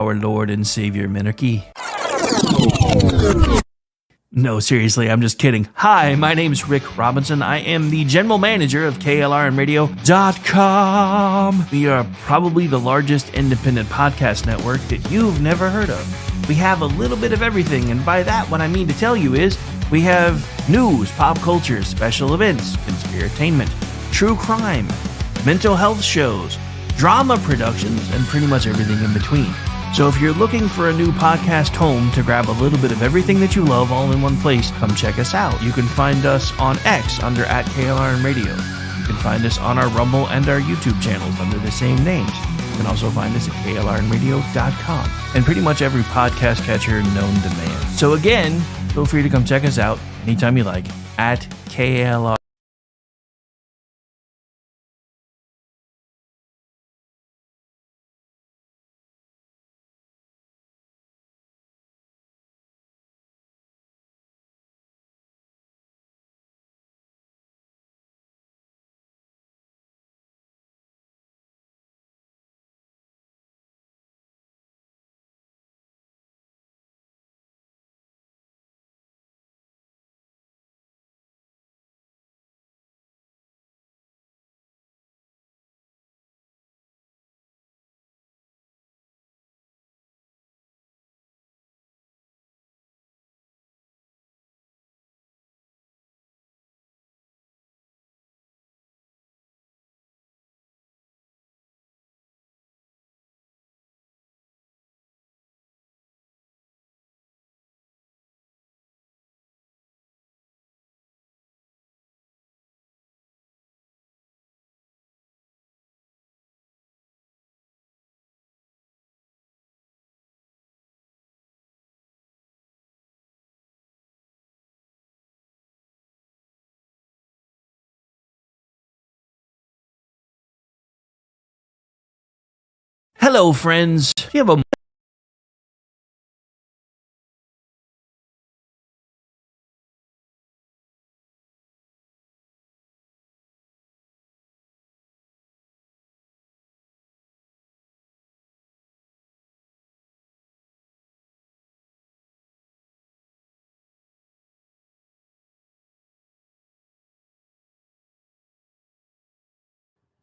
our Lord and Savior Minarchy. No, seriously, I'm just kidding. Hi, my name's Rick Robinson. I am the general manager of KLRNradio.com. We are probably the largest independent podcast network that you've never heard of. We have a little bit of everything, and by that, what I mean to tell you is we have news, pop culture, special events, conspiratainment, true crime, mental health shows, drama productions, and pretty much everything in between. So if you're looking for a new podcast home to grab a little bit of everything that you love all in one place, come check us out. You can find us on X under @KLRNradio. You can find us on our Rumble and our YouTube channels under the same names. You can also find us at KLRNradio.com and pretty much every podcast catcher known to man. So again, feel free to come check us out anytime you like at KLR. Hello, friends. If you have a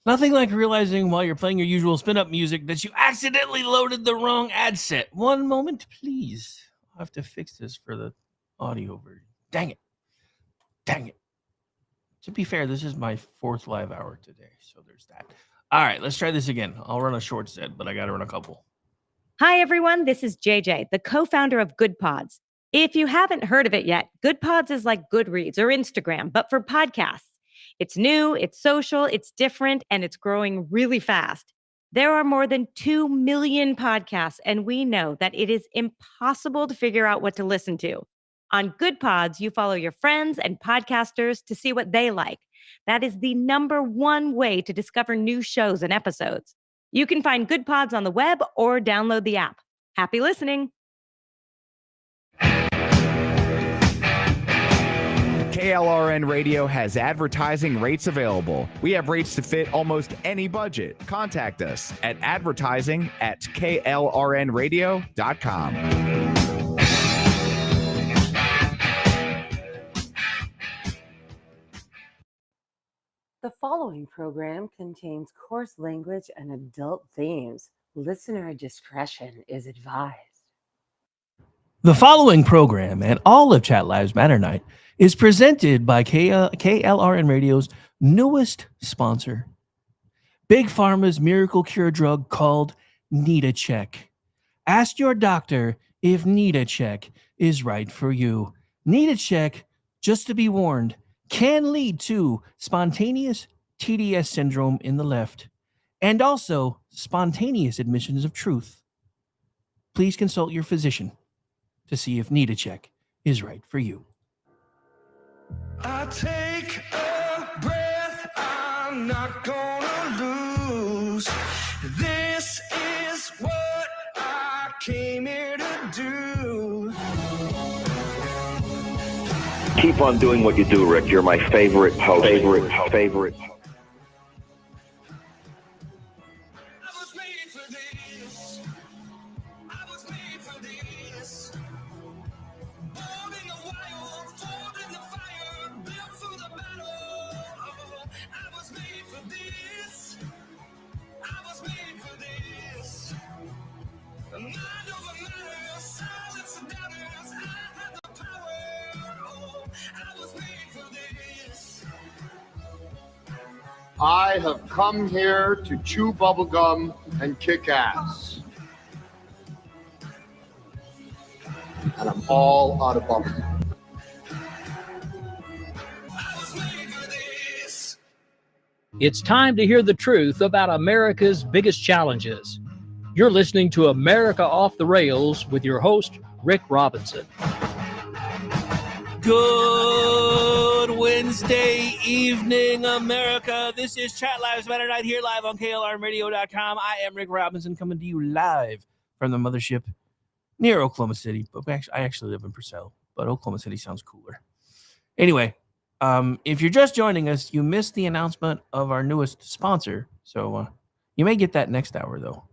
Nothing like realizing while you're playing your usual spin-up music that you accidentally loaded the wrong ad set. One moment, please. I'll have to fix this for the audio version. Dang it. Dang it. To be fair, this is my 4th live hour today, so there's that. All right, let's try this again. I'll run a short set, but I got to run a couple. Hi, everyone. This is JJ, the co-founder of Good Pods. If you haven't heard of it yet, Good Pods is like Goodreads or Instagram, but for podcasts. It's new, it's social, it's different, and it's growing really fast. There are more than 2 million podcasts, and we know that it is impossible to figure out what to listen to. On Good Pods, you follow your friends and podcasters to see what they like. That is the #1 way to discover new shows and episodes. You can find Good Pods on the web or download the app. Happy listening. KLRN Radio has advertising rates available. We have rates to fit almost any budget. Contact us at advertising@klrnradio.com. The following program contains coarse language and adult themes. Listener discretion is advised. The following program and all of Chat Lives Matter Night is presented by KLRN Radio's newest sponsor, Big Pharma's miracle cure drug called Need a Check. Ask your doctor if Need a Check is right for you. Need a Check, just to be warned, can lead to spontaneous TDS syndrome in the left and also spontaneous admissions of truth. Please consult your physician to see if Need a Check is right for you. I take a breath, I'm not gonna lose. This is what I came here to do. Keep on doing what you do, Rick. You're my favorite host. Favorite. I was made for this. I I have come here to chew bubblegum and kick ass. And I'm all out of bubblegum. It's time to hear the truth about America's biggest challenges. You're listening to America Off the Rails with your host, Rick Robinson. Good Wednesday evening, America. This is ChatLivesMatter Night here live on KLRMradio.com. I am Rick Robinson coming to you live from the mothership near Oklahoma City. But I actually live in Purcell, but Oklahoma City sounds cooler. Anyway, if you're just joining us, you missed the announcement of our newest sponsor. So you may get that next hour, though.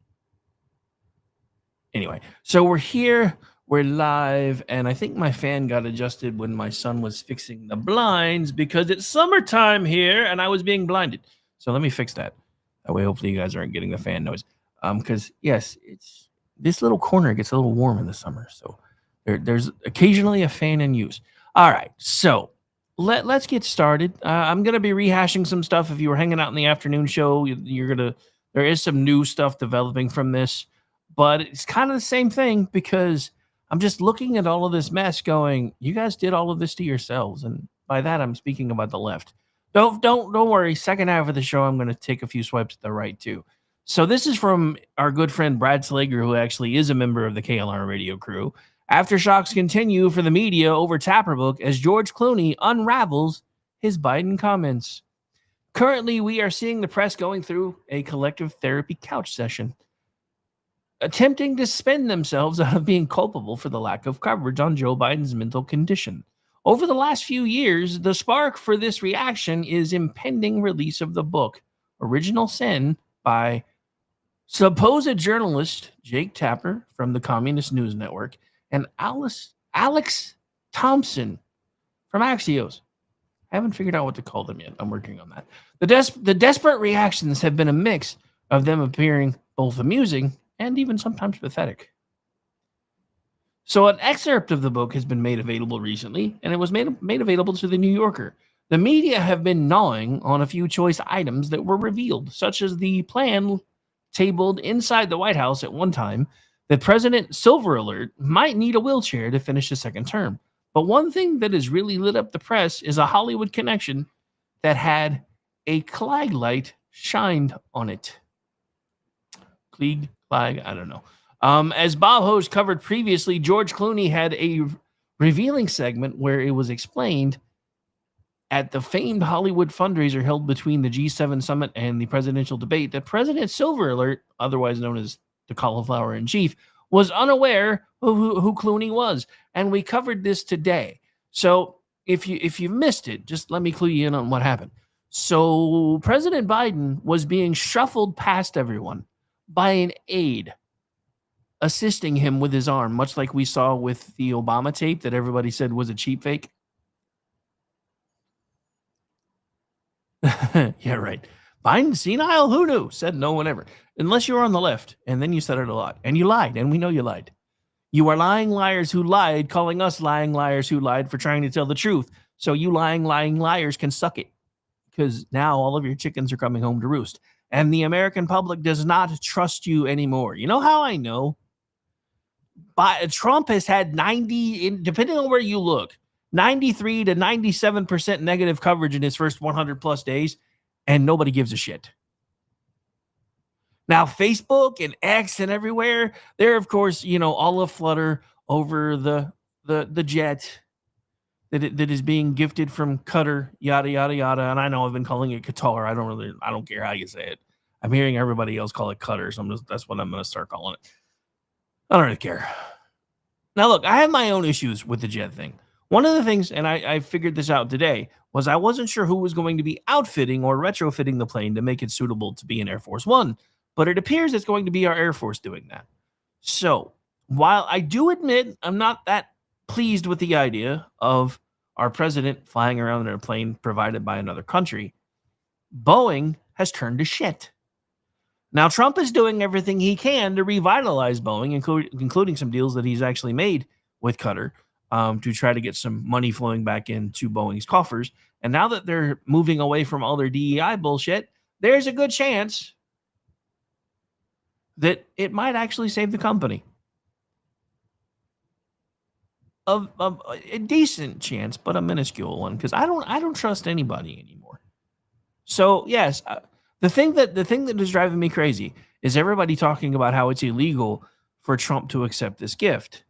Anyway, so we're here. We're live, and I think my fan got adjusted when my son was fixing the blinds because it's summertime here, and I was being blinded. So let me fix that. That way, hopefully, you guys aren't getting the fan noise. Because yes, it's this little corner gets a little warm in the summer, so there's occasionally a fan in use. All right, so let's get started. I'm gonna be rehashing some stuff. If you were hanging out in the afternoon show, there is some new stuff developing from this, but it's kind of the same thing because I'm just looking at all of this mess going, you guys did all of this to yourselves. And by that, I'm speaking about the left. Don't worry. Second half of the show, I'm going to take a few swipes to the right, too. So this is from our good friend Brad Slager, who actually is a member of the KLR radio crew. Aftershocks continue for the media over Tapper Book as George Clooney unravels his Biden comments. Currently, we are seeing the press going through a collective therapy couch session, attempting to spin themselves out of being culpable for the lack of coverage on Joe Biden's mental condition. Over the last few years, the spark for this reaction is impending release of the book, Original Sin, by supposed journalist Jake Tapper from the Communist News Network and Alex Thompson from Axios. I haven't figured out what to call them yet. I'm working on that. The desperate reactions have been a mix of them appearing both amusing and even sometimes pathetic. So an excerpt of the book has been made available recently, and it was made available to the New Yorker. The media have been gnawing on a few choice items that were revealed, such as the plan tabled inside the White House at one time that President Silver Alert might need a wheelchair to finish a second term. But one thing that has really lit up the press is a Hollywood connection that had a Klieg light shined on it. Klieg? I don't know. As Bob Hose covered previously, George Clooney had a revealing segment where it was explained at the famed Hollywood fundraiser held between the G7 summit and the presidential debate that President Silver Alert, otherwise known as the cauliflower in chief, was unaware of who Clooney was. And we covered this today. So if you missed it, just let me clue you in on what happened. So President Biden was being shuffled past everyone by an aide assisting him with his arm, much like we saw with the Obama tape that everybody said was a cheap fake. Yeah, right. Biden senile? Who knew? Said no one ever. Unless you were on the left, and then you said it a lot. And you lied, and we know you lied. You are lying liars who lied, calling us lying liars who lied for trying to tell the truth. So you lying liars can suck it. Because now all of your chickens are coming home to roost. And the American public does not trust you anymore. You know how I know? Trump has had 90, depending on where you look, 93 to 97% negative coverage in his first 100 plus days, and nobody gives a shit. Now, Facebook and X and everywhere, they're, of course, all aflutter over the jet that is being gifted from Qatar, yada, yada, yada. And I know I've been calling it Qatar. I don't care how you say it. I'm hearing everybody else call it Qatar, so that's what I'm going to start calling it. I don't really care. Now, look, I have my own issues with the jet thing. One of the things, and I figured this out today, was I wasn't sure who was going to be outfitting or retrofitting the plane to make it suitable to be an Air Force One, but it appears it's going to be our Air Force doing that. So, while I do admit I'm not that pleased with the idea of our president flying around in a plane provided by another country, Boeing has turned to shit. Now, Trump is doing everything he can to revitalize Boeing, including some deals that he's actually made with Qatar to try to get some money flowing back into Boeing's coffers. And now that they're moving away from all their DEI bullshit, there's a good chance that it might actually save the company. Of a decent chance, but a minuscule one, because I don't trust anybody anymore. So yes, the thing that is driving me crazy is everybody talking about how it's illegal for Trump to accept this gift.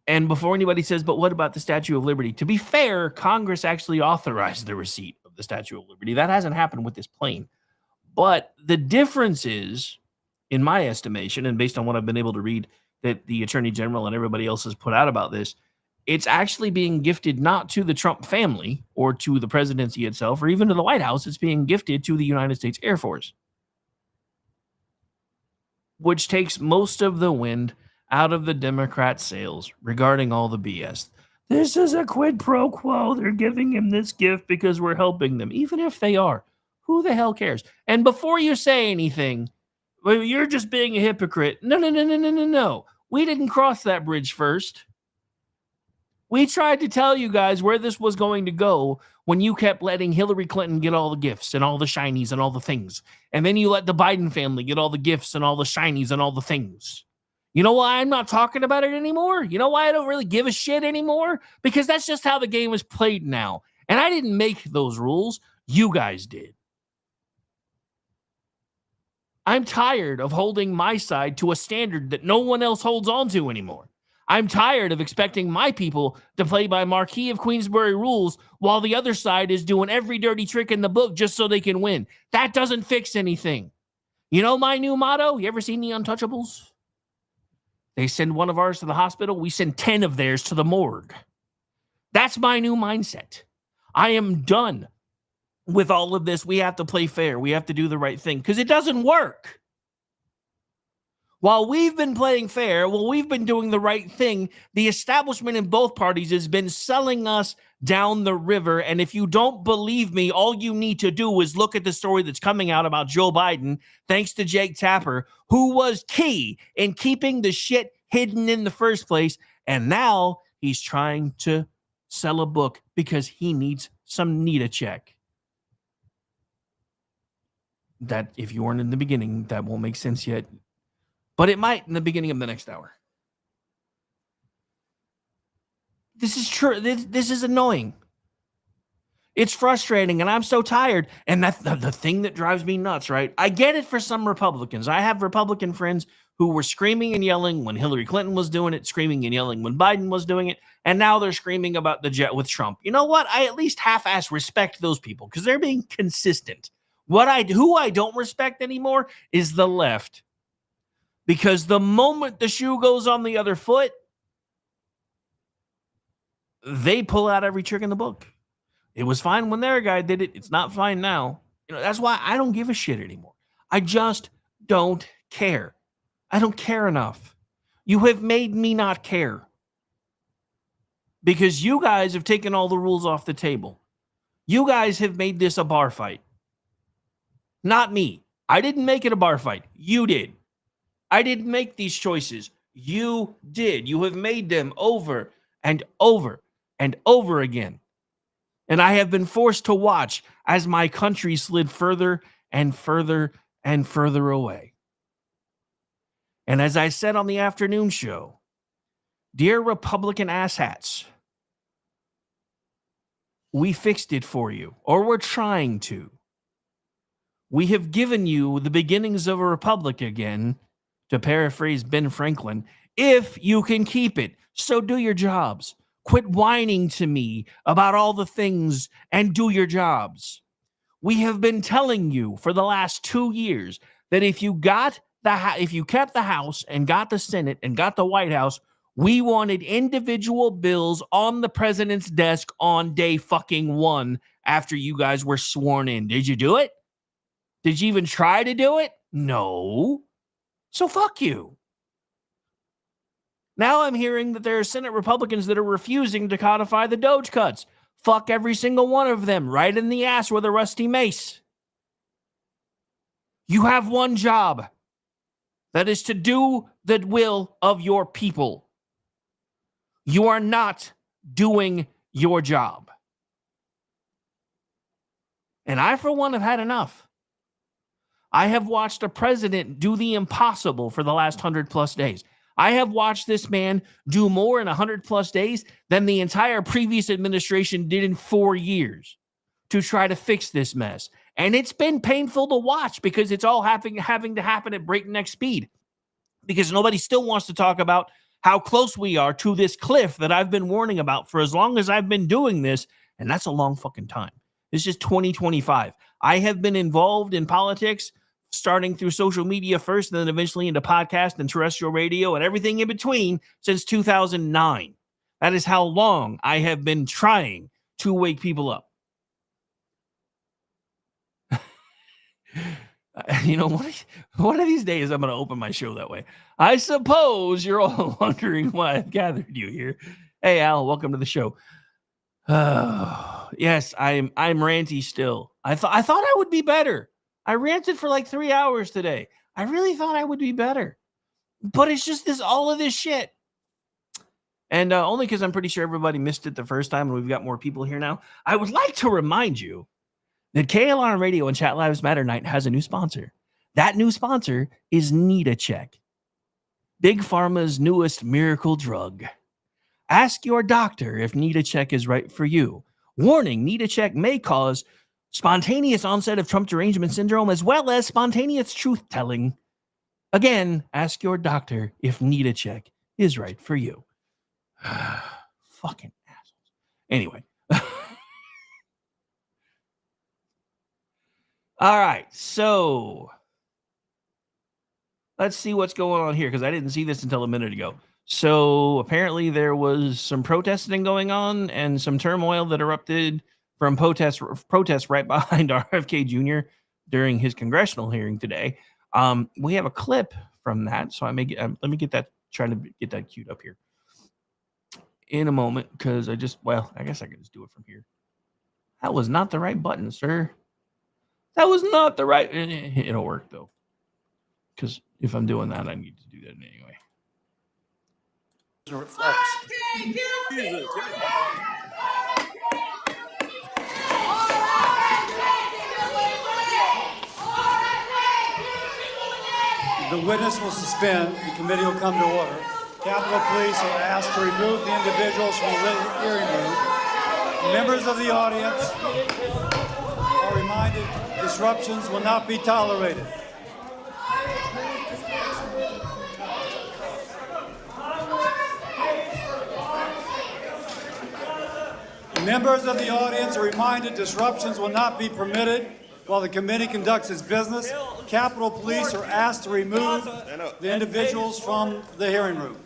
And before anybody says, but what about the Statue of Liberty? To be fair, Congress actually authorized the receipt of the Statue of Liberty. That hasn't happened with this plane. But the difference is, in my estimation, and based on what I've been able to read that the Attorney General and everybody else has put out about this, it's actually being gifted not to the Trump family or to the presidency itself or even to the White House. It's being gifted to the United States Air Force, which takes most of the wind out of the Democrat sails regarding all the BS. This is a quid pro quo. They're giving him this gift because we're helping them. Even if they are, who the hell cares? And before you say anything, well, you're just being a hypocrite. No. We didn't cross that bridge first. We tried to tell you guys where this was going to go when you kept letting Hillary Clinton get all the gifts and all the shinies and all the things. And then you let the Biden family get all the gifts and all the shinies and all the things. You know why I'm not talking about it anymore? You know why I don't really give a shit anymore? Because that's just how the game is played now. And I didn't make those rules. You guys did. I'm tired of holding my side to a standard that no one else holds on to anymore. I'm tired of expecting my people to play by Marquis of Queensberry rules while the other side is doing every dirty trick in the book just so they can win. That doesn't fix anything. You know my new motto? You ever seen The Untouchables? They send one of ours to the hospital. We send 10 of theirs to the morgue. That's my new mindset. I am done with all of this. We have to play fair. We have to do the right thing because it doesn't work. While we've been playing fair, while we've been doing the right thing, the establishment in both parties has been selling us down the river. And if you don't believe me, all you need to do is look at the story that's coming out about Joe Biden, thanks to Jake Tapper, who was key in keeping the shit hidden in the first place. And now he's trying to sell a book because he needs some NITA check. That, if you weren't in the beginning, that won't make sense yet. But it might in the beginning of the next hour. This is true. This is annoying. It's frustrating, and I'm so tired. And that's the thing that drives me nuts, right? I get it for some Republicans. I have Republican friends who were screaming and yelling when Hillary Clinton was doing it, screaming and yelling when Biden was doing it, and now they're screaming about the jet with Trump. You know what? I at least half-ass respect those people because they're being consistent. Who I don't respect anymore is the left. Because the moment the shoe goes on the other foot, they pull out every trick in the book. It was fine when their guy did it. It's not fine now. You know, that's why I don't give a shit anymore. I just don't care. I don't care enough. You have made me not care. Because you guys have taken all the rules off the table. You guys have made this a bar fight. Not me. I didn't make it a bar fight. You did. I didn't make these choices. You did. You have made them over and over and over again. And I have been forced to watch as my country slid further and further and further away. And as I said on the afternoon show, dear Republican asshats, we fixed it for you, or we're trying to. We have given you the beginnings of a republic again, to paraphrase Ben Franklin, if you can keep it. So do your jobs. Quit whining to me about all the things and do your jobs. We have been telling you for the last 2 years that if you kept the House and got the Senate and got the White House, we wanted individual bills on the president's desk on day fucking 1 after you guys were sworn in. Did you do it? Did you even try to do it? No. So fuck you. Now I'm hearing that there are Senate Republicans that are refusing to codify the Doge cuts. Fuck every single one of them, right in the ass with a rusty mace. You have one job. That is to do the will of your people. You are not doing your job. And I, for one, have had enough. I have watched a president do the impossible for the last 100+ days. I have watched this man do more in 100+ days than the entire previous administration did in 4 years to try to fix this mess. And it's been painful to watch because it's all having to happen at breakneck speed. Because nobody still wants to talk about how close we are to this cliff that I've been warning about for as long as I've been doing this. And that's a long fucking time. This is 2025. I have been involved in politics, starting through social media first, and then eventually into podcast and terrestrial radio and everything in between since 2009. That is how long I have been trying to wake people up. You know, one of these days I'm going to open my show that way. I suppose you're all wondering why I've gathered you here. Hey, Al, welcome to the show. Yes, I'm ranty still. I thought I would be better. I ranted for like 3 hours today. I really thought I would be better. But it's just all of this shit. And only because I'm pretty sure everybody missed it the first time and we've got more people here now. I would like to remind you that KLR Radio and Chat Lives Matter Night has a new sponsor. That new sponsor is NeedACheck, Big Pharma's newest miracle drug. Ask your doctor if NeedACheck is right for you. Warning, NeedACheck may cause spontaneous onset of Trump derangement syndrome as well as spontaneous truth-telling. Again, ask your doctor if NeedACheck is right for you. Fucking assholes. Anyway. All right, so let's see what's going on here because I didn't see this until a minute ago. So apparently there was some protesting going on and some turmoil that erupted from protests right behind RFK Jr. during his congressional hearing today. We have a clip from that, so I may get, let me get that, trying to get that queued up here in a moment because I guess I can just do it from here. That was not the right button, sir. That was not the right. It'll work though, because if I'm doing that, I need to do that anyway. The witness will suspend. The committee will come to order. Capitol Police are asked to remove the individuals from the hearing room. Members of the audience are reminded disruptions will not be tolerated. Members of the audience are reminded disruptions will not be permitted while the committee conducts its business. Capitol Police are asked to remove the individuals from the hearing room.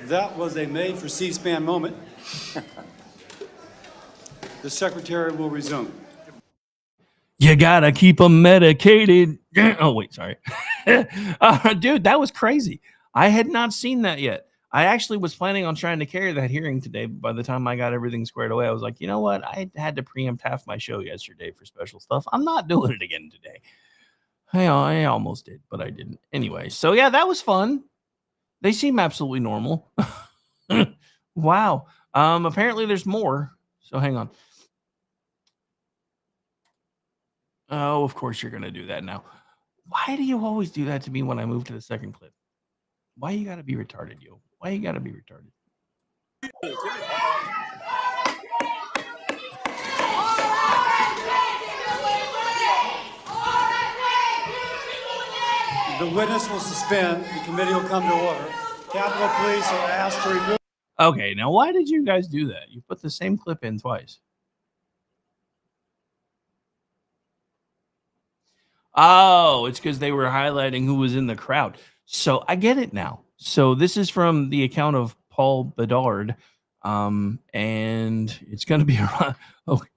That was a made for C-SPAN moment. The secretary will resume. You gotta keep them medicated. Oh, wait, sorry. Dude, that was crazy. I had not seen that yet. I actually was planning on trying to carry that hearing today. By the time I got everything squared away, I was like, you know what? I had to preempt half my show yesterday for special stuff. I'm not doing it again today. I almost did, but I didn't. Anyway, so yeah, that was fun. They seem absolutely normal. Wow. Apparently there's more. So hang on. Oh, of course you're going to do that now. Why do you always do that to me when I move to the second clip? Why you got to be retarded, yo? Why you got to be retarded? The witness will suspend. The committee will come to order. Capitol Police are asked to remove. Okay, now why did you guys do that? You put the same clip in twice. Oh, it's because they were highlighting who was in the crowd. So I get it now. So this is from the account of Paul Bedard. And it's going to be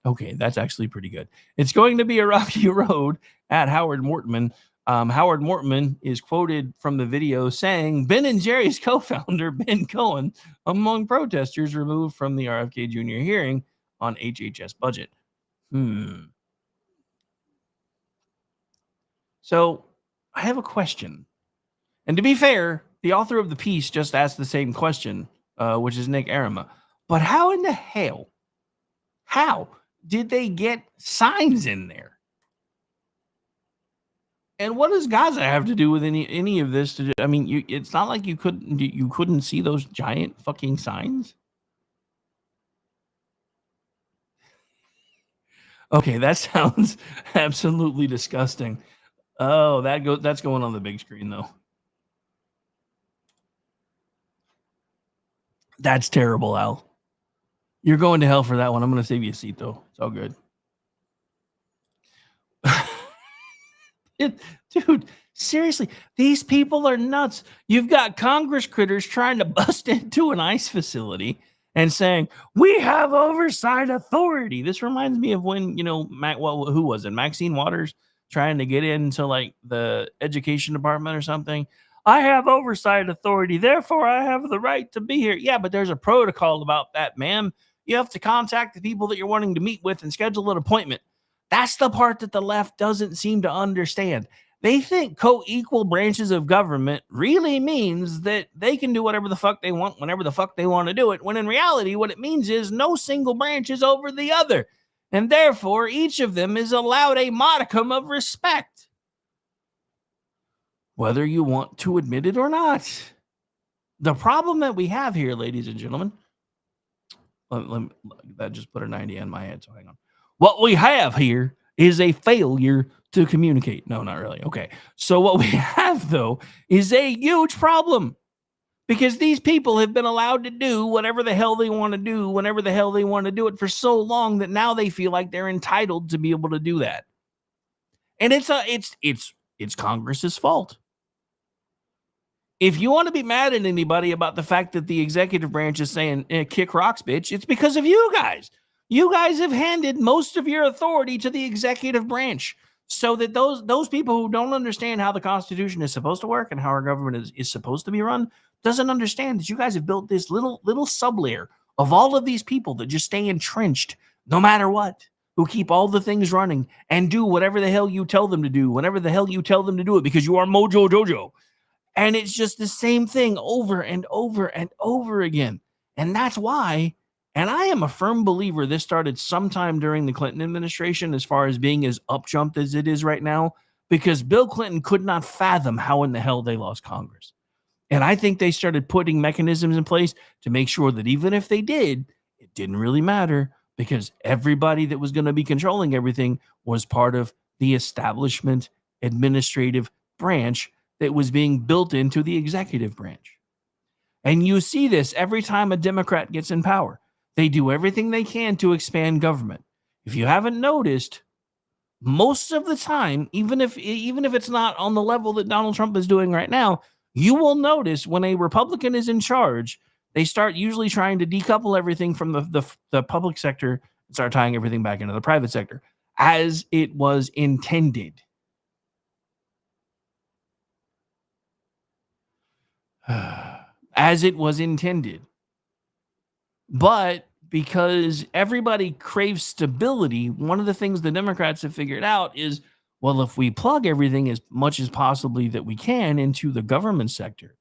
okay, that's actually pretty good. It's going to be a rocky road at Howard Mortman. Howard Mortman is quoted from the video saying, Ben and Jerry's co-founder, Ben Cohen, among protesters removed from the RFK Jr. hearing on HHS budget. So I have a question. And to be fair, the author of the piece just asked the same question, which is Nick Arama. But how in the hell, how did they get signs in there? And what does Gaza have to do with any of this? I mean, it's not like you couldn't see those giant fucking signs. Okay, that sounds absolutely disgusting. Oh, that's going on the big screen though. That's terrible, Al. You're going to hell for that one. I'm going to save you a seat though. It's all good. Dude, seriously, these people are nuts. You've got Congress critters trying to bust into an ICE facility and saying, we have oversight authority. This reminds me of when, who was it? Maxine Waters trying to get into like the education department or something. I have oversight authority. Therefore, I have the right to be here. Yeah, but there's a protocol about that, ma'am. You have to contact the people that you're wanting to meet with and schedule an appointment. That's the part that the left doesn't seem to understand. They think co-equal branches of government really means that they can do whatever the fuck they want whenever the fuck they want to do it, when in reality, what it means is no single branch is over the other, and therefore each of them is allowed a modicum of respect, whether you want to admit it or not. The problem that we have here, ladies and gentlemen, that just put a 90 on my head, so hang on. What we have here is a failure to communicate. No, not really. Okay. So what we have, though, is a huge problem because these people have been allowed to do whatever the hell they want to do, whenever the hell they want to do it for so long that now they feel like they're entitled to be able to do that. And it's Congress's fault. If you want to be mad at anybody about the fact that the executive branch is saying, kick rocks, bitch, it's because of you guys. You guys have handed most of your authority to the executive branch so that those people who don't understand how the Constitution is supposed to work and how our government is supposed to be run doesn't understand that you guys have built this little sublayer of all of these people that just stay entrenched no matter what, who keep all the things running and do whatever the hell you tell them to do, whenever the hell you tell them to do it, because you are Mojo Jojo. And it's just the same thing over and over and over again. And that's why, and I am a firm believer this started sometime during the Clinton administration as far as being as upjumped as it is right now, because Bill Clinton could not fathom how in the hell they lost Congress. And I think they started putting mechanisms in place to make sure that even if they did, it didn't really matter because everybody that was going to be controlling everything was part of the establishment administrative branch that was being built into the executive branch. And you see this every time a Democrat gets in power. They do everything they can to expand government. If you haven't noticed, most of the time, even if it's not on the level that Donald Trump is doing right now, you will notice when a Republican is in charge, they start usually trying to decouple everything from the public sector and start tying everything back into the private sector, as it was intended. As it was intended. But because everybody craves stability, one of the things the Democrats have figured out is, well, if we plug everything as much as possibly that we can into the government sector,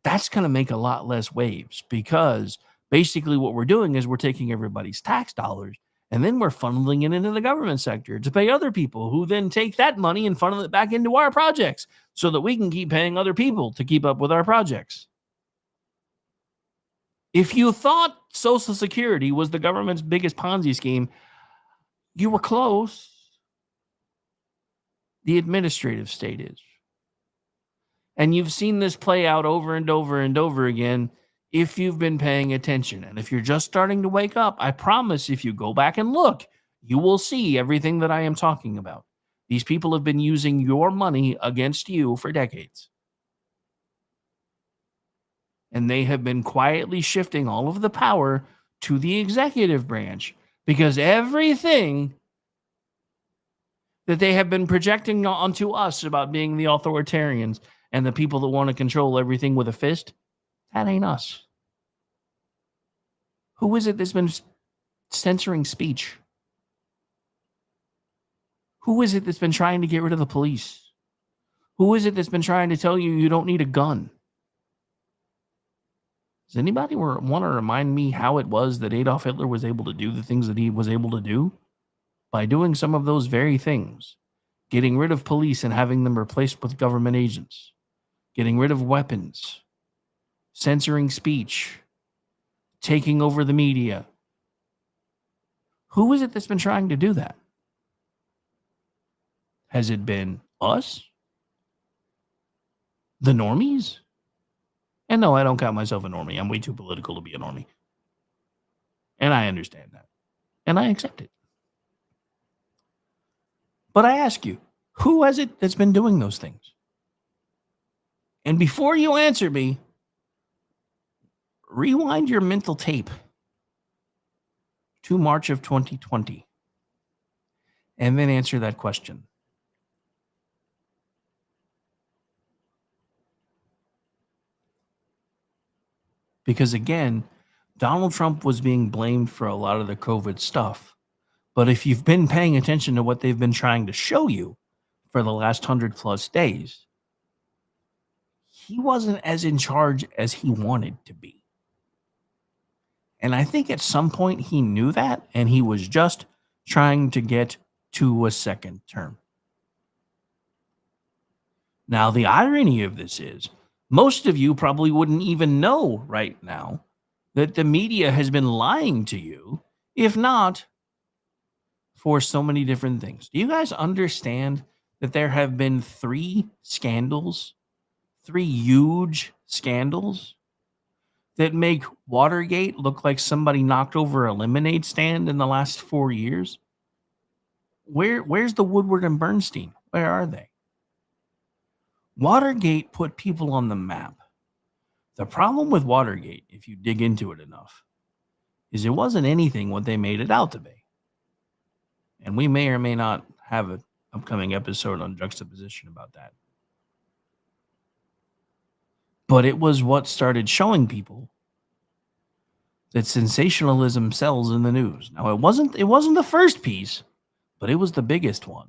that's going to make a lot less waves, because basically what we're doing is we're taking everybody's tax dollars and then we're funneling it into the government sector to pay other people who then take that money and funnel it back into our projects so that we can keep paying other people to keep up with our projects. If you thought Social Security was the government's biggest Ponzi scheme, you were close. The administrative state is. And you've seen this play out over and over and over again if you've been paying attention. And if you're just starting to wake up, I promise if you go back and look, you will see everything that I am talking about. These people have been using your money against you for decades. And they have been quietly shifting all of the power to the executive branch because everything that they have been projecting onto us about being the authoritarians and the people that want to control everything with a fist, that ain't us. Who is it that's been censoring speech? Who is it that's been trying to get rid of the police? Who is it that's been trying to tell you don't need a gun? Does anybody want to remind me how it was that Adolf Hitler was able to do the things that he was able to do? By doing some of those very things. Getting rid of police and having them replaced with government agents. Getting rid of weapons. Censoring speech. Taking over the media. Who is it that's been trying to do that? Has it been us? The normies? And no, I don't count myself a normie. I'm way too political to be a normie. And I understand that. And I accept it. But I ask you, who is it that's been doing those things? And before you answer me, rewind your mental tape to March of 2020. And then answer that question. Because again, Donald Trump was being blamed for a lot of the COVID stuff. But if you've been paying attention to what they've been trying to show you for the last 100+ days, he wasn't as in charge as he wanted to be. And I think at some point he knew that, and he was just trying to get to a second term. Now, the irony of this is, most of you probably wouldn't even know right now that the media has been lying to you, if not for so many different things. Do you guys understand that there have been 3 scandals, 3 huge scandals that make Watergate look like somebody knocked over a lemonade stand in the last 4 years? Where's the Woodward and Bernstein? Where are they? Watergate put people on the map. The problem with Watergate, if you dig into it enough, is it wasn't anything what they made it out to be. And we may or may not have an upcoming episode on juxtaposition about that. But it was what started showing people that sensationalism sells in the news. Now, it wasn't the first piece, but it was the biggest one.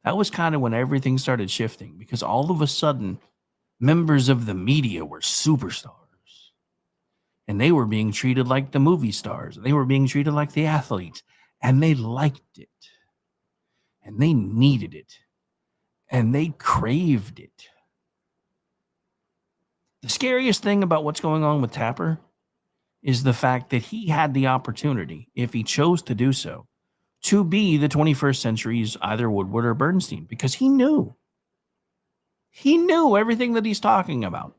That was kind of when everything started shifting, because all of a sudden, members of the media were superstars. And they were being treated like the movie stars. They were being treated like the athletes. And they liked it. And they needed it. And they craved it. The scariest thing about what's going on with Tapper is the fact that he had the opportunity, if he chose to do so, to be the 21st century's either Woodward or Bernstein, because he knew. He knew everything that he's talking about.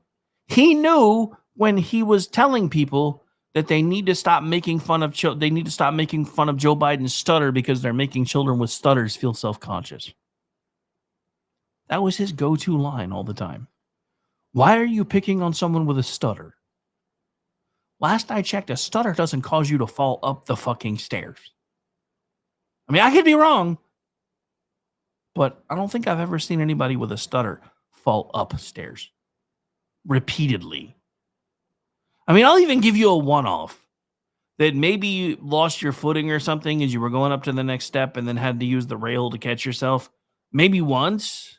He knew when he was telling people that they need to stop making fun of Joe Biden's stutter because they're making children with stutters feel self-conscious. That was his go-to line all the time. Why are you picking on someone with a stutter? Last I checked, a stutter doesn't cause you to fall up the fucking stairs. I mean, I could be wrong, but I don't think I've ever seen anybody with a stutter fall upstairs repeatedly. I mean, I'll even give you a one-off that maybe you lost your footing or something as you were going up to the next step and then had to use the rail to catch yourself. Maybe once.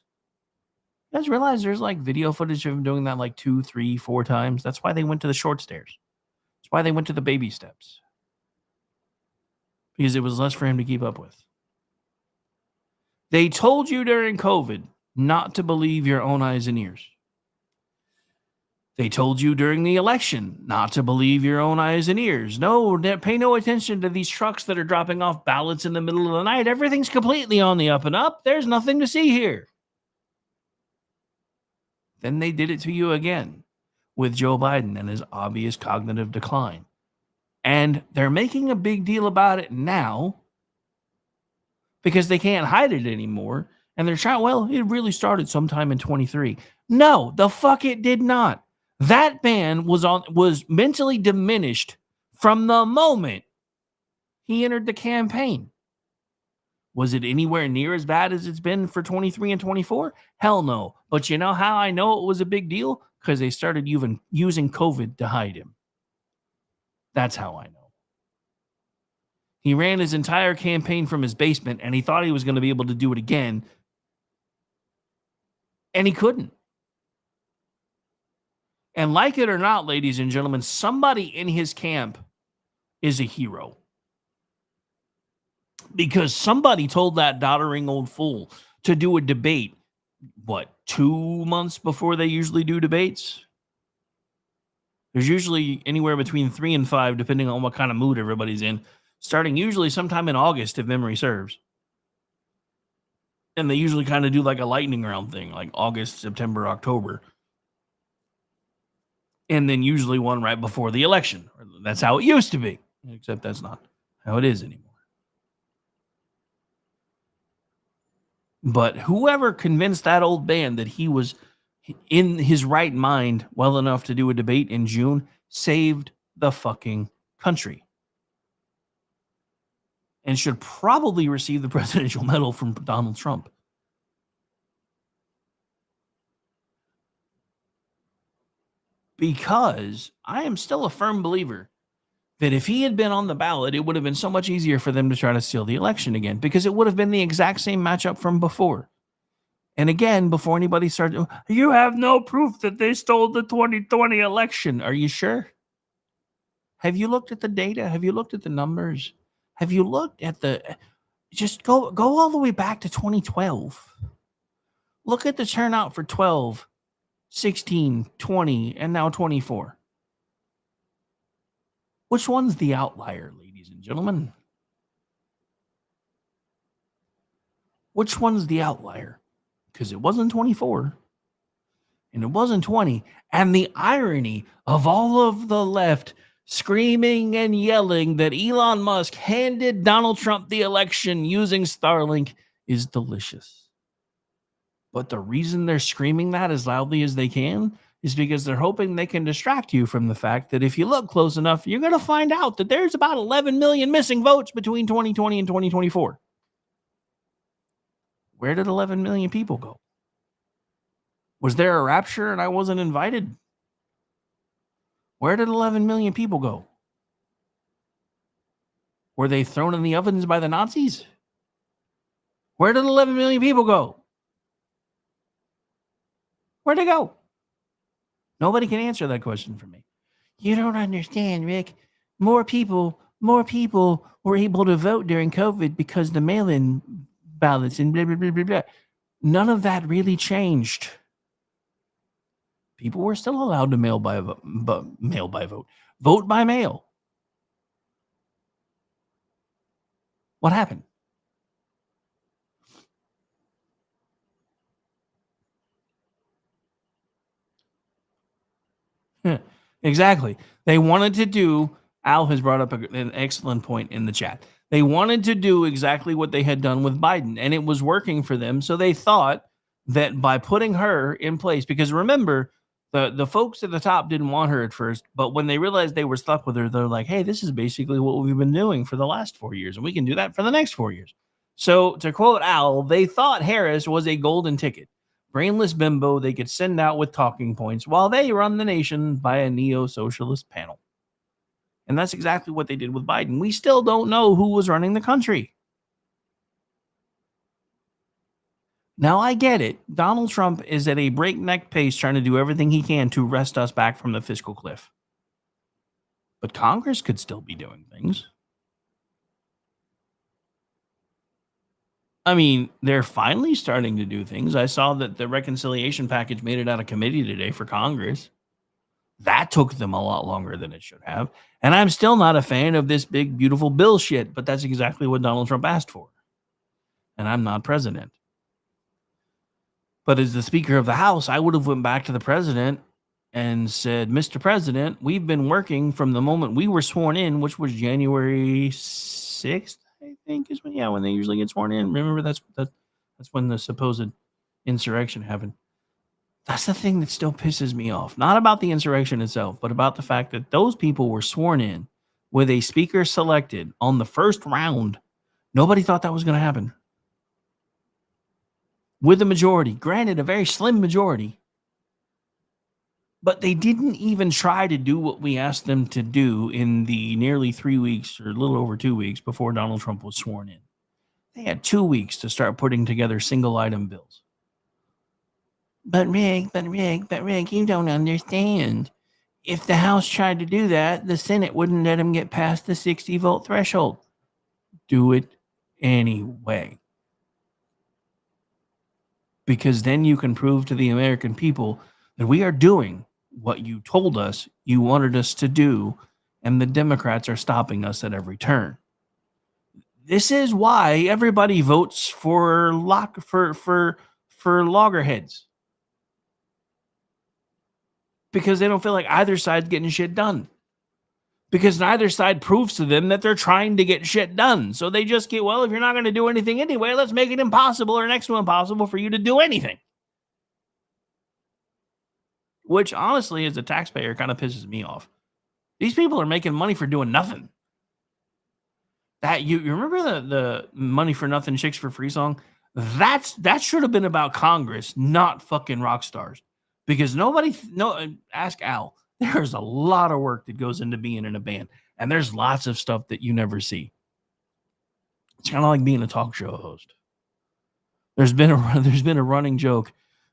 You guys realize there's like video footage of him doing that like 2, 3, 4 times? That's why they went to the short stairs. That's why they went to the baby steps. Because it was less for him to keep up with. They told you during COVID not to believe your own eyes and ears. They told you during the election not to believe your own eyes and ears. No, pay no attention to these trucks that are dropping off ballots in the middle of the night. Everything's completely on the up and up. There's nothing to see here. Then they did it to you again with Joe Biden and his obvious cognitive decline. And they're making a big deal about it now because they can't hide it anymore. And they're trying, well, it really started sometime in 23. No, the fuck it did not. That man was mentally diminished from the moment he entered the campaign. Was it anywhere near as bad as it's been for 23 and 24? Hell no. But you know how I know it was a big deal? Because they started using COVID to hide him. That's how I know. He ran his entire campaign from his basement, and he thought he was going to be able to do it again. And he couldn't. And like it or not, ladies and gentlemen, somebody in his camp is a hero. Because somebody told that doddering old fool to do a debate, 2 months before they usually do debates? There's usually anywhere between 3 and 5, depending on what kind of mood everybody's in, starting usually sometime in August, if memory serves. And they usually kind of do like a lightning round thing, like August, September, October. And then usually one right before the election. That's how it used to be, except that's not how it is anymore. But whoever convinced that old man that he was in his right mind well enough to do a debate in June saved the fucking country. And should probably receive the Presidential Medal from Donald Trump. Because I am still a firm believer that if he had been on the ballot, it would have been so much easier for them to try to steal the election again, because it would have been the exact same matchup from before. And again, before anybody started, you have no proof that they stole the 2020 election. Are you sure? Have you looked at the data? Have you looked at the numbers? Have you looked at just go all the way back to 2012. Look at the turnout for 12, 16, 20, and now 24. Which one's the outlier, ladies and gentlemen? Which one's the outlier? Because it wasn't 24, and it wasn't 20. And the irony of all of the left screaming and yelling that Elon Musk handed Donald Trump the election using Starlink is delicious. But the reason they're screaming that as loudly as they can is because they're hoping they can distract you from the fact that if you look close enough, you're going to find out that there's about 11 million missing votes between 2020 and 2024. Where did 11 million people go? Was there a rapture and I wasn't invited? Where did 11 million people go? Were they thrown in the ovens by the Nazis? Where did 11 million people go? Where'd they go? Nobody can answer that question for me. You don't understand, Rick. More people were able to vote during COVID because the mail-in ballots and blah, blah, blah, blah, blah. None of that really changed. People were still allowed to vote by mail. What happened? Exactly. They wanted to do, Al has brought up an excellent point in the chat. They wanted to do exactly what they had done with Biden, and it was working for them. So they thought that by putting her in place, because remember, the folks at the top didn't want her at first, but when they realized they were stuck with her, they're like, hey, this is basically what we've been doing for the last 4 years, and we can do that for the next 4 years. So to quote Al, they thought Harris was a golden ticket. Brainless bimbo they could send out with talking points while they run the nation by a neo-socialist panel. And that's exactly what they did with Biden. We still don't know who was running the country. Now, I get it. Donald Trump is at a breakneck pace trying to do everything he can to wrest us back from the fiscal cliff. But Congress could still be doing things. I mean, they're finally starting to do things. I saw that the reconciliation package made it out of committee today for Congress. That took them a lot longer than it should have. And I'm still not a fan of this big, beautiful bill shit, but that's exactly what Donald Trump asked for. And I'm not president. But as the Speaker of the House, I would have went back to the president and said, Mr. President, we've been working from the moment we were sworn in, which was January 6th, I think is when they usually get sworn in. Remember, that's when the supposed insurrection happened. That's the thing that still pisses me off. Not about the insurrection itself, but about the fact that those people were sworn in with a speaker selected on the first round. Nobody thought that was going to happen. with a majority, granted a very slim majority, but they didn't even try to do what we asked them to do in the nearly 3 weeks or a little over 2 weeks before Donald Trump was sworn in. They had 2 weeks to start putting together single item bills. But Rick, you don't understand. If the House tried to do that, the Senate wouldn't let them get past the 60 vote threshold. Do it anyway. Because then you can prove to the American people that we are doing what you told us you wanted us to do, and the Democrats are stopping us at every turn. This is why everybody votes for loggerheads. Because they don't feel like either side's getting shit done. Because neither side proves to them that they're trying to get shit done. So they just get, well, if you're not going to do anything anyway, let's make it impossible or next to impossible for you to do anything. Which, honestly, as a taxpayer, kind of pisses me off. These people are making money for doing nothing. That you remember the money for nothing, chicks for free song? That should have been about Congress, not fucking rock stars. Because ask Al. There's a lot of work that goes into being in a band, and there's lots of stuff that you never see. It's kind of like being a talk show host. There's been a running joke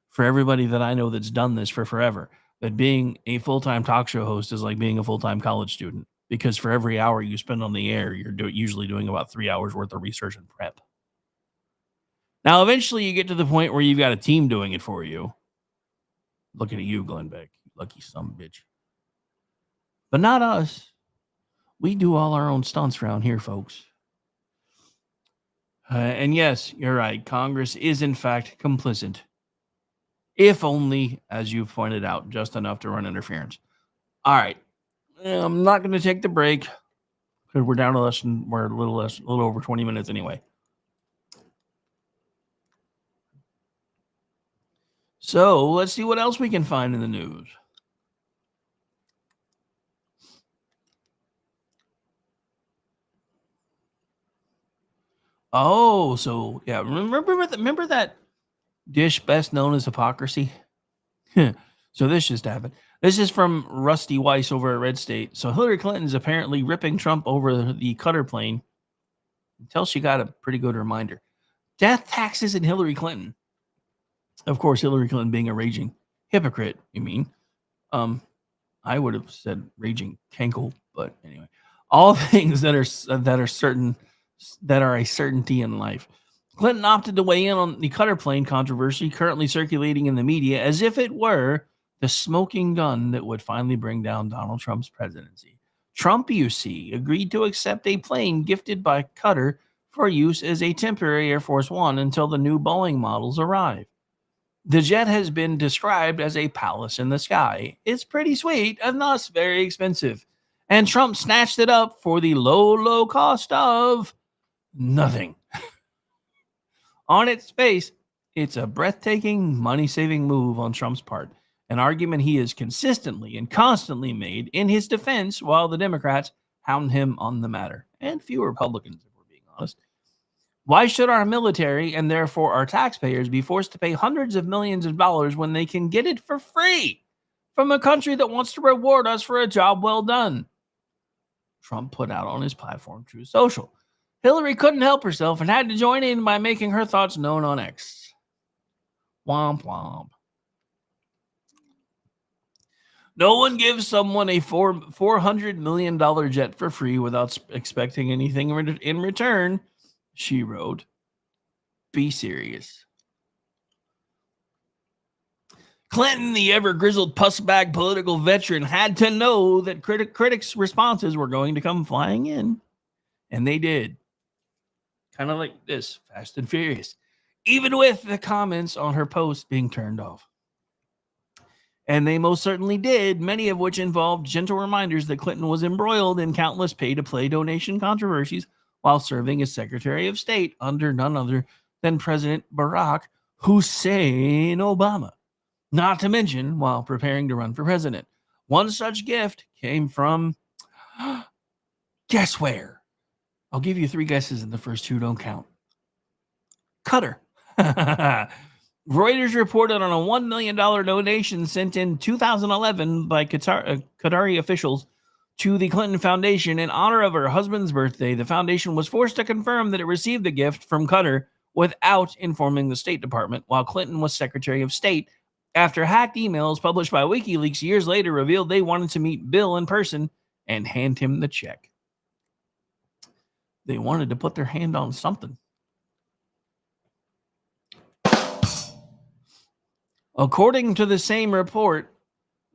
for everybody that I know that's done this for forever, that being a full-time talk show host is like being a full-time college student, because for every hour you spend on the air, you're usually doing about 3 hours worth of research and prep. Now, eventually you get to the point where you've got a team doing it for you. Looking at you, Glenn Beck, you lucky son of a bitch. But not us. We do all our own stunts around here, folks. And yes, you're right. Congress is, in fact, complicit. If only, as you've pointed out, just enough to run interference. All right. I'm not going to take the break because we're down to we're a little over 20 minutes anyway. So let's see what else we can find in the news. Oh, so yeah, remember that dish best known as hypocrisy? So this just happened. This is from Rusty Weiss over at Red State. So Hillary Clinton is apparently ripping Trump over the Cutter plane until she got a pretty good reminder. Death taxes and Hillary Clinton. Of course, Hillary Clinton being a raging hypocrite, you mean. I would have said raging cankle, but anyway. All things that are certain, that are a certainty in life. Clinton opted to weigh in on the Cutter plane controversy currently circulating in the media as if it were the smoking gun that would finally bring down Donald Trump's presidency. Trump, you see, agreed to accept a plane gifted by Cutter for use as a temporary Air Force One until the new Boeing models arrive. The jet has been described as a palace in the sky. It's pretty sweet and thus very expensive. And Trump snatched it up for the low cost of nothing. On its face, it's a breathtaking, money-saving move on Trump's part, an argument he has consistently and constantly made in his defense while the Democrats hound him on the matter, and few Republicans, if we're being honest. Why should our military, and therefore our taxpayers, be forced to pay hundreds of millions of dollars when they can get it for free from a country that wants to reward us for a job well done? Trump put out on his platform, Truth Social. Hillary couldn't help herself and had to join in by making her thoughts known on X. Womp womp. No one gives someone a $400 million jet for free without expecting anything in return, she wrote. Be serious. Clinton, the ever-grizzled pussbag political veteran, had to know that critics' responses were going to come flying in. And they did. Kind of like this, Fast and Furious. Even with the comments on her post being turned off. And they most certainly did, many of which involved gentle reminders that Clinton was embroiled in countless pay-to-play donation controversies while serving as Secretary of State under none other than President Barack Hussein Obama. Not to mention while preparing to run for president. One such gift came from, guess where? I'll give you 3 guesses and the first 2 don't count. Cutter. Reuters reported on a $1 million donation sent in 2011 by Qatari officials to the Clinton Foundation in honor of her husband's birthday. The foundation was forced to confirm that it received the gift from Qatar without informing the State Department, while Clinton was Secretary of State, after hacked emails published by WikiLeaks years later revealed they wanted to meet Bill in person and hand him the check. They wanted to put their hand on something. According to the same report,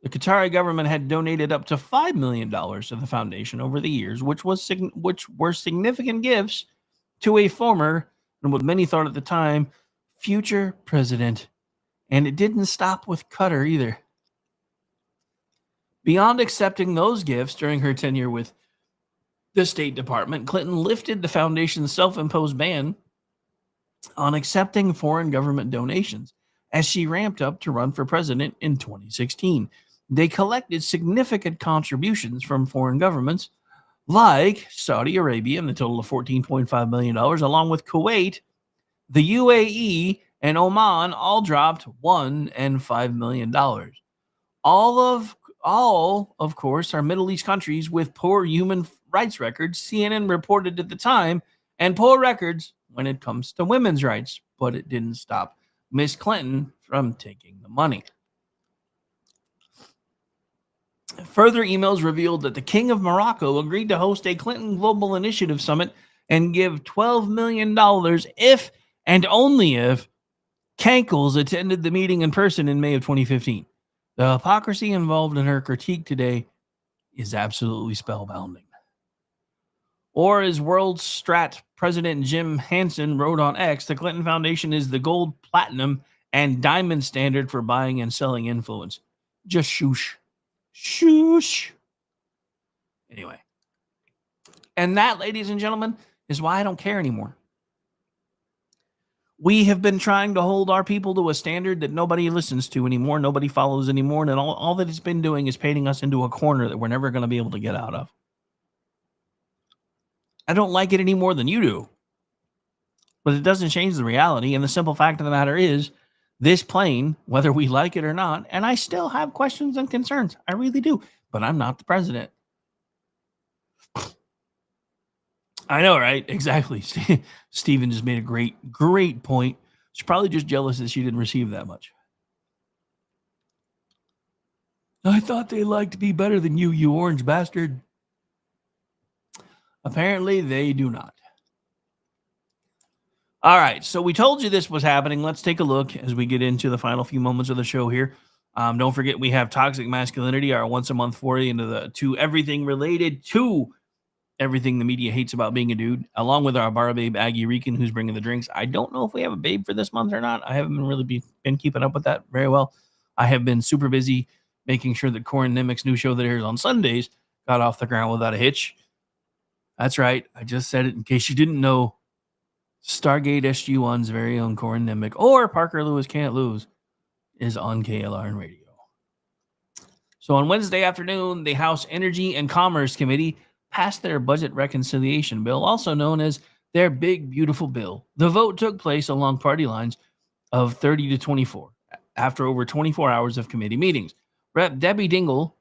the Qatari government had donated up to $5 million to the foundation over the years, which were significant gifts to a former, and what many thought at the time, future president. And it didn't stop with Qatar either. Beyond accepting those gifts during her tenure with the State Department, Clinton lifted the foundation's self-imposed ban on accepting foreign government donations as she ramped up to run for president in 2016. They collected significant contributions from foreign governments like Saudi Arabia in a total of $14.5 million, along with Kuwait, the UAE, and Oman, all dropped $1 and $5 million. All, of course, are Middle East countries with poor human rights records, CNN reported at the time, and poor records when it comes to women's rights. But it didn't stop Miss Clinton from taking the money. Further emails revealed that the King of Morocco agreed to host a Clinton Global Initiative Summit and give $12 million if and only if Kankles attended the meeting in person in May of 2015. The hypocrisy involved in her critique today is absolutely spellbinding. Or as World Strat President Jim Hansen wrote on X, the Clinton Foundation is the gold, platinum, and diamond standard for buying and selling influence. Just shoosh. Shoosh. Anyway. And that, ladies and gentlemen, is why I don't care anymore. We have been trying to hold our people to a standard that nobody listens to anymore, nobody follows anymore, and all that it's been doing is painting us into a corner that we're never going to be able to get out of. I don't like it any more than you do. But it doesn't change the reality, and the simple fact of the matter is, this plane, whether we like it or not, and I still have questions and concerns, I really do, but I'm not the president. I know, right? Exactly. Steven just made a great point. She's probably just jealous that she didn't receive that much. I thought they liked me better than you, you orange bastard. Apparently, they do not. All right, so we told you this was happening. Let's take a look as we get into the final few moments of the show here. Don't forget, we have Toxic Masculinity, our once-a-month foray into everything related to everything the media hates about being a dude, along with our bar babe, Aggie Rican, who's bringing the drinks. I don't know if we have a babe for this month or not. I haven't been keeping up with that very well. I have been super busy making sure that Corin Nemec's new show that airs on Sundays got off the ground without a hitch. That's right. I just said it in case you didn't know. Stargate SG-1's very own Corin Nemec, or Parker Lewis Can't Lose, is on KLRN Radio. So on Wednesday afternoon, the House Energy and Commerce Committee passed their budget reconciliation bill, also known as their big, beautiful bill. The vote took place along party lines of 30 to 24 after over 24 hours of committee meetings. Rep. Debbie Dingell,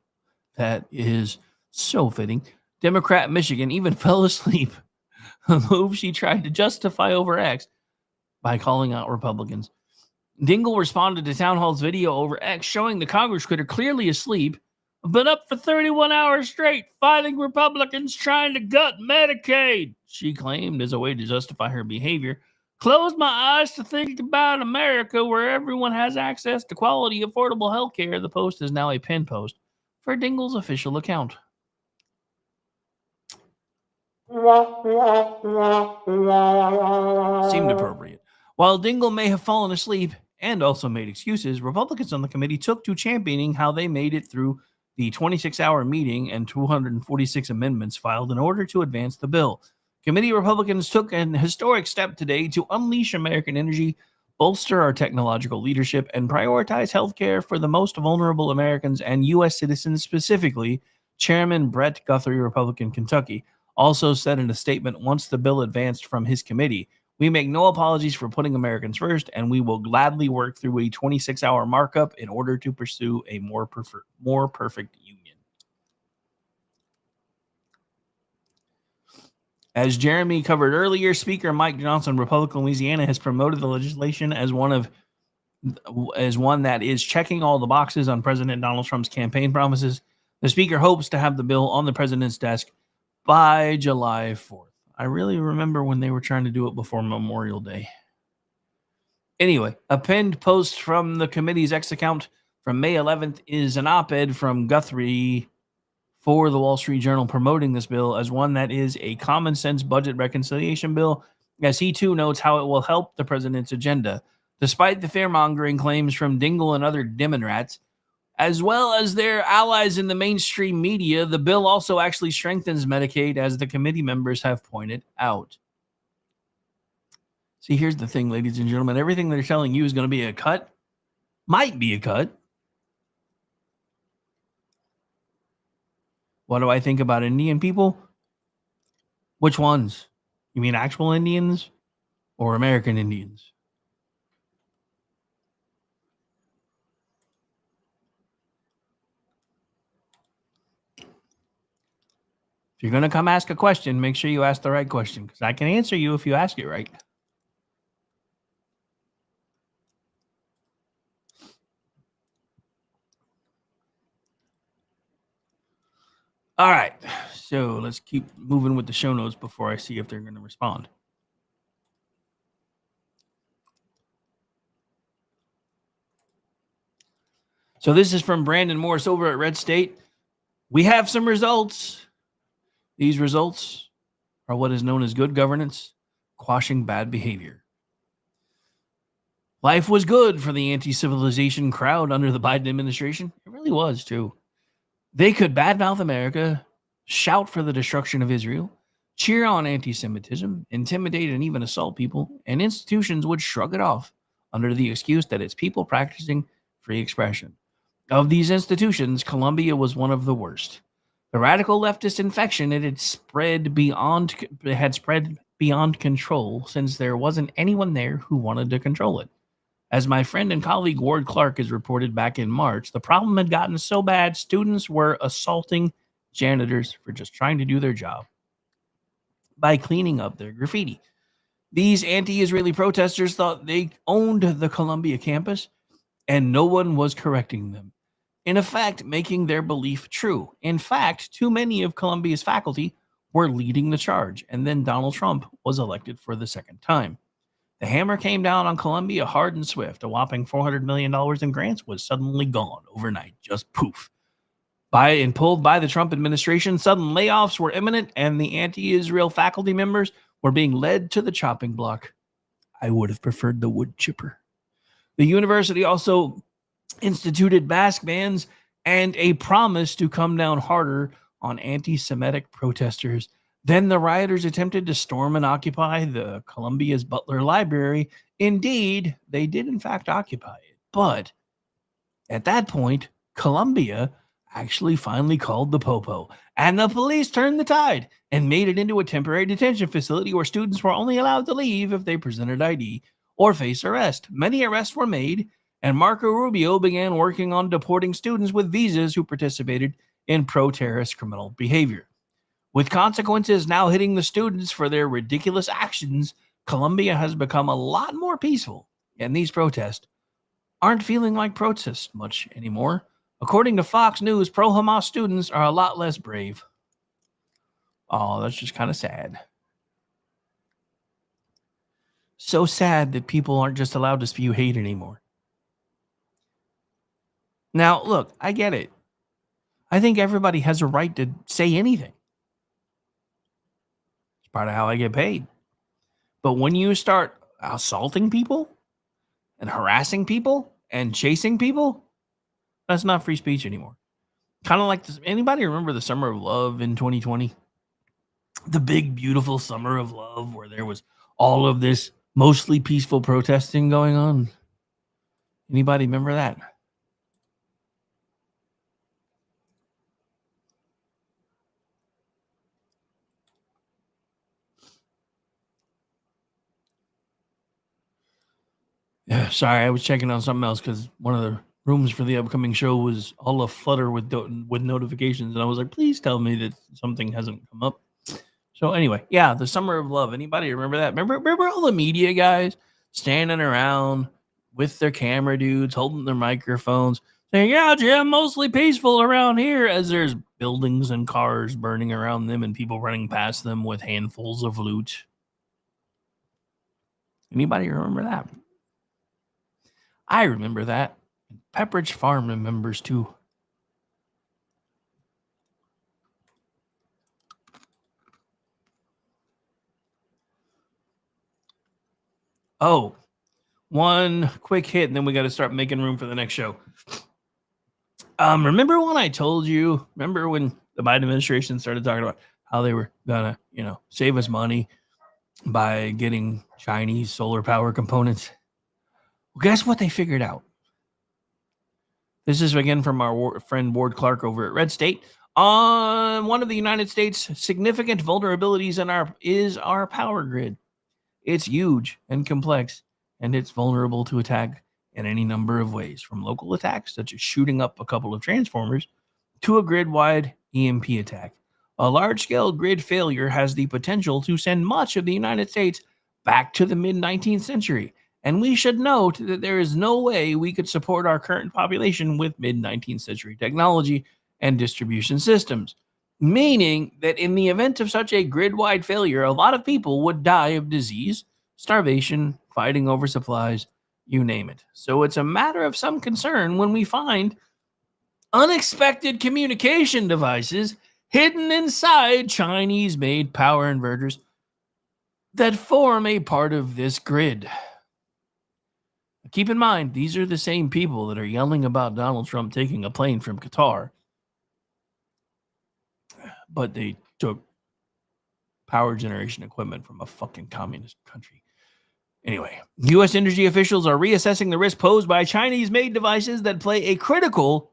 that is so fitting, Democrat Michigan, even fell asleep, a move she tried to justify over X by calling out Republicans. Dingell responded to Town Hall's video over X showing the Congress critter clearly asleep, been up for 31 hours straight fighting Republicans trying to gut Medicaid, she claimed as a way to justify her behavior. Closed my eyes to think about America where everyone has access to quality, affordable health care. The post is now a pinned post for Dingell's official account. Seemed appropriate. While Dingell may have fallen asleep and also made excuses, Republicans on the committee took to championing how they made it through the 26-hour meeting and 246 amendments filed in order to advance the bill. Committee Republicans took an historic step today to unleash American energy, bolster our technological leadership, and prioritize health care for the most vulnerable Americans and U.S. citizens specifically, Chairman Brett Guthrie, Republican, Kentucky, also said in a statement once the bill advanced from his committee. We make no apologies for putting Americans first, and we will gladly work through a 26-hour markup in order to pursue a more perfect union. As Jeremy covered earlier, Speaker Mike Johnson, Republican Louisiana, has promoted the legislation as one that is checking all the boxes on President Donald Trump's campaign promises. The Speaker hopes to have the bill on the president's desk by July 4th. I really remember when they were trying to do it before Memorial Day. Anyway, a pinned post from the committee's X account from May 11th is an op-ed from Guthrie for the Wall Street Journal promoting this bill as one that is a common sense budget reconciliation bill, as he too notes how it will help the president's agenda. Despite the fear-mongering claims from Dingell and other Democrats, as well as their allies in the mainstream media, the bill also actually strengthens Medicaid, as the committee members have pointed out. See, here's the thing, ladies and gentlemen. Everything they're telling you is going to be a cut. Might be a cut. What do I think about Indian people? Which ones? You mean actual Indians or American Indians? If you're going to come ask a question, make sure you ask the right question, because I can answer you if you ask it right. All right, so let's keep moving with the show notes before I see if they're going to respond. So this is from Brandon Morris over at Red State. We have some results. These results are what is known as good governance, quashing bad behavior. Life was good for the anti-civilization crowd under the Biden administration. It really was, too. They could badmouth America, shout for the destruction of Israel, cheer on anti-Semitism, intimidate and even assault people, and institutions would shrug it off under the excuse that it's people practicing free expression. Of these institutions, Columbia was one of the worst. The radical leftist infection had spread beyond control, since there wasn't anyone there who wanted to control it. As my friend and colleague Ward Clark has reported back in March, the problem had gotten so bad students were assaulting janitors for just trying to do their job by cleaning up their graffiti. These anti-Israeli protesters thought they owned the Columbia campus, and no one was correcting them, in effect making their belief true. In fact, too many of Columbia's faculty were leading the charge, and then Donald Trump was elected for the second time. The hammer came down on Columbia hard and swift. A whopping $400 million in grants was suddenly gone overnight, just poof. Pulled by the Trump administration, sudden layoffs were imminent, and the anti-Israel faculty members were being led to the chopping block. I would have preferred the wood chipper. The university also instituted mask bans and a promise to come down harder on anti-Semitic protesters. Then the rioters attempted to storm and occupy the Columbia's Butler Library. Indeed, they did in fact occupy it. But at that point, Columbia actually finally called the popo, and the police turned the tide and made it into a temporary detention facility where students were only allowed to leave if they presented ID or face arrest. Many arrests were made, and Marco Rubio began working on deporting students with visas who participated in pro-terrorist criminal behavior. With consequences now hitting the students for their ridiculous actions, Columbia has become a lot more peaceful, and these protests aren't feeling like protests much anymore. According to Fox News, pro-Hamas students are a lot less brave. Oh, that's just kind of sad. So sad that people aren't just allowed to spew hate anymore. Now, look, I get it. I think everybody has a right to say anything. It's part of how I get paid. But when you start assaulting people and harassing people and chasing people, that's not free speech anymore. Kind of like this. Anybody remember the Summer of Love in 2020? The big, beautiful Summer of Love where there was all of this mostly peaceful protesting going on. Anybody remember that? Yeah, sorry, I was checking on something else because one of the rooms for the upcoming show was all aflutter with notifications, and I was like, please tell me that something hasn't come up. So anyway, yeah, the Summer of Love. Anybody remember that? Remember all the media guys standing around with their camera dudes, holding their microphones, saying, "Yeah, Jim, mostly peaceful around here," as there's buildings and cars burning around them and people running past them with handfuls of loot. Anybody remember that? I remember that. Pepperidge Farm remembers too. Oh, one quick hit, and then we got to start making room for the next show. Remember when I told you? Remember when the Biden administration started talking about how they were gonna, save us money by getting Chinese solar power components? Well, guess what they figured out? This is again from our friend Ward Clark over at Red State. On one of the United States' significant vulnerabilities is our power grid. It's huge and complex, and it's vulnerable to attack in any number of ways, from local attacks, such as shooting up a couple of transformers, to a grid-wide EMP attack. A large-scale grid failure has the potential to send much of the United States back to the mid-19th century, and we should note that there is no way we could support our current population with mid-19th century technology and distribution systems. Meaning that in the event of such a grid-wide failure, a lot of people would die of disease, starvation, fighting over supplies, you name it. So it's a matter of some concern when we find unexpected communication devices hidden inside Chinese-made power inverters that form a part of this grid. Keep in mind, these are the same people that are yelling about Donald Trump taking a plane from Qatar, but they took power generation equipment from a fucking communist country. Anyway, U.S. energy officials are reassessing the risk posed by Chinese-made devices that play a critical,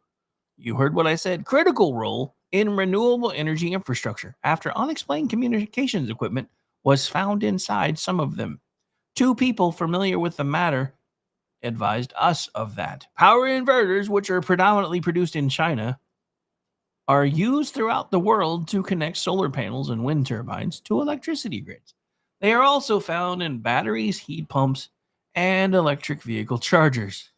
you heard what I said, critical role in renewable energy infrastructure after unexplained communications equipment was found inside some of them. 2 people familiar with the matter advised us of that. Power inverters, which are predominantly produced in China, are used throughout the world to connect solar panels and wind turbines to electricity grids. They are also found in batteries, heat pumps, and electric vehicle chargers.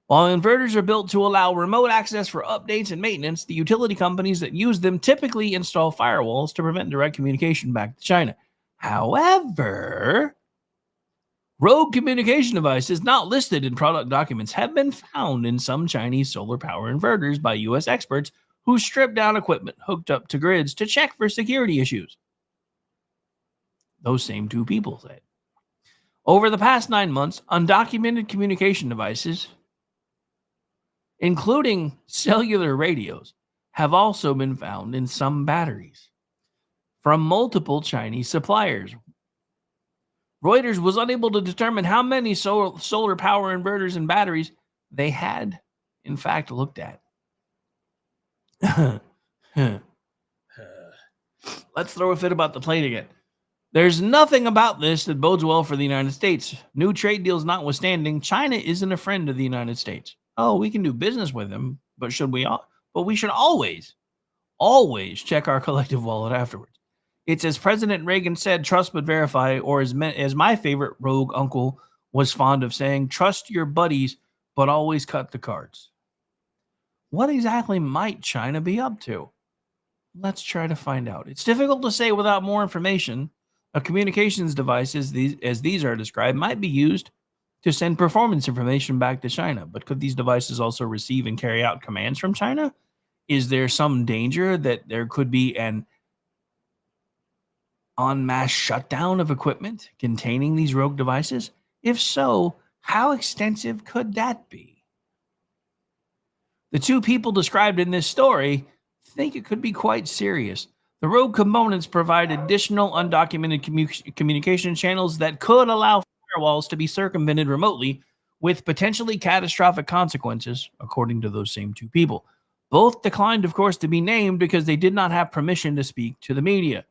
While inverters are built to allow remote access for updates and maintenance, the utility companies that use them typically install firewalls to prevent direct communication back to China. However, rogue communication devices not listed in product documents have been found in some Chinese solar power inverters by U.S. experts who stripped down equipment hooked up to grids to check for security issues. Those same 2 people said. Over the past 9 months, undocumented communication devices, including cellular radios, have also been found in some batteries from multiple Chinese suppliers. Reuters was unable to determine how many solar power inverters and batteries they had, in fact, looked at. Let's throw a fit about the plane again. There's nothing about this that bodes well for the United States. New trade deals notwithstanding, China isn't a friend of the United States. Oh, we can do business with them, but we should always check our collective wallet afterwards. It's as President Reagan said, trust but verify, or as my favorite rogue uncle was fond of saying, trust your buddies, but always cut the cards. What exactly might China be up to? Let's try to find out. It's difficult to say without more information. A communications device, as these are described, might be used to send performance information back to China. But could these devices also receive and carry out commands from China? Is there some danger that there could be an en masse shutdown of equipment containing these rogue devices? If so, how extensive could that be? The 2 people described in this story think it could be quite serious. The rogue components provide additional undocumented communication channels that could allow firewalls to be circumvented remotely with potentially catastrophic consequences, according to those same 2 people. Both declined, of course, to be named because they did not have permission to speak to the media.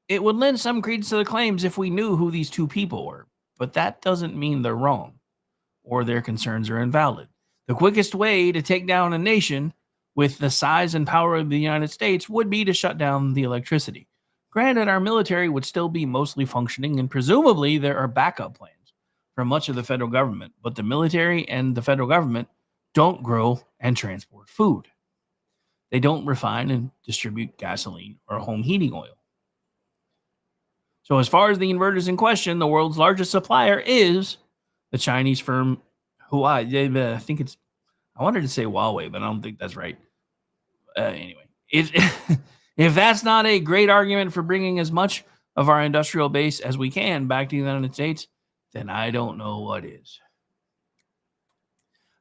It would lend some credence to the claims if we knew who these 2 people were. but that doesn't mean they're wrong or their concerns are invalid. The quickest way to take down a nation with the size and power of the United States would be to shut down the electricity. Granted, our military would still be mostly functioning, and presumably there are backup plans for much of the federal government, but the military and the federal government don't grow and transport food. They don't refine and distribute gasoline or home heating oil. So as far as the inverters in question, the world's largest supplier is the Chinese firm Huawei. I think it's, I wanted to say Huawei, but I don't think that's right. Anyway, if that's not a great argument for bringing as much of our industrial base as we can back to the United States, then I don't know what is.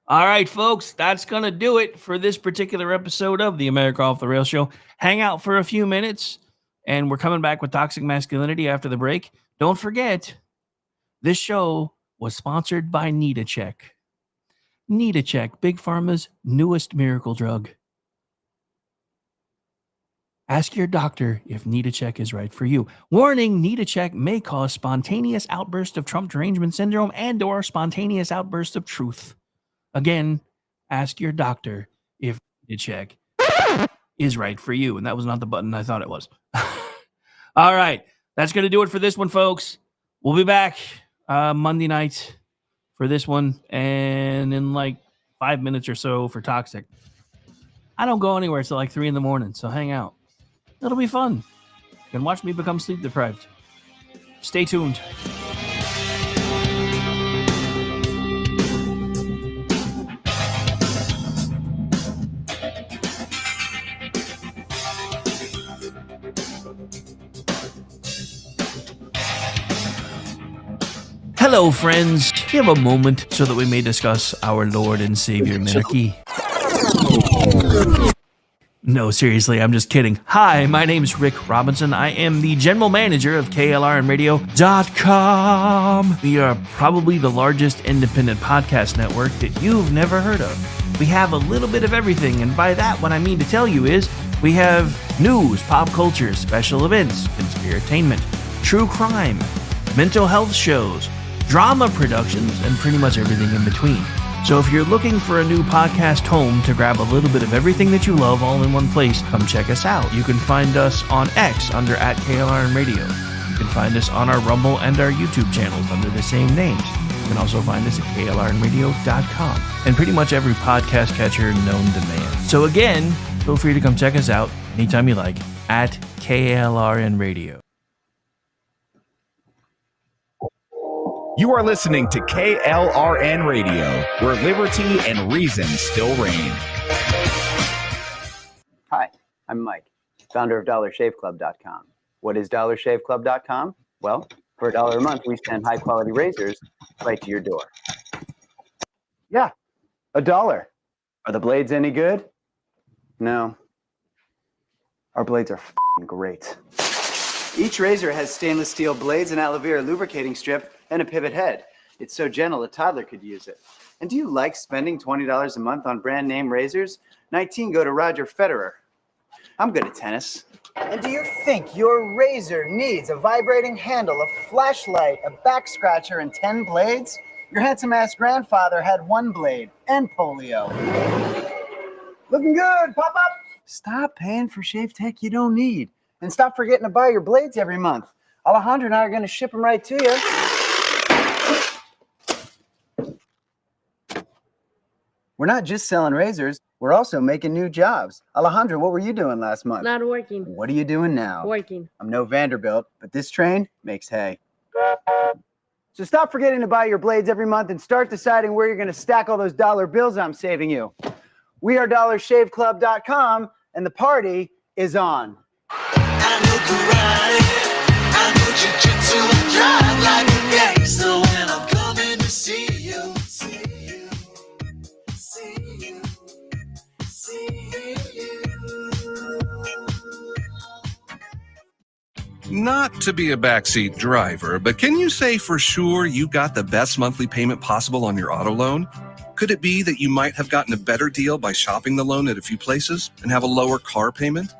All right, folks, that's going to do it for this particular episode of the America Off the Rails Show. Hang out for a few minutes, and we're coming back with Toxic Masculinity after the break. Don't forget, this show was sponsored by NeedACheck. NeedACheck, Big Pharma's newest miracle drug. Ask your doctor if NeedACheck is right for you. Warning, NeedACheck may cause spontaneous outburst of Trump derangement syndrome and or spontaneous outburst of truth. Again, ask your doctor if NeedACheck is right for you. And that was not the button I thought it was. All right, that's going to do it for this one, folks. We'll be back Monday night for this one, and in like 5 minutes or so for Toxic. I don't go anywhere till like 3 a.m, so hang out. It'll be fun. You can watch me become sleep deprived. Stay tuned. Hello, friends. Do you have a moment so that we may discuss our Lord and Savior Minarchy? No, seriously, I'm just kidding. Hi, my name's Rick Robinson. I am the general manager of KLRNradio.com. We are probably the largest independent podcast network that you've never heard of. We have a little bit of everything, and by that, what I mean to tell you is we have news, pop culture, special events, conspiratainment, true crime, mental health shows, drama productions, and pretty much everything in between. So if you're looking for a new podcast home to grab a little bit of everything that you love all in one place, come check us out. You can find us on X under @KLRNradio. You can find us on our Rumble and our YouTube channels under the same names. You can also find us at KLRNradio.com and pretty much every podcast catcher known to man. So again, feel free to come check us out anytime you like at KLRNradio. You are listening to KLRN Radio, where liberty and reason still reign. Hi, I'm Mike, founder of DollarShaveClub.com. What is DollarShaveClub.com? Well, for $1 a month, we send high-quality razors right to your door. Yeah, $1. Are the blades any good? No. Our blades are f***ing great. Each razor has stainless steel blades, an aloe vera lubricating strip, and a pivot head. It's so gentle a toddler could use it. And do you like spending $20 a month on brand name razors? 19 go to Roger Federer. I'm good at tennis. And do you think your razor needs a vibrating handle, a flashlight, a back scratcher, and 10 blades? Your handsome-ass grandfather had 1 blade and polio. Looking good, pop up! Stop paying for shave tech you don't need. And stop forgetting to buy your blades every month. Alejandro and I are going to ship them right to you. We're not just selling razors, we're also making new jobs. Alejandro, what were you doing last month? Not working. What are you doing now? Working. I'm no Vanderbilt, but this train makes hay. So stop forgetting to buy your blades every month and start deciding where you're going to stack all those dollar bills I'm saving you. We are DollarShaveClub.com, and the party is on. I know karate, I know jiu-jitsu, and drive like a gangster when I'm coming to see you. Not to be a backseat driver, but can you say for sure you got the best monthly payment possible on your auto loan? Could it be that you might have gotten a better deal by shopping the loan at a few places and have a lower car payment?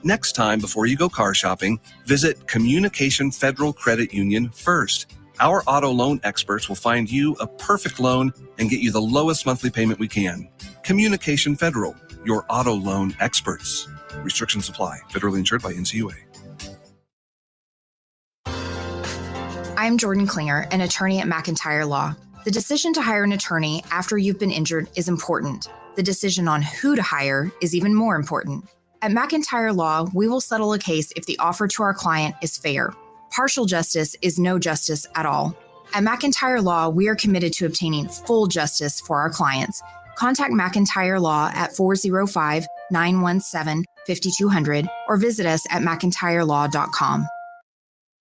Next time, before you go car shopping, visit Communication Federal Credit Union first. Our auto loan experts will find you a perfect loan and get you the lowest monthly payment we can. Communication Federal, your auto loan experts. Restrictions apply. Federally insured by NCUA. I'm Jordan Klinger, an attorney at McIntyre Law. The decision to hire an attorney after you've been injured is important. The decision on who to hire is even more important. At McIntyre Law, we will settle a case if the offer to our client is fair. Partial justice is no justice at all. At McIntyre Law, we are committed to obtaining full justice for our clients. Contact McIntyre Law at 405-917-5200 or visit us at mcintyrelaw.com.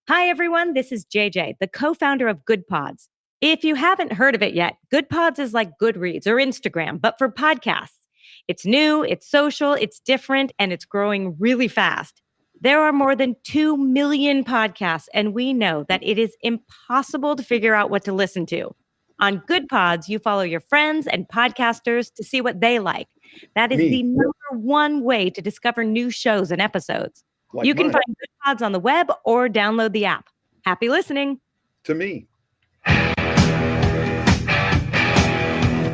Hi, everyone. This is JJ, the co-founder of Good Pods. If you haven't heard of it yet, Good Pods is like Goodreads or Instagram, but for podcasts. It's new, it's social, it's different, and it's growing really fast. There are more than 2 million podcasts, and we know that it is impossible to figure out what to listen to. On Good Pods, you follow your friends and podcasters to see what they like. That is the number one way to discover new shows and episodes. You can find Good Pods on the web or download the app. Happy listening. To me.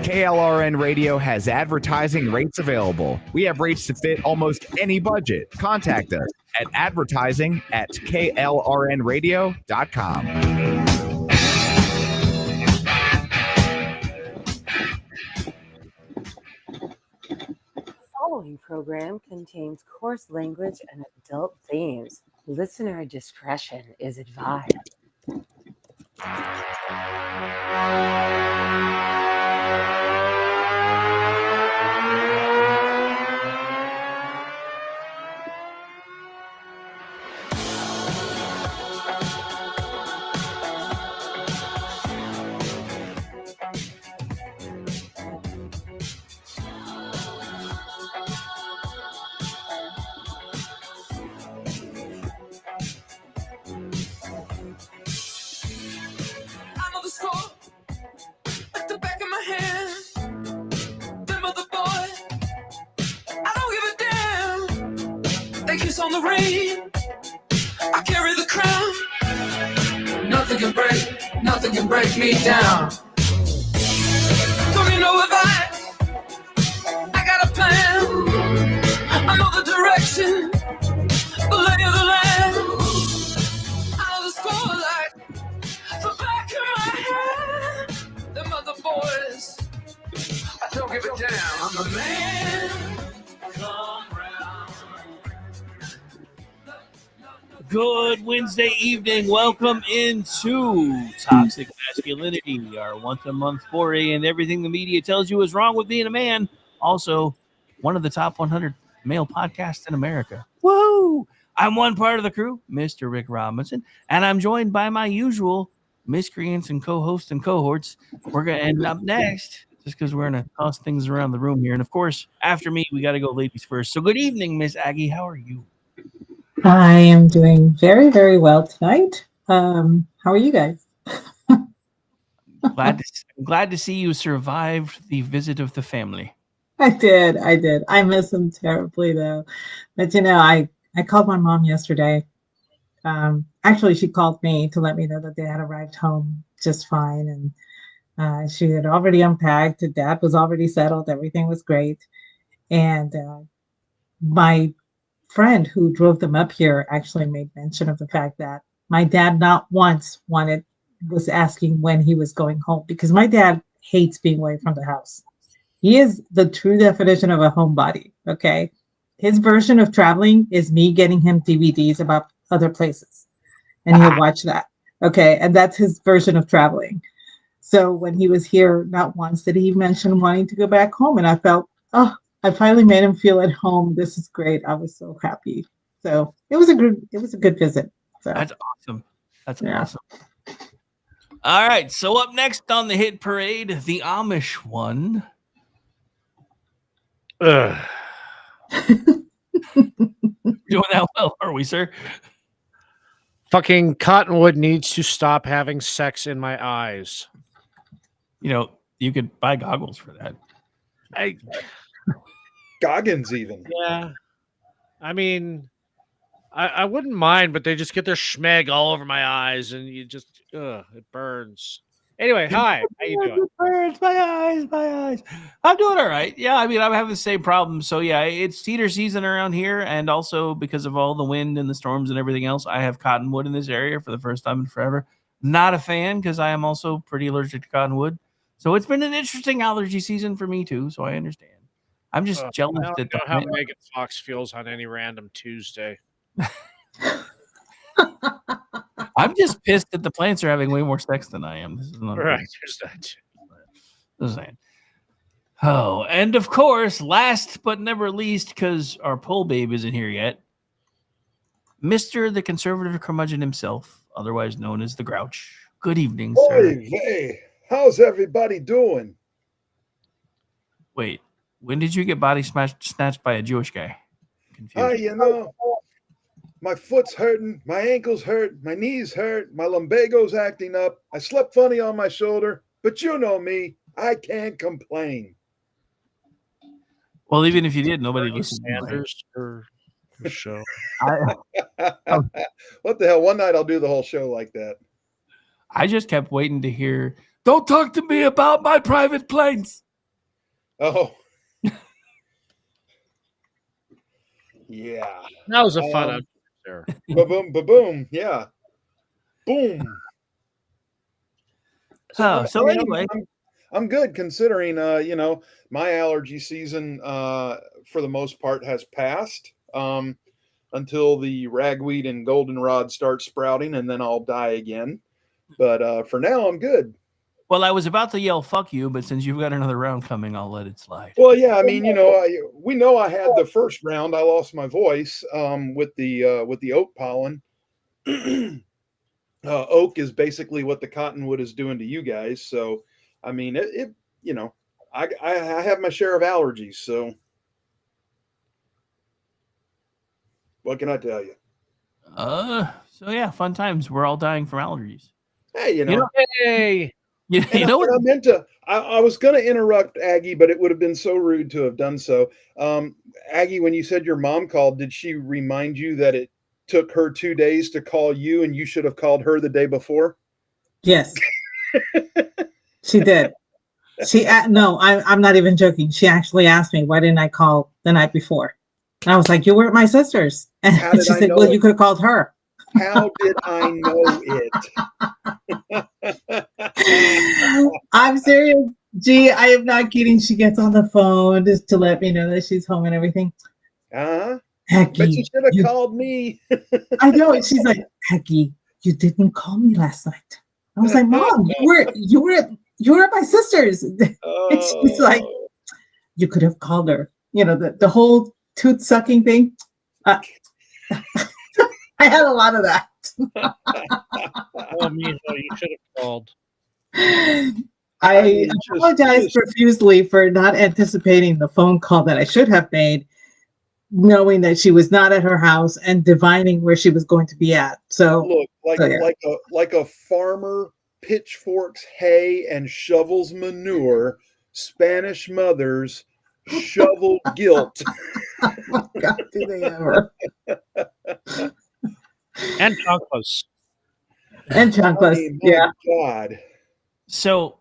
KLRN Radio has advertising rates available. We have rates to fit almost any budget. Contact us at advertising@klrnradio.com. The following program contains coarse language and adult themes. Listener discretion is advised. On the rain, I carry the crown. Nothing can break me down. Don't you know if I got a plan? I know the direction, the lay of the land. Out of the spotlight, the back of my head. Them other boys, I don't give a damn. I'm the man. Good Wednesday evening. Welcome into Toxic Masculinity, our once-a-month foray and everything the media tells you is wrong with being a man. Also, one of the top 100 male podcasts in America. Woo! I'm one part of the crew, Mr. Rick Robinson, and I'm joined by my usual miscreants and co-hosts and cohorts. We're going to end up next, just because we're going to toss things around the room here. And, of course, after me, we got to go ladies first. So good evening, Miss Aggie. How are you? I am doing very, very well tonight. How are you guys? Glad to see you survived the visit of the family. I did. I miss them terribly, though. But, I called my mom yesterday. Actually, she called me to let me know that they had arrived home just fine. And she had already unpacked. The dad was already settled. Everything was great. And my friend who drove them up here actually made mention of the fact that my dad not once was asking when he was going home, because my dad hates being away from the house. He is the true definition of a homebody. Okay. His version of traveling is me getting him DVDs about other places and he'll watch that. Okay. And that's his version of traveling. So when he was here, not once did he mention wanting to go back home. And I felt, I finally made him feel at home. This is great. I was so happy. So it was a good visit. So that's awesome. That's awesome. All right. So up next on the hit parade, the Amish one. Doing that well, are we, sir? Fucking Cottonwood needs to stop having sex in my eyes. You could buy goggles for that. Goggins even. Yeah. I mean, I wouldn't mind, but they just get their schmeg all over my eyes and you just Ugh, it burns. Anyway, hi. How you doing? It burns my eyes, my eyes. I'm doing all right. Yeah, I mean, I'm having the same problem. So yeah, it's cedar season around here, and also because of all the wind and the storms and everything else, I have cottonwood in this area for the first time in forever. Not a fan because I am also pretty allergic to cottonwood. So it's been an interesting allergy season for me too. So I understand. I'm just jealous I don't that the know how plant. Megan Fox feels on any random Tuesday. I'm just pissed that the plants are having way more sex than I am. This is not Right, cool. there's that. Just saying. Oh, and of course, last but never least, because our poll babe isn't here yet, Mr. the Conservative Curmudgeon himself, otherwise known as the Grouch. Good evening, sir. Oy vey. How's everybody doing? Wait, when did you get body snatched by a Jewish guy? You know, my foot's hurting, my ankles hurt, my knees hurt, my lumbago's acting up. I slept funny on my shoulder, but you know me, I can't complain. Well, even if you did, nobody listened. Sanders or the show. What the hell? One night I'll do the whole show like that. I just kept waiting to hear, "Don't talk to me about my private planes." Oh. Yeah. That was a fun out there. Ba-boom, ba-boom. Yeah. Boom. So anyway. I'm good considering, you know, my allergy season, for the most part, has passed until the ragweed and goldenrod start sprouting, and then I'll die again. But for now, I'm good. Well, I was about to yell "fuck you," but since you've got another round coming, I'll let it slide. Well, yeah, I mean, you know, we know I had the first round. I lost my voice with the oak pollen. Oak is basically what the cottonwood is doing to you guys. So, I mean, it you know, I have my share of allergies. So, what can I tell you? So yeah, fun times. We're all dying from allergies. Hey, you know, hey. You know what I meant to. I was going to interrupt Aggie, but it would have been so rude to have done so. Aggie, when you said your mom called, did she remind you that it took her 2 days to call you, and you should have called her the day before? Yes, she did. No, I'm not even joking. She actually asked me, why didn't I call the night before? And I was like, you were at my sister's. And How did she I said, know well, it? you could have called her. How did I know it? I'm serious. Gee, I am not kidding. She gets on the phone just to let me know that she's home and everything. Uh-huh. Hecky, But you should have called me. I know. And she's like, Hecky, you didn't call me last night. I was like, Mom, you were at my sister's. And she's like, you could have called her. You know, the whole tooth sucking thing. I had a lot of that. Oh, you should have called. I apologize profusely for not anticipating the phone call that I should have made, knowing that she was not at her house and divining where she was going to be at. So look, like a farmer pitchforks hay and shovels manure, Spanish mothers shovel guilt. Oh God, do they ever? And chanclas. And chanclas. I mean, my Yeah. God. So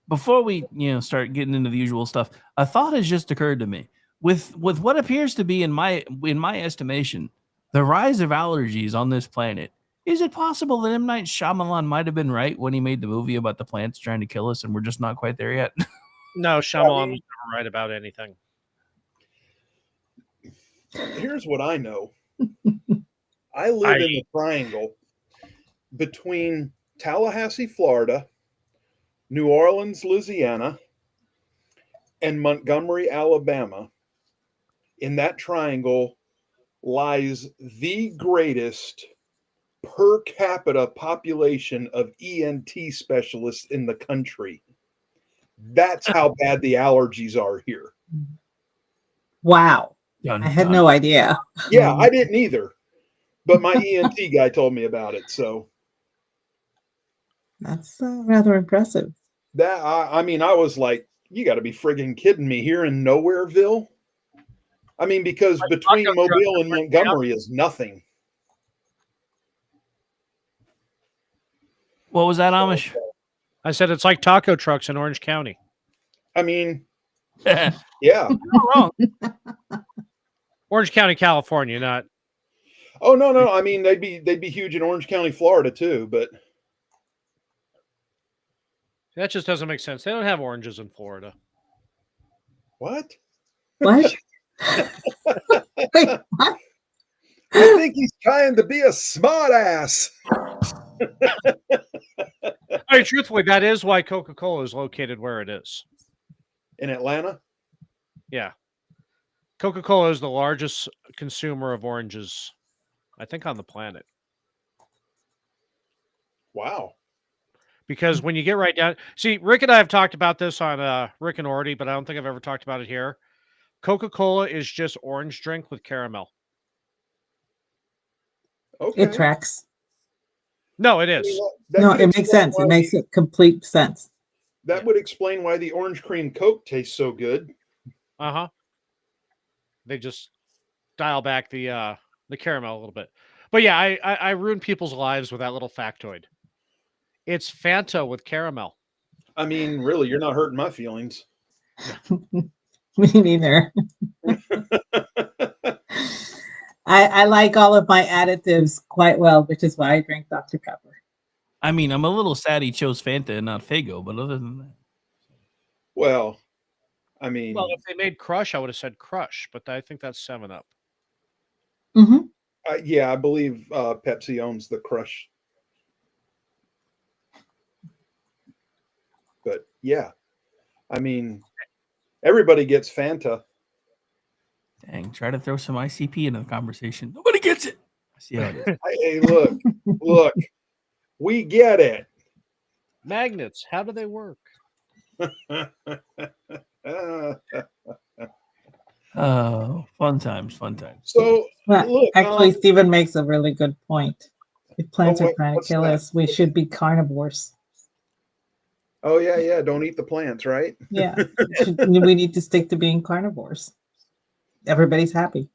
before we start getting into the usual stuff, a thought has just occurred to me. With what appears to be in my estimation, the rise of allergies on this planet, is it possible that M. Night Shyamalan might have been right when he made the movie about the plants trying to kill us, and we're just not quite there yet? No, Shyamalan was never right about anything. Here's what I know. I live in the triangle between Tallahassee, Florida, New Orleans, Louisiana, and Montgomery, Alabama. In that triangle lies the greatest per capita population of ENT specialists in the country. That's how bad the allergies are here. Wow. I had no idea. Yeah, I didn't either. But my ENT guy told me about it. So that's rather impressive. That I mean, I was like, you got to be friggin' kidding me here in Nowhereville. I mean, because between Mobile and Montgomery is nothing. What was that, Amish? I said it's like taco trucks in Orange County. I mean, yeah. yeah. Wrong. Orange County, California, not. Oh no. I mean, they'd be huge in Orange County, Florida too. But That just doesn't make sense. They don't have oranges in Florida. what? What? Wait, what? I think he's trying to be a smart ass. I mean, truthfully, that is why Coca-Cola is located where it is. In Atlanta? Yeah. Coca-Cola is the largest consumer of oranges, I think, on the planet. Wow. Because when you get right down... See, Rick and I have talked about this on Rick and Orty, but I don't think I've ever talked about it here. Coca-Cola is just orange drink with caramel. Okay. It tracks. No, it is. No, it makes sense. It makes complete sense. That would explain why the orange cream Coke tastes so good. Uh-huh. They just dial back the caramel a little bit. But yeah, I ruin people's lives with that little factoid. It's Fanta with caramel. I mean, really, you're not hurting my feelings. Me neither. I like all of my additives quite well, which is why I drink Dr. Pepper. I mean, I'm a little sad he chose Fanta and not Faygo, but other than that. Well, I mean... Well, if they made Crush, I would have said Crush, but I think that's 7-Up. Mm-hmm. Yeah, I believe Pepsi owns the Crush. But yeah, I mean, everybody gets Fanta. Dang, try to throw some ICP into the conversation. Nobody gets it. I see how it is. Hey, look, we get it. Magnets, how do they work? Oh, fun times. So, look, actually, Stephen makes a really good point. If plants are trying to what's kill that? us, we should be carnivores. Oh yeah, don't eat the plants, right? Yeah, we need to stick to being carnivores. Everybody's happy.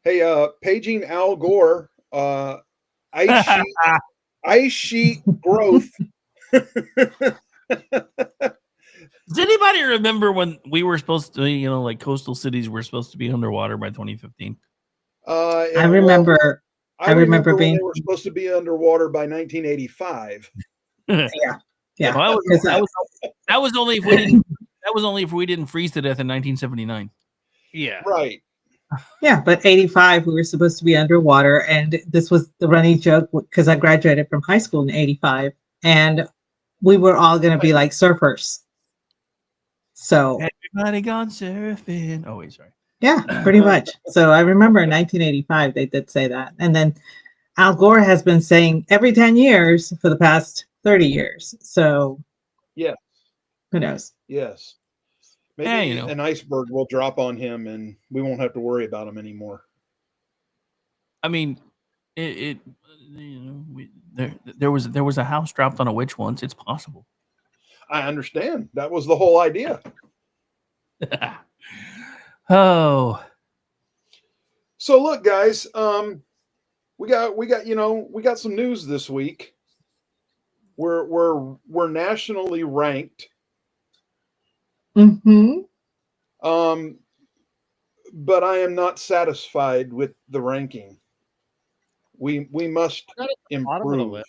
Hey, paging Al Gore, ice sheet growth. Does anybody remember when we were supposed to, like coastal cities were supposed to be underwater by 2015? I remember. I remember when being. they were supposed to be underwater by 1985. Yeah. Well, that was only if we didn't. That was only if we didn't freeze to death in 1979. Yeah. Right. Yeah, but 85, we were supposed to be underwater, and this was the running joke because I graduated from high school in 85, and we were all going to be like surfers. So everybody gone surfing. Oh wait, sorry. Yeah, pretty much. So I remember in 1985 they did say that, and then Al Gore has been saying every 10 years for the past 30 years. So yeah, who knows? Yes. Maybe an iceberg will drop on him and we won't have to worry about him anymore. I mean, there was a house dropped on a witch once. It's possible. I understand. That was the whole idea. Oh. So look, guys, we got some news this week. We're nationally ranked. Mm-hmm. But I am not satisfied with the ranking. We must improve.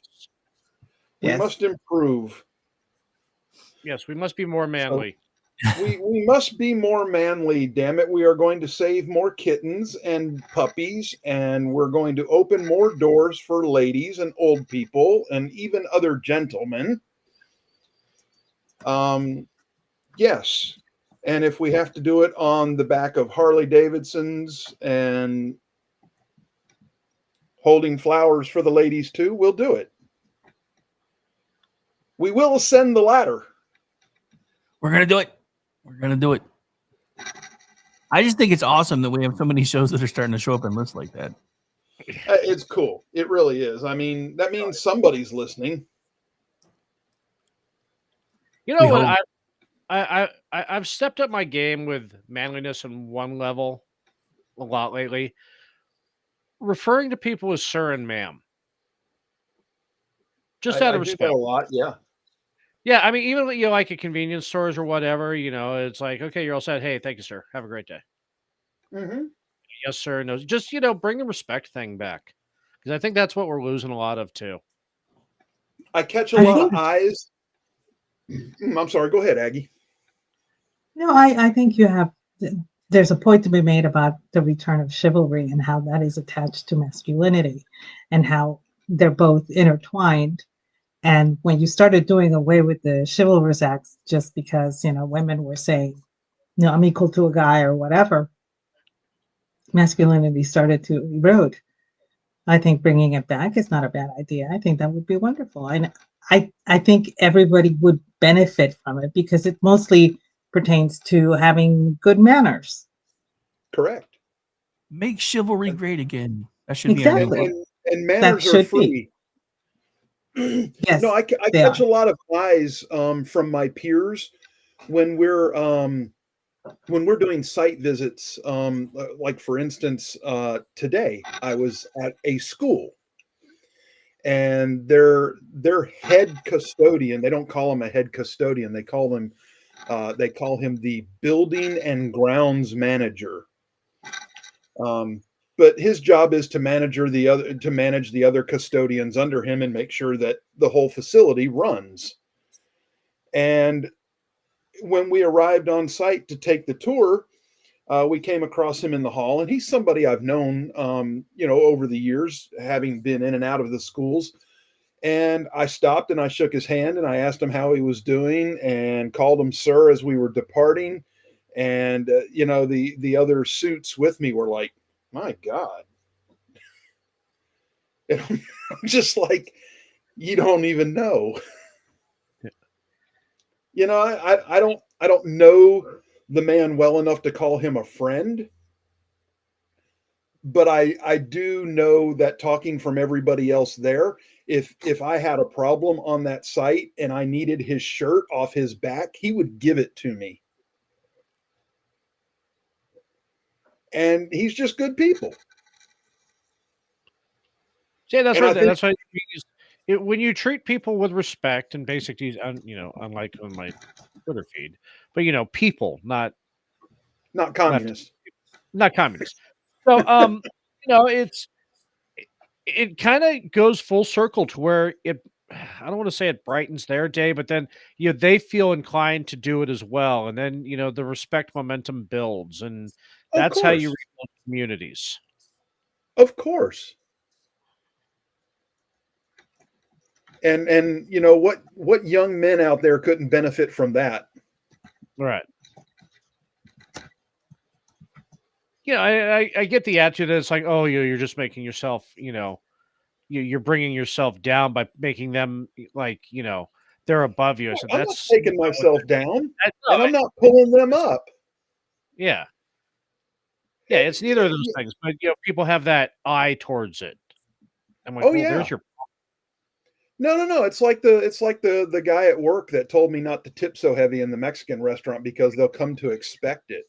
We must improve. Yes, we must be more manly. So we must be more manly, damn it. We are going to save more kittens and puppies, and we're going to open more doors for ladies and old people and even other gentlemen. Yes. And if we have to do it on the back of Harley Davidsons and holding flowers for the ladies too, we'll do it. We will ascend the ladder. We're going to do it. We're going to do it. I just think it's awesome that we have so many shows that are starting to show up in lists like that. It's cool. It really is. I mean, that means somebody's listening. You know what? I've stepped up my game with manliness on one level a lot lately. Referring to people as sir and ma'am. Just out I of do that respect. a lot. Yeah. Yeah, I mean, even like at convenience stores or whatever, it's like, okay, you're all set. Hey, thank you, sir. Have a great day. Mm-hmm. Yes, sir. No, just bring the respect thing back, because I think that's what we're losing a lot of too. I catch a I lot of think eyes. I'm sorry. Go ahead, Aggie. no, I think there's a point to be made about the return of chivalry and how that is attached to masculinity and how they're both intertwined. And when you started doing away with the chivalrous acts just because, women were saying, no, I'm equal to a guy or whatever, masculinity started to erode. I think bringing it back is not a bad idea. I think that would be wonderful. And I think everybody would benefit from it because it mostly pertains to having good manners. Correct. Make chivalry great again. That should be our new Exactly. book. And That manners are should be. free. Yes, No, I they catch are. a lot of eyes from my peers when we're doing site visits. Like for instance, today I was at a school, and their head custodian. They don't call him a head custodian. They call him the building and grounds manager. But his job is to manage the other custodians under him and make sure that the whole facility runs. And when we arrived on site to take the tour, we came across him in the hall, and he's somebody I've known, over the years, having been in and out of the schools. And I stopped and I shook his hand and I asked him how he was doing and called him sir as we were departing. And the other suits with me were like, my God. And I'm just like, you don't even know. I don't know the man well enough to call him a friend, but I do know that talking from everybody else there, if I had a problem on that site and I needed his shirt off his back, he would give it to me. And he's just good people. Yeah, that's And I right. think That's why when you treat people with respect and basic needs, unlike on my Twitter feed, but people, not left, communist. not communists. So, it kind of goes full circle to where I don't want to say it brightens their day, but then they feel inclined to do it as well, and then the respect momentum builds, and Of that's how you course. rebuild communities. Of course. And what young men out there couldn't benefit from that? Right. I get the attitude that it's like, oh, you're just making yourself, you're bringing yourself down by making them like, they're above you. I said, I'm not that's taking myself down, no, and I'm not pulling them up. yeah. Yeah, it's neither of those things, but people have that eye towards it. I'm like, Oh well, yeah. there's your No. It's like the guy at work that told me not to tip so heavy in the Mexican restaurant because they'll come to expect it.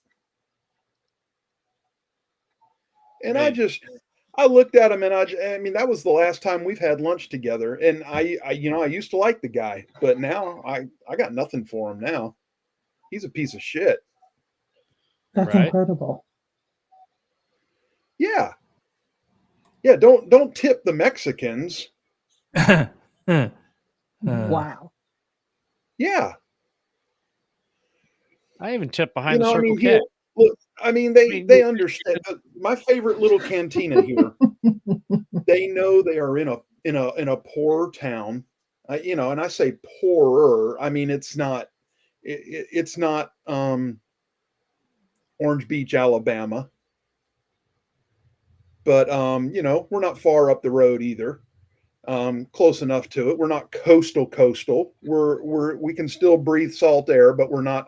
And I looked at him and I mean, that was the last time we've had lunch together. And I used to like the guy, but now I got nothing for him now. He's a piece of shit. That's incredible. Yeah. Yeah. Don't tip the Mexicans. Wow. Yeah. I even tip behind the Circle I mean, K. look, I mean, they understand. My favorite little cantina here. They know they are in a poor town, and I say poorer. I mean, it's not Orange Beach, Alabama, but we're not far up the road either. Close enough to it. We're not coastal. We can still breathe salt air, but we're not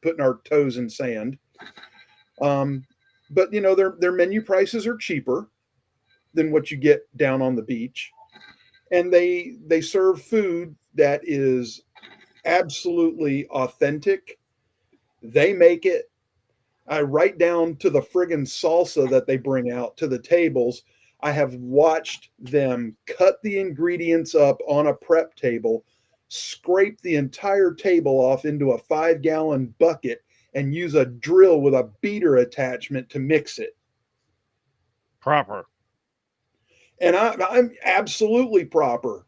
putting our toes in sand. But their menu prices are cheaper than what you get down on the beach, and they serve food that is absolutely authentic. They make it right down to the friggin' salsa that they bring out to the tables. I have watched them cut the ingredients up on a prep table, scrape the entire table off into a 5-gallon bucket, and use a drill with a beater attachment to mix it. Proper. And I'm absolutely proper.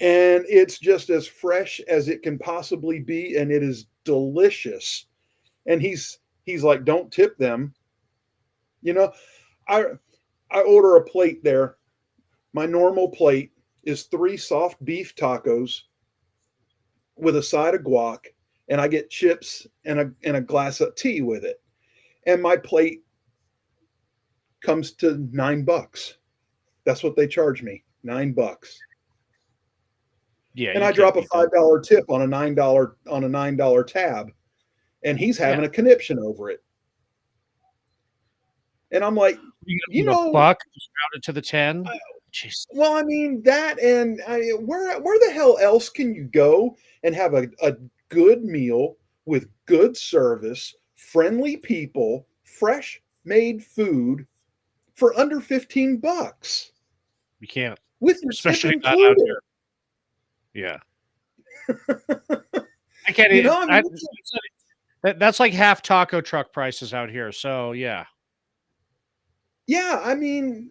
And it's just as fresh as it can possibly be, and it is delicious. And he's like, don't tip them. You know, I order a plate there. My normal plate is 3 soft beef tacos with a side of guac, and I get chips and a glass of tea with it. And my plate comes to $9. That's what they charge me, $9. Yeah, and I drop a $5 tip on a $9 tab, and he's having a conniption over it. And I'm like, you know, $1 just rounded to the 10. Jeez. Well, I mean that, and where the hell else can you go and have a good meal with good service, friendly people, fresh made food for under $15? You can't, with your especially tip not out included. here. Yeah. I can't You even. know, I mean, that's like half taco truck prices out here. So yeah. Yeah, I mean,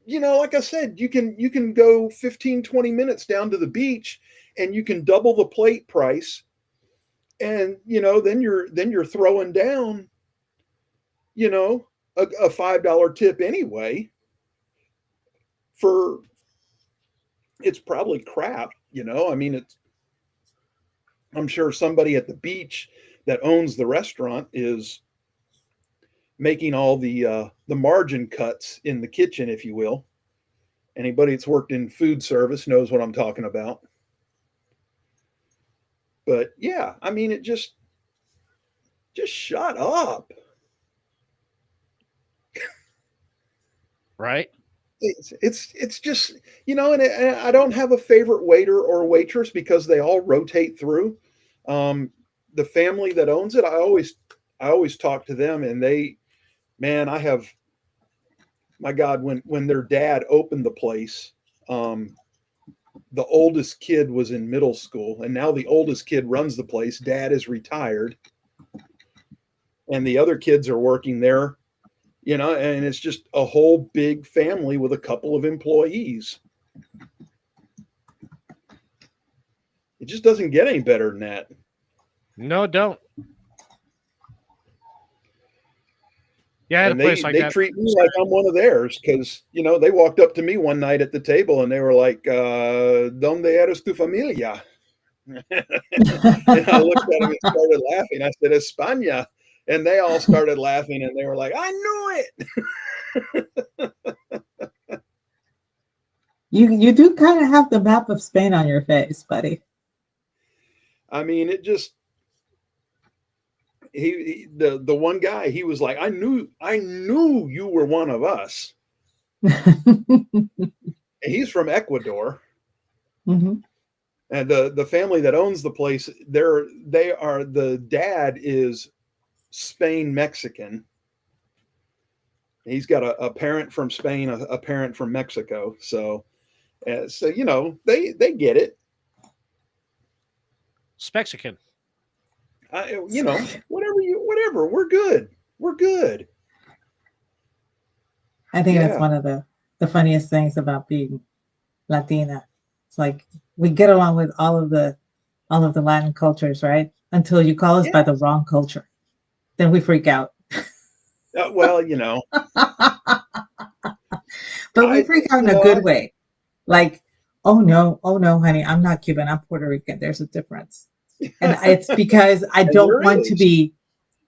you know, like I said, you can go 15, 20 minutes down to the beach and you can double the plate price. And, you know, then you're throwing down, you know, a $5 tip anyway for, it's probably crap, you know. I mean, I'm sure somebody at the beach that owns the restaurant is making all the margin cuts in the kitchen, if you will. Anybody that's worked in food service knows what I'm talking about. But yeah, I mean, it just shut up. Right? It's just, you know, and I don't have a favorite waiter or waitress because they all rotate through. The family that owns it, I always talk to them, and man, my God, when their dad opened the place, the oldest kid was in middle school, and now the oldest kid runs the place. Dad is retired, and the other kids are working there, you know, and it's just a whole big family with a couple of employees. It just doesn't get any better than that. No, don't. Yeah, I had and a place like they that. treat me like I'm one of theirs because, you know, they walked up to me one night at the table and they were like, ¿Dónde eres tu familia? And I looked at them and started laughing. I said, España. And they all started laughing and they were like, I knew it. You do kind of have the map of Spain on your face, buddy. I mean, it just, the one guy, he was like, I knew you were one of us. He's from Ecuador. Mm-hmm. And the family that owns the place, the dad is Spain Mexican. He's got a parent from Spain, a parent from Mexico. So you know, they get it. Mexican. You know, whatever. We're good. We're good. I think that's one of the funniest things about being Latina. It's like we get along with all of the Latin cultures, right? Until you call us by the wrong culture, then we freak out. Well, you know, but we freak out in a good way. Like, oh no, honey, I'm not Cuban. I'm Puerto Rican. There's a difference, and it's because I don't want to be.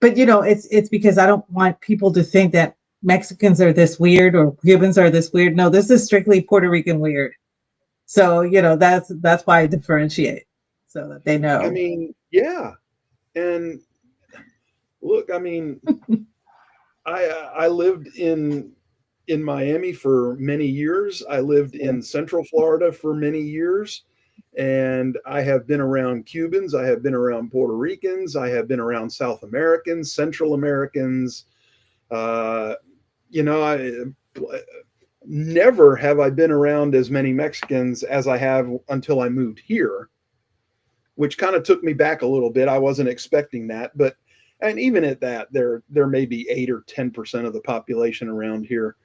But you know, it's because I don't want people to think that Mexicans are this weird or Cubans are this weird. No, this is strictly Puerto Rican weird. So, you know, that's why I differentiate so that they know. I mean, yeah. And look, I mean, I lived in Miami for many years. I lived in Central Florida for many years. And I have been around Cubans. I have been around Puerto Ricans. I have been around South Americans, Central Americans. You know, never have I been around as many Mexicans as I have until I moved here, which kind of took me back a little bit. I wasn't expecting that, but and even at that, there may be 8 or 10% of the population around here.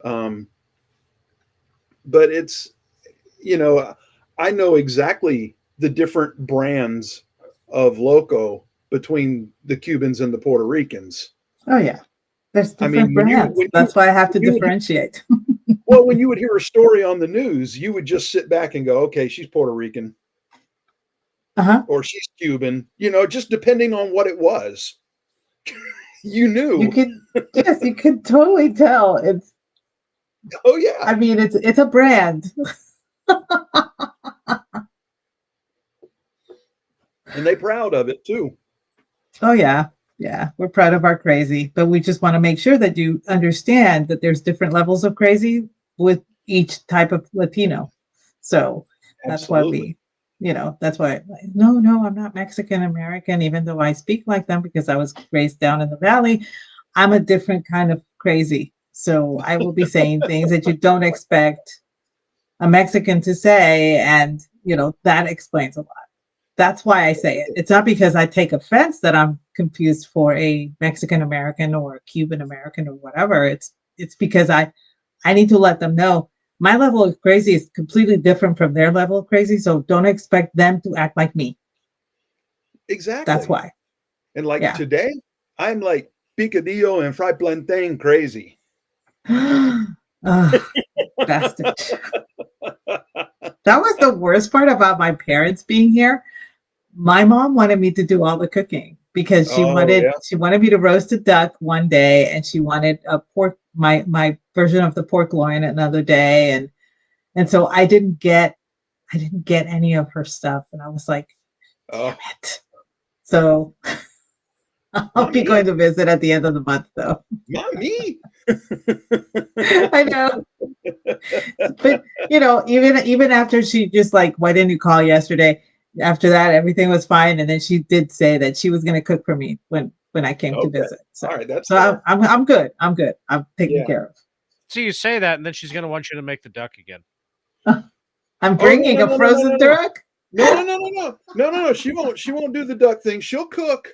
But it's, I know exactly the different brands of loco between the Cubans and the Puerto Ricans. Oh yeah, there's I different mean, brands. That's why I have to differentiate. Well, when you would hear a story on the news, you would just sit back and go, okay, she's Puerto Rican. Or she's Cuban, just depending on what it was. You knew. You could, yes, you could totally tell. It's. Oh yeah. I mean, it's a brand. And they're proud of it too. Oh yeah, yeah. We're proud of our crazy, but we just want to make sure that you understand that there's different levels of crazy with each type of Latino. So that's why we. That's why, no, I'm not Mexican American, even though I speak like them because I was raised down in the valley. I'm a different kind of crazy. So I will be saying things that you don't expect a Mexican to say. And, that explains a lot. That's why I say it. It's not because I take offense that I'm confused for a Mexican American or a Cuban American or whatever. It's because I need to let them know my level of crazy is completely different from their level of crazy. So don't expect them to act like me. Exactly. That's why. And today, I'm like picadillo and fried plantain crazy. Bastard. That was the worst part about my parents being here. My mom wanted me to do all the cooking because she wanted me to roast a duck one day, and she wanted a pork, my version of the pork loin another day, and so I didn't get any of her stuff, and I was like, damn it. So I'll be going to visit at the end of the month, though. Mommy. I know. But even after she just like, why didn't you call yesterday? After that, everything was fine, and then she did say that she was going to cook for me when I came to visit. So, all right, that's I'm good. I'm good. I'm taken care of. So you say that, and then she's going to want you to make the duck again. I'm bringing a frozen duck. No. She won't do the duck thing. She'll cook,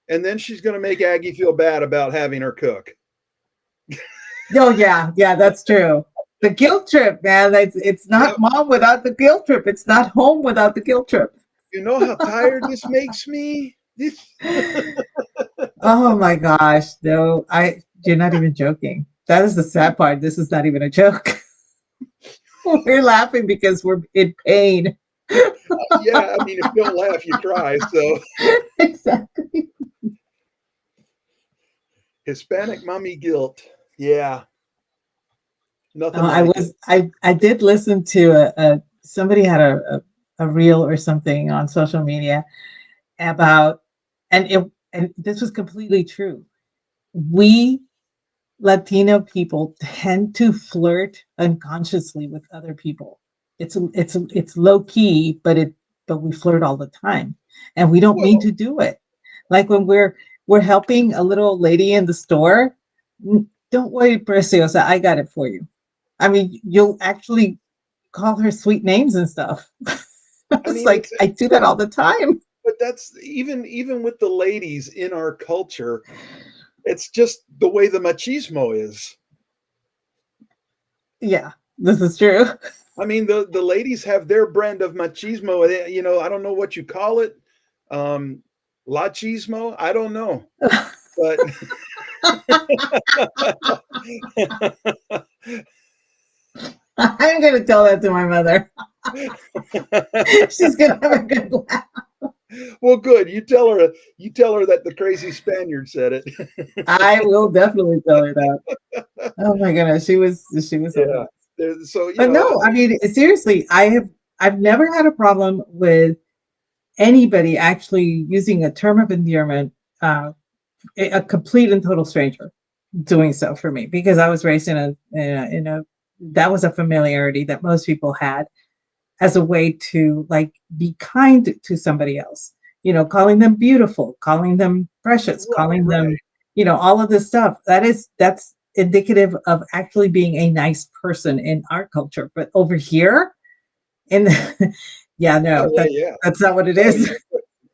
and then she's going to make Aggie feel bad about having her cook. Oh yeah, that's true. The guilt trip, man. It's not mom without the guilt trip. It's not home without the guilt trip. You know how tired this makes me? Oh my gosh. No, you're not even joking. That is the sad part. This is not even a joke. We're laughing because we're in pain. Yeah, I mean, if you don't laugh, you cry. So exactly. Hispanic mommy guilt. Yeah. Nothing. I did listen to somebody had a reel or something on social media about, and this was completely true. We Latino people tend to flirt unconsciously with other people. It's low key, but we flirt all the time, and we don't mean to do it. Like when we're helping a little lady in the store, don't worry, Preciosa, I got it for you. I mean, you'll actually call her sweet names and stuff. I do that all the time. But that's even with the ladies in our culture. It's just the way the machismo is. Yeah, this is true. I mean, the ladies have their brand of machismo. I don't know what you call it. Lachismo? I don't know. But I'm going to tell that to my mother. She's going to have a good laugh. Well, good. You tell her that the crazy Spaniard said it. I will definitely tell her that. Oh my goodness, she was. Yeah. So, but no, I mean, seriously, I've never had a problem with anybody actually using a term of endearment, a complete and total stranger doing so for me, because I was raised in a that was a familiarity that most people had as a way to like be kind to somebody else, calling them beautiful, calling them precious, calling them, all of this stuff. That's indicative of actually being a nice person in our culture. But over here, in yeah, no, that's not what it is.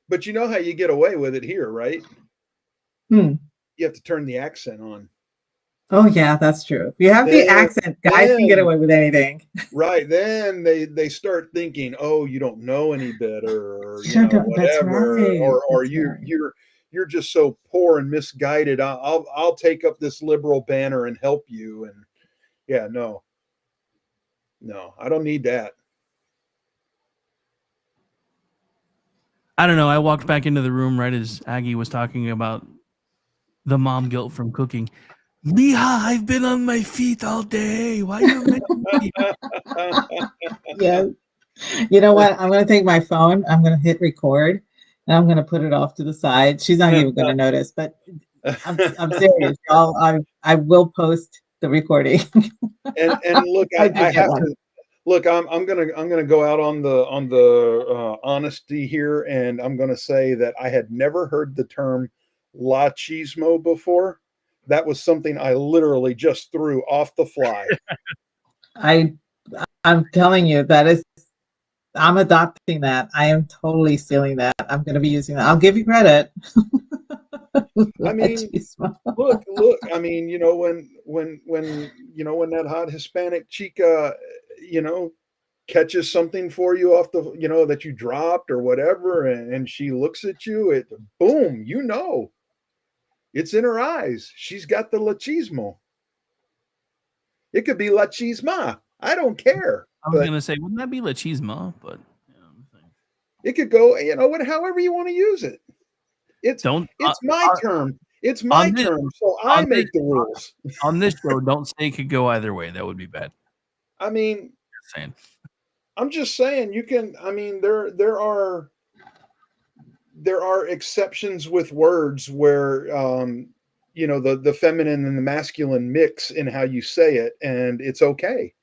But you know how you get away with it here, right? Hmm. You have to turn the accent on. Oh yeah, that's true. If you have the accent, guys can get away with anything. Right. Then they start thinking, oh, you don't know any better, or You don't know. That's whatever, right. or you're just so poor and misguided. I'll take up this liberal banner and help you. And yeah, no, I don't need that. I don't know. I walked back into the room right as Aggie was talking about the mom guilt from cooking. Mija, I've been on my feet all day. Why you making me? Yeah. You know what? I'm going to take my phone. I'm going to hit record, and I'm going to put it off to the side. She's not even going to notice, but I'm serious, y'all. I will post the recording. And look, I have to look. I'm gonna go out on the honesty here, and I'm gonna say that I had never heard the term machismo before. That was something I literally just threw off the fly. I'm telling you, I'm adopting that. I am totally stealing that. I'm going to be using that. I'll give you credit. I mean, look. I mean, when that hot Hispanic chica, catches something for you off the, that you dropped or whatever, and she looks at you, boom, it's in her eyes. She's got the machismo. It could be la chisma. I don't care. I was gonna say, wouldn't that be la chisma? But it could go, however you want to use it. It's my term. It's my term, so I make the rules. On this show, don't say it could go either way. That would be bad. I mean, just saying. I'm just saying you can. I mean, there are exceptions with words where the feminine and the masculine mix in how you say it, and it's okay.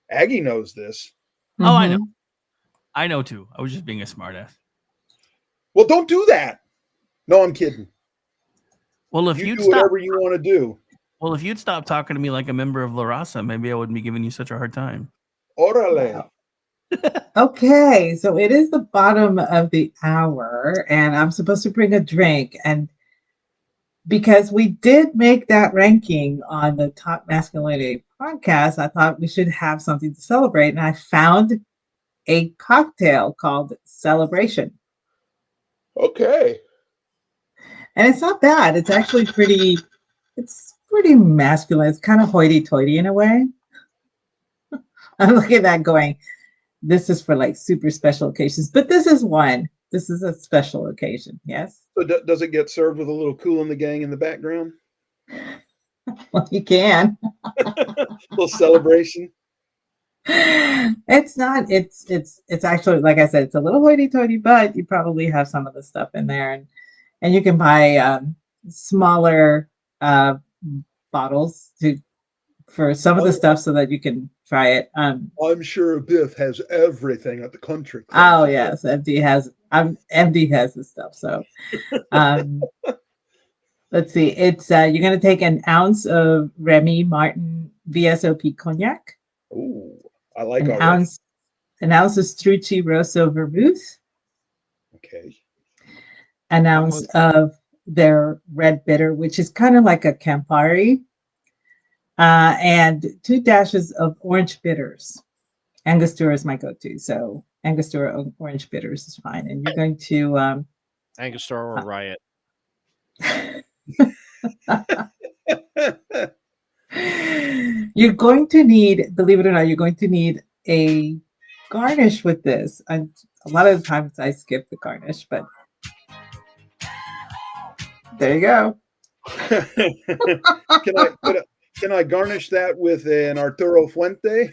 Aggie knows this. Oh, I know. I know too. I was just being a smartass. Well, don't do that. No, I'm kidding. Well, if you you'd do stop, whatever you want to do. Well, if you'd stop talking to me like a member of La Raza, maybe I wouldn't be giving you such a hard time. Orale. Wow. Okay, so it is the bottom of the hour, and I'm supposed to bring a drink. And because we did make that ranking on the Top Masculinity podcast, I thought we should have something to celebrate. And I found a cocktail called Celebration. Okay. And it's not bad. It's actually pretty masculine. It's kind of hoity-toity in a way. I'm looking at that going, this is for like super special occasions, but this is one. This is a special occasion. Yes. So does it get served with a little Kool in the Gang in the background? Well, you can. A little celebration. It's not. It's actually, like I said, it's a little hoity-toity, but you probably have some of the stuff in there, and you can buy smaller bottles for some of the stuff so that you can try it. I'm sure Biff has everything at the country club. Oh yes, MD has this stuff. So let's see. It's you're gonna take an ounce of Remy Martin VSOP cognac. Ooh, I like an ounce of Strucci Rosso vermouth. Okay. An ounce of their red bitter, which is kind of like a Campari. And 2 dashes of orange bitters. Angostura is my go-to, so Angostura orange bitters is fine. And you're going to Angostura or Riot. You're going to need, believe it or not, you're going to need a garnish with this. And a lot of the times I skip the garnish, but there you go. Can I garnish that with an Arturo Fuente?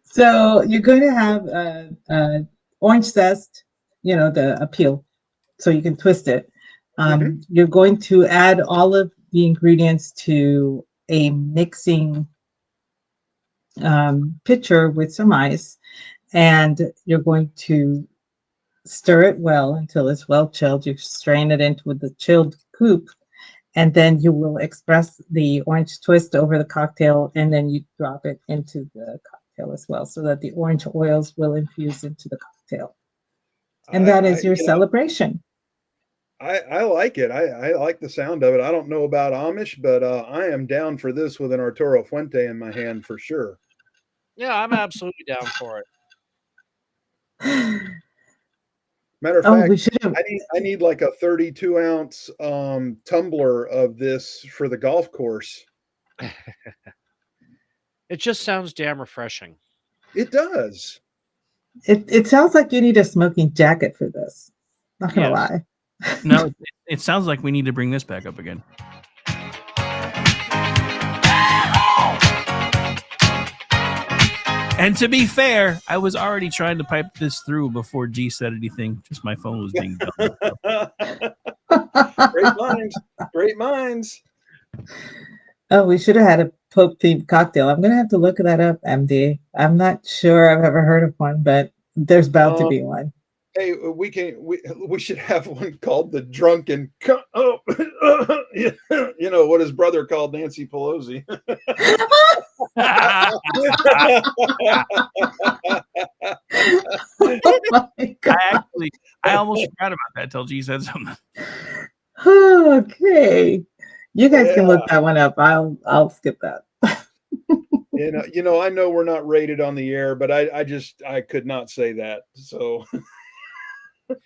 So you're going to have orange zest, the peel, so you can twist it. You're going to add all of the ingredients to a mixing pitcher with some ice, and you're going to Stir it well until it's well chilled. You strain it into the chilled coupe, and then you will express the orange twist over the cocktail, and then you drop it into the cocktail as well, so that the orange oils will infuse into the cocktail. And that is your celebration. I like it. I like the sound of it. I don't know about Amish, but I am down for this with an Arturo Fuente in my hand for sure. Yeah, I'm absolutely down for it. Matter of Oh, fact, we should have. I need like a 32-ounce tumbler of this for the golf course. It just sounds damn refreshing. It does. It sounds like you need a smoking jacket for this. Not gonna lie. No, it sounds like we need to bring this back up again. And to be fair, I was already trying to pipe this through before G said anything. Just my phone was being dumb. Great minds. Great minds. Oh, we should have had a Pope themed cocktail. I'm gonna have to look that up, MD. I'm not sure I've ever heard of one, but there's bound to be one. Hey, we should have one called the Drunken. You know what his brother called Nancy Pelosi. Oh my God. I almost forgot about that till G said something. Okay, you guys can look that one up. I'll skip that. You know, I know we're not rated on the air, but I could not say that. So,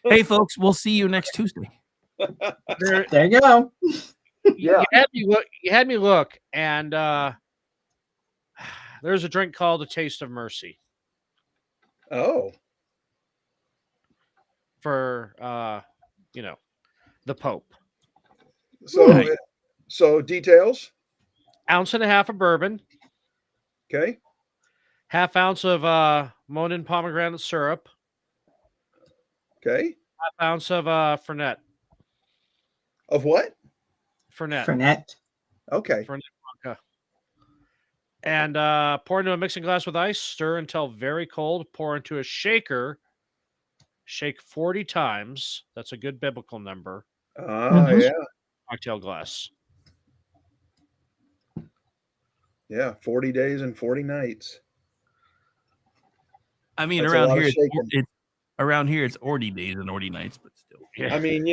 hey, folks, we'll see you next Tuesday. There you go. You had me look, and there's a drink called A Taste of Mercy. Oh. For the Pope. So details? Ounce and a half of bourbon. Okay. Half ounce of Monin pomegranate syrup. Okay. Half ounce of Fernet. Of what? Fernet. Okay. Fernet Branca. And pour into a mixing glass with ice. Stir until very cold. Pour into a shaker. Shake 40 times. That's a good biblical number. Yeah. Cocktail glass. Yeah, 40 days and 40 nights. I mean, That's around here, it's Ordy days and Ordy nights, but still. Yeah. I mean,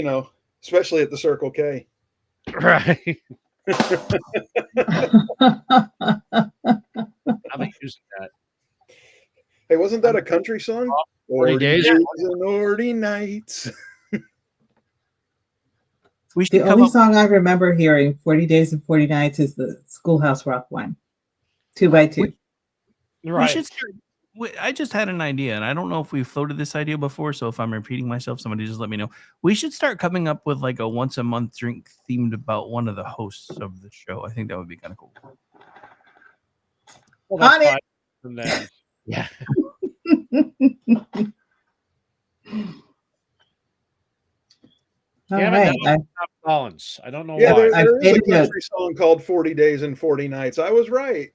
especially at the Circle K. Right. I've been using that. Hey, wasn't that a country song? 40 days and 40 nights. The only song I remember hearing, 40 Days and 40 Nights, is the Schoolhouse Rock one. 2 by 2. We should start, I just had an idea, and I don't know if we've floated this idea before, so if I'm repeating myself, somebody just let me know. We should start coming up with like a once a month drink themed about one of the hosts of the show. I think that would be kind of cool. Well, that's fine. And then, yeah. All Damn right. it, Collins. I don't know Yeah, why. there is a country song called 40 Days and 40 Nights. I was right.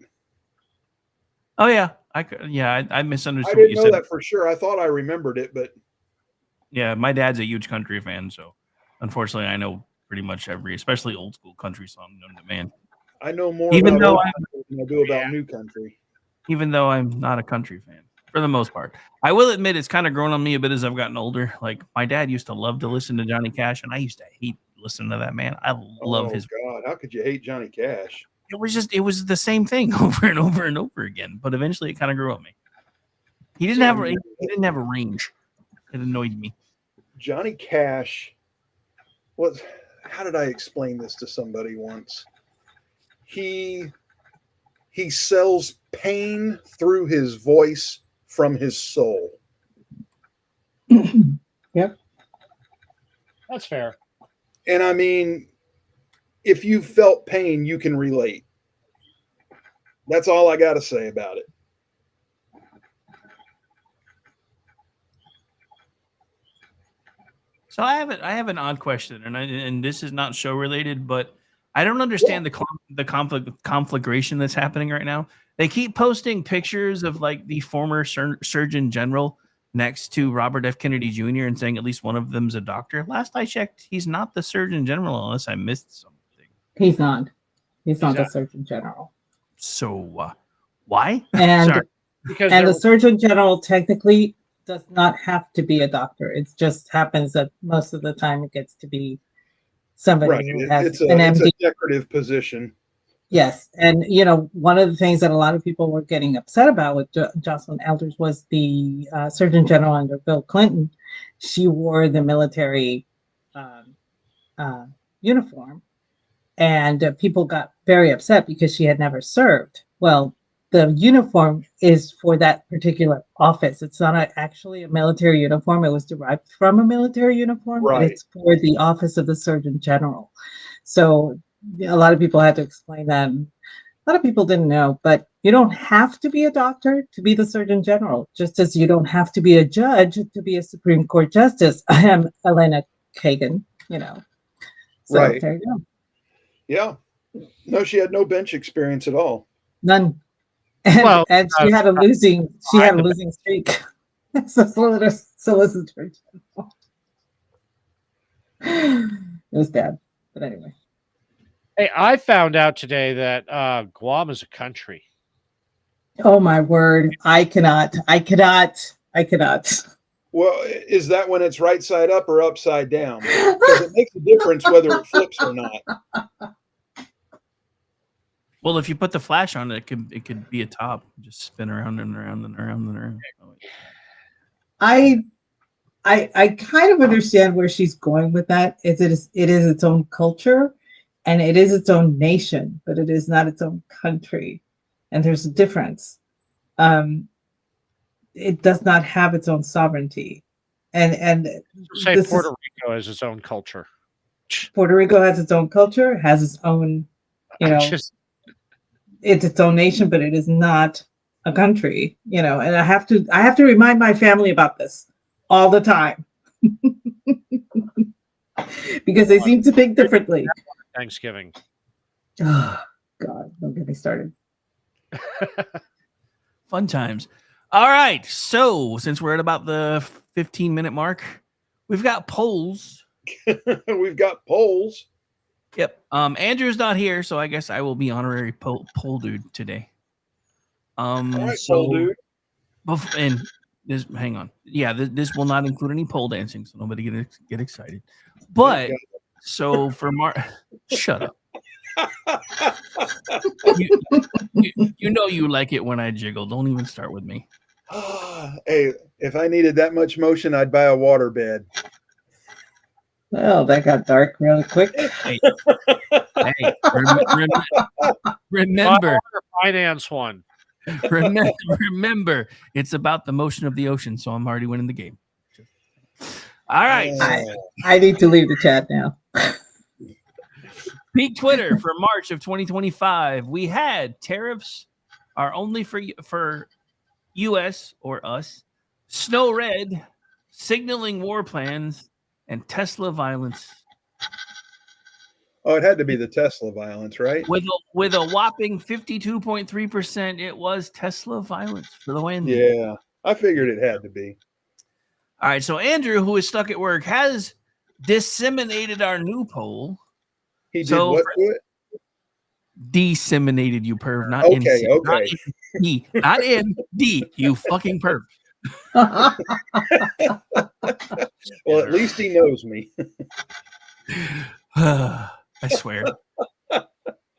Oh, yeah. I misunderstood I what didn't you know said. that for sure. I thought I remembered it, but Yeah, my dad's a huge country fan, so unfortunately I know pretty much especially old school country song known to man. I know more Even about though old country than I do about new country. Even though I'm not a country fan, for the most part. I will admit it's kind of grown on me a bit as I've gotten older. Like, my dad used to love to listen to Johnny Cash, and I used to hate listening to that man. I love his. God, how could you hate Johnny Cash? It was the same thing over and over and over again. But eventually, it kind of grew on me. He didn't have a range. It annoyed me. Johnny Cash was. How did I explain this to somebody once? He sells pain through his voice from his soul. Yep. That's fair. And I mean, if you felt pain, you can relate. That's all I got to say about it. So I have an odd question, and this is not show related, but I don't understand the conflagration that's happening right now. They keep posting pictures of like the former Surgeon General next to Robert F. Kennedy Jr. and saying at least one of them's a doctor. Last I checked, he's not the Surgeon General unless I missed something. He's not. He's not the Surgeon General. So why? And Sorry. Because the Surgeon General technically does not have to be a doctor. It just happens that most of the time it gets to be somebody Right. who has It's an a MD. decorative position. Yes, and one of the things that a lot of people were getting upset about with Jocelyn Elders was the Surgeon General under Bill Clinton. She wore the military uniform, and people got very upset because she had never served. Well, the uniform is for that particular office. It's not actually a military uniform. It was derived from a military uniform, but Right. it's for the office of the Surgeon General. So a lot of people had to explain that. A lot of people didn't know, but you don't have to be a doctor to be the Surgeon General, just as you don't have to be a judge to be a Supreme Court justice. I am Elena Kagan, So Right. there you go. Yeah. No, she had no bench experience at all. None. And she had a losing streak. So Solicitor General. It was bad, but anyway. Hey, I found out today that Guam is a country. Oh my word! I cannot. Well, is that when it's right side up or upside down? Because it makes a difference whether it flips or not. Well, if you put the flash on it, it could be a top. Just spin around and around and around and around. I kind of understand where she's going with that. It is its own culture, and it is its own nation, but it is not its own country, and there's a difference. It does not have its own sovereignty, and say Puerto Rico has its own culture. Puerto Rico has its own culture, has its own, it's its own nation, but it is not a country, and I have to remind my family about this all the time because they seem to think differently. Thanksgiving. Oh, God, don't get me started. Fun times. All right. So since we're at about the 15-minute mark, we've got polls. We've got polls. Yep. Andrew's not here, so I guess I will be honorary poll dude today. All right, poll dude. And this, hang on. Yeah, this will not include any pole dancing, so nobody get excited. But so for shut up. You like it when I jiggle. Don't even start with me. Hey, if I needed that much motion, I'd buy a water bed. Well, that got dark really quick. Hey, remember, finance one. Remember, it's about the motion of the ocean, so I'm already winning the game. All right. I need to leave the chat now. Peak Twitter for March of 2025. We had tariffs are only for U.S. or us, snow red, signaling war plans, and Tesla violence. Oh, it had to be the Tesla violence, right? With a whopping 52.3%, it was Tesla violence for the win. Yeah, I figured it had to be. All right, so Andrew, who is stuck at work, has disseminated our new poll. He did what to it? Disseminated, you perv. Not okay, in okay. Not in, not in D, you fucking perv. Well, at least he knows me. I swear.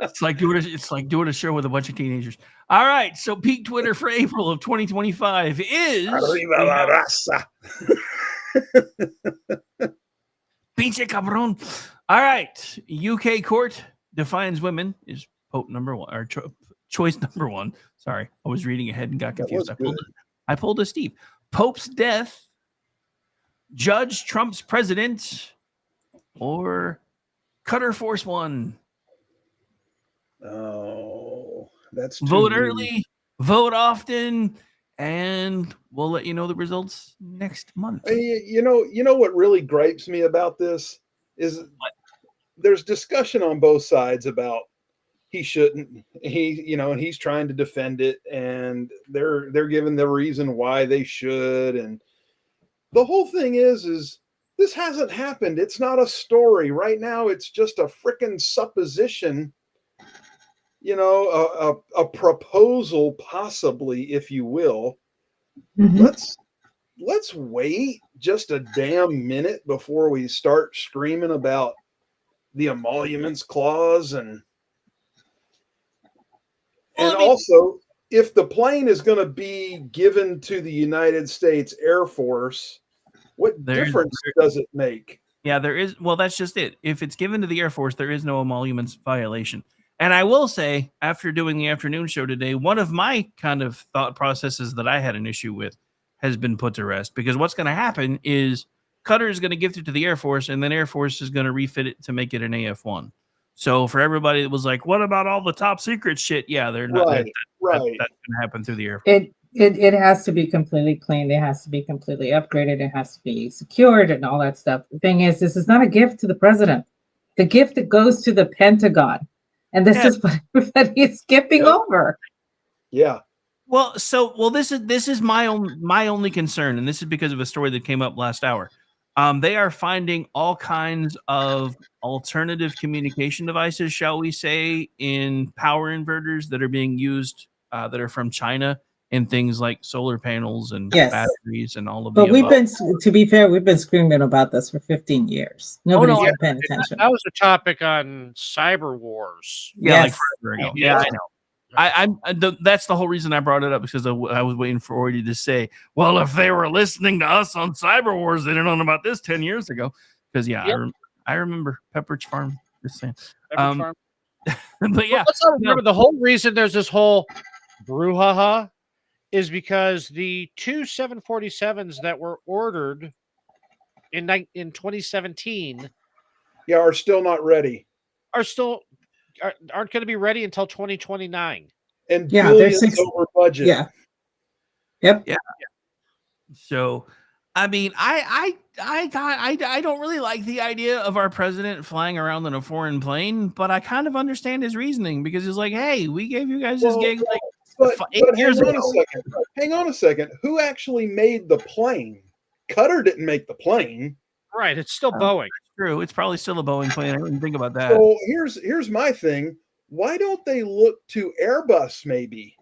It's like doing a show with a bunch of teenagers. All right, so peak Twitter for April of 2025 is Arriba la raza. Pinche cabrón. All right, UK court defines women is Pope number one or choice number one. Sorry, I was reading ahead and got confused. I pulled a Steve. Pope's death, Judge Trump's president, or Cutter Force One. Oh, that's too vote mean. early, vote often, and we'll let you know the results next month. You know what really gripes me about this is there's discussion on both sides about he shouldn't. And he's trying to defend it, and they're giving the reason why they should, and the whole thing is this hasn't happened. It's not a story. Right now, it's just a frickin' supposition, a proposal, possibly, if you will. Mhm. Let's wait just a damn minute before we start screaming about the emoluments clause and also, if the plane is going to be given to the United States Air Force, what difference does it make? Yeah, there is. Well, that's just it. If it's given to the Air Force, there is no emoluments violation. And I will say, after doing the afternoon show today, one of my kind of thought processes that I had an issue with has been put to rest, because what's going to happen is Qatar is going to gift it to the Air Force, and then Air Force is going to refit it to make it an AF-1. So for everybody that was like, what about all the top secret shit? Yeah, they're not. Right. That's going to happen through the Air Force. It has to be completely cleaned. It has to be completely upgraded. It has to be secured and all that stuff. The thing is, this is not a gift to the president. The gift that goes to the Pentagon, and this is what everybody is skipping over. Yeah. Well, this is my only concern, and this is because of a story that came up last hour. They are finding all kinds of alternative communication devices, shall we say, in power inverters that are being used that are from China, and things like solar panels and batteries and all of But the we've above. been, to be fair, we've been screaming about this for 15 years. Nobody's been paying attention. That was a topic on Cyber Wars. Yeah, like forever ago. Yeah, I know. That's the whole reason I brought it up, because I was waiting for Ordy to say, well, if they were listening to us on Cyber Wars, they didn't know about this 10 years ago. Because, I remember Pepperidge Farm. Just saying. Farm. But yeah. Let's not remember the whole reason there's this whole brouhaha is because the two 747s that were ordered in 2017 are still not ready. Aren't going to be ready until 2029. And billions over budget. Yeah. Yep. Yeah. So, I mean, I don't really like the idea of our president flying around in a foreign plane, but I kind of understand his reasoning, because he's like, hey, we gave you guys this gig like but 8 years ago. Hang on a second. Who actually made the plane? Qatar didn't make the plane. Right. It's still Boeing. True. It's probably still a Boeing plane. I didn't think about that. So here's my thing. Why don't they look to Airbus maybe?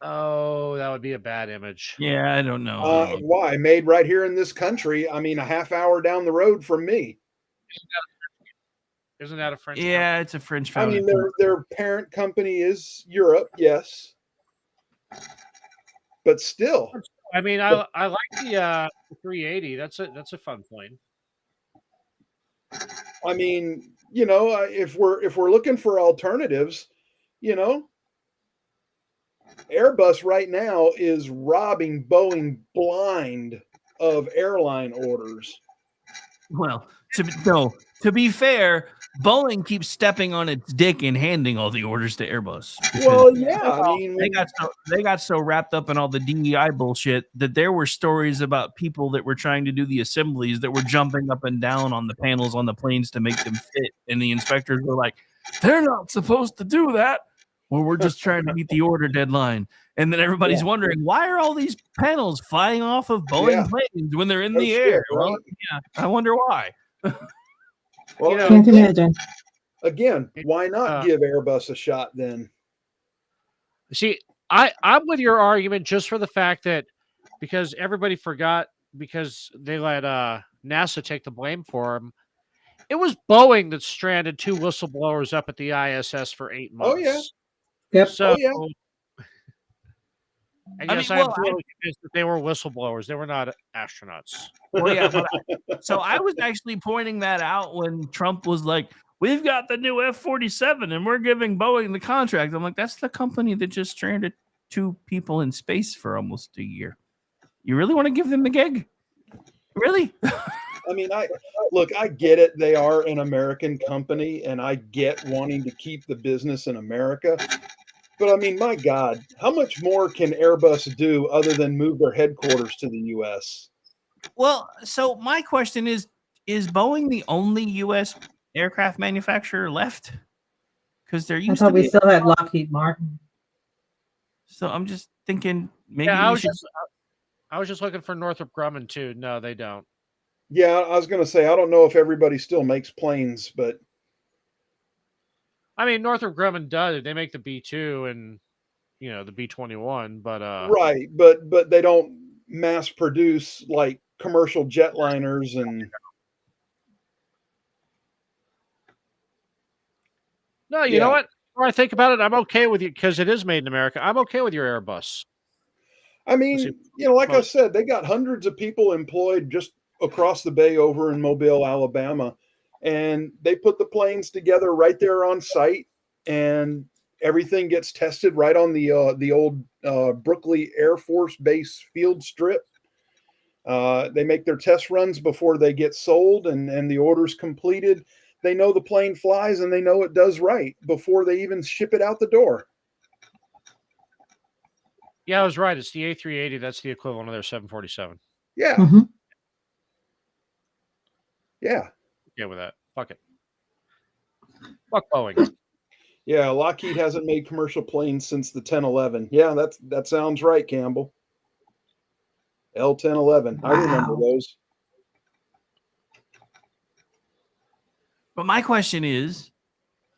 Oh, that would be a bad image. Yeah, I don't know. Why? Made right here in this country. I mean, a half hour down the road from me. Isn't that a French? Yeah, it's a French. I mean, their parent company is Europe, yes, but still. I mean, I like the 380. That's a fun plane. I mean, if we're looking for alternatives, Airbus right now is robbing Boeing blind of airline orders. Well, to be fair, Boeing keeps stepping on its dick and handing all the orders to Airbus. Well, yeah, I mean, they got so wrapped up in all the DEI bullshit that there were stories about people that were trying to do the assemblies that were jumping up and down on the panels on the planes to make them fit, and the inspectors were like, "They're not supposed to do that." Well, we're just trying to meet the order deadline. And then everybody's wondering, why are all these panels flying off of Boeing planes when they're in the air? Right? Well, yeah, I wonder why. Well, can't imagine. Again, why not give Airbus a shot then? See, I'm with your argument just for the fact that because everybody forgot because they let NASA take the blame for them. It was Boeing that stranded 2 whistleblowers up at the ISS for 8 months. Oh, yeah. Yep. So, oh, yeah. And yes, I'm totally convinced that they were whistleblowers. They were not astronauts. Well, yeah, so I was actually pointing that out when Trump was like, we've got the new F-47 and we're giving Boeing the contract. I'm like, that's the company that just stranded 2 people in space for almost a year. You really want to give them the gig? Really? I mean, I get it. They are an American company, and I get wanting to keep the business in America. But I mean, my God, how much more can Airbus do other than move their headquarters to the U.S.? Well, so my question is Boeing the only U.S. aircraft manufacturer left? Because there used to be. We still had Lockheed Martin. So I'm just thinking maybe I was just looking for Northrop Grumman too. No, they don't. Yeah, I was going to say I don't know if everybody still makes planes, but I mean, Northrop Grumman does. They make the B-2 and the B-21, but right, but they don't mass produce like commercial jetliners and no, you know yeah. what? When I think about it, I'm okay with you because it is made in America. I'm okay with your Airbus. I mean, like I said, they got hundreds of people employed just across the bay over in Mobile, Alabama, and they put the planes together right there on site, and everything gets tested right on the old Brooklyn Air Force Base field strip. They make their test runs before they get sold, and the order's completed. They know the plane flies and they know it does right before they even ship it out the door. Yeah, I was right. It's the A380. That's the equivalent of their 747. Yeah. Mm-hmm. Yeah. Yeah, with that. Fuck it. Fuck Boeing. Yeah, Lockheed hasn't made commercial planes since the 1011. Yeah, that sounds right, Campbell. L-1011. I remember those. But my question is,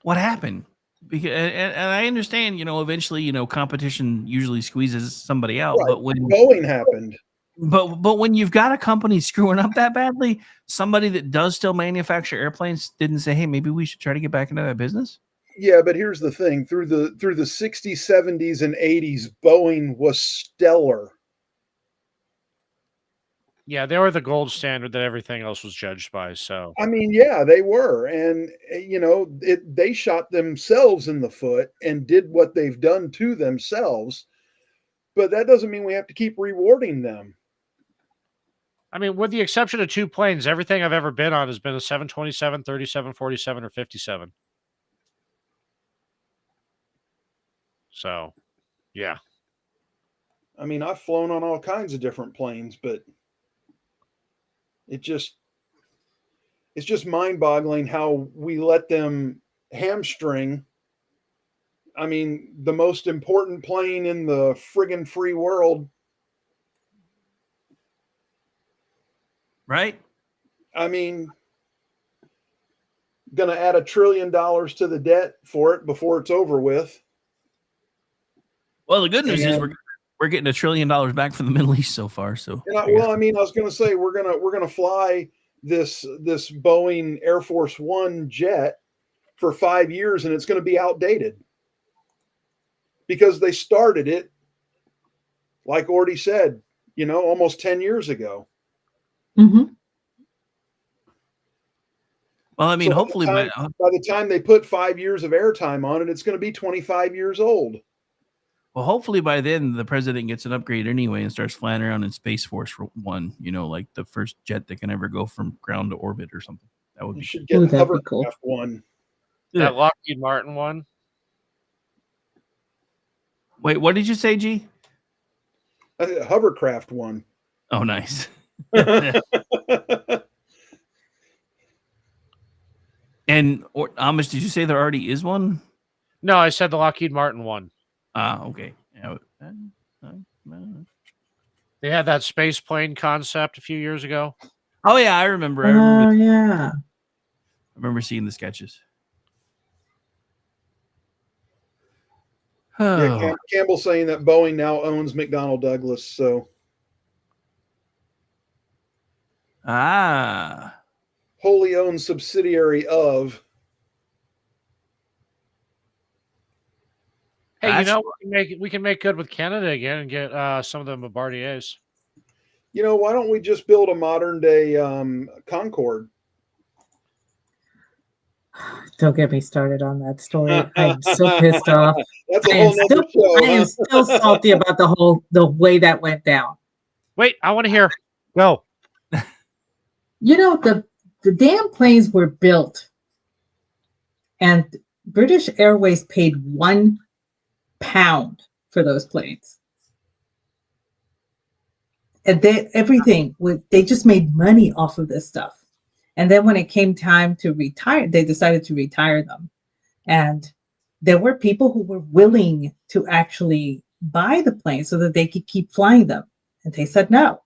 what happened? Because and I understand, eventually, competition usually squeezes somebody out. Right. But when Boeing happened, but when you've got a company screwing up that badly, somebody that does still manufacture airplanes didn't say, "Hey, maybe we should try to get back into that business." yeah, but here's the thing: through the 60s, 70s, and 80s, Boeing was stellar. Yeah, they were the gold standard that everything else was judged by. So I mean, yeah, they were, and they shot themselves in the foot and did what they've done to themselves. But that doesn't mean we have to keep rewarding them. I mean, with the exception of 2 planes, everything I've ever been on has been a 727, 37, 47, or 57. So, yeah. I mean, I've flown on all kinds of different planes, but it's just mind-boggling how we let them hamstring. I mean, the most important plane in the friggin' free world. Right? I mean, going to add $1 trillion to the debt for it before it's over with. Well, the good news is we're getting $1 trillion back from the Middle East so far. So, I was going to say we're gonna fly this Boeing Air Force One jet for 5 years, and it's going to be outdated because they started it, like Orty said, almost 10 years ago. Mm-hmm. Well, I mean, So hopefully by the time they put 5 years of airtime on it, it's going to be 25 years old. Well, hopefully by then the president gets an upgrade anyway and starts flying around in Space Force One. Like the first jet that can ever go from ground to orbit or something. That would be should get Hovercraft One. That Lockheed Martin one. Wait, what did you say, G? Hovercraft One. Oh, nice. And Amish, did you say there already is one? No, I said the Lockheed Martin one. Ah, okay. They had that space plane concept a few years ago. Oh yeah, I remember. Oh yeah. I remember seeing the sketches. Yeah, Campbell saying that Boeing now owns McDonnell Douglas. So wholly owned subsidiary of. Hey, we can make good with Canada again and get some of the Bombardiers. Why don't we just build a modern day Concorde? Don't get me started on that story. I'm so pissed off. That's a whole nother show. I am still salty about the way that went down. Wait, I want to hear. Go. The damn planes were built, and British Airways paid £1 for those planes. And they just made money off of this stuff. And then when it came time to retire, they decided to retire them. And there were people who were willing to actually buy the plane so that they could keep flying them. And they said no.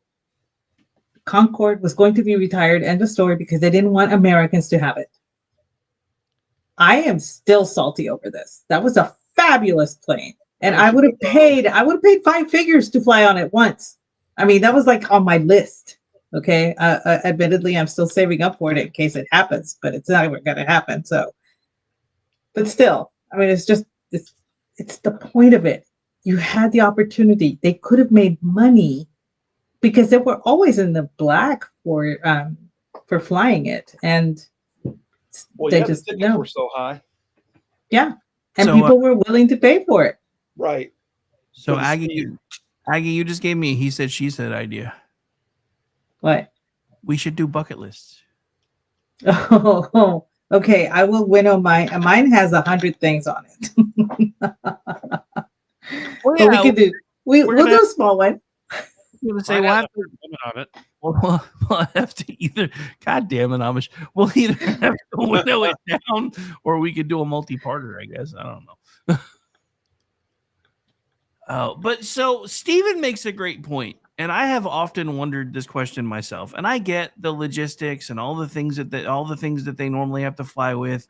Concorde was going to be retired, end of story, because they didn't want Americans to have it. I am still salty over this. That was a fabulous plane. And I would have paid 5 figures to fly on it once. I mean, that was like on my list. Okay. Admittedly, I'm still saving up for it in case it happens, but it's not even going to happen. So, but still, I mean, it's the point of it. You had the opportunity. They could have made money because they were always in the black for flying it. And they just the tickets were so high. Yeah. And So, people were willing to pay for it. Right. So Aggie, you just gave me he said, she said idea. What? We should do bucket lists. Oh, okay. I will winnow mine. Mine has 100 things on it. Well, But we could do. We'll do a small one. I'm gonna say we'll have to on it. We'll have to either. God damn it, Amish. We'll either have to winnow it down, or we could do a multi-parter. I guess I don't know. But so Stephen makes a great point, and I have often wondered this question myself. And I get the logistics and all the things that they normally have to fly with,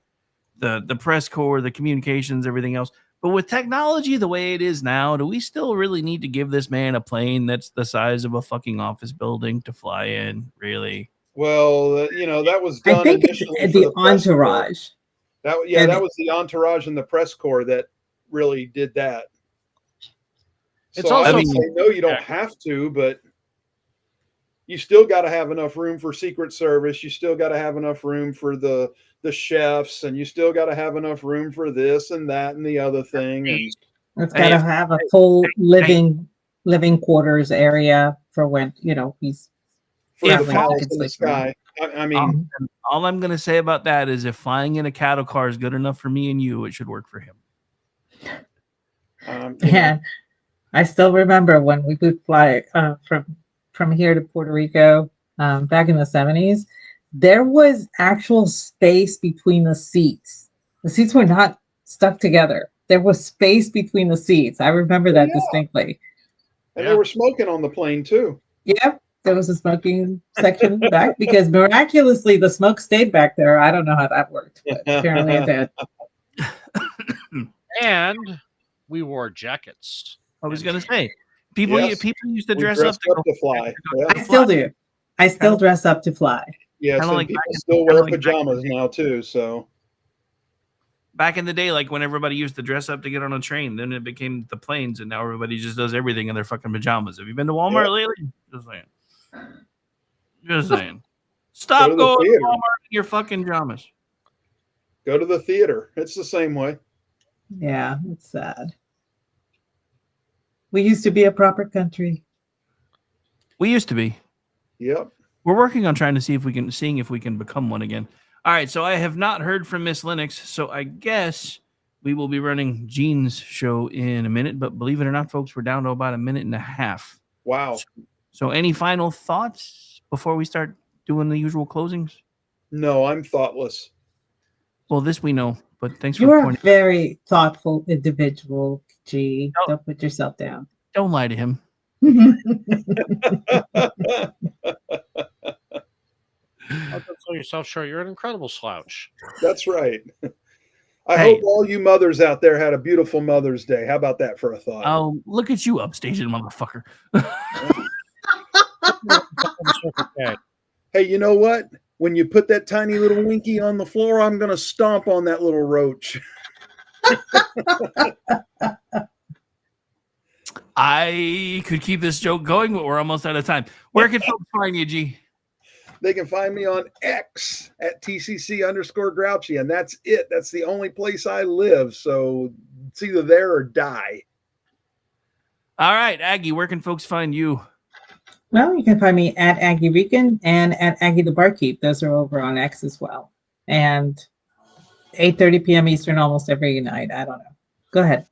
the press corps, the communications, everything else. But with technology the way it is now, do we still really need to give this man a plane that's the size of a fucking office building to fly in? Really? Well, that was done I think initially it's for the press corps. entourage. That was the entourage and the press corps that really did that. It's so also, I would say no, you don't have to, but you still got to have enough room for Secret Service. You still got to have enough room for the chefs, and you still got to have enough room for this and that and the other thing. And It's got to have a full living quarters area for when he's for the palace in the sky. I mean, all I'm going to say about that is if flying in a cattle car is good enough for me and you, it should work for him. Yeah, I still remember when we would fly from here to Puerto Rico back in the 70s. There was actual space between the seats. The seats were not stuck together. There was space between the seats. I remember that distinctly. And they were smoking on the plane too. Yep. There was a smoking section in the back because miraculously the smoke stayed back there. I don't know how that worked, but apparently it did. And we wore jackets. I was going to say, people used to dress up to fly. Yeah. I still do. I still dress up to fly. Yes, and people still wear pajamas now too. So back in the day, like when everybody used to dress up to get on a train, then it became the planes, and now everybody just does everything in their fucking pajamas. Have you been to Walmart lately? Just saying. Stop going to Walmart in your fucking pajamas. Go to the theater. It's the same way. Yeah, it's sad. We used to be a proper country. We used to be. Yep. We're working on trying to see if we can become one again. All right, so I have not heard from Miss Lennox, so I guess we will be running Gene's show in a minute. But believe it or not, folks, we're down to about a minute and a half. Wow. So any final thoughts before we start doing the usual closings? No, I'm thoughtless. Well, this we know, but thanks for You're pointing. a very thoughtful individual, G. Don't put yourself down. Don't lie to him. Don't sell yourself short. You're an incredible slouch. That's right. I hope all you mothers out there had a beautiful Mother's Day. How about that for a thought? Oh, look at you upstaging, motherfucker. Hey, you know what? When you put that tiny little Winky on the floor, I'm going to stomp on that little roach. I could keep this joke going, but we're almost out of time. Where can folks find you, G? They can find me on X at TCC_Grouchy, and that's it. That's the only place I live. So it's either there or die. All right, Aggie, where can folks find you? Well, you can find me at Aggie Rican and at Aggie the Barkeep. Those are over on X as well. And 8:30 p.m. Eastern almost every night. I don't know. Go ahead.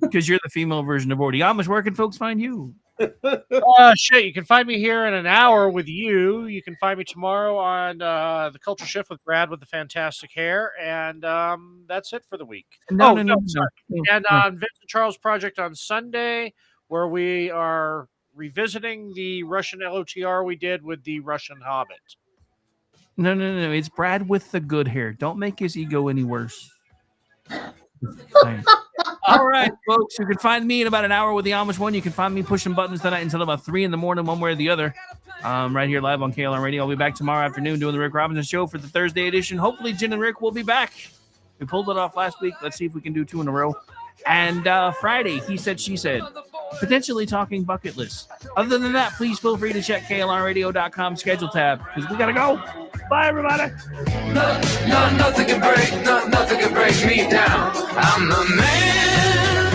Because you're the female version of Ordy Amish. Where can folks find you? Shit, you can find me here in an hour with you. You can find me tomorrow on the Culture Shift with Brad with the fantastic hair. And that's it for the week. No. And on Vincent Charles Project on Sunday, where we are revisiting the Russian LOTR we did with the Russian Hobbit. No. It's Brad with the good hair. Don't make his ego any worse. Fine. All right, folks. You can find me in about an hour with the Amish one. You can find me pushing buttons tonight until about 3 in the morning, one way or the other. Right here live on KLR Radio. I'll be back tomorrow afternoon doing the Rick Robinson Show for the Thursday edition. Hopefully, Jen and Rick will be back. We pulled it off last week. Let's see if we can do 2 in a row. And Friday, he said, she said, potentially talking bucket list. Other than that, please feel free to check KLRradio.com schedule tab because we got to go. Bye, everybody. Nothing can break me down. I'm the man.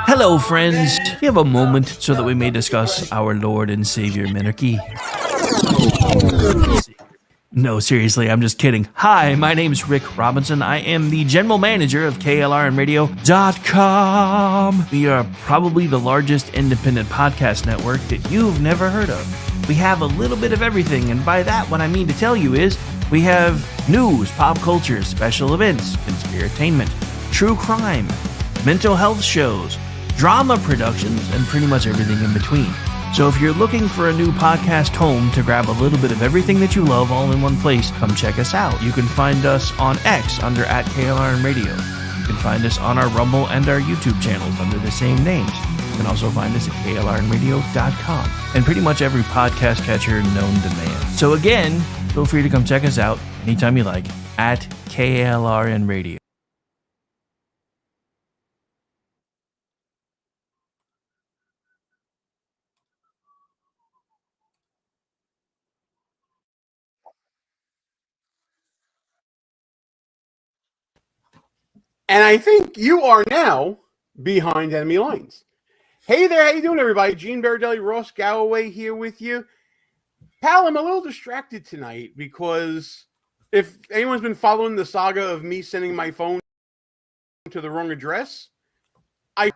Hello, friends. Do you have a moment so that we may discuss our Lord and Savior Minarchy? No, seriously, I'm just kidding. Hi, my name is Rick Robinson. I am the general manager of KLRNradio.com. We are probably the largest independent podcast network that you've never heard of. We have a little bit of everything, and by that, what I mean to tell you is we have news, pop culture, special events, conspiratainment, true crime, mental health shows, drama productions, and pretty much everything in between. So if you're looking for a new podcast home to grab a little bit of everything that you love all in one place, come check us out. You can find us on X under @KLRNradio. You can find us on our Rumble and our YouTube channels under the same names. You can also find us at KLRNradio.com and pretty much every podcast catcher known to man. So again, feel free to come check us out anytime you like at KLRNradio. And I think you are now behind enemy lines. Hey there, how you doing, everybody? Gene Baradelli, Ross Galloway here with you. Pal, I'm a little distracted tonight because if anyone's been following the saga of me sending my phone to the wrong address, I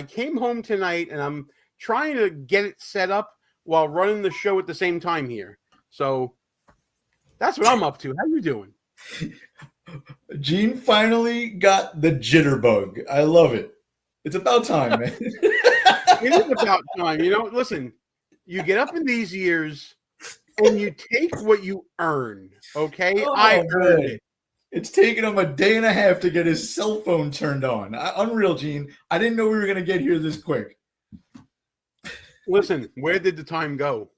came home tonight and I'm trying to get it set up while running the show at the same time here. So that's what I'm up to. How you doing? Gene finally got the jitterbug. I love it. It's about time, man. It is about time. You know, listen, you get up in these years and you take what you earn, okay? I earned it. It's taken him a day and a half to get his cell phone turned on. Unreal, Gene. I didn't know we were going to get here this quick. Listen, where did the time go?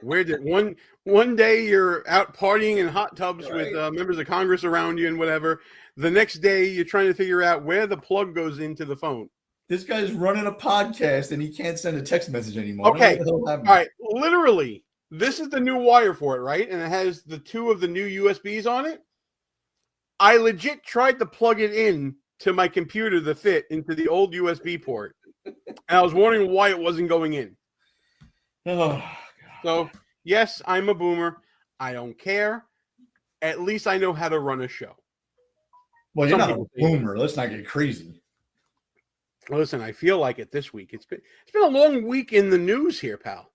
Where did one day you're out partying in hot tubs with members of Congress around you and whatever. The next day you're trying to figure out where the plug goes into the phone. This guy's running a podcast and he can't send a text message anymore. Okay. All right. Literally, this is the new wire for it, right? And it has the 2 of the new USBs on it. I legit tried to plug it in to my computer to fit into the old USB port. And I was wondering why it wasn't going in. Oh. So, yes, I'm a boomer. I don't care. At least I know how to run a show. Well, you're not a boomer. Let's not get crazy. Listen, I feel like it this week. It's been a long week in the news here, pal.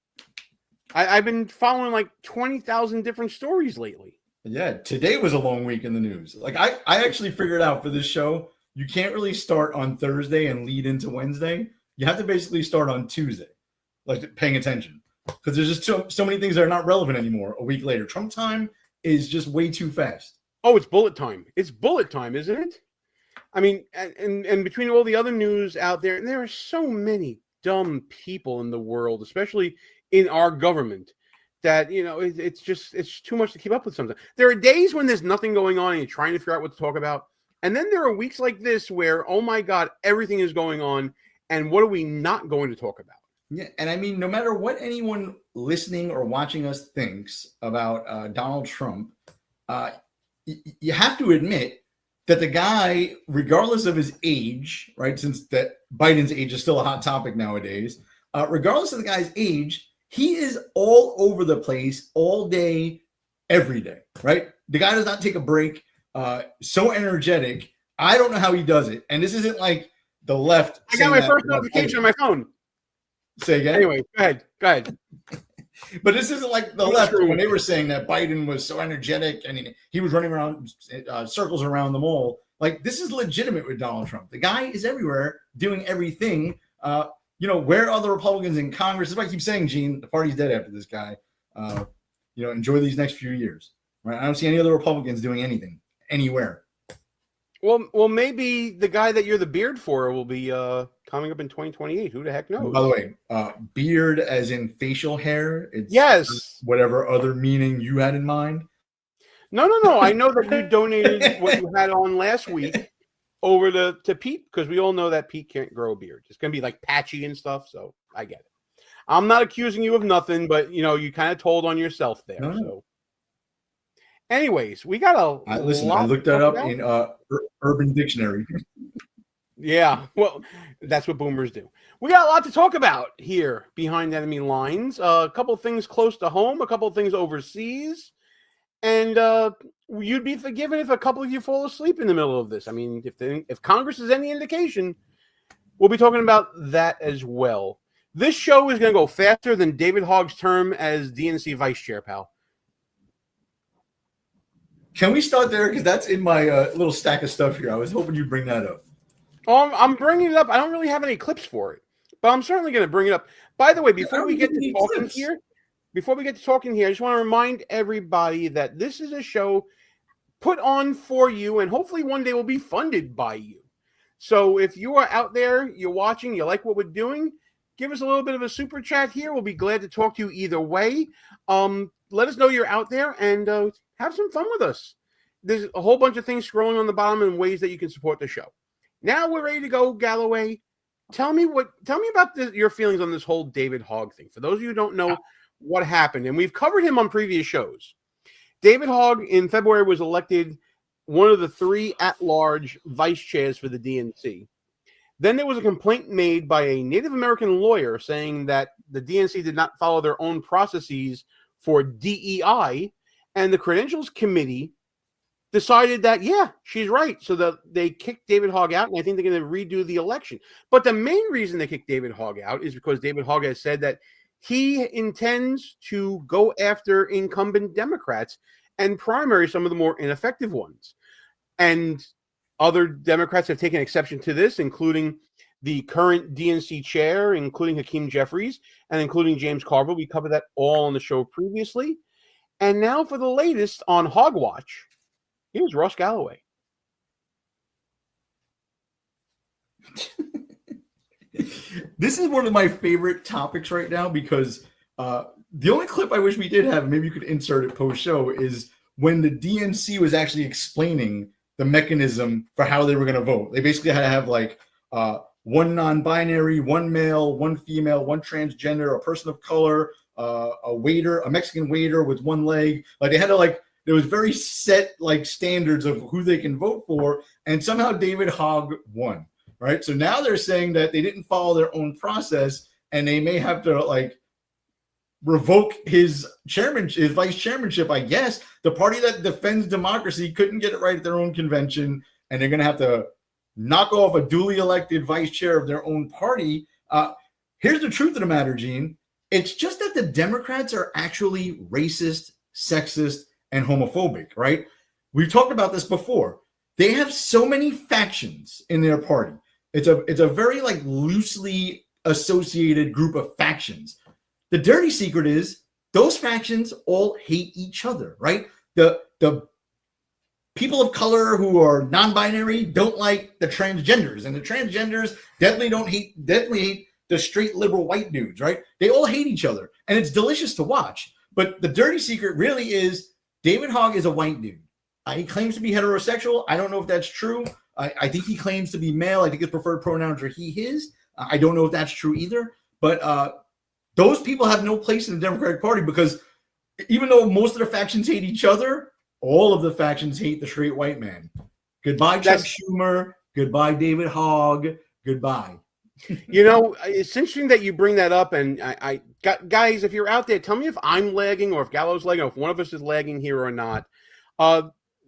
I've been following like 20,000 different stories lately. Yeah, today was a long week in the news. Like I actually figured out for this show, you can't really start on Thursday and lead into Wednesday. You have to basically start on Tuesday, like paying attention. Because there's just so many things that are not relevant anymore a week later. Trump time is just way too fast. Oh, it's bullet time. It's bullet time, isn't it? I mean, and between all the other news out there, and there are so many dumb people in the world, especially in our government, that, you know, it's too much to keep up with sometimes. There are days when there's nothing going on and you're trying to figure out what to talk about. And then there are weeks like this where, oh my God, everything is going on. And what are we not going to talk about? Yeah, and I mean, no matter what anyone listening or watching us thinks about Donald Trump, you have to admit that the guy, regardless of his age, right, since that Biden's age is still a hot topic nowadays, regardless of the guy's age, he is all over the place all day, every day, right? The guy does not take a break. So energetic. I don't know how he does it. And this isn't like the left. I got my first notification on my phone. Say again. Anyway, go ahead. But this isn't like the left when they were saying that Biden was so energetic and he was running around circles around them all. Like, this is legitimate with Donald Trump. The guy is everywhere doing everything. where are the Republicans in Congress? That's why I keep saying, Gene, the party's dead after this guy. Enjoy these next few years. Right? I don't see any other Republicans doing anything anywhere. Well, maybe the guy that you're the beard for will be coming up in 2028. Who the heck knows? By the way, beard as in facial hair. It's yes. Whatever other meaning you had in mind. No. I know that you donated what you had on last week over to Pete, because we all know that Pete can't grow a beard. It's going to be like patchy and stuff, so I get it. I'm not accusing you of nothing, but, you kind of told on yourself there. No. So, anyways, we got a listen, I looked that up in Urban Dictionary. Yeah, well, that's what boomers do. We got a lot to talk about here behind enemy lines. A couple things close to home, a couple things overseas. And you'd be forgiven if a couple of you fall asleep in the middle of this. I mean, if Congress is any indication, we'll be talking about that as well. This show is going to go faster than David Hogg's term as DNC vice chair, pal. Can we start there? Because that's in my little stack of stuff here. I was hoping you'd bring that up. I'm bringing it up. I don't really have any clips for it, but I'm certainly going to bring it up. By the way, before we get to talking here, I just want to remind everybody that this is a show put on for you, and hopefully one day will be funded by you. So if you are out there, you're watching, you like what we're doing, give us a little bit of a super chat here. We'll be glad to talk to you either way. Let us know you're out there and have some fun with us. There's a whole bunch of things scrolling on the bottom and ways that you can support the show. Now we're ready to go, Galloway. Tell me about your feelings on this whole David Hogg thing. For those of you who don't know what happened, and we've covered him on previous shows. David Hogg in February was elected one of the 3 at-large vice chairs for the DNC. Then there was a complaint made by a Native American lawyer saying that the DNC did not follow their own processes for DEI, and the Credentials Committee decided that, yeah, she's right. So that they kicked David Hogg out, and I think they're going to redo the election. But the main reason they kicked David Hogg out is because David Hogg has said that he intends to go after incumbent Democrats and primary some of the more ineffective ones. And other Democrats have taken exception to this, including the current DNC chair, including Hakeem Jeffries, and including James Carville. We covered that all on the show previously. And now for the latest on Hogwatch, here's Ross Galloway. This is one of my favorite topics right now because the only clip I wish we did have, maybe you could insert it post-show, is when the DNC was actually explaining the mechanism for how they were going to vote. They basically had to have like one non-binary, one male, one female, one transgender, a person of color, a waiter, a Mexican waiter with one leg. Like they had to there was very set standards of who they can vote for, and somehow David Hogg won. Right. So now they're saying that they didn't follow their own process and they may have to revoke his vice chairmanship. I guess the party that defends democracy couldn't get it right at their own convention, and they're going to have to knock off a duly elected vice chair of their own party. Here's the truth of the matter, Gene. It's just that the Democrats are actually racist, sexist, and homophobic. Right. We've talked about this before. They have so many factions in their party. It's a very loosely associated group of factions. The dirty secret is those factions all hate each other, right? The people of color who are non-binary don't like the transgenders, and the transgenders definitely hate the straight liberal white dudes, right? They all hate each other, and it's delicious to watch. But the dirty secret really is David Hogg is a white dude. He claims to be heterosexual. I don't know if that's true. I think he claims to be male. I think his preferred pronouns are he, his. I don't know if that's true either. But those people have no place in the Democratic Party because even though most of the factions hate each other, all of the factions hate the straight white man. Goodbye, Chuck Schumer. Goodbye, David Hogg. Goodbye. It's interesting that you bring that up. And guys, if you're out there, tell me if I'm lagging or if Gallo's lagging or if one of us is lagging here or not.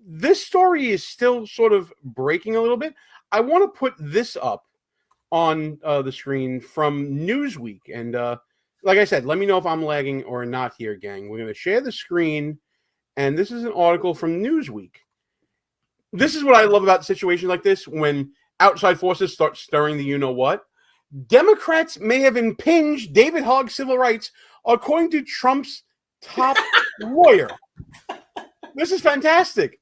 This story is still sort of breaking a little bit. I want to put this up on the screen from Newsweek. And like I said, let me know if I'm lagging or not here, gang. We're going to share the screen. And this is an article from Newsweek. This is what I love about situations like this, when outside forces start stirring the you-know-what. Democrats may have impinged David Hogg's civil rights, according to Trump's top lawyer. This is fantastic.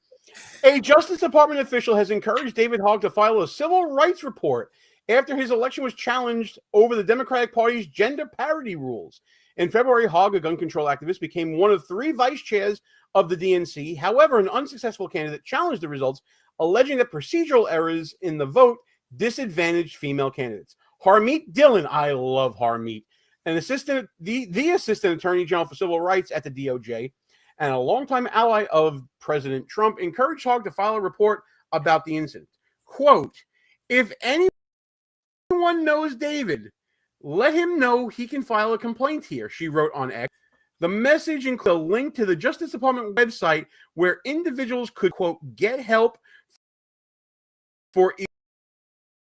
A Justice Department official has encouraged David Hogg to file a civil rights report after his election was challenged over the Democratic Party's gender parity rules. In February, Hogg, a gun control activist, became one of 3 vice chairs of the DNC. However, an unsuccessful candidate challenged the results, alleging that procedural errors in the vote disadvantaged female candidates. Harmeet Dillon, I love Harmeet, the assistant attorney general for civil rights at the DOJ, and a longtime ally of President Trump, encouraged Hogg to file a report about the incident. Quote, if anyone knows David, let him know he can file a complaint here, she wrote on X. The message includes a link to the Justice Department website where individuals could, quote, get help for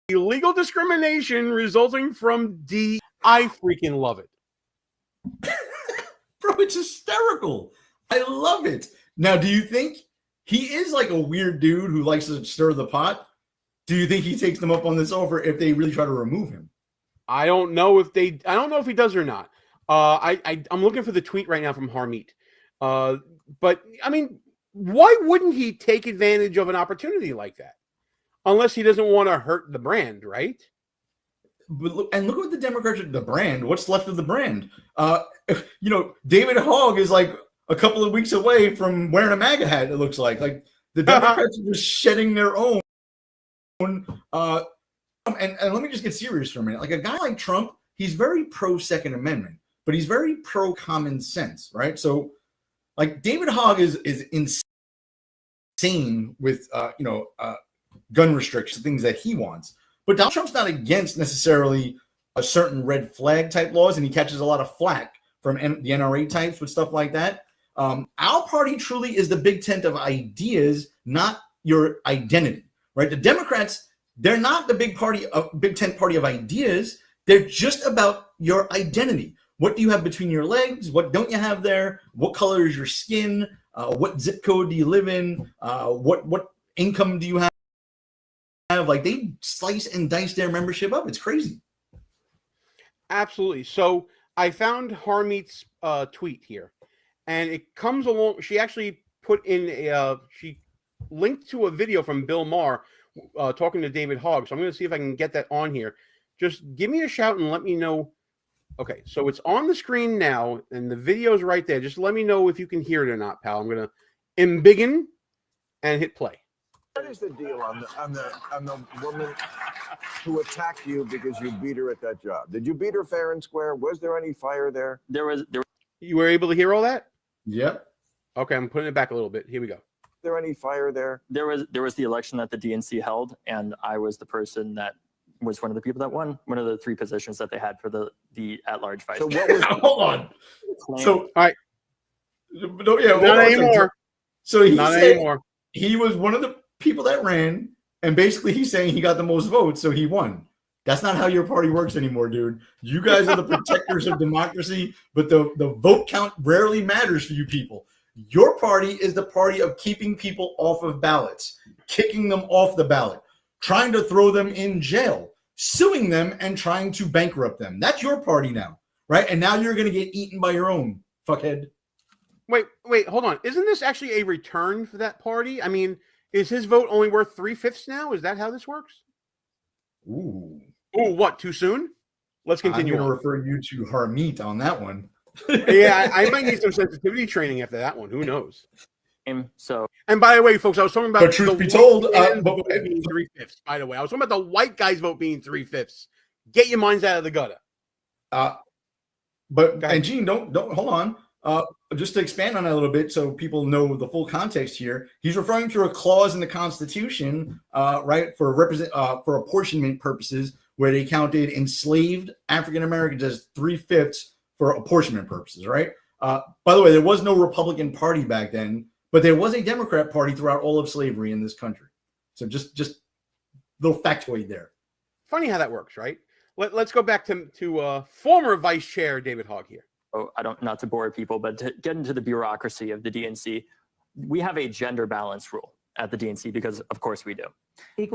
illegal discrimination resulting from D. I freaking love it. Bro, it's hysterical. I love it. Now, do you think he is like a weird dude who likes to stir the pot? Do you think he takes them up on this offer if they really try to remove him? I don't know if he does or not. I'm looking for the tweet right now from Harmeet. But I mean, why wouldn't he take advantage of an opportunity like that? Unless he doesn't want to hurt the brand, right? But look what the Democrats are, the brand. What's left of the brand? David Hogg is like a couple of weeks away from wearing a MAGA hat, it looks like. Like the Democrats are just shedding their own. And let me just get serious for a minute. Like a guy like Trump, he's very pro Second Amendment, but he's very pro common sense, right? So like David Hogg is insane with gun restrictions, things that he wants. But Donald Trump's not against necessarily a certain red flag type laws, and he catches a lot of flack from the NRA types with stuff like that. Our party truly is the big tent of ideas, not your identity, right? The Democrats, they're not the big tent party of ideas. They're just about your identity. What do you have between your legs? What don't you have there? What color is your skin? What zip code do you live in? What income do you have? Like they slice and dice their membership up. It's crazy. Absolutely. So I found Harmeet's tweet here, and it comes along. She actually put in she linked to a video from Bill Maher talking to David Hogg. So I'm going to see if I can get that on here. Just give me a shout and let me know. Okay, so it's on the screen now, and the video's right there. Just let me know if you can hear it or not, pal. I'm going to embiggen and hit play. What is the deal on the woman who attacked you because you beat her at that job? Did you beat her fair and square? Was there any fire there? You were able to hear all that? Yep. Okay, I'm putting it back a little bit. Here we go. There any fire there? There was the election that the DNC held, and I was the person that was one of the people that won one of the 3 positions that they had for the at-large vice. So what was? Hold on. So all right. No, yeah, not anymore. So he not said anymore. He was one of the people that ran, and basically he's saying he got the most votes, so he won. That's not how your party works anymore, dude. You guys are the protectors of democracy, but the vote count rarely matters for you people. Your party is the party of keeping people off of ballots, kicking them off the ballot, trying to throw them in jail, suing them, and trying to bankrupt them. That's your party now, right? And now you're going to get eaten by your own, fuckhead. Wait, hold on. Isn't this actually a return for that party? I mean, is his vote only worth 3/5 now? Is that how this works? Ooh, what? Too soon? Let's continue. I'm going to refer you to Harmeet on that one. Yeah, I might need some sensitivity training after that one. Who knows? So, and by the way, folks, I was talking about. But truth be told, vote being 3/5. By the way, I was talking about the white guy's vote being 3/5. Get your minds out of the gutter. And Gene, don't hold on. Just to expand on that a little bit, so people know the full context here, he's referring to a clause in the Constitution, right, for apportionment purposes, where they counted enslaved African Americans as 3/5 for apportionment purposes, right? By the way, there was no Republican Party back then, but there was a Democrat Party throughout all of slavery in this country. So just little factoid there. Funny how that works, right? Let's go back to former Vice Chair David Hogg here. Not to bore people, but to get into the bureaucracy of the DNC, we have a gender balance rule at the DNC because, of course, we do. Did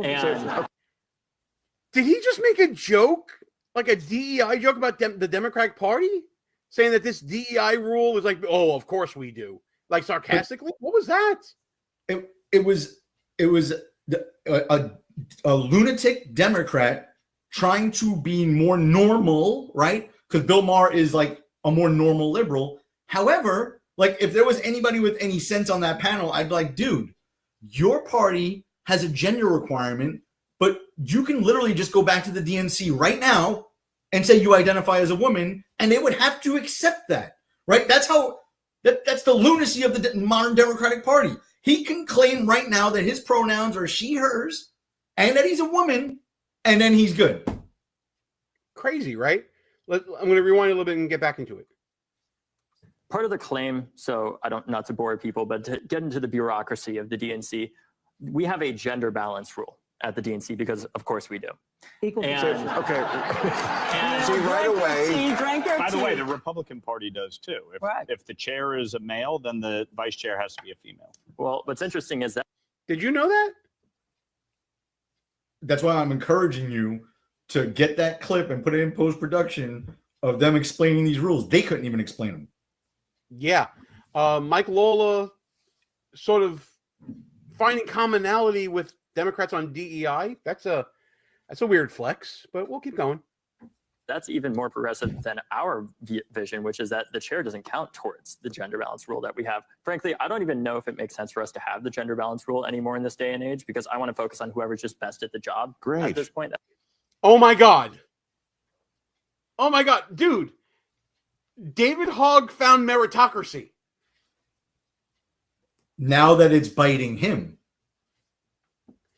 he just make a joke like a DEI joke about the Democratic Party, saying that this DEI rule is like, oh, of course we do, like sarcastically. What was that? It was a lunatic Democrat trying to be more normal, right? Because Bill Maher is like a more normal liberal. However, like if there was anybody with any sense on that panel, I'd be like, dude, your party has a gender requirement, but you can literally just go back to the DNC right now and say you identify as a woman, and they would have to accept that, right? That's the lunacy of the modern Democratic Party. He can claim right now that his pronouns are she, hers, and that he's a woman, and then he's good. Crazy, right? I'm going to rewind a little bit and get back into it. Part of the claim, so not to bore people, but to get into the bureaucracy of the DNC, we have a gender balance rule at the DNC because, of course, we do. Okay. And See, right away. By the way, the Republican Party does too. If the chair is a male, then the vice chair has to be a female. Well, what's interesting is that. Did you know that? That's why I'm encouraging you to get that clip and put it in post-production of them explaining these rules. They couldn't even explain them. Yeah. Mike Lola sort of finding commonality with Democrats on DEI. That's a weird flex, but we'll keep going. That's even more progressive than our vision, which is that the chair doesn't count towards the gender balance rule that we have. Frankly, I don't even know if it makes sense for us to have the gender balance rule anymore in this day and age, because I want to focus on whoever's just best at the job. Great. At this point. Oh my God. Oh my God. Dude, David Hogg found meritocracy. Now that it's biting him,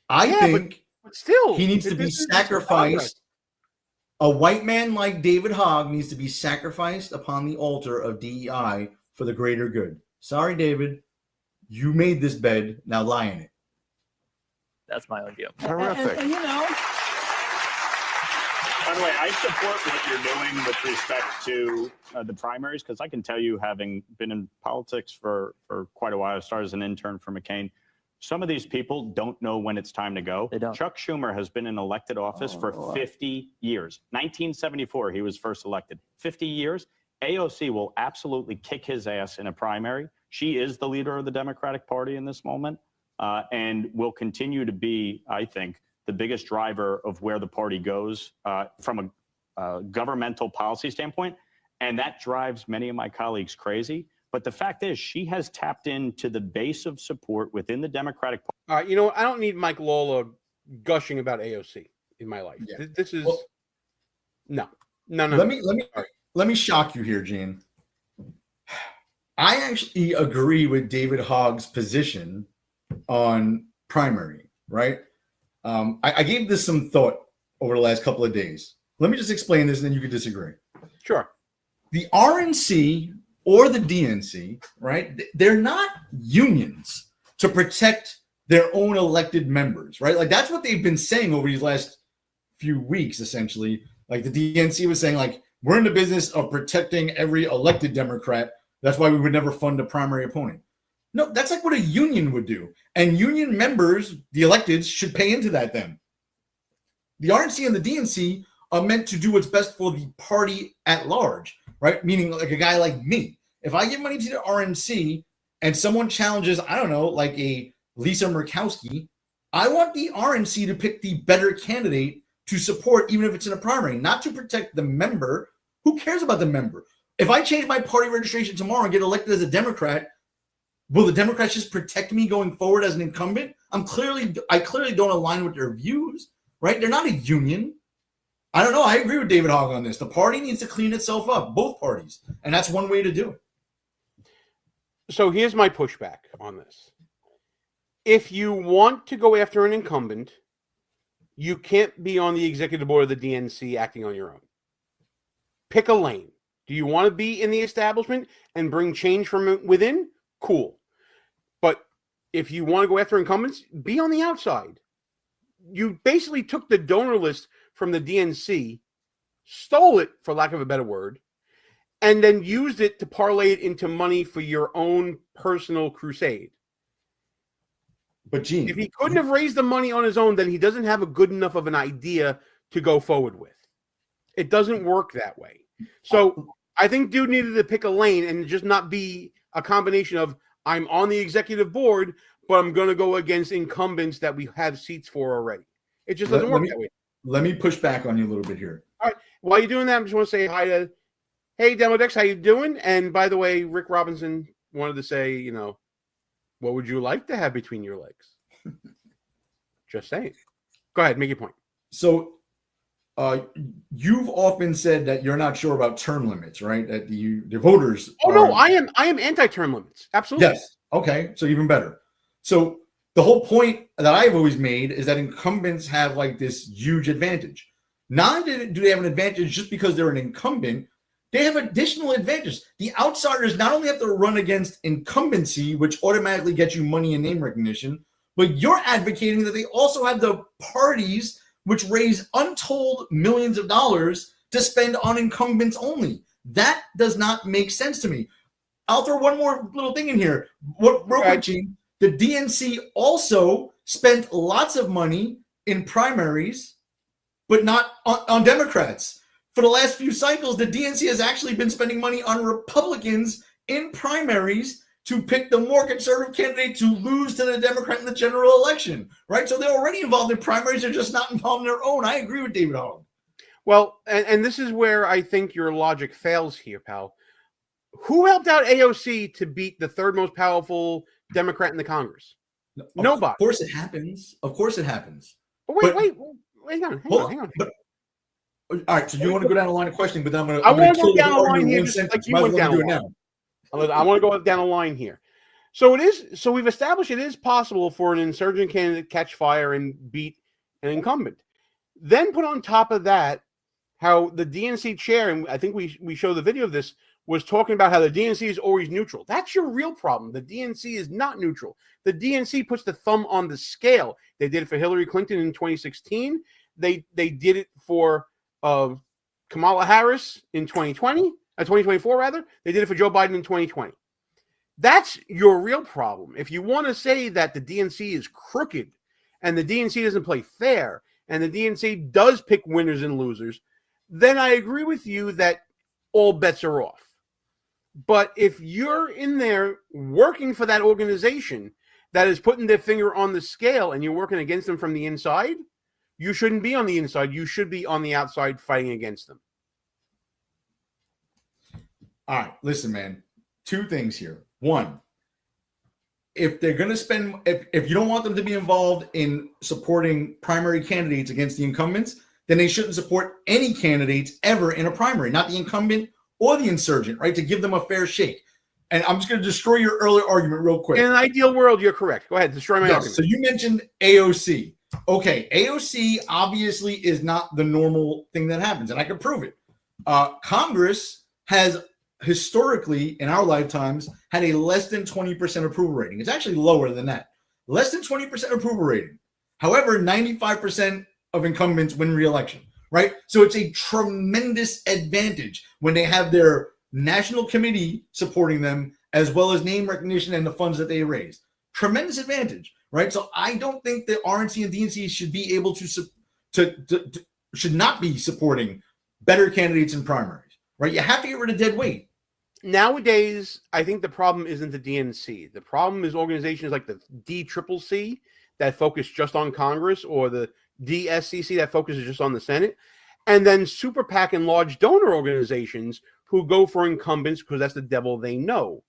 I think but still, he needs to be sacrificed. A white man like David Hogg needs to be sacrificed upon the altar of DEI for the greater good. Sorry, David. You made this bed. Now lie in it. That's my own view. Terrific. By the way, I support what you're doing with respect to the primaries, because I can tell you, having been in politics for quite a while, I started as an intern for McCain. Some of these people don't know when it's time to go. They don't. Chuck Schumer has been in elected office for 50 years. 1974, he was first elected. 50 years. AOC will absolutely kick his ass in a primary. She is the leader of the Democratic Party in this moment, and will continue to be, I think, the biggest driver of where the party goes from a governmental policy standpoint. And that drives many of my colleagues crazy. But the fact is, she has tapped into the base of support within the Democratic Party. All right, you know what? I don't need Mike Lola gushing about AOC in my life. Yeah. This is no. Let me shock you here, Gene. I actually agree with David Hogg's position on primary, right? I gave this some thought over the last couple of days. Let me just explain this, and then you can disagree. Sure. The RNC or the DNC, right? They're not unions to protect their own elected members, right? Like that's what they've been saying over these last few weeks, essentially. Like the DNC was saying, like, we're in the business of protecting every elected Democrat. That's why we would never fund a primary opponent. No, that's like what a union would do. And union members, the electeds, should pay into that then. The RNC and the DNC are meant to do what's best for the party at large, right? Meaning like a guy like me. If I give money to the RNC and someone challenges, I don't know, like a Lisa Murkowski, I want the RNC to pick the better candidate to support, even if it's in a primary, not to protect the member. Who cares about the member? If I change my party registration tomorrow and get elected as a Democrat, will the Democrats just protect me going forward as an incumbent? I clearly don't align with their views, right? They're not a union. I don't know. I agree with David Hogg on this. The party needs to clean itself up, both parties. And that's one way to do it. So here's my pushback on this. If you want to go after an incumbent, you can't be on the executive board of the DNC acting on your own. Pick a lane. Do you want to be in the establishment and bring change from within? Cool. But if you want to go after incumbents, be on the outside. You basically took the donor list from the DNC, stole it, for lack of a better word, and then used it to parlay it into money for your own personal crusade. But Gene, if he couldn't have raised the money on his own, then he doesn't have a good enough of an idea to go forward with. It doesn't work that way. So I think dude needed to pick a lane and just not be a combination of I'm on the executive board, but I'm going to go against incumbents that we have seats for already. It just doesn't work that way. Let me push back on you a little bit here. All right. While you're doing that, I just want to say hi to, hey, Demodex, how you doing? And by the way, Rick Robinson wanted to say, you know, what would you like to have between your legs? Just saying. Go ahead, make your point. So you've often said that you're not sure about term limits, right? That the voters. No, I am anti-term limits. Absolutely. Yes. Okay. So even better. So the whole point that I've always made is that incumbents have like this huge advantage. Not only do they have an advantage just because they're an incumbent, they have additional advantages. The outsiders not only have to run against incumbency, which automatically gets you money and name recognition, but you're advocating that they also have the parties which raise untold millions of dollars to spend on incumbents only. That does not make sense to me. I'll throw one more little thing in here. Real quick, Gene. The DNC also spent lots of money in primaries, but not on Democrats. For the last few cycles, the DNC has actually been spending money on Republicans in primaries to pick the more conservative candidate to lose to the Democrat in the general election, right? So they're already involved in primaries. They're just not involved in their own. I agree with David Hogg. Well, and this is where I think your logic fails here, pal. Who helped out AOC to beat the third most powerful Democrat in the Congress? Nobody. Of course it happens. Of course it happens. But wait, hang on. All right, so you want to go down the line of questioning, but then I want to go down the line here, just like you went down the line. I want to go down the line here. So we've established it is possible for an insurgent candidate to catch fire and beat an incumbent. Then put on top of that how the DNC chair, and I think we show the video of this, was talking about how the DNC is always neutral. That's your real problem. The DNC is not neutral. The DNC puts the thumb on the scale. They did it for Hillary Clinton in 2016. They did it for Kamala Harris in 2024 rather. They did it for Joe Biden in 2020. That's your real problem. If you want to say that the DNC is crooked and the DNC doesn't play fair and the DNC does pick winners and losers, then I agree with you that all bets are off. But if you're in there working for that organization that is putting their finger on the scale and you're working against them from the inside, you shouldn't be on the inside. You should be on the outside fighting against them. All right, listen, man. Two things here. One, if they're going to spend, if you don't want them to be involved in supporting primary candidates against the incumbents, then they shouldn't support any candidates ever in a primary, not the incumbent or the insurgent, right? To give them a fair shake. And I'm just going to destroy your earlier argument real quick. In an ideal world, you're correct. Go ahead, destroy my argument. So you mentioned AOC. Okay, AOC obviously is not the normal thing that happens, and I can prove it. Congress has historically, in our lifetimes, had a less than 20% approval rating. It's actually lower than that. Less than 20% approval rating. However, 95% of incumbents win re-election, right? So it's a tremendous advantage when they have their national committee supporting them, as well as name recognition and the funds that they raise. Tremendous advantage, right? So I don't think that RNC and DNC should be able to should not be supporting better candidates in primaries, right? You have to get rid of dead weight. Nowadays, I think the problem isn't the DNC. The problem is organizations like the DCCC that focus just on Congress, or the DSCC that focuses just on the Senate, and then super PAC and large donor organizations who go for incumbents because that's the devil they know.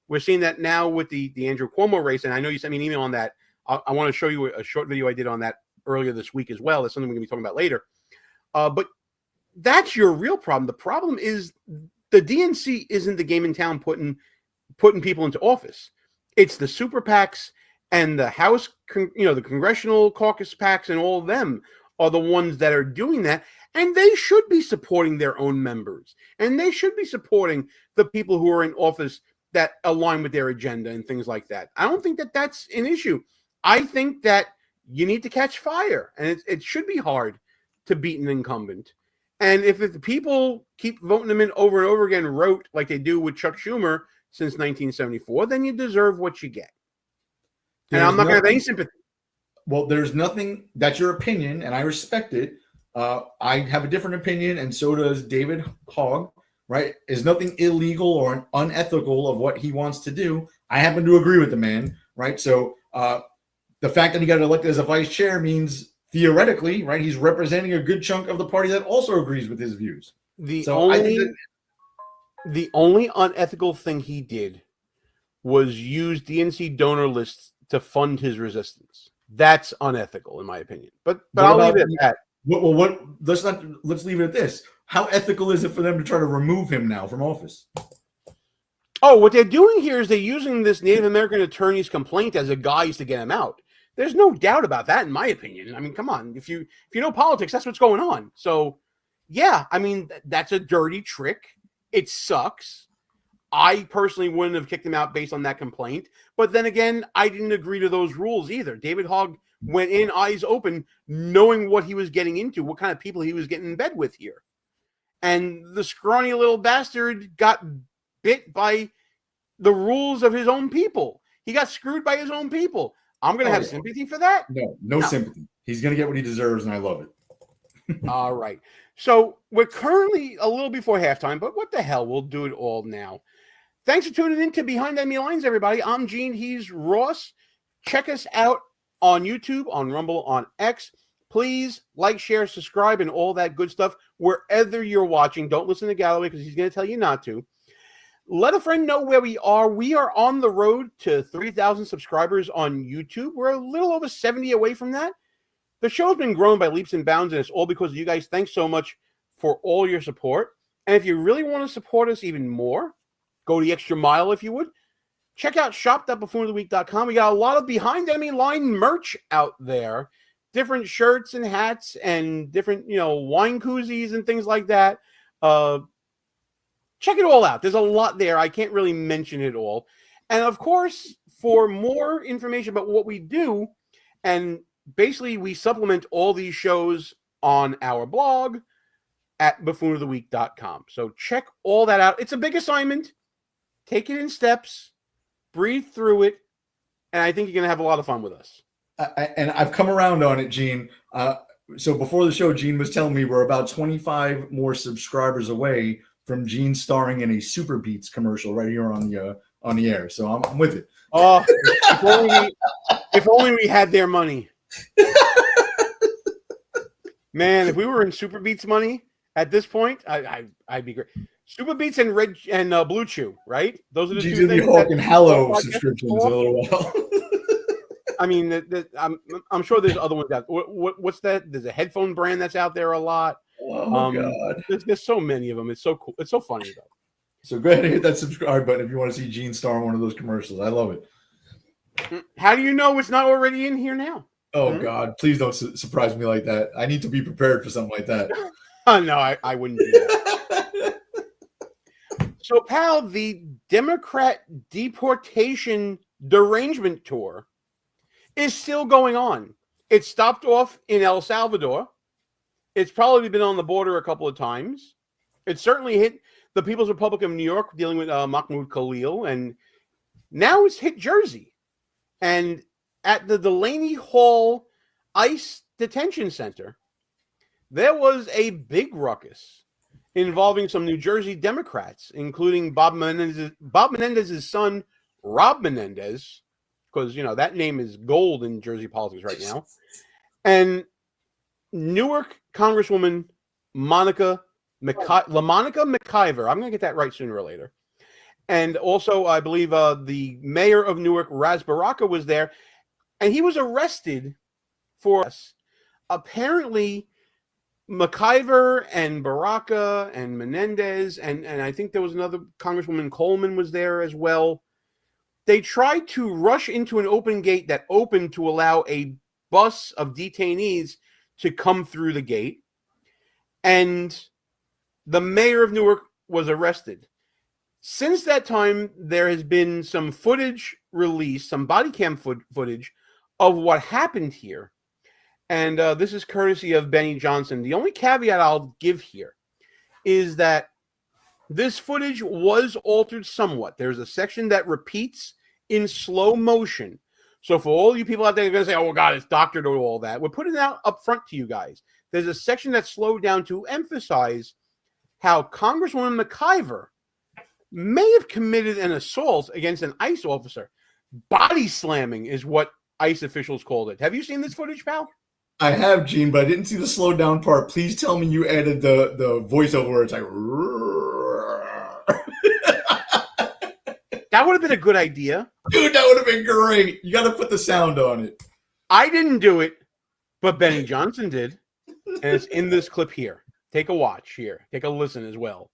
We're seeing that now with the Andrew Cuomo race, and I know you sent me an email on that. I want to show you a short video I did on that earlier this week as well. That's something we're going to be talking about later. But that's your real problem. The problem is the DNC isn't the game in town putting people into office. It's the super PACs and the House, the congressional caucus PACs, and all of them are the ones that are doing that. And they should be supporting their own members. And they should be supporting the people who are in office that align with their agenda and things like that. I don't think that that's an issue. I think that you need to catch fire. And it should be hard to beat an incumbent. And if the people keep voting them in over and over again, rote like they do with Chuck Schumer since 1974, then you deserve what you get. And I'm not going to have any sympathy. Well, there's nothing, that's your opinion, and I respect it. I have a different opinion, and so does David Hogg. Right? There's nothing illegal or unethical of what he wants to do. I happen to agree with the man. Right? So the fact that he got elected as a vice chair means theoretically, right, he's representing a good chunk of the party that also agrees with his views. The I think that the only unethical thing he did was use DNC donor lists to fund his resistance. That's unethical, in my opinion. But I'll leave it at that. Let's leave it at this. How ethical is it for them to try to remove him now from office? Oh, what they're doing here is they're using this Native American attorney's complaint as a guise to get him out. There's no doubt about that, in my opinion. I mean, come on. If you know politics, that's what's going on. So, yeah, I mean, that's a dirty trick. It sucks. I personally wouldn't have kicked him out based on that complaint. But then again, I didn't agree to those rules either. David Hogg went in eyes open, knowing what he was getting into, what kind of people he was getting in bed with here. And the scrawny little bastard got bit by the rules of his own people. He got screwed by his own people. I'm going to have sympathy for that? No sympathy. He's going to get what he deserves, and I love it. All right. So we're currently a little before halftime, but what the hell? We'll do it all now. Thanks for tuning in to Behind Enemy Lines, everybody. I'm Gene. He's Ross. Check us out on YouTube, on Rumble, on X. Please like, share, subscribe, and all that good stuff wherever you're watching. Don't listen to Galloway because he's going to tell you not to. Let a friend know where we are. We are on the road to 3,000 subscribers on YouTube. We're a little over 70 away from that. The show's been growing by leaps and bounds, and it's all because of you guys. Thanks so much for all your support. And if you really want to support us even more, go the extra mile if you would. Check out shop.buffoonoftheweek.com. We got a lot of Behind Enemy Line merch out there. Different shirts and hats and different, wine koozies and things like that. Check it all out. There's a lot there. I can't really mention it all. And of course, for more information about what we do, and basically we supplement all these shows on our blog at buffoonoftheweek.com. So check all that out. It's a big assignment. Take it in steps, breathe through it, and I think you're going to have a lot of fun with us. And I've come around on it, Gene. So before the show, Gene was telling me we're about 25 more subscribers away from Gene starring in a Super Beats commercial right here on the air. So I'm with it. Oh, if only we had their money. Man, if we were in Super Beats money at this point, I'd be great. Super Beats and Red and Blue Chew, right? Those are the two things. Hawk and Hallow subscriptions in a little while. I mean, I'm sure there's other ones out. What's that? There's a headphone brand that's out there a lot. Oh God, there's so many of them. It's so cool. It's so funny though. So go ahead and hit that subscribe button if you want to see Gene star in one of those commercials. I love it. How do you know it's not already in here now? Oh God, please don't surprise me like that. I need to be prepared for something like that. No, I wouldn't do that. So, pal, the Democrat deportation derangement tour is still going on. It stopped off in El Salvador. It's probably been on the border a couple of times. It certainly hit the People's Republic of New York dealing with Mahmoud Khalil, and now it's hit Jersey. And at the Delaney Hall ICE detention center, there was a big ruckus involving some New Jersey Democrats, including Bob Menendez's son, Rob Menendez, because, that name is gold in Jersey politics right now, and Newark Congresswoman LaMonica McIver. I'm going to get that right sooner or later. And also, I believe the mayor of Newark, Raz Baraka, was there, and he was arrested for us. Apparently, McIver and Baraka and Menendez, and I think there was another Congresswoman Coleman was there as well. They tried to rush into an open gate that opened to allow a bus of detainees to come through the gate. And the mayor of Newark was arrested. Since that time, there has been some footage released, some body cam footage of what happened here. And this is courtesy of Benny Johnson. The only caveat I'll give here is that this footage was altered somewhat. There's a section that repeats in slow motion. So for all you people out there who are going to say, oh, God, it's doctored or all that, we're putting it out up front to you guys. there's a section that's slowed down to emphasize how Congresswoman McIver may have committed an assault against an ICE officer. Body slamming is what ICE officials called it. Have you seen this footage, pal? I have, Gene, but I didn't see the slow down part. Please tell me you added the voiceover where it's like. That would have been a good idea. Dude, that would have been great. You got to put the sound on it. I didn't do it, but Benny Johnson did. And it's in this clip here. Take a watch here. Take a listen as well.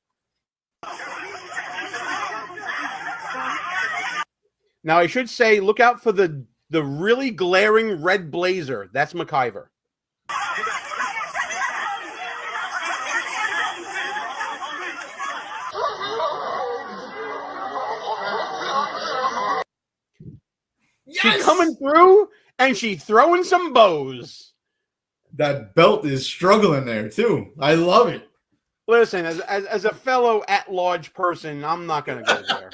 Now, I should say, look out for the really glaring red blazer. That's McIver. Yes! She's coming through, and she's throwing some bows. That belt is struggling there, too. I love it. Listen, as a fellow at-large person, I'm not going to go there.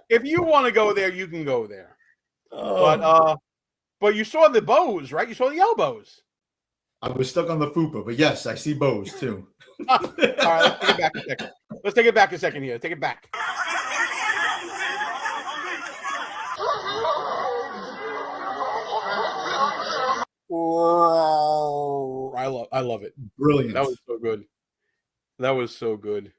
If you want to go there, you can go there. Oh. But you saw the bows, right? You saw the elbows. I was stuck on the fupa, but yes, I see bows, too. All right, let's take it back a second. Let's take it back a second here. Take it back. I love it. Brilliant. That was so good. That was so good.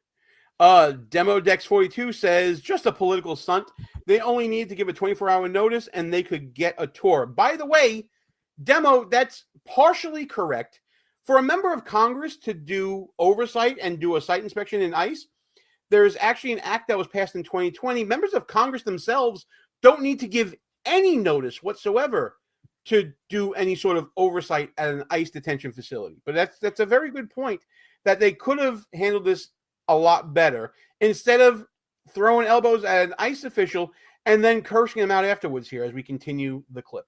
Demodex42 says, just a political stunt. They only need to give a 24-hour notice and they could get a tour. By the way, Demo, that's partially correct. For a member of Congress to do oversight and do a site inspection in ICE, there's actually an act that was passed in 2020. Members of Congress themselves don't need to give any notice whatsoever to do any sort of oversight at an ICE detention facility. But that's a very good point, that they could have handled this a lot better instead of throwing elbows at an ICE official and then cursing him out afterwards here as we continue the clip.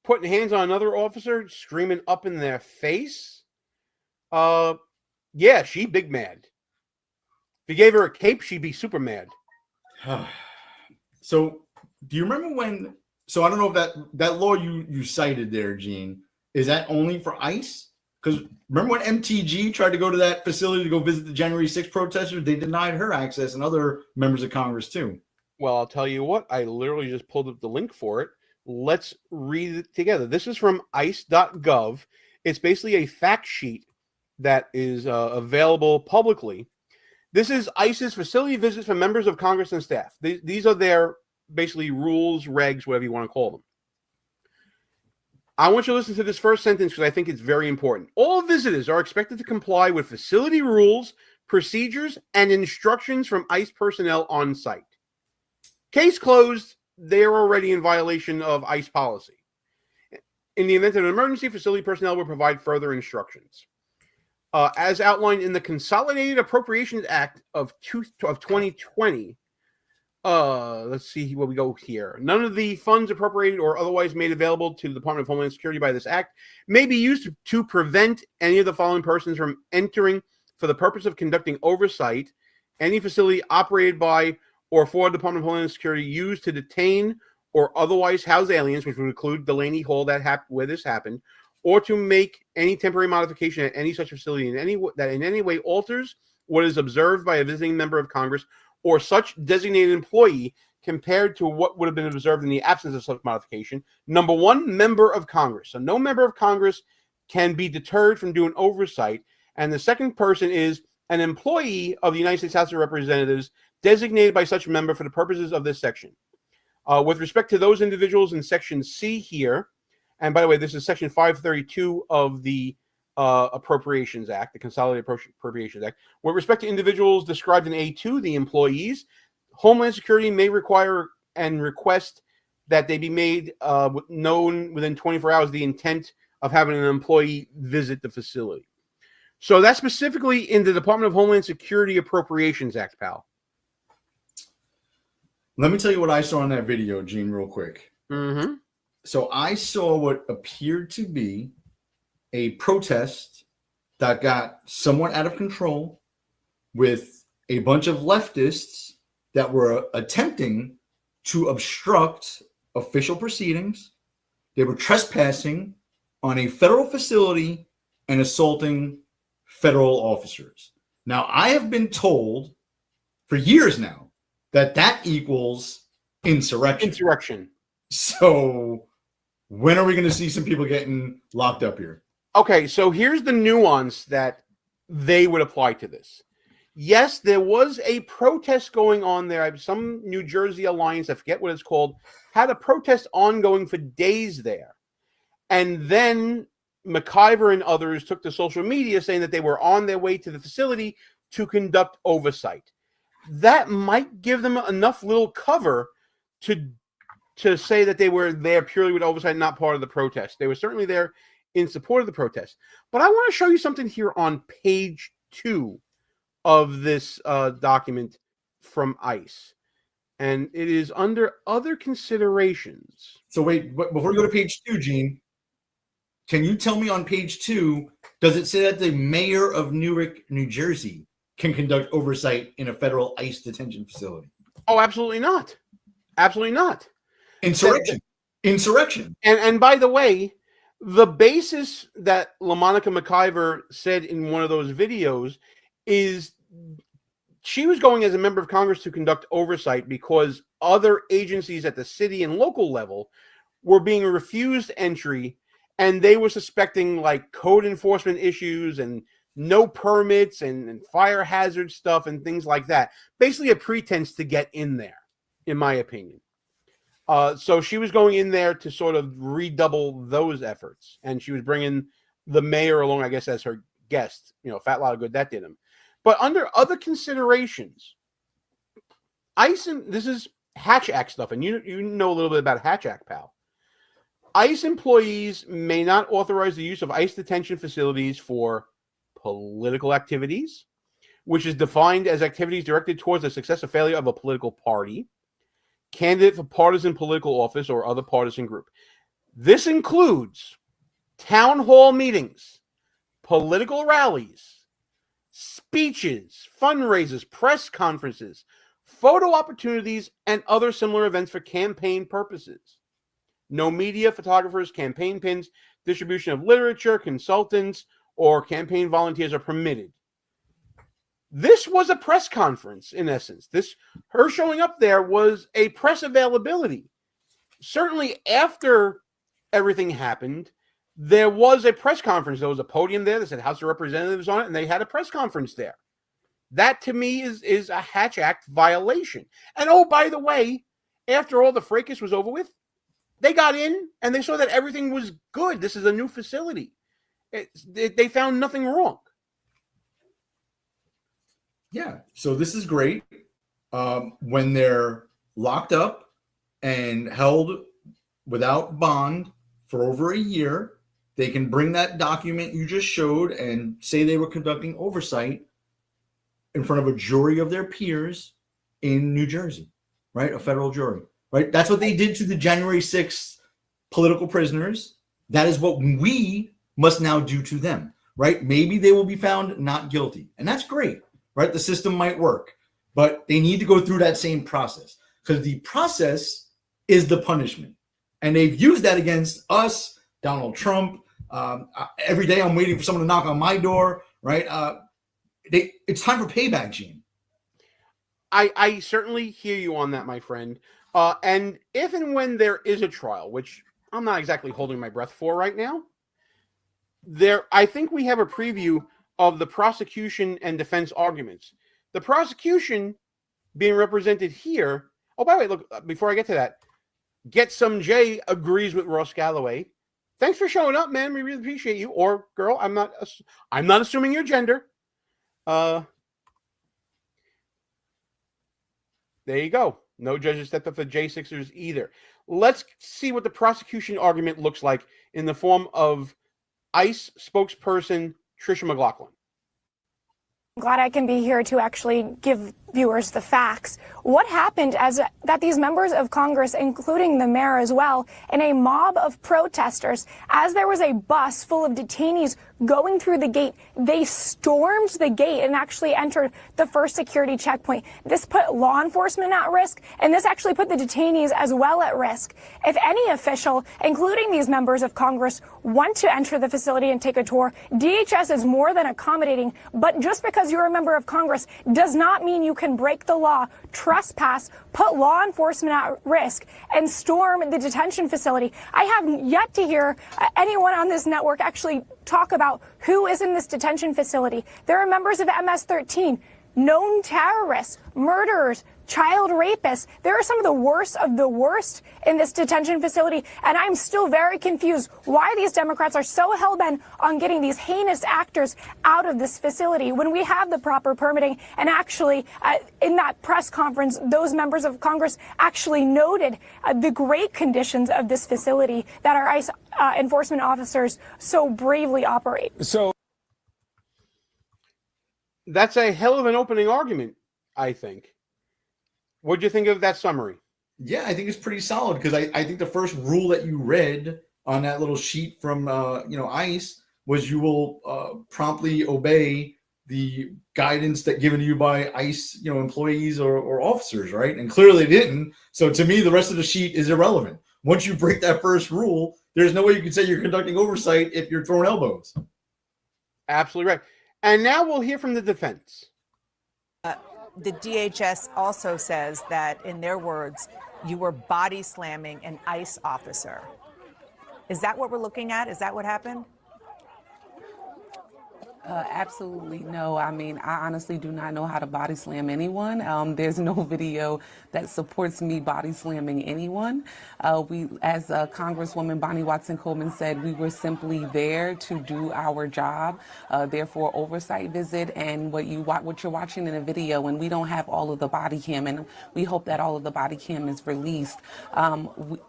Putting hands on another officer, screaming up in their face. Yeah, she big mad. If you gave her a cape, she'd be super mad. So, do you remember when? So, I don't know if that law you cited there, Gene, is that only for ICE? Because remember when MTG tried to go to that facility to go visit the January 6th protesters? They denied her access and other members of Congress too. Well, I'll tell you what. I literally just pulled up the link for it. Let's read it together. This is from ice.gov. It's basically a fact sheet that is available publicly. This is ICE's facility visits for members of Congress and staff. These are their basically rules, regs, whatever you want to call them. I want you to listen to this first sentence because I think it's very important. All visitors are expected to comply with facility rules, procedures, and instructions from ICE personnel on site. Case closed. They're already in violation of ICE policy. In the event of an emergency, facility personnel will provide further instructions. As outlined in the Consolidated Appropriations Act of 2020, let's see where we go here. None of the funds appropriated or otherwise made available to the Department of Homeland Security by this act may be used to prevent any of the following persons from entering for the purpose of conducting oversight any facility operated by or for the Department of Homeland Security used to detain or otherwise house aliens, which would include Delaney Hall where this happened, or to make any temporary modification at any such facility that in any way alters what is observed by a visiting member of Congress or such designated employee compared to what would have been observed in the absence of such modification. Number one, member of Congress. So no member of Congress can be deterred from doing oversight. And the second person is an employee of the United States House of Representatives designated by such member for the purposes of this section. With respect to those individuals in Section C here, and by the way, this is Section 532 of the Appropriations Act, the Consolidated Appropriations Act. With respect to individuals described in A2, the employees, Homeland Security may require and request that they be made known within 24 hours the intent of having an employee visit the facility. So that's specifically in the Department of Homeland Security Appropriations Act, pal. Let me tell you what I saw in that video, Gene, real quick. Mm-hmm. So I saw what appeared to be a protest that got somewhat out of control with a bunch of leftists that were attempting to obstruct official proceedings. They were trespassing on a federal facility and assaulting federal officers. Now, I have been told for years now that equals insurrection. Insurrection. So when are we going to see some people getting locked up here? Okay, so here's the nuance that they would apply to this. Yes, there was a protest going on there. Some New Jersey Alliance, I forget what it's called, had a protest ongoing for days there. And then McIver and others took to social media saying that they were on their way to the facility to conduct oversight. That might give them enough little cover to say that they were there purely with oversight, not part of the protest. They were certainly there in support of the protest. But I want to show you something here on page 2 of this document from ICE. And it is under other considerations. So wait, before we go to page 2, Gene, can you tell me on page 2, does it say that the mayor of Newark, New Jersey can conduct oversight in a federal ICE detention facility? Oh, absolutely not. Absolutely not. Insurrection. Insurrection. And by the way, the basis that LaMonica McIver said in one of those videos is she was going as a member of Congress to conduct oversight because other agencies at the city and local level were being refused entry, and they were suspecting like code enforcement issues and no permits and fire hazard stuff and things like that. Basically a pretense to get in there, in my opinion. So she was going in there to sort of redouble those efforts, and she was bringing the mayor along, I guess, as her guest. You know, fat lot of good that did him. But under other considerations, ICE, and this is Hatch Act stuff, and you know a little bit about Hatch Act, pal. ICE employees may not authorize the use of ICE detention facilities for political activities, which is defined as activities directed towards the success or failure of a political party, candidate for partisan political office, or other partisan group. This includes town hall meetings, political rallies, speeches, fundraisers, press conferences, photo opportunities, and other similar events for campaign purposes. No media, photographers, campaign pins, distribution of literature, consultants, or campaign volunteers are permitted. This was a press conference, in essence. Her showing up there was a press availability. Certainly after everything happened, there was a press conference. There was a podium there that said House of Representatives on it, and they had a press conference there. That, to me, is a Hatch Act violation. And, oh, by the way, after all the fracas was over with, they got in, and they saw that everything was good. This is a new facility. They found nothing wrong. Yeah, so this is great. When they're locked up and held without bond for over a year, they can bring that document you just showed and say they were conducting oversight in front of a jury of their peers in New Jersey, right? A federal jury, right? That's what they did to the January 6th political prisoners. That is what we must now do to them, right? Maybe they will be found not guilty, and that's great, right? The system might work, but they need to go through that same process, because the process is the punishment. And they've used that against us, Donald Trump. Every day I'm waiting for someone to knock on my door, right? It's time for payback, Gene. I certainly hear you on that, my friend. And if and when there is a trial, which I'm not exactly holding my breath for right now, I think we have a preview of the prosecution and defense arguments. The prosecution being represented here. Oh, by the way, look, before I get to that, Get Some J agrees with Ross Galloway. Thanks for showing up, man. We really appreciate you. Or girl, I'm not assuming your gender. There you go. No judges stepped up for J6ers either. Let's see what the prosecution argument looks like in the form of ICE spokesperson Tricia McLaughlin. I'm glad I can be here to actually give viewers the facts. What happened as that these members of Congress, including the mayor as well, and a mob of protesters, as there was a bus full of detainees going through the gate, they stormed the gate and actually entered the first security checkpoint. This put law enforcement at risk, and this actually put the detainees as well at risk. If any official, including these members of Congress, want to enter the facility and take a tour, DHS is more than accommodating, but just because you're a member of Congress does not mean you can break the law, trespass, put law enforcement at risk, and storm the detention facility. I have yet to hear anyone on this network actually talk about who is in this detention facility. There are members of MS-13, known terrorists, murderers, child rapists. There are some of the worst in this detention facility, and I'm still very confused why these Democrats are so hell-bent on getting these heinous actors out of this facility when we have the proper permitting. And actually, in that press conference, those members of Congress actually noted the great conditions of this facility that our ICE enforcement officers so bravely operate. So that's a hell of an opening argument, I think. What do you think of that summary? Yeah, I think it's pretty solid because I think the first rule that you read on that little sheet from ICE was you will promptly obey the guidance that given to you by ICE employees or officers, right? And clearly they didn't. So to me, the rest of the sheet is irrelevant. Once you break that first rule, there's no way you can say you're conducting oversight if you're throwing elbows. Absolutely right. And now we'll hear from the defense. The DHS also says that, in their words, you were body slamming an ICE officer. Is that what we're looking at? Is that what happened? Absolutely no. I mean, I honestly do not know how to body slam anyone. There's no video that supports me body slamming anyone. We, as Congresswoman Bonnie Watson-Coleman said, we were simply there to do our job, therefore oversight visit. And what you're watching in a video, and we don't have all of the body cam, and we hope that all of the body cam is released.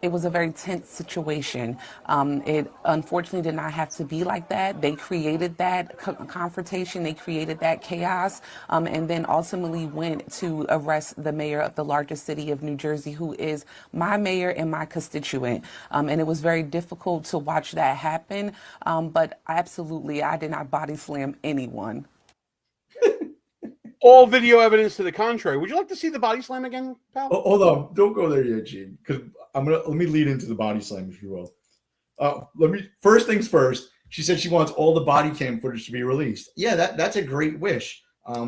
It was a very tense situation. It unfortunately did not have to be like that. They created that confrontation, they created that chaos, and then ultimately went to arrest the mayor of the largest city of New Jersey, who is my mayor and my constituent. And it was very difficult to watch that happen, but absolutely, I did not body slam anyone. All video evidence to the contrary. Would you like to see the body slam again, pal? Oh, hold on, don't go there yet, Gene, because let me lead into the body slam, if you will. First things first. She said she wants all the body cam footage to be released. Yeah, that's a great wish.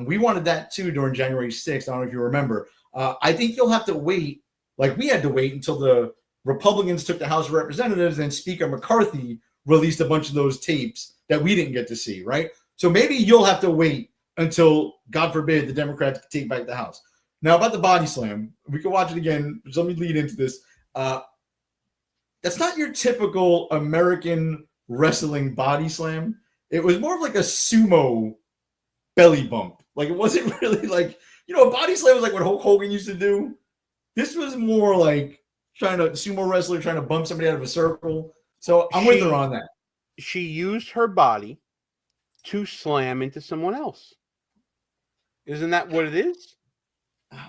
We wanted that too during January 6th. I don't know if you remember. I think you'll have to wait, like we had to wait until the Republicans took the House of Representatives and Speaker McCarthy released a bunch of those tapes that we didn't get to see, right? So maybe you'll have to wait until, God forbid, the Democrats take back the House. Now about the body slam, we can watch it again. Just let me lead into this. That's not your typical American wrestling body slam. It was more of like a sumo belly bump. Like it wasn't really like, a body slam was like what Hulk Hogan used to do. This was more like sumo wrestler trying to bump somebody out of a circle. So I'm with her on that. She used her body to slam into someone else. Isn't that what it is?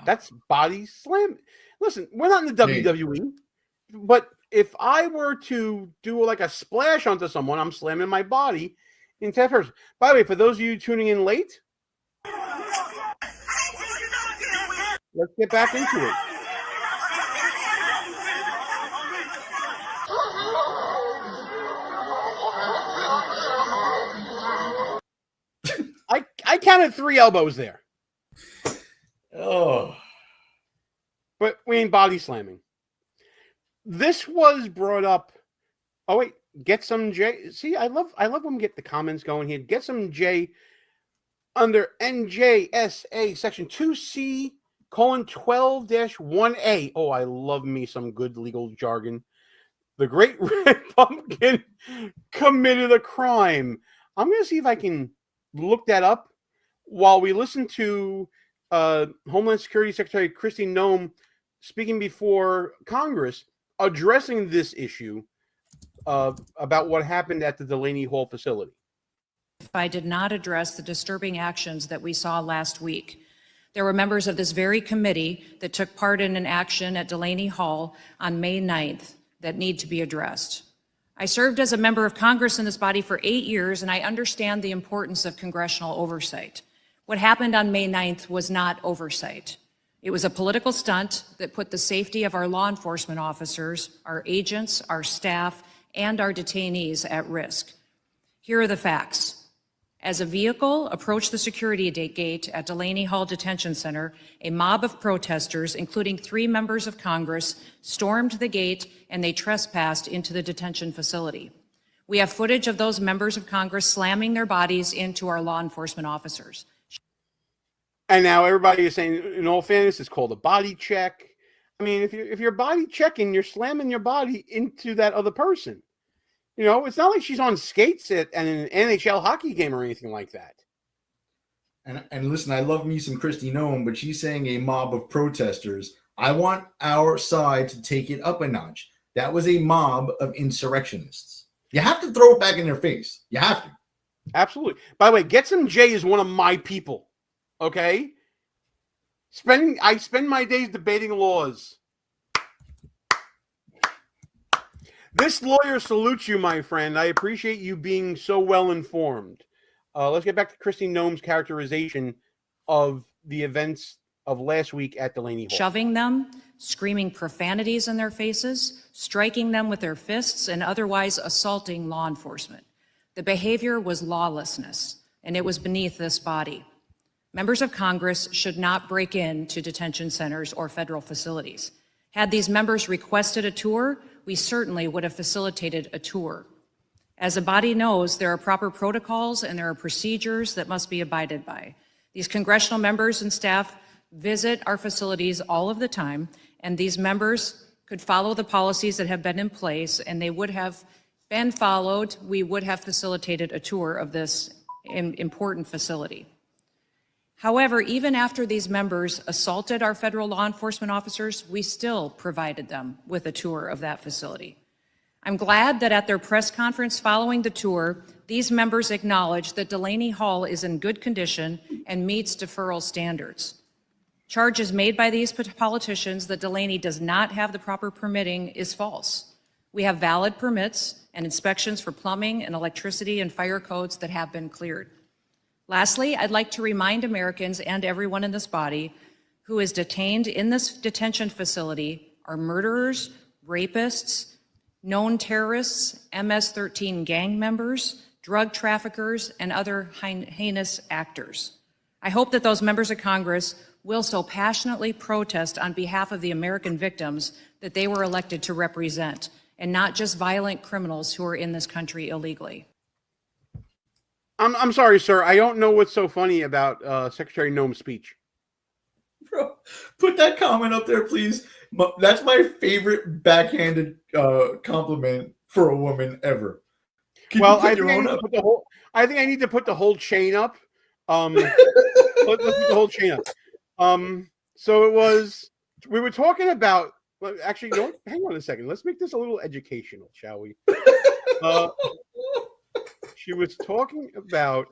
That's body slam. Listen, we're not in the WWE, but if I were to do like a splash onto someone, I'm slamming my body into that person. By the way, for those of you tuning in late, let's get back into it. I counted 3 elbows there. Oh. But we ain't body slamming. This was brought up. Oh wait, get some J. See, I love when we get the comments going here. Get some J under NJSA section 2C colon 12-1A. Oh, I love me some good legal jargon. The Great Red Pumpkin committed a crime. I'm going to see if I can look that up while we listen to Homeland Security Secretary Kristi Noem speaking before Congress, addressing this issue about what happened at the Delaney Hall facility. I did not address the disturbing actions that we saw last week. There were members of this very committee that took part in an action at Delaney Hall on May 9th that need to be addressed. I served as a member of Congress in this body for 8 years, and I understand the importance of congressional oversight. What happened on May 9th was not oversight. It was a political stunt that put the safety of our law enforcement officers, our agents, our staff, and our detainees at risk. Here are the facts. As a vehicle approached the security gate at Delaney Hall Detention Center, a mob of protesters, including 3 members of Congress, stormed the gate and they trespassed into the detention facility. We have footage of those members of Congress slamming their bodies into our law enforcement officers. And now everybody is saying, in all fairness, it's called a body check. I mean, if you're body checking, you're slamming your body into that other person. You know, it's not like she's on skates at an NHL hockey game or anything like that. And listen, I love me some Kristi Noem, but she's saying a mob of protesters. I want our side to take it up a notch. That was a mob of insurrectionists. You have to throw it back in their face. You have to. Absolutely. By the way, Get Some J is one of my people. Okay? I spend my days debating laws. This lawyer salutes you, my friend. I appreciate you being so well informed. Let's get back to Kristi Noem's characterization of the events of last week at Delaney Hall. Shoving them, screaming profanities in their faces, striking them with their fists, and otherwise assaulting law enforcement. The behavior was lawlessness, and it was beneath this body. Members of Congress should not break into detention centers or federal facilities. Had these members requested a tour, we certainly would have facilitated a tour. As a body knows, there are proper protocols and there are procedures that must be abided by. These congressional members and staff visit our facilities all of the time, and these members could follow the policies that have been in place, and they would have been followed. We would have facilitated a tour of this important facility. However, even after these members assaulted our federal law enforcement officers, we still provided them with a tour of that facility. I'm glad that at their press conference following the tour, these members acknowledged that Delaney Hall is in good condition and meets deferral standards. Charges made by these politicians that Delaney does not have the proper permitting is false. We have valid permits and inspections for plumbing and electricity and fire codes that have been cleared. Lastly, I'd like to remind Americans and everyone in this body who is detained in this detention facility are murderers, rapists, known terrorists, MS-13 gang members, drug traffickers, and other heinous actors. I hope that those members of Congress will so passionately protest on behalf of the American victims that they were elected to represent, and not just violent criminals who are in this country illegally. I'm sorry, sir. I don't know what's so funny about Secretary Noem's speech. Bro, put that comment up there, please. That's my favorite backhanded compliment for a woman ever. Well, I think I need to put the whole chain up. Let's put the whole chain up. So it was. We were talking about. Well, actually, hang on a second. Let's make this a little educational, shall we? She was talking about.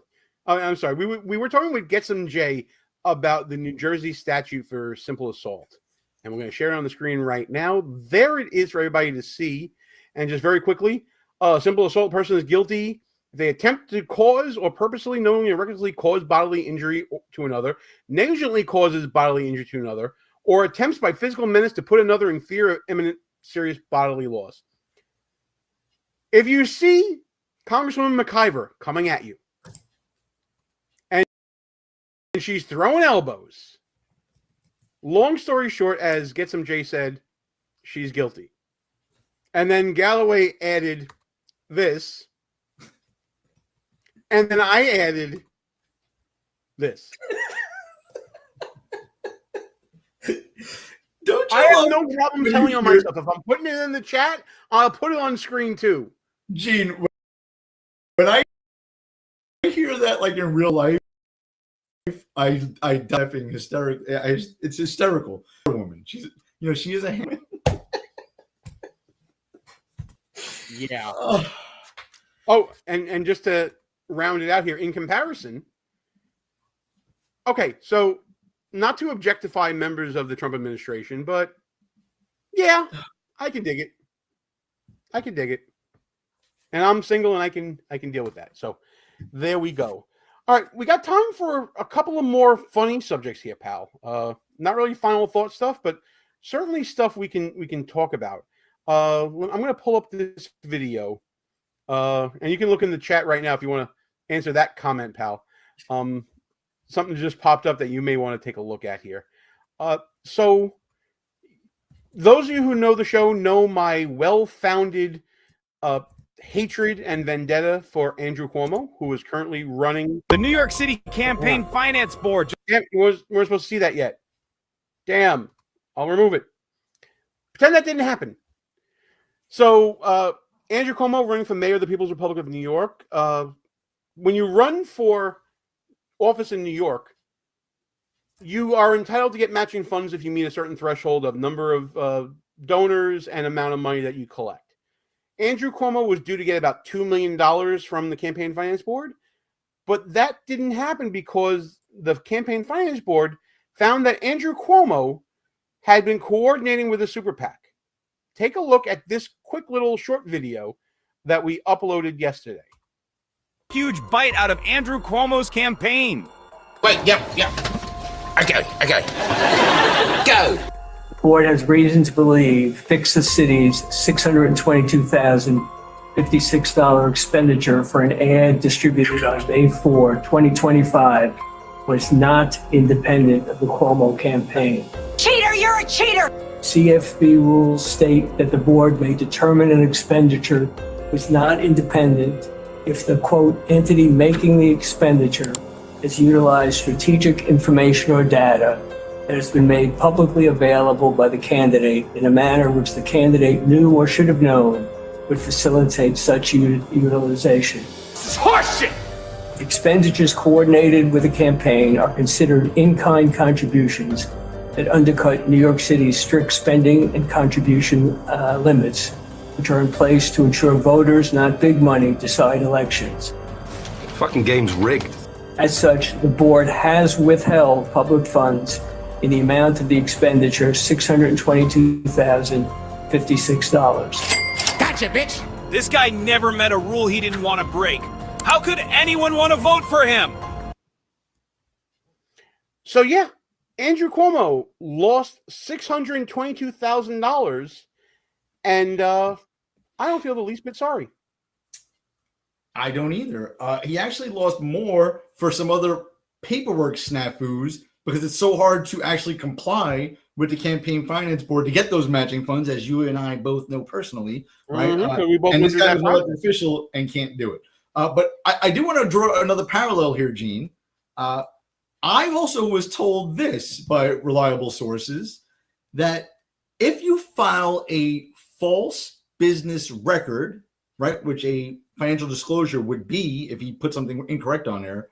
I'm sorry. We were talking with Get Some J about the New Jersey statute for simple assault, and we're going to share it on the screen right now. There it is for everybody to see. And just very quickly, simple assault person is guilty if they attempt to cause or purposely, knowingly, or recklessly cause bodily injury to another, negligently causes bodily injury to another, or attempts by physical menace to put another in fear of imminent serious bodily loss. If you see Congresswoman McIver coming at you, and she's throwing elbows, long story short, as Get Some J said, she's guilty. And then Galloway added this, and then I added this. I have no problem telling on myself. If I'm putting it in the chat, I'll put it on screen too. Gene, when I hear that, like in real life, I laughing hysterical. It's hysterical. Woman, she is a hammer. Yeah. Oh, and just to round it out here, in comparison. Okay, so not to objectify members of the Trump administration, but yeah, I can dig it. I can dig it. And I'm single and I can deal with that. So there we go. All right, we got time for a couple of more funny subjects here, pal. Not really final thought stuff, but certainly stuff we can talk about. I'm going to pull up this video, and you can look in the chat right now if you want to answer that comment, pal. Something just popped up that you may want to take a look at here. So those of you who know the show know my well-founded hatred and vendetta for Andrew Cuomo, who is currently running the New York City Campaign Finance Board. Yeah, we're supposed to see that yet. Damn. I'll remove it. Pretend that didn't happen. So Andrew Cuomo running for mayor of the People's Republic of New York. When you run for office in New York, you are entitled to get matching funds if you meet a certain threshold of number of donors and amount of money that you collect. Andrew Cuomo was due to get about $2 million from the Campaign Finance Board, but that didn't happen because the Campaign Finance Board found that Andrew Cuomo had been coordinating with a super PAC. Take a look at this quick little short video that we uploaded yesterday. Huge bite out of Andrew Cuomo's campaign. Wait, yep. Okay. Go. Board has reason to believe Fix the City's $622,056 expenditure for an ad distributed on May 4, 2025 was not independent of the Cuomo campaign. Cheater, you're a cheater! CFB rules state that the board may determine an expenditure was not independent if the, quote, entity making the expenditure has utilized strategic information or data that has been made publicly available by the candidate in a manner which the candidate knew or should have known would facilitate such utilization. This is horseshit! Expenditures coordinated with a campaign are considered in-kind contributions that undercut New York City's strict spending and contribution limits, which are in place to ensure voters, not big money, decide elections. The fucking game's rigged. As such, the board has withheld public funds in the amount of the expenditure, $622,056. Gotcha, bitch! This guy never met a rule he didn't want to break. How could anyone want to vote for him? So yeah, Andrew Cuomo lost $622,000, and I don't feel the least bit sorry. I don't either. He actually lost more for some other paperwork snafus because it's so hard to actually comply with the Campaign Finance Board to get those matching funds, as you and I both know personally, right? We both and this went through guy that was an elected official and can't do it. But I do want to draw another parallel here, Gene. I also was told this by reliable sources that if you file a false business record, right, which a financial disclosure would be if he put something incorrect on there,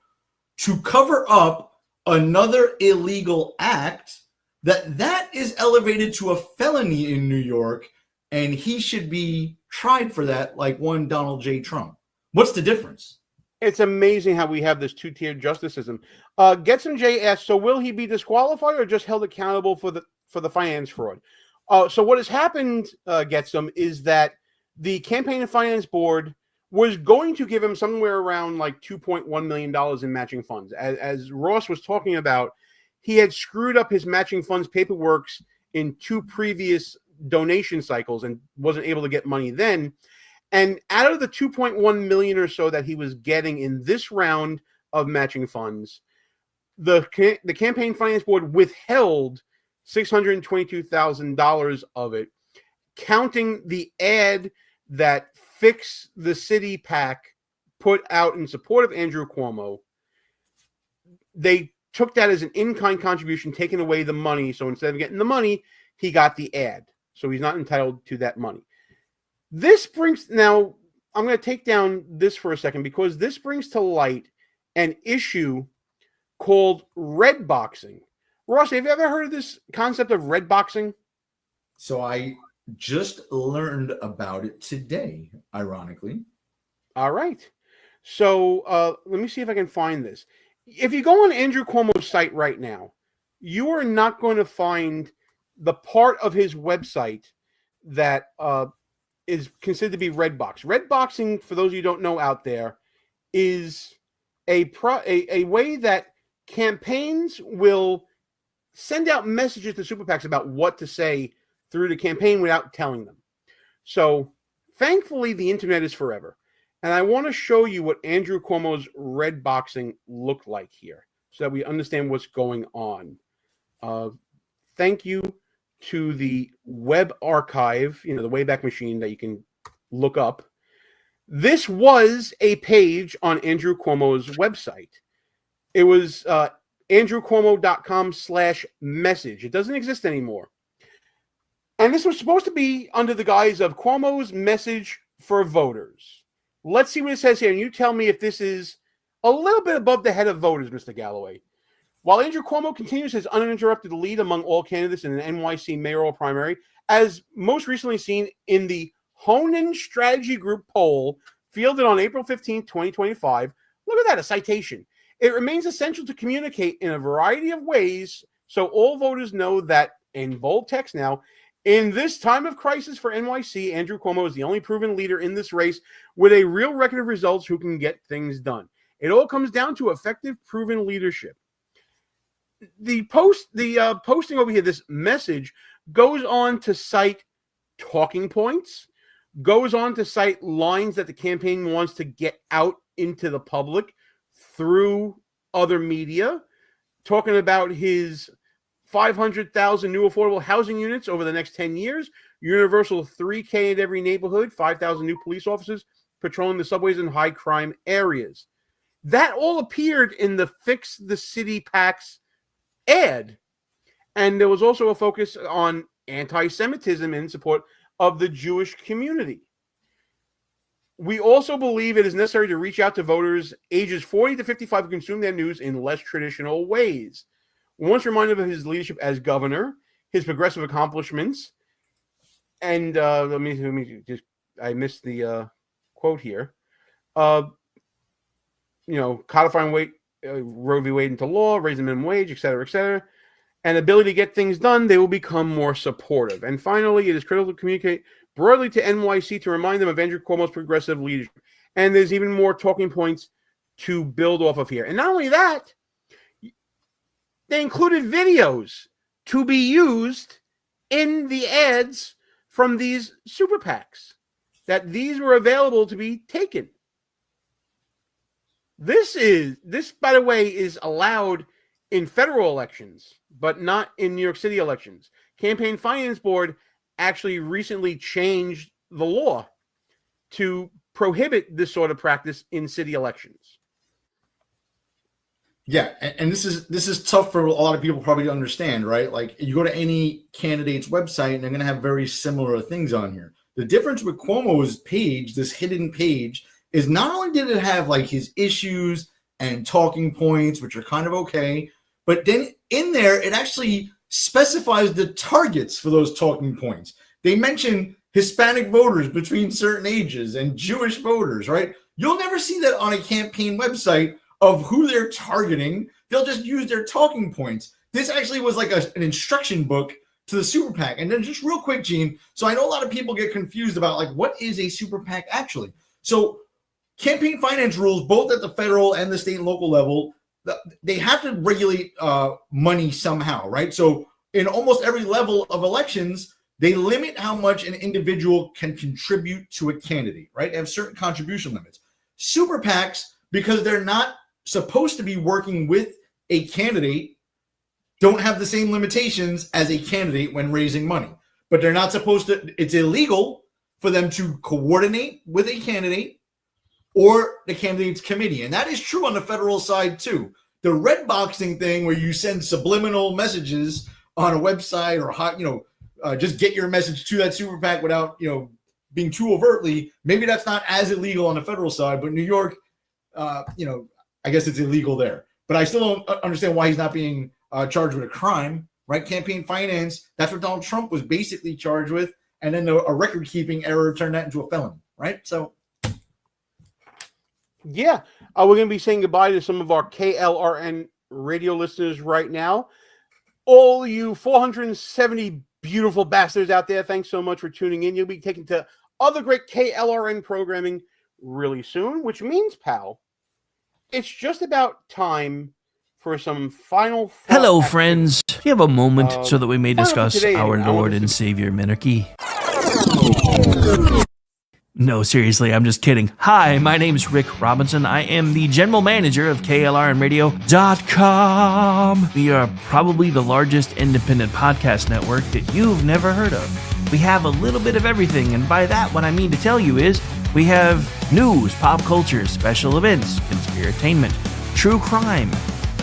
to cover up another illegal act, that is elevated to a felony in New York, and he should be tried for that like one Donald J. Trump. What's the difference? It's amazing how we have this two-tiered justice system. Getsom J asks, so will he be disqualified or just held accountable for the finance fraud? So what has happened, Getsom, is that the Campaign and Finance Board was going to give him somewhere around like $2.1 million in matching funds. As Ross was talking about, he had screwed up his matching funds paperwork in 2 previous donation cycles and wasn't able to get money then. And out of the 2.1 million or so that he was getting in this round of matching funds, the Campaign Finance Board withheld $622,000 of it, counting the ad that Fix the City PAC put out in support of Andrew Cuomo. They took that as an in-kind contribution, taking away the money. So instead of getting the money, he got the ad. So he's not entitled to that money. This brings, now I'm going to take down this for a second because this brings to light an issue called red boxing. Ross, have you ever heard of this concept of red boxing? So I just learned about it today, ironically. All right. So let me see if I can find this. If you go on Andrew Cuomo's site right now, you are not going to find the part of his website that is considered to be red box. Red boxing, for those of you who don't know out there, is a way that campaigns will send out messages to super PACs about what to say through the campaign without telling them. So thankfully, the internet is forever. And I want to show you what Andrew Cuomo's red boxing looked like here so that we understand what's going on. Thank you to the web archive, the Wayback Machine that you can look up. This was a page on Andrew Cuomo's website. It was andrewcuomo.com/message. It doesn't exist anymore. And this was supposed to be under the guise of Cuomo's message for voters. Let's see what it says here. And you tell me if this is a little bit above the head of voters, Mr. Galloway. While Andrew Cuomo continues his uninterrupted lead among all candidates in an NYC mayoral primary, as most recently seen in the Honan Strategy Group poll fielded on April 15, 2025, look at that, a citation. It remains essential to communicate in a variety of ways so all voters know that, in bold text now, in this time of crisis for NYC, Andrew Cuomo is the only proven leader in this race with a real record of results who can get things done. It all comes down to effective, proven leadership. The posting over here, this message, goes on to cite talking points, goes on to cite lines that the campaign wants to get out into the public through other media, talking about his 500,000 new affordable housing units over the next 10 years, universal 3K in every neighborhood, 5,000 new police officers patrolling the subways in high crime areas. That all appeared in the Fix the City PAC's ad. And there was also a focus on anti-Semitism in support of the Jewish community. We also believe it is necessary to reach out to voters ages 40 to 55 who consume their news in less traditional ways. Once reminded of his leadership as governor, his progressive accomplishments, and let me just, I missed the quote here. Codifying Roe v. Wade into law, raising the minimum wage, et cetera, and ability to get things done, they will become more supportive. And finally, it is critical to communicate broadly to NYC to remind them of Andrew Cuomo's progressive leadership. And there's even more talking points to build off of here. And not only that, they included videos to be used in the ads from these super PACs, that these were available to be taken. This, by the way, is allowed in federal elections, but not in New York City elections. Campaign Finance Board actually recently changed the law to prohibit this sort of practice in city elections. Yeah, and this is tough for a lot of people probably to understand, right? Like, you go to any candidate's website and they're going to have very similar things on here. The difference with Cuomo's page, this hidden page, is not only did it have like his issues and talking points, which are kind of okay, but then in there it actually specifies the targets for those talking points. They mention Hispanic voters between certain ages and Jewish voters, right? You'll never see that on a campaign website of who they're targeting. They'll just use their talking points. This actually was like an instruction book to the super PAC. And then just real quick, Gene, so I know a lot of people get confused about like, what is a super PAC actually? So campaign finance rules, both at the federal and the state and local level, they have to regulate money somehow, right? So in almost every level of elections, they limit how much an individual can contribute to a candidate, right? They have certain contribution limits. Super PACs, because they're not supposed to be working with a candidate, don't have the same limitations as a candidate when raising money. But they're not supposed to, it's illegal for them to coordinate with a candidate or the candidate's committee. And that is true on the federal side too. The red boxing thing where you send subliminal messages on a website or just get your message to that super PAC without being too overtly, maybe that's not as illegal on the federal side, but New York, I guess it's illegal there. But I still don't understand why he's not being charged with a crime, right? Campaign finance, that's what Donald Trump was basically charged with. And then a record-keeping error turned that into a felony, right? So, yeah, we're going to be saying goodbye to some of our KLRN radio listeners right now. All you 470 beautiful bastards out there, thanks so much for tuning in. You'll be taken to other great KLRN programming really soon, which means, pal, it's just about time for some final thought. Hello, friends. Do you have a moment so that we may final for discuss today, our anyway. I want Lord us and to- Savior Minarchy? No, seriously, I'm just kidding. Hi, my name's Rick Robinson. I am the general manager of KLRNradio.com. We are probably the largest independent podcast network that you've never heard of. We have a little bit of everything, and by that, what I mean to tell you is we have news, pop culture, special events, conspiratainment, true crime,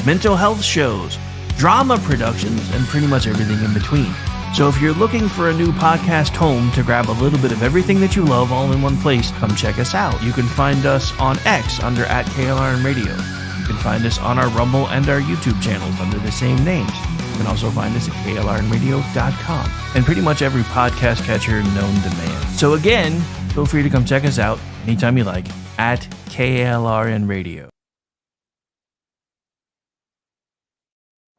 mental health shows, drama productions, and pretty much everything in between. So if you're looking for a new podcast home to grab a little bit of everything that you love all in one place, come check us out. You can find us on X under @KLRNradio. You can find us on our Rumble and our YouTube channels under the same names. You can also find us at KLRNradio.com and pretty much every podcast catcher known to man. So again, feel free to come check us out anytime you like at KLRNradio.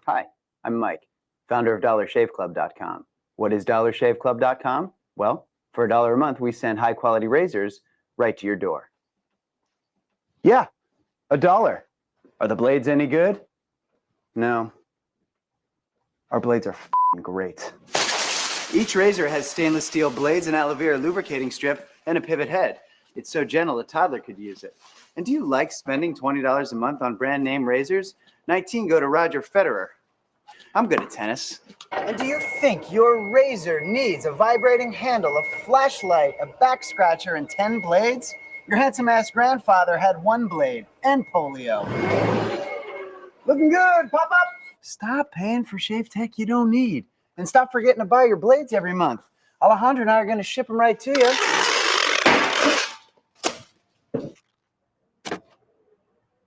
Hi, I'm Mike, founder of DollarShaveClub.com. What is DollarShaveClub.com? Well, for $1 a month, we send high-quality razors right to your door. Yeah, $1. Are the blades any good? No. Our blades are f***ing great. Each razor has stainless steel blades, an aloe vera lubricating strip, and a pivot head. It's so gentle a toddler could use it. And do you like spending $20 a month on brand name razors? 19 go to Roger Federer. I'm good at tennis. And do you think your razor needs a vibrating handle, a flashlight, a back scratcher, and 10 blades? Your handsome-ass grandfather had 1 blade and polio. Looking good, Pop-Up! Stop paying for shave tech you don't need. And stop forgetting to buy your blades every month. Alejandro and I are going to ship them right to you.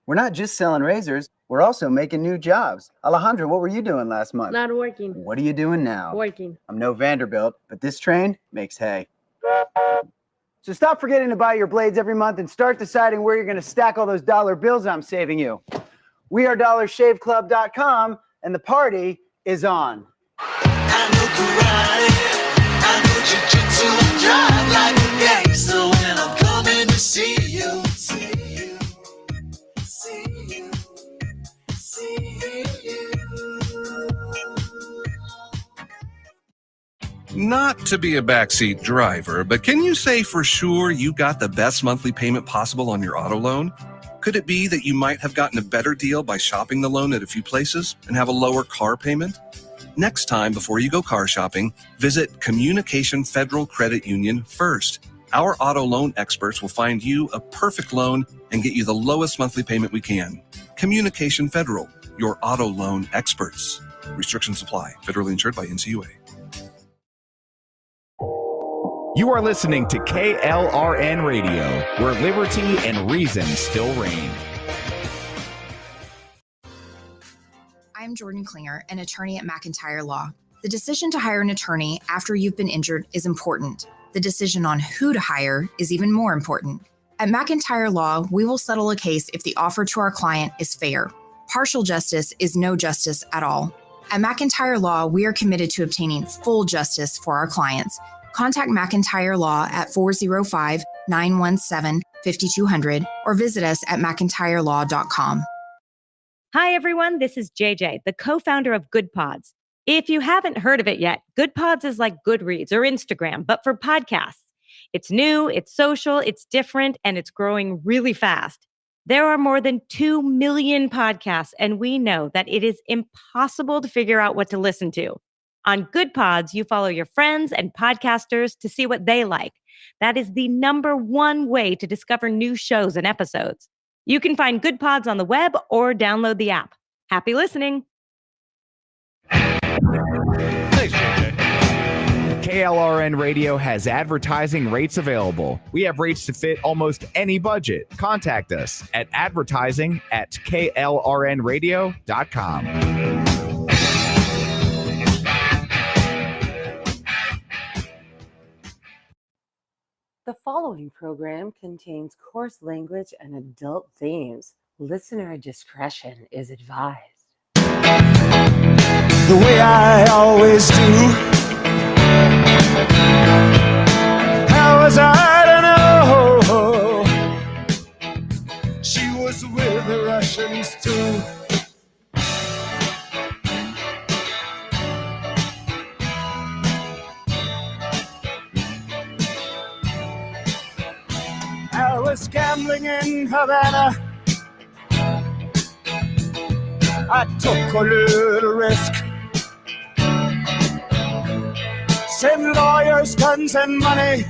We're not just selling razors, we're also making new jobs. Alejandro, what were you doing last month? Not working. What are you doing now? Working. I'm no Vanderbilt, but this train makes hay. So stop forgetting to buy your blades every month and start deciding where you're going to stack all those dollar bills I'm saving you. We are DollarShaveClub.com, and the party is on. I know karate, I know jiu-jitsu and drive like a gangster when I'm coming to see you. Not to be a backseat driver, but can you say for sure you got the best monthly payment possible on your auto loan? Could it be that you might have gotten a better deal by shopping the loan at a few places and have a lower car payment? Next time, before you go car shopping, visit Communication Federal Credit Union first. Our auto loan experts will find you a perfect loan and get you the lowest monthly payment we can. Communication Federal, your auto loan experts. Restrictions apply. Federally insured by NCUA. You are listening to KLRN Radio, where liberty and reason still reign. I'm Jordan Klinger, an attorney at McIntyre Law. The decision to hire an attorney after you've been injured is important. The decision on who to hire is even more important. At McIntyre Law, we will settle a case if the offer to our client is fair. Partial justice is no justice at all. At McIntyre Law, we are committed to obtaining full justice for our clients. Contact McIntyre Law at 405-917-5200 or visit us at McIntyreLaw.com. Hi, everyone. This is JJ, the co-founder of Good Pods. If you haven't heard of it yet, Good Pods is like Goodreads or Instagram, but for podcasts. It's new, it's social, it's different, and it's growing really fast. There are more than 2 million podcasts, and we know that it is impossible to figure out what to listen to. On Good Pods, you follow your friends and podcasters to see what they like. That is the #1 way to discover new shows and episodes. You can find Good Pods on the web or download the app. Happy listening. Thanks, JJ. KLRN Radio has advertising rates available. We have rates to fit almost any budget. Contact us at advertising@klrnradio.com. The following program contains coarse language and adult themes. Listener discretion is advised. the way I always do. How was I to know she was with the Russians too? I was gambling in Havana. I took a little risk. Send lawyers, guns, and money.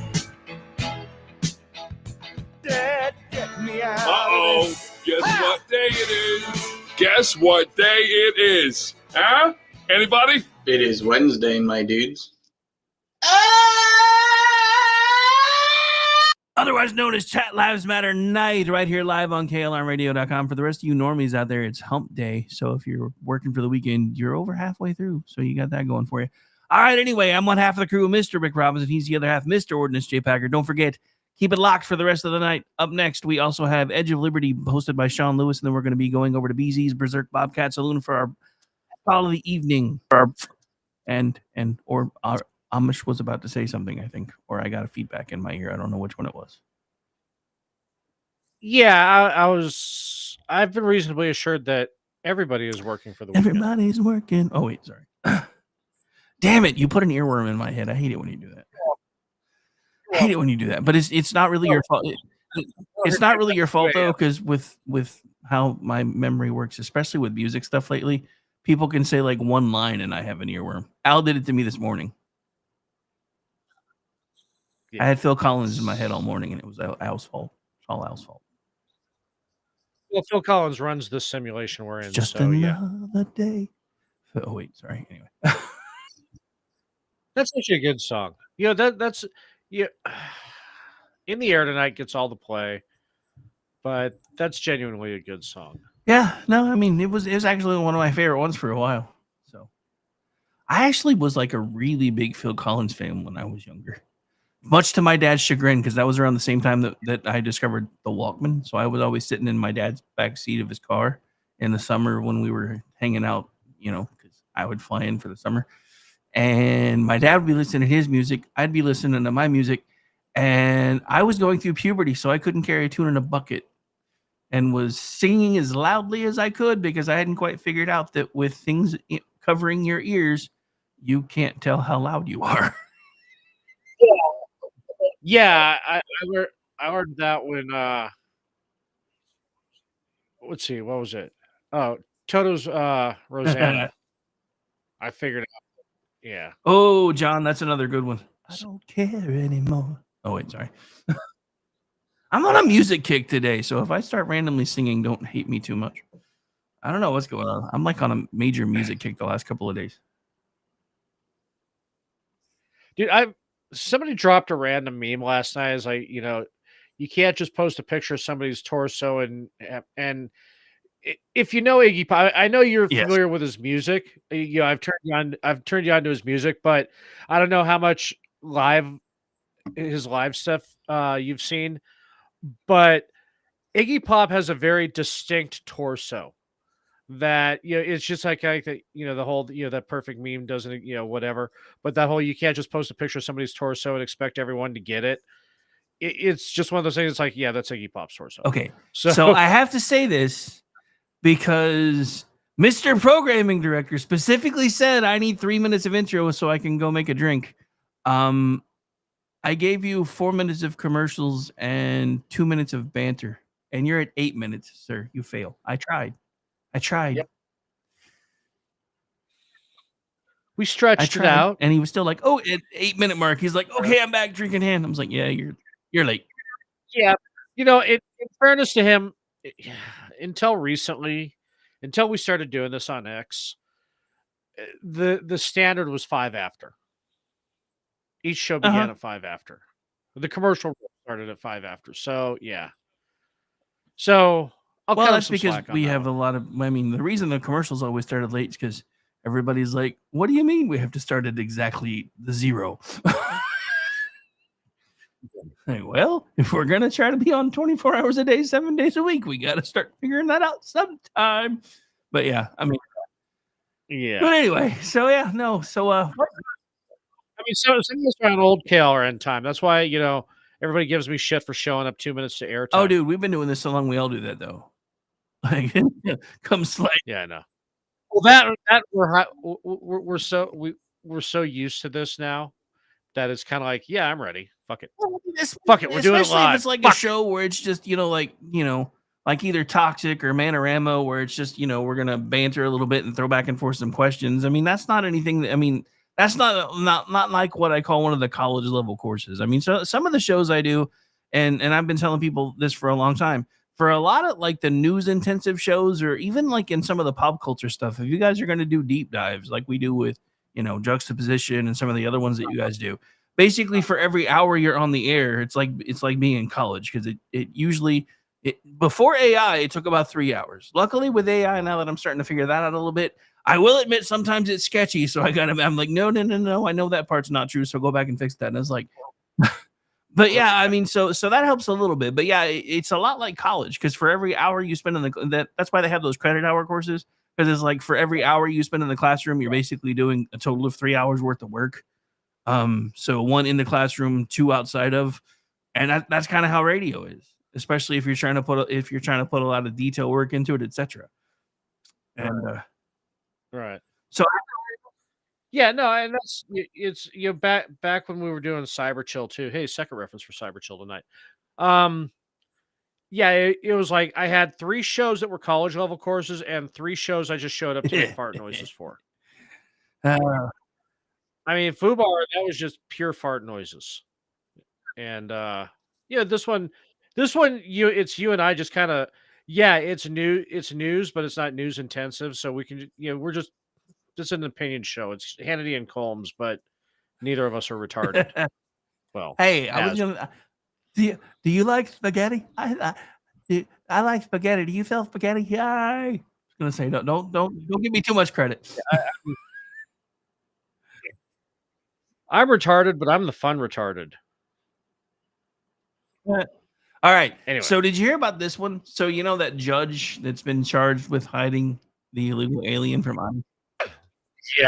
Dad, get me out. Uh-oh. Guess what day it is? Guess what day it is? Huh? Anybody? It is Wednesday, my dudes. Otherwise known as Chat Lives Matter Night, right here live on KLRradio.com. For the rest of you normies out there, it's hump day. So if you're working for the weekend, you're over halfway through. So you got that going for you. All right, anyway, I'm one half of the crew, Mr. Rick Robbins, and he's the other half, Mr. Ordnance J. Packer. Don't forget, keep it locked for the rest of the night. Up next, we also have Edge of Liberty hosted by Sean Lewis, and then we're going to be going over to BZ's Berserk Bobcat Saloon for our call of the evening. Or Amish was about to say something, I think, or I got a feedback in my ear. I don't know which one it was. Yeah, I've been reasonably assured that everybody is working for the weekend. Everybody's working. Oh, wait, sorry. Damn it, you put an earworm in my head. I hate it when you do that. I hate it when you do that. But it's not really your fault. It's not really your fault, though, because with how my memory works, especially with music stuff lately, people can say like one line and I have an earworm. Al did it to me this morning. Yeah. I had Phil Collins in my head all morning, and it was Al's fault. It's all Al's fault. Well, Phil Collins runs this simulation we're in. Just so, another day. Oh, wait, sorry. Anyway. That's actually a good song. You know, that's In the Air Tonight gets all the play, but that's genuinely a good song. Yeah, no, I mean, it was actually one of my favorite ones for a while. So I actually was like a really big Phil Collins fan when I was younger. Much to my dad's chagrin, because that was around the same time that I discovered the Walkman. So I was always sitting in my dad's back seat of his car in the summer when we were hanging out, you know, because I would fly in for the summer. And my dad would be listening to his music. I'd be listening to my music. And I was going through puberty, so I couldn't carry a tune in a bucket, and was singing as loudly as I could because I hadn't quite figured out that with things covering your ears, you can't tell how loud you are. Yeah, I learned that when let's see, what was it? Oh, Toto's Rosanna. I figured it out. Yeah. Oh, John, that's another good one. I don't care anymore. Oh, wait, sorry. I'm on a music kick today, so if I start randomly singing, don't hate me too much. I don't know what's going on. I'm like on a major music kick the last couple of days. Dude, somebody dropped a random meme last night. Is like, you know, you can't just post a picture of somebody's torso and if you know Iggy Pop, I know you're familiar with his music. You know, I've turned you on to his music, but I don't know how much his live stuff you've seen. But Iggy Pop has a very distinct torso that, you know, it's just like you know, the whole, you know, that perfect meme doesn't, you know, whatever. But that whole, you can't just post a picture of somebody's torso and expect everyone to get it. It's just one of those things. It's like, yeah, that's Iggy Pop's torso. Okay, so I have to say this because Mr. Programming Director specifically said I need 3 minutes of intro so I can go make a drink. I gave you 4 minutes of commercials and 2 minutes of banter, and you're at 8 minutes, sir. You fail. I tried. Yep. We stretched it out, and he was still like, "Oh, at 8 minute mark." He's like, "Okay, I'm back drinking hand." I was like, "Yeah, you're late." Yeah, you know, in fairness to him, until recently, until we started doing this on X, the standard was 5 after. Each show began at 5 after. The commercial started at 5 after. So yeah. So That's because we have a lot of. I mean, the reason the commercials always started late is because everybody's like, "What do you mean we have to start at exactly the 0?" Like, well, if we're gonna try to be on 24 hours a day, 7 days a week, we got to start figuring that out sometime. But yeah, I mean, Yeah. But anyway, so yeah, no, so I mean, some of us are on old KLRN time. That's why, everybody gives me shit for showing up 2 minutes to airtime. oh, dude, we've been doing this so long. We all do that though. Like, come slide. Yeah, I know. Well, that we're so used to this now that it's kind of like, yeah, I'm ready. Fuck it. Fuck it. We're doing it Especially live. if it's like Fuck a show where it's just, like either Toxic or Manorama, where it's just, we're gonna banter a little bit and throw back and forth some questions. I mean, that's not anything that's not like what I call one of the college level courses. I mean, so some of the shows I do, and I've been telling people this for a long time. For a lot of like the news intensive shows, or even like in some of the pop culture stuff, if you guys are going to do deep dives like we do with, Juxtaposition and some of the other ones that you guys do, basically for every hour you're on the air, it's like being in college, because it usually before AI it took about 3 hours. Luckily with AI, now that I'm starting to figure that out a little bit, I will admit sometimes it's sketchy. So I'm like, no, I know that part's not true. So go back and fix that. And I was like, but yeah, I mean, so that helps a little bit. But yeah, it's a lot like college, because for every hour you spend that's why they have those credit hour courses, because it's like for every hour you spend in the classroom, you're basically doing a total of 3 hours worth of work. So 1 in the classroom, 2 outside of, and that's kind of how radio is, especially if you're trying to put a lot of detail work into it, etc. And right. So yeah, no, and it's back when we were doing Cyber Chill too. Hey, second reference for Cyber Chill tonight. Yeah, it was like I had 3 shows that were college level courses and 3 shows I just showed up to make fart noises for. I mean, FUBAR, that was just pure fart noises. And this one it's you and I just kind of, it's news, but it's not news intensive, so we can, we're just an opinion show. It's Hannity and Combs, but neither of us are retarded. Well, hey, I was gonna. Do you like spaghetti? I like spaghetti. Do you sell spaghetti? Yeah. I was gonna say don't give me too much credit. I'm retarded, but I'm the fun retarded. All right. Anyway. So did you hear about this one? So that judge that's been charged with hiding the illegal alien from ICE? Yeah,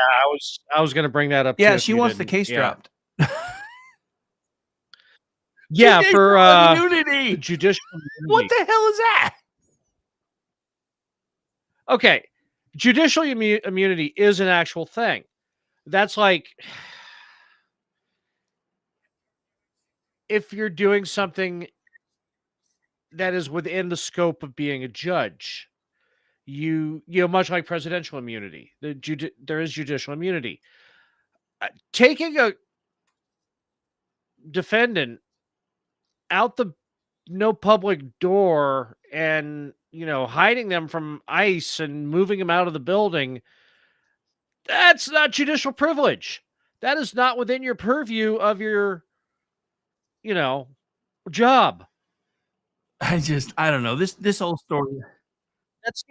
I was gonna bring that up. Yeah, too, she wants the case dropped. Yeah, for immunity. Judicial immunity. What the hell is that? Okay, judicial immunity is an actual thing. That's like, if you're doing something that is within the scope of being a judge, you much like presidential immunity, there is judicial immunity. Taking a defendant out the no public door and hiding them from ICE and moving them out of the building, that's not judicial privilege. That is not within your purview of your job. I don't know this whole story. That's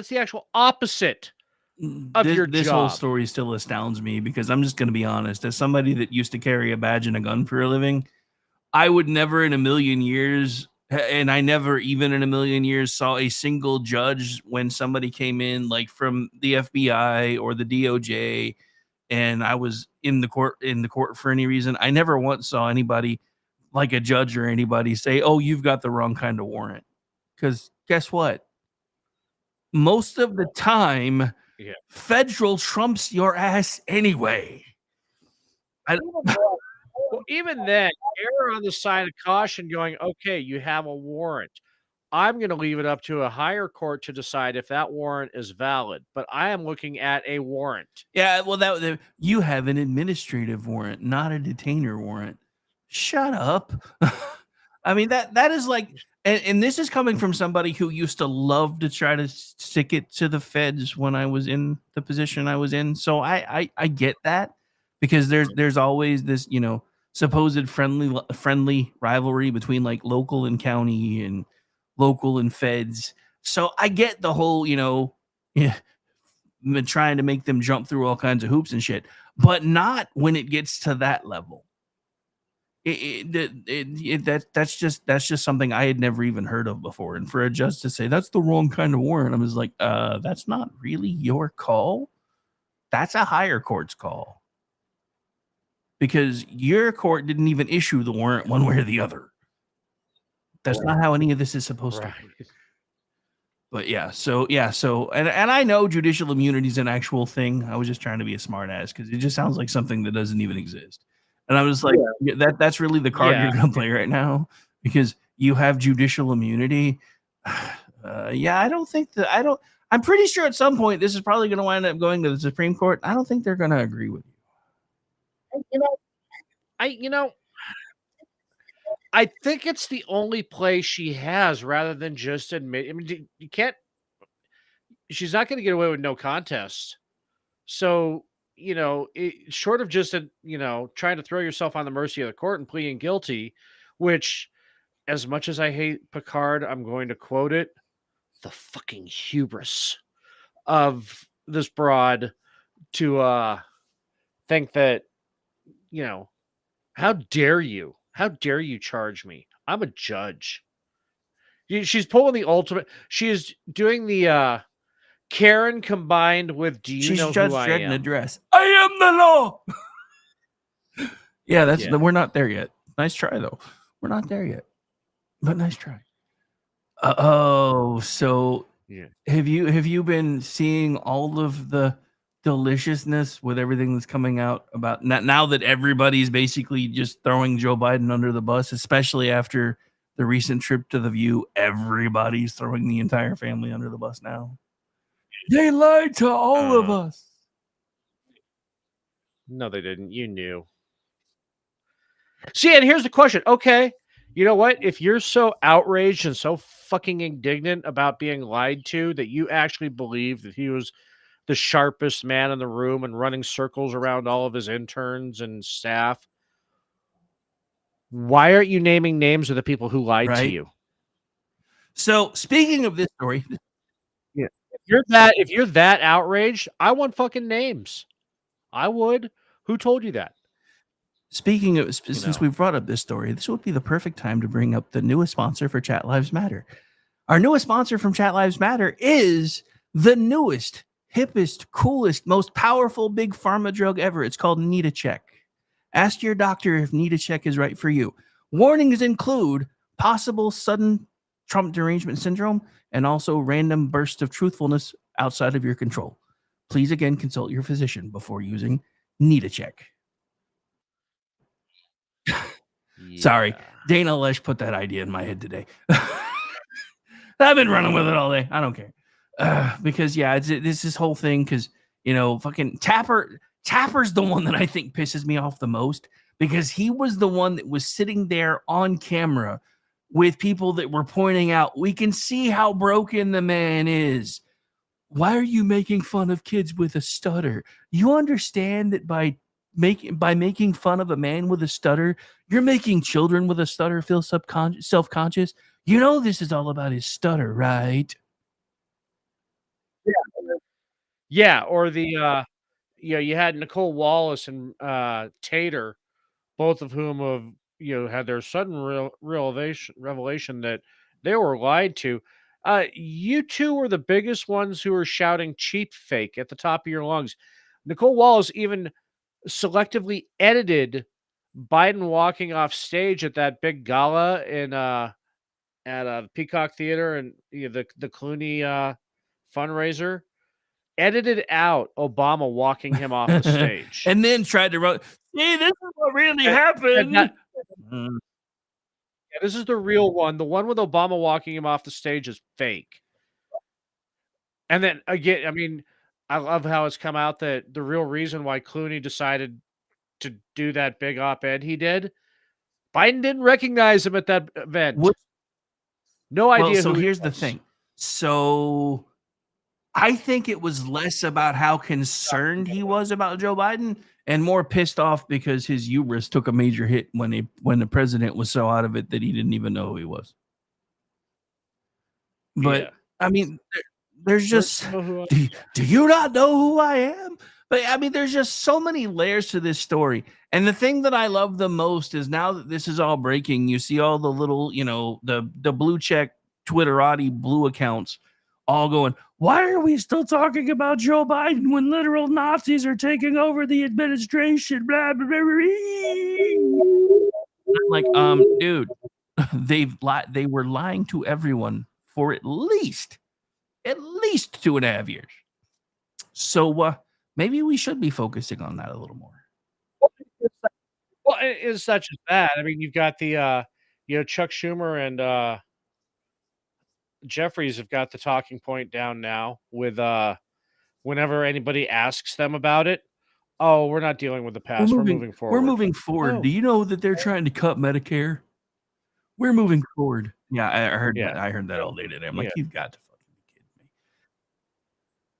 the actual opposite of your this job. whole story still astounds me, because I'm just going to be honest, as somebody that used to carry a badge and a gun for a living, I would never in a million years, and I never even in a million years saw a single judge when somebody came in like from the FBI or the DOJ and I was in the court for any reason. I never once saw anybody, like a judge or anybody, say, "Oh, you've got the wrong kind of warrant." Because guess what? Most of the time, federal trumps your ass anyway. Well, even then, err on the side of caution, going, okay, you have a warrant. I'm going to leave it up to a higher court to decide if that warrant is valid, but I am looking at a warrant. Yeah, well, you have an administrative warrant, not a detainer warrant. Shut up. I mean, that is like, and this is coming from somebody who used to love to try to stick it to the feds when I was in the position I was in. So I get that, because there's always this, supposed friendly rivalry between like local and county and local and feds. So I get the whole, trying to make them jump through all kinds of hoops and shit, but not when it gets to that level. That's just something I had never even heard of before. And for a judge to say that's the wrong kind of warrant, I was like, that's not really your call. That's a higher court's call. Because your court didn't even issue the warrant one way or the other. That's not how any of this is supposed to work. But so and I know judicial immunity is an actual thing. I was just trying to be a smart ass because it just sounds like something that doesn't even exist. And I was like, that's really the card you're gonna play right now because you have judicial immunity. I don't think that I'm pretty sure at some point this is probably gonna wind up going to the Supreme Court. I don't think they're gonna agree with you. I think it's the only play she has rather than just admit. I mean, you can't. She's not going to get away with no contest. So, short of just trying to throw yourself on the mercy of the court and pleading guilty, which, as much as I hate Picard, I'm going to quote it: the fucking hubris of this broad to think that, how dare you? How dare you charge me? I'm a judge. She's pulling the ultimate. She is doing the Karen combined with do you She's know Judge who I Dredd am? in a dress. I am the law. We're not there yet. Nice try though. We're not there yet. But nice try. So have you been seeing all of the deliciousness with everything that's coming out about now that everybody's basically just throwing Joe Biden under the bus, especially after the recent trip to the View? Everybody's throwing the entire family under the bus now. They lied to all of us. No, they didn't. You knew. See, and here's the question. Okay, you know what? If you're so outraged and so fucking indignant about being lied to that you actually believe that he was the sharpest man in the room and running circles around all of his interns and staff, why aren't you naming names of the people who lied to you? So, speaking of this story, if you're that outraged, I want fucking names. I would. Who told you that? Speaking of, since we've brought up this story, this would be the perfect time to bring up the newest sponsor for Chat Lives Matter. Our newest sponsor from Chat Lives Matter is the newest, hippest, coolest, most powerful big pharma drug ever. It's called NitaCheck. Ask your doctor if NitaCheck is right for you. Warnings include possible sudden Trump derangement syndrome and also random bursts of truthfulness outside of your control. Please again consult your physician before using NitaCheck. Sorry, Dana Lesh put that idea in my head today. I've been running with it all day. I don't care. Because it's this whole thing because, fucking Tapper's the one that I think pisses me off the most because he was the one that was sitting there on camera with people that were pointing out, we can see how broken the man is. Why are you making fun of kids with a stutter? You understand that by making fun of a man with a stutter, you're making children with a stutter feel self-conscious. This is all about his stutter, right? Yeah, or the you had Nicole Wallace and Tater, both of whom have had their sudden revelation that they were lied to. You two were the biggest ones who were shouting cheap fake at the top of your lungs. Nicole Wallace even selectively edited Biden walking off stage at that big gala in at the Peacock Theater and the Clooney fundraiser. Edited out Obama walking him off the stage. And then tried to run. See, this is what really happened. This is the real one. The one with Obama walking him off the stage is fake. And then again, I mean, I love how it's come out that the real reason why Clooney decided to do that big op-ed he did, Biden didn't recognize him at that event. No idea. So here's the thing. So I think it was less about how concerned he was about Joe Biden and more pissed off because his hubris took a major hit when the president was so out of it that he didn't even know who he was. But I mean, there's just, do you not know who I am? But I mean, there's just so many layers to this story. And the thing that I love the most is now that this is all breaking, you see all the little, the blue check Twitterati blue accounts all going, why are we still talking about Joe Biden when literal Nazis are taking over the administration? Blah, blah, blah, blah. I'm like, dude, they were lying to everyone for at least 2.5 years. So maybe we should be focusing on that a little more. Well, it's such as that. I mean, you've got the Chuck Schumer and Jeffries have got the talking point down now with whenever anybody asks them about it. Oh, we're not dealing with the past. We're moving forward. We're moving forward. Oh. Do you know that they're trying to cut Medicare? We're moving forward. Yeah, I heard that. I heard that all day today. I'm like, you've got to fucking be kidding me.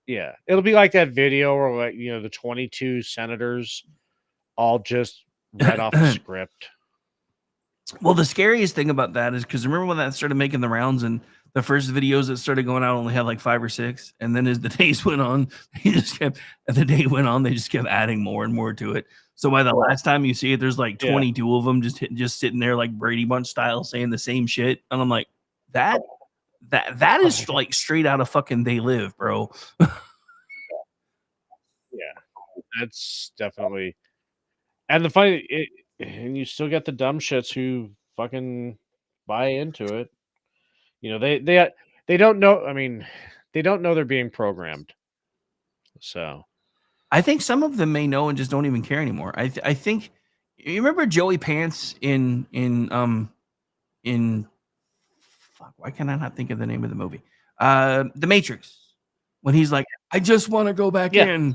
Yeah, it'll be like that video where the 22 senators all just read off a script. Well, the scariest thing about that is because remember when that started making the rounds and the first videos that started going out only had like 5 or 6, and then as the days went on, they just kept adding more and more to it. So by the last time you see it, there's like 22 of them just sitting there like Brady Bunch style saying the same shit, and I'm like, that is like straight out of fucking They Live, bro. Yeah, that's definitely. And the funny, and you still get the dumb shits who fucking buy into it. They don't know. I mean, they don't know they're being programmed. So, I think some of them may know and just don't even care anymore. I think you remember Joey Pants in fuck. Why can I not think of the name of the movie? The Matrix. When he's like, I just want to go back in.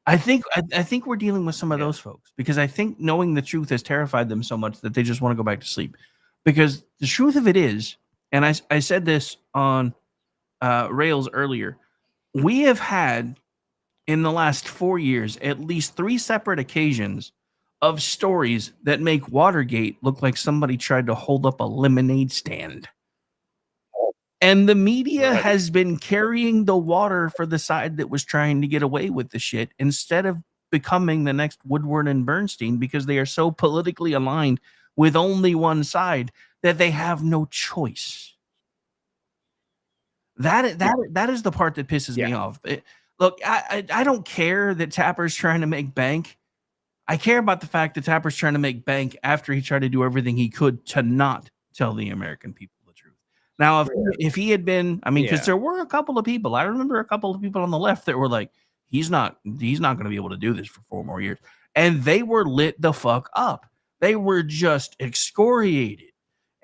I think we're dealing with some of those folks because I think knowing the truth has terrified them so much that they just want to go back to sleep. Because the truth of it is, and I said this on Rails earlier, we have had in the last 4 years at least 3 separate occasions of stories that make Watergate look like somebody tried to hold up a lemonade stand. And the media has been carrying the water for the side that was trying to get away with the shit instead of becoming the next Woodward and Bernstein because they are so politically aligned with only one side that they have no choice. That is the part that pisses me off. Look, I don't care that Tapper's trying to make bank. I care about the fact that Tapper's trying to make bank after he tried to do everything he could to not tell the American people the truth. Now, if he had been, I mean, because there were a couple of people, I remember a couple of people on the left that were like, he's not going to be able to do this for 4 more years. And they were lit the fuck up. They were just excoriated.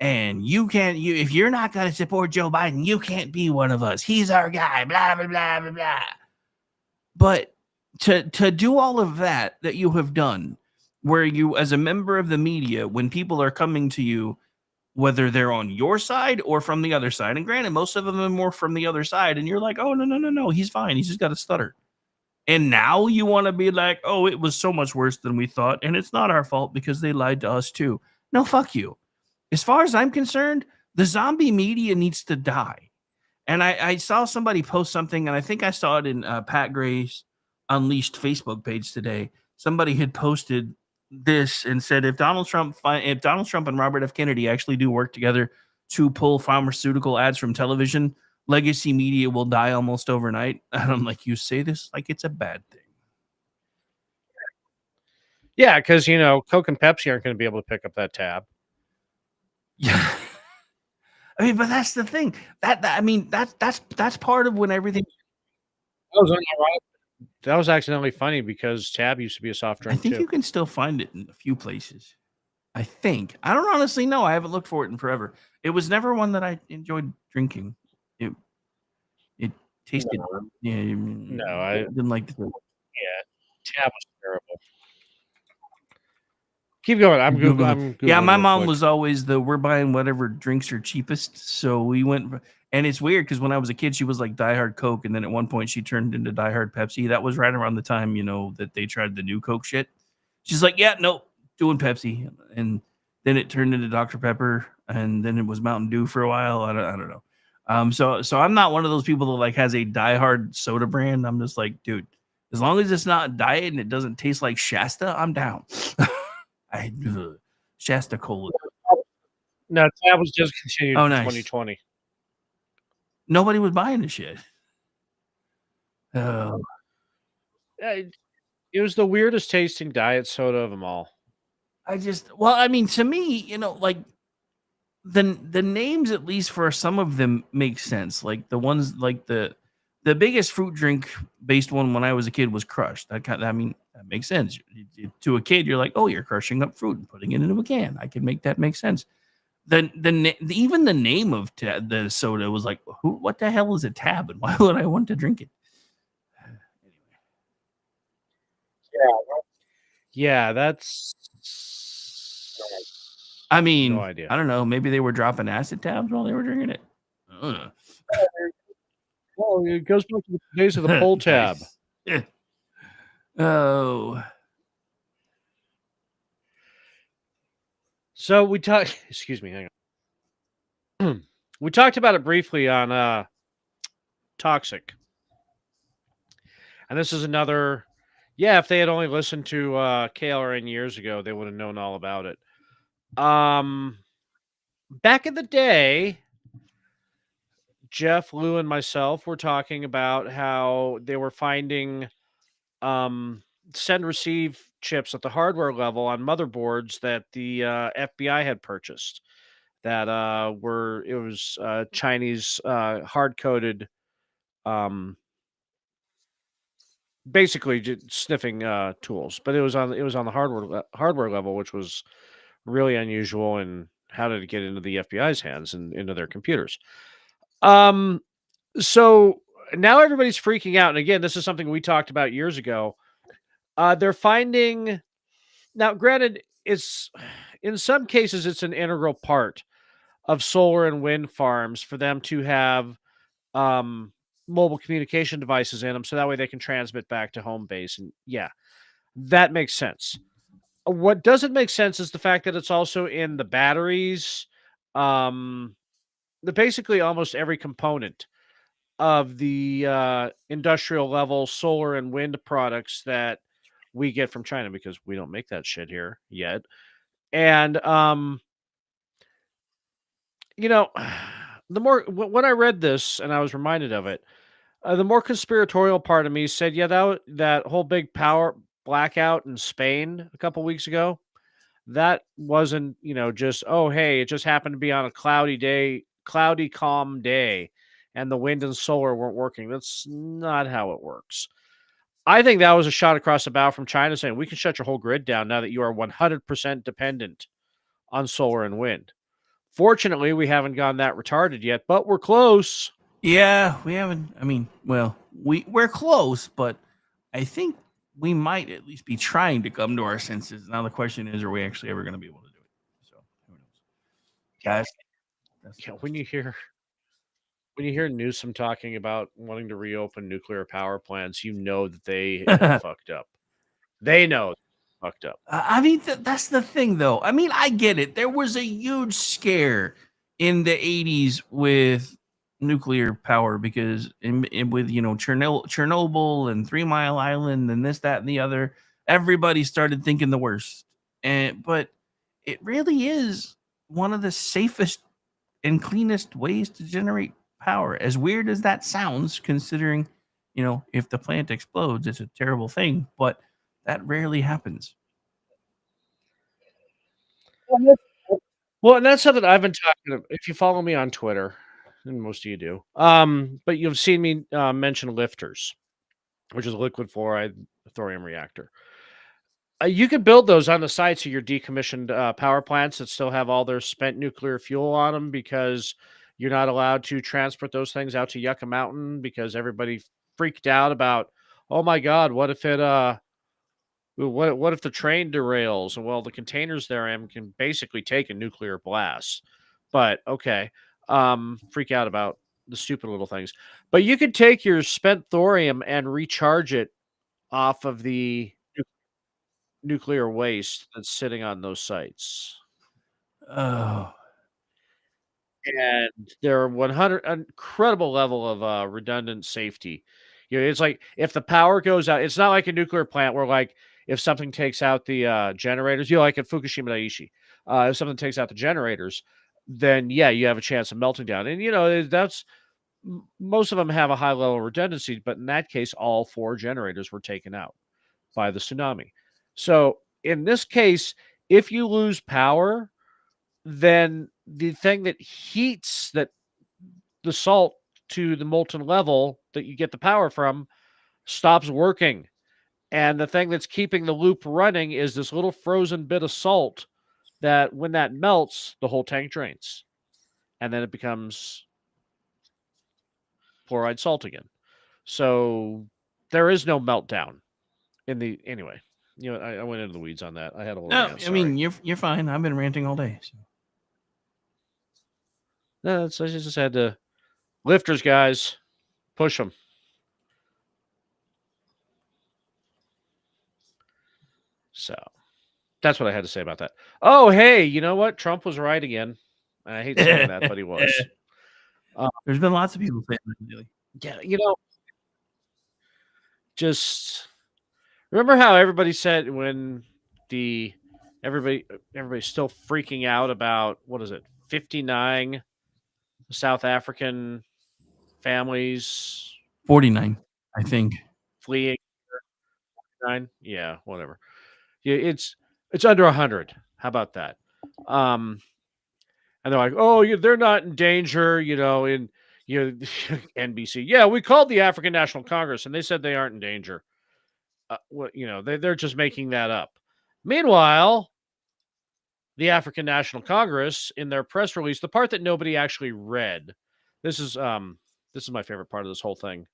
And if you're not going to support Joe Biden, you can't be one of us. He's our guy, blah, blah, blah, blah, blah. But to do all of that you have done, where you, as a member of the media, when people are coming to you, whether they're on your side or from the other side, and granted, most of them are more from the other side, and you're like, oh, no, he's fine. He's just got a stutter. And now you want to be like, oh, it was so much worse than we thought, and it's not our fault because they lied to us too. No, fuck you. As far as I'm concerned, the zombie media needs to die. And I saw somebody post something, and I think I saw it in Pat Gray's Unleashed Facebook page today. Somebody had posted this and said, if Donald Trump and Robert F. Kennedy actually do work together to pull pharmaceutical ads from television, legacy media will die almost overnight. And I'm like, you say this like it's a bad thing. Yeah, because Coke and Pepsi aren't going to be able to pick up that tab. Yeah. I mean, but that's the thing. That's part of when everything. That was accidentally funny because Tab used to be a soft drink. I think too. you can still find it in a few places. I think. I don't honestly know. I haven't looked for it in forever. It was never one that I enjoyed drinking. It tasted. No, I didn't like the. Yeah, Tab was terrible. Keep going. I'm Googling. Yeah, my mom was always we're buying whatever drinks are cheapest. So we went, and it's weird because when I was a kid, she was like diehard Coke, and then at one point she turned into diehard Pepsi. That was right around the time that they tried the new Coke shit. She's like, yeah, nope, doing Pepsi, and then it turned into Dr. Pepper, and then it was Mountain Dew for a while. I don't know. So I'm not one of those people that like has a diehard soda brand. I'm just like, dude, As long as it's not diet and it doesn't taste like Shasta, I'm down. Shasta Cola. No, that was discontinued Oh, in nice. 2020. Nobody was buying the shit. Oh. It was the weirdest tasting diet soda of them all. I mean, to me, like the names, at least for some of them, make sense. Like the ones like the biggest fruit drink based one when I was a kid was Crush. That makes sense. To a kid, you're like, oh, you're crushing up fruit and putting it into a can. I can make that make sense. Even the name of the soda was like, what the hell is a Tab, and why would I want to drink it? Yeah, that's. I mean, No idea. I don't know. Maybe they were dropping acid tabs while they were drinking it. Oh, it goes back to the days of the pull tab. Nice. Oh. So we talked. Excuse me. Hang on. We talked about it briefly on Toxic, and this is another. Yeah, if they had only listened to KLRN years ago, they would have known all about it. Back in the day, Jeff, Lou, and myself were talking about how they were finding send receive chips at the hardware level on motherboards that the FBI had purchased that was Chinese hard coded basically sniffing tools, but it was on the hardware level, which was really unusual. And how did it get into the FBI's hands and into their computers? So now everybody's freaking out. And again, this is something we talked about years ago. They're finding now, granted, it's in some cases it's an integral part of solar and wind farms for them to have mobile communication devices in them, so that way they can transmit back to home base. And yeah, that makes sense. What doesn't make sense is the fact that it's also in the batteries, basically almost every component of the industrial level solar and wind products that we get from China, because we don't make that shit here yet. And the more when I read this and I was reminded of it, the more conspiratorial part of me said, yeah, that whole big power blackout in Spain a couple weeks ago, that wasn't, just, oh, hey, it just happened to be on a cloudy, calm day, and the wind and solar weren't working. That's not how it works. I think that was a shot across the bow from China saying, we can shut your whole grid down now that you are 100% dependent on solar and wind. Fortunately, we haven't gone that retarded yet, but we're close. Yeah, we haven't. I mean, well, we're close, but I think we might at least be trying to come to our senses. Now the question is, are we actually ever going to be able to do it? So who knows? Yeah, when you hear Newsom talking about wanting to reopen nuclear power plants, you know that they fucked up. They know fucked up. I mean, that's the thing, though. I mean, I get it. There was a huge scare in the 80s with nuclear power because with Chernobyl and 3 Mile Island and this, that, and the other, everybody started thinking the worst. But it really is one of the safest and cleanest ways to generate power. As weird as that sounds, considering, if the plant explodes, it's a terrible thing, but that rarely happens. Well, and that's something I've been talking about. If you follow me on Twitter, and most of you do, but you've seen me mention lifters, which is a liquid fluoride thorium reactor. You could build those on the sites of your decommissioned power plants that still have all their spent nuclear fuel on them, because you're not allowed to transport those things out to Yucca Mountain because everybody freaked out about, oh my God, what if what if the train derails? Well, the containers there can basically take a nuclear blast. But okay, freak out about the stupid little things. But you could take your spent thorium and recharge it off of the nuclear waste that's sitting on those sites. Oh. And they're 100 incredible level of redundant safety. It's like if the power goes out, it's not like a nuclear plant where like if something takes out the generators, like at Fukushima Daiichi, if something takes out the generators, then yeah, you have a chance of melting down. And that's most of them have a high level of redundancy, but in that case, all 4 generators were taken out by the tsunami. So in this case, if you lose power, then the thing that heats the salt to the molten level that you get the power from stops working. And the thing that's keeping the loop running is this little frozen bit of salt that when that melts, the whole tank drains. And then it becomes chloride salt again. So there is no meltdown anyway. I went into the weeds on that. I had a little rant, I mean, you're fine. I've been ranting all day. So. No, I just had to lifters, guys, push them. So that's what I had to say about that. Oh, hey, you know what? Trump was right again. I hate saying that, but he was. There's been lots of people saying that lately. Yeah, just remember how everybody said when everybody's still freaking out about, what is it, 59 South African families 49, I think. fleeing. 49? Yeah, whatever. Yeah, it's under 100. How about that? And they're like, oh, they're not in danger, in NBC. Yeah, we called the African National Congress and they said they aren't in danger. They're just making that up. Meanwhile, the African National Congress, in their press release, the part that nobody actually read, this is my favorite part of this whole thing.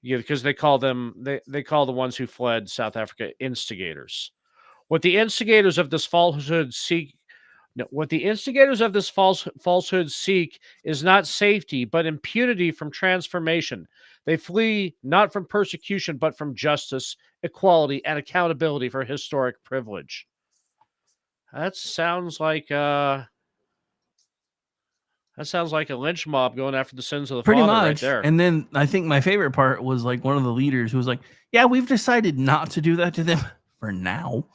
Because they call the ones who fled South Africa instigators. What the instigators of this falsehood seek is not safety, but impunity from transformation. They flee not from persecution, but from justice, equality, and accountability for historic privilege. That sounds like a lynch mob going after the sins of the Pretty father much. right there. And then I think my favorite part was like one of the leaders who was like, yeah, we've decided not to do that to them for now.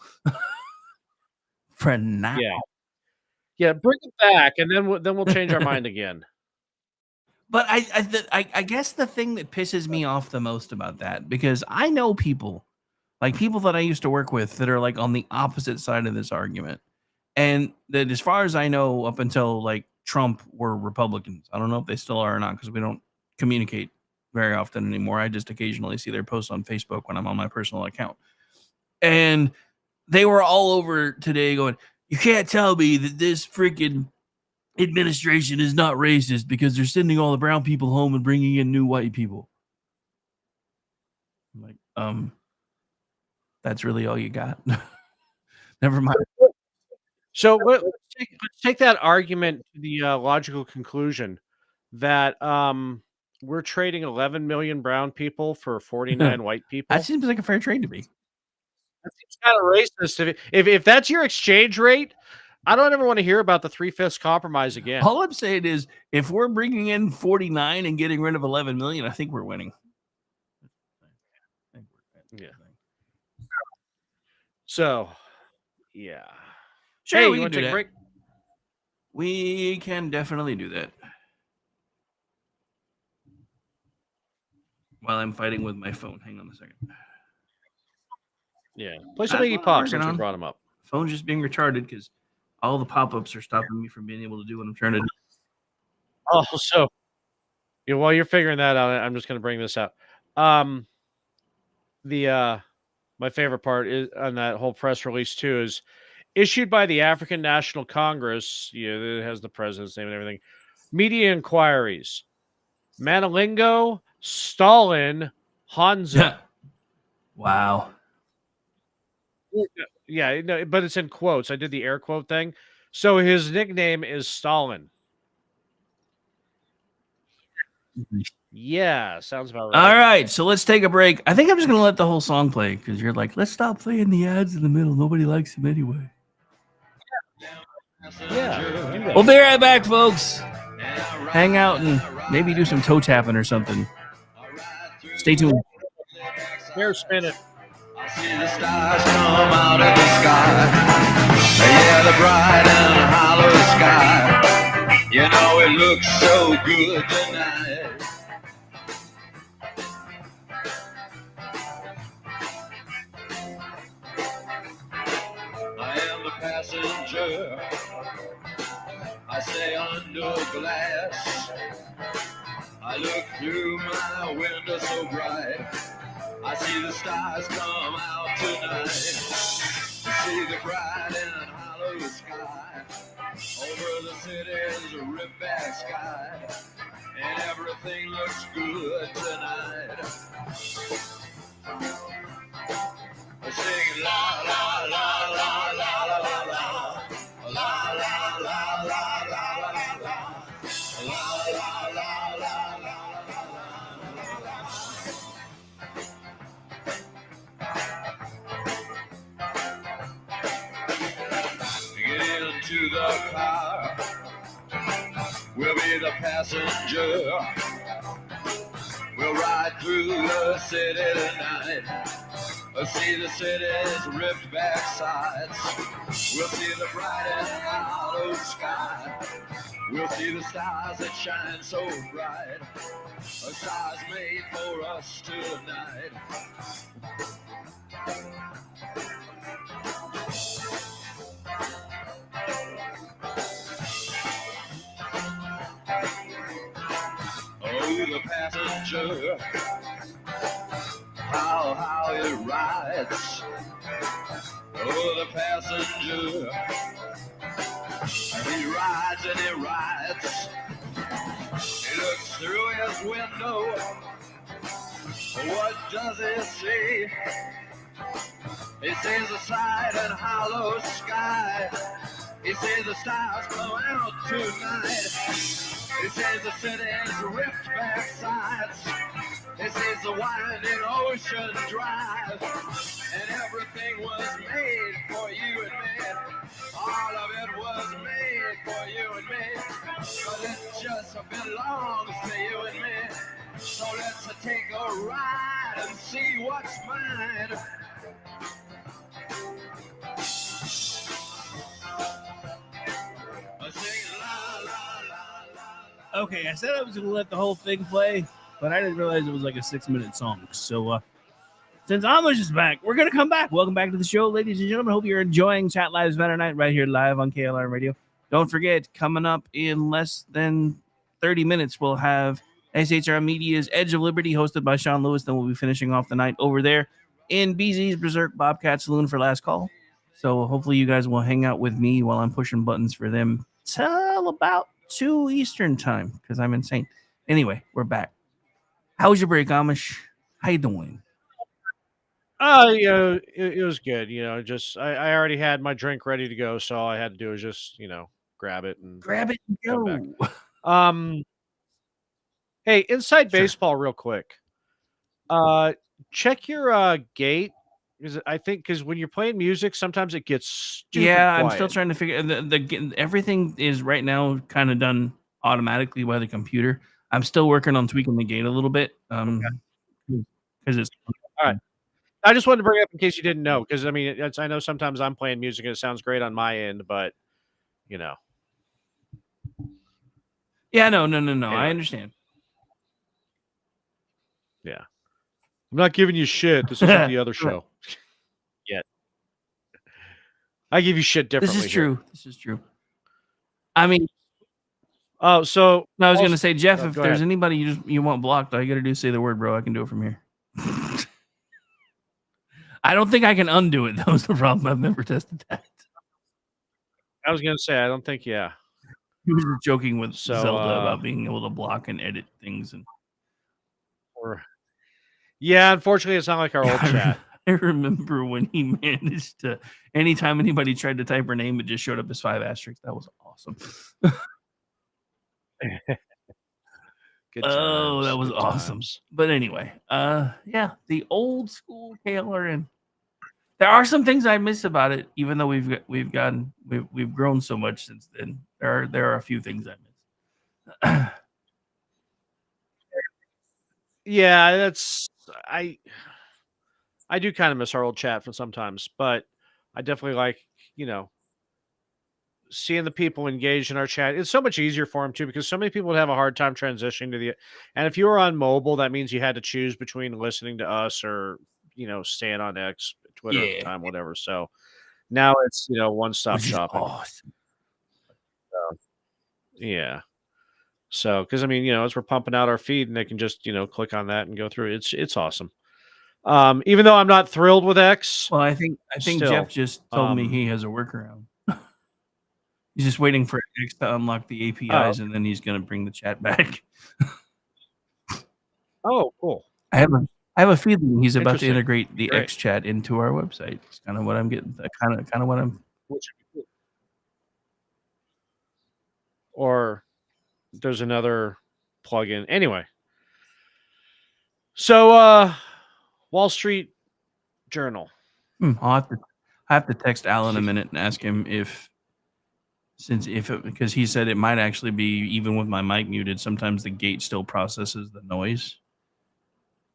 For now. Yeah, bring it back, and then we'll change our mind again. But I guess the thing that pisses me off the most about that, because I know people that I used to work with that are like on the opposite side of this argument, and that as far as I know, up until like Trump, were Republicans. I don't know if they still are or not because we don't communicate very often anymore. I just occasionally see their posts on Facebook when I'm on my personal account, and they were all over today going, you can't tell me that this freaking administration is not racist because they're sending all the brown people home and bringing in new white people. I'm like, that's really all you got? Never mind. So let's take that argument to the logical conclusion that we're trading 11 million brown people for 49 white people. That seems like a fair trade to me. That seems kind of racist. If that's your exchange rate, I don't ever want to hear about the 3/5 compromise again. All I'm saying is, if we're bringing in 49 and getting rid of 11 million, I think we're winning. Yeah. So, yeah. Sure, hey, we you can want to do take a that. break? We can definitely do that. While I'm fighting with my phone. Hang on a second. Yeah. Play some Iggy Pop since we brought him up. Phone's just being retarded because all the pop-ups are stopping me from being able to do what I'm trying to do. Oh, so while you're figuring that out, I'm just going to bring this up. My favorite part is on that whole press release too is issued by the African National Congress. It has the president's name and everything. Media inquiries: Manalingo, Stalin, Hansa. Wow. Yeah, no, but it's in quotes. I did the air quote thing. So his nickname is Stalin. Yeah, sounds about right. All right, so let's take a break. I think I'm just going to let the whole song play because you're like, let's stop playing the ads in the middle. Nobody likes them anyway. Yeah. We'll be right back, folks. Hang out and maybe do some toe tapping or something. Stay tuned. Hair spinning. I see the stars come out of the sky. Yeah, the bright and hollow sky. You know it looks so good tonight. I am the passenger. I stay under glass. I look through my window so bright. I see the stars come out tonight. I see the bright and hollow sky. Over the city's ripped back sky. And everything looks good tonight. I sing la la la la la la la la. La la la la la la la. La la la la la. Get into the car. We'll be the passenger. We'll ride through the city tonight. See the city's ripped back sides. We'll see the bright and hollow sky. We'll see the stars that shine so bright. Stars made for us tonight. Oh, the passenger, how it rides. Oh, the passenger, he rides and he rides. He looks through his window. What does he see? He sees the side and hollow sky. He sees the stars come out tonight. He sees the city's ripped back sides. He sees the winding ocean drive. And everything was made for you and me. All of it was made for you and me. But it just belongs to you and me. So let's take a ride and see what's mine. Okay, I said I was going to let the whole thing play, but I didn't realize it was like a 6-minute song. So, since Amish is back, we're going to come back. Welcome back to the show, ladies and gentlemen. Hope you're enjoying Chat Lives Matter Night right here live on KLR Radio. Don't forget, coming up in less than 30 minutes, we'll have SHR Media's Edge of Liberty hosted by Sean Lewis. Then we'll be finishing off the night over there in BZ's Berserk Bobcat Saloon for last call. So hopefully you guys will hang out with me while I'm pushing buttons for them till about 2 Eastern time because I'm insane. Anyway, we're back. How was your break, Amish? How you doing? It was good. Just I already had my drink ready to go, so all I had to do was just grab it and go. Hey, inside baseball, real quick. Check your gate. I think because when you're playing music, sometimes it gets stupid Yeah, quiet. I'm still trying to figure the everything is right now kind of done automatically by the computer. I'm still working on tweaking the gate a little bit. Because it's all right. I just wanted to bring it up in case you didn't know, because I mean, I know sometimes I'm playing music and it sounds great on my end, but Yeah, no. Anyway. I understand. Yeah. I'm not giving you shit. This isn't the other show. Yet. I give you shit differently. This is true. This is true. I mean, so I was going to say, Jeff, Oh, if go there's ahead. anybody you want blocked, all you got to do is say the word, bro. I can do it from here. I don't think I can undo it. That was the problem. I've never tested that. I was going to say, I don't think, He was just joking with So, Zelda about being able to block and edit things. And yeah, unfortunately, it's not like our old chat. I remember when he managed to, anytime anybody tried to type her name, it just showed up as 5 asterisks. That was awesome. Good Oh, that times, was good awesome. times. But anyway, yeah, the old school KLRN. There are some things I miss about it, even though we've grown so much since then. There are a few things I miss. Yeah, that's I do kind of miss our old chat for sometimes, but I definitely like, you know, seeing the people engaged in our chat. It's so much easier for them too, because so many people would have a hard time transitioning to the. And if you were on mobile, that means you had to choose between listening to us or, you know, staying on X, Twitter at the Yeah. time, whatever. So now it's, you know, one stop Which is shopping. awesome. Yeah. So, because I mean, you know, as we're pumping out our feed, and they can just, you know, click on that and go through. It's awesome. Even though I'm not thrilled with X, Well, I think Jeff still, just told me he has a workaround. He's just waiting for X to unlock the APIs, and then he's going to bring the chat back. Oh, cool. I have a feeling he's about to Interesting. integrate the Great. X chat into our website. It's kind of what I'm getting. Kind of what I'm. Which would be cool. Or there's another plugin. Anyway. So Wall Street Journal. I have to text Alan a minute and ask him because he said it might actually be, even with my mic muted, sometimes the gate still processes the noise.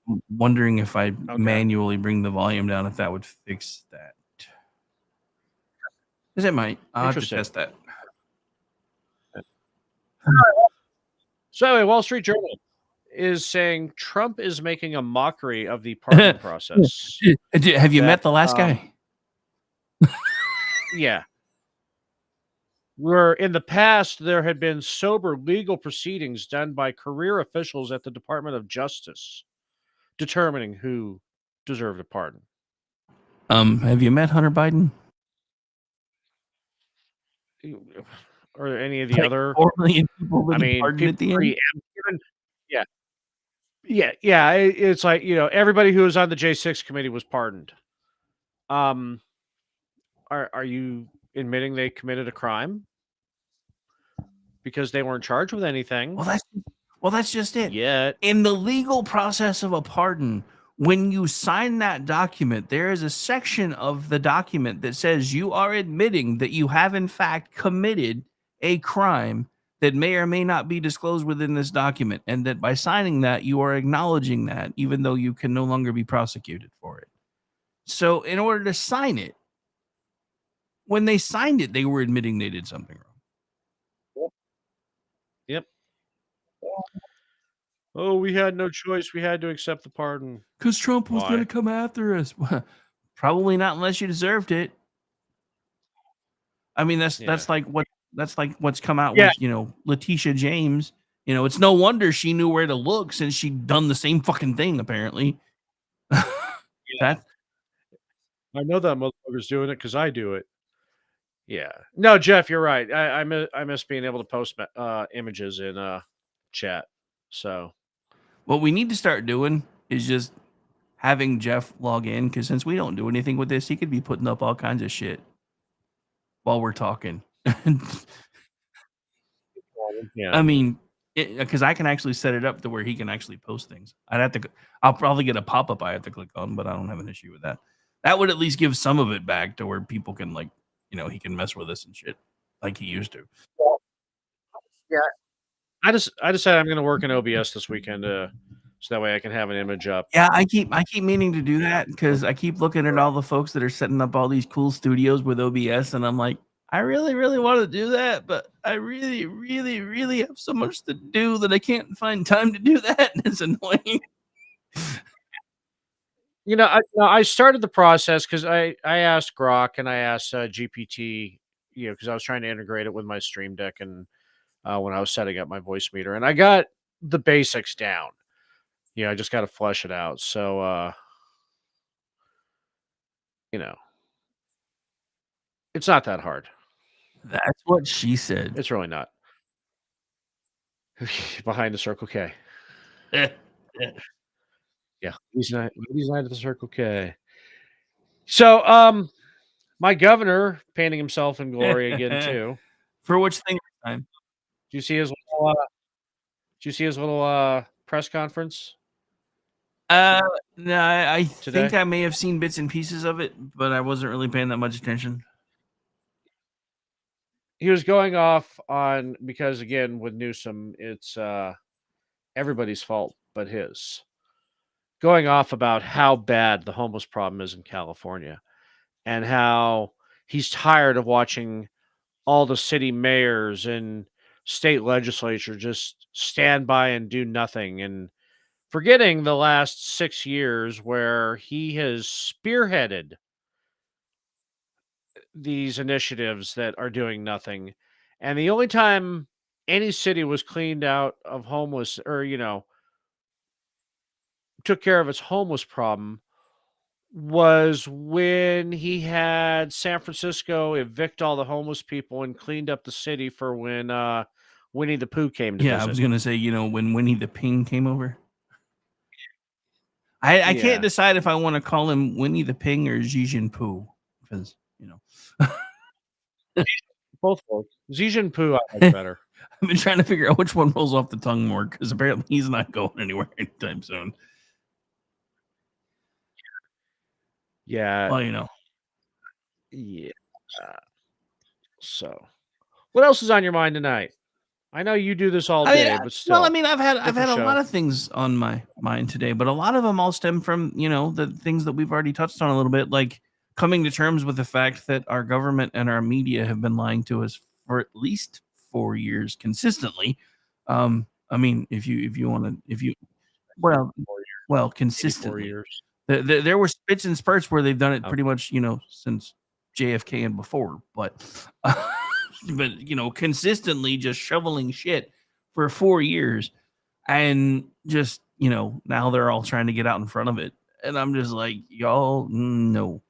I'm wondering if I manually bring the volume down, if that would fix that. Because it might. I'll have to test that. So anyway, Wall Street Journal is saying Trump is making a mockery of the pardon process. Have you met the last guy? Yeah. Where in the past there had been sober legal proceedings done by career officials at the Department of Justice determining who deserved a pardon. Have you met Hunter Biden? Or any of the other 4 million people I getting mean, pardoned at the end? Yeah. Yeah. It's like, you know, everybody who was on the J6 committee was pardoned. Are you admitting they committed a crime? Because they weren't charged with anything. Well, that's just it. Yet. In the legal process of a pardon, when you sign that document, there is a section of the document that says you are admitting that you have in fact committed a crime that may or may not be disclosed within this document, and that by signing that, you are acknowledging that, even though you can no longer be prosecuted for it. So in order to sign it, when they signed it, they were admitting they did something wrong. Yep. Oh, we had no choice. We had to accept the pardon. Because Trump was going to come after us. Probably not unless you deserved it. I mean, that's like what's come out with, you know, Letitia James. You know, it's no wonder she knew where to look, since she'd done the same fucking thing, apparently. That I know that motherfucker's doing it because I do it. Yeah. No, Jeff, you're right. I miss being able to post images in chat. So what we need to start doing is just having Jeff log in, because since we don't do anything with this, he could be putting up all kinds of shit while we're talking. Yeah. I mean, because I can actually set it up to where he can actually post things. I'll probably get a pop-up I have to click on, but I don't have an issue with that. That would at least give some of it back to where people can, like, you know, he can mess with us and shit like he used to. Yeah. I decided I'm going to work in OBS this weekend, so that way I can have an image up. Yeah, I keep meaning to do that, because I keep looking at all the folks that are setting up all these cool studios with OBS, and I'm like, I really, really want to do that, but I really, really, really have so much to do that I can't find time to do that, and it's annoying. You know, I started the process because I asked Grok and I asked GPT, you know, because I was trying to integrate it with my Stream Deck and when I was setting up my voice meter, and I got the basics down. You know, I just got to flesh it out. So, you know, it's not that hard. That's what she said. It's really not. Behind the Circle K. Yeah, he's not at the Circle K. So, my governor painting himself in glory again too. For which thing this time? Did you see his little press conference? No, I Today? think I may have seen bits and pieces of it, but I wasn't really paying that much attention. He was going off on, because again with Newsom, it's everybody's fault but his. going off about how bad the homeless problem is in California and how he's tired of watching all the city mayors and state legislature just stand by and do nothing, and forgetting the last 6 years where he has spearheaded these initiatives that are doing nothing. And the only time any city was cleaned out of homeless or, took care of its homeless problem was when he had San Francisco evict all the homeless people and cleaned up the city for when Winnie the Pooh came to Yeah, I visit. was gonna say, when Winnie the Ping came over. I Yeah. can't decide if I want to call him Winnie the Ping or Xi Jinping because Both work. Xi Jinping I like better. I've been trying to figure out which one rolls off the tongue more because apparently he's not going anywhere anytime soon. Yeah. Well, Yeah. So, what else is on your mind tonight? I know you do this all day, but still. Well, I mean, I've had different a show. lot of things on my mind today, but a lot of them all stem from the things that we've already touched on a little bit, like coming to terms with the fact that our government and our media have been lying to us for at least 4 years consistently. I mean, if you want to, well, consistently. years. There were spits and spurts where they've done it pretty much, since JFK and before, but consistently just shoveling shit for 4 years, and just now they're all trying to get out in front of it, and I'm just like, y'all, no.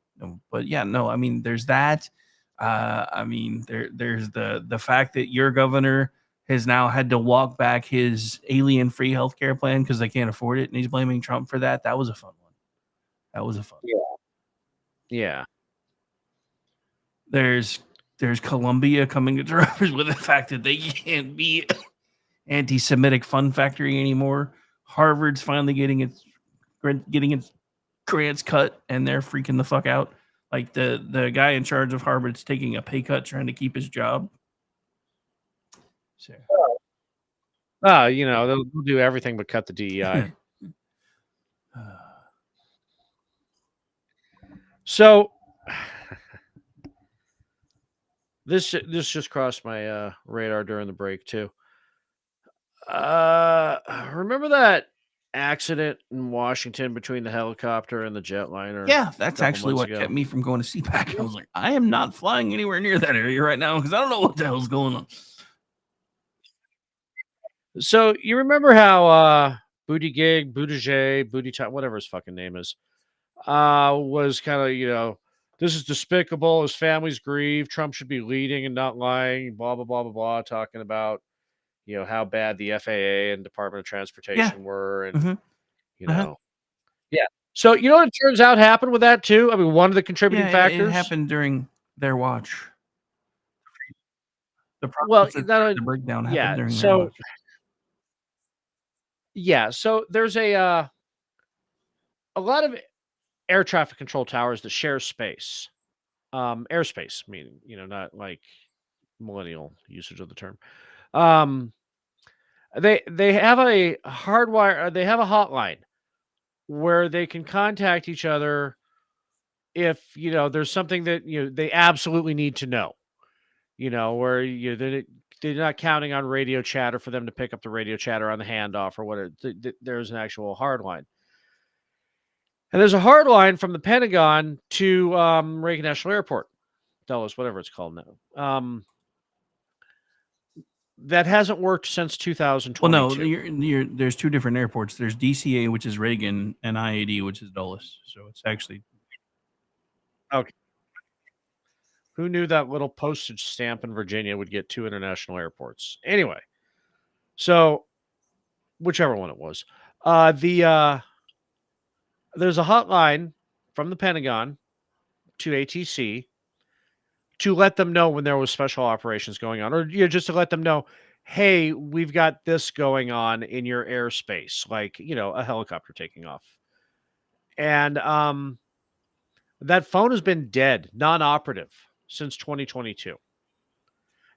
But yeah, no, I mean, there's that. I mean, there's the fact that your governor has now had to walk back his alien-free healthcare plan because they can't afford it, and he's blaming Trump for that. That was a fun one. That was a fun. Yeah. There's Columbia coming to terms with the fact that they can't be anti-Semitic fun factory anymore. Harvard's finally getting its grants cut, and they're freaking the fuck out. Like the guy in charge of Harvard's taking a pay cut trying to keep his job. So. They'll do everything but cut the DEI. So this just crossed my radar during the break too. Remember that accident in Washington between the helicopter and the jetliner? Yeah, that's actually what kept me from going to CPAC. I was like, I am not flying anywhere near that area right now because I don't know what the hell's going on. So you remember how Buttigieg, whatever his fucking name is, was kind of, this is despicable. His family's grieved. Trump should be leading and not lying. Blah blah blah blah blah. Talking about how bad the FAA and Department of Transportation were, and yeah. So what it turns out happened with that too. I mean, one of the contributing factors it happened during their watch. The breakdown happened during their watch. Yeah, so there's a lot of air traffic control towers that share space, airspace, meaning not like millennial usage of the term. They have a hardwire. They have a hotline where they can contact each other if there's something that they absolutely need to know. Where they're not counting on radio chatter for them to pick up the radio chatter on the handoff or whatever. There's an actual hard line. And there's a hard line from the Pentagon to Reagan National Airport, Dulles, whatever it's called now. That hasn't worked since 2022. Well, no, there's two different airports. There's DCA, which is Reagan, and IAD, which is Dulles. So it's actually okay. Who knew that little postage stamp in Virginia would get two international airports? Anyway, so whichever one it was, there's a hotline from the Pentagon to ATC to let them know when there was special operations going on, or just to let them know, hey, we've got this going on in your airspace, like a helicopter taking off. And that phone has been dead, non-operative since 2022.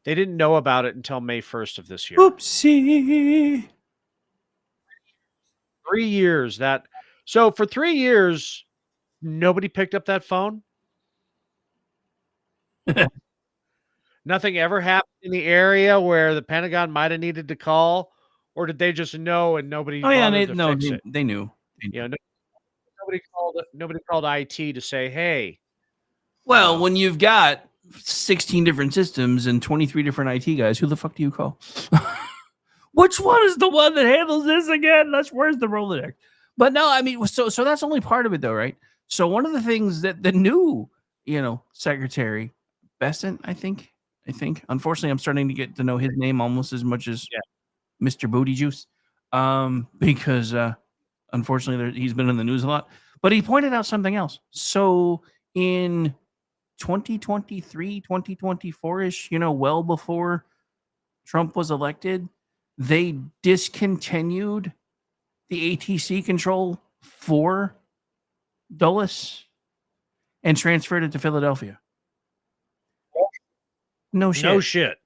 They didn't know about it until May 1st of this year. Oopsie. 3 years that So for 3 years, nobody picked up that phone. Nothing ever happened in the area where the Pentagon might have needed to call, or did they just know and nobody Oh yeah, bothered to fix it? they knew. You know, nobody called IT to say, "Hey." Well, when you've got 16 different systems and 23 different IT guys, who the fuck do you call? Which one is the one that handles this again? Where's the Rolodex? But no, I mean, so that's only part of it, though, right? So one of the things that the new, Secretary Besant, I think. Unfortunately, I'm starting to get to know his name almost as much as Mr. Booty Juice, because unfortunately he's been in the news a lot. But he pointed out something else. So in 2023, 2024-ish, well before Trump was elected, they discontinued the ATC control for Dulles and transferred it to Philadelphia. No shit. No shit.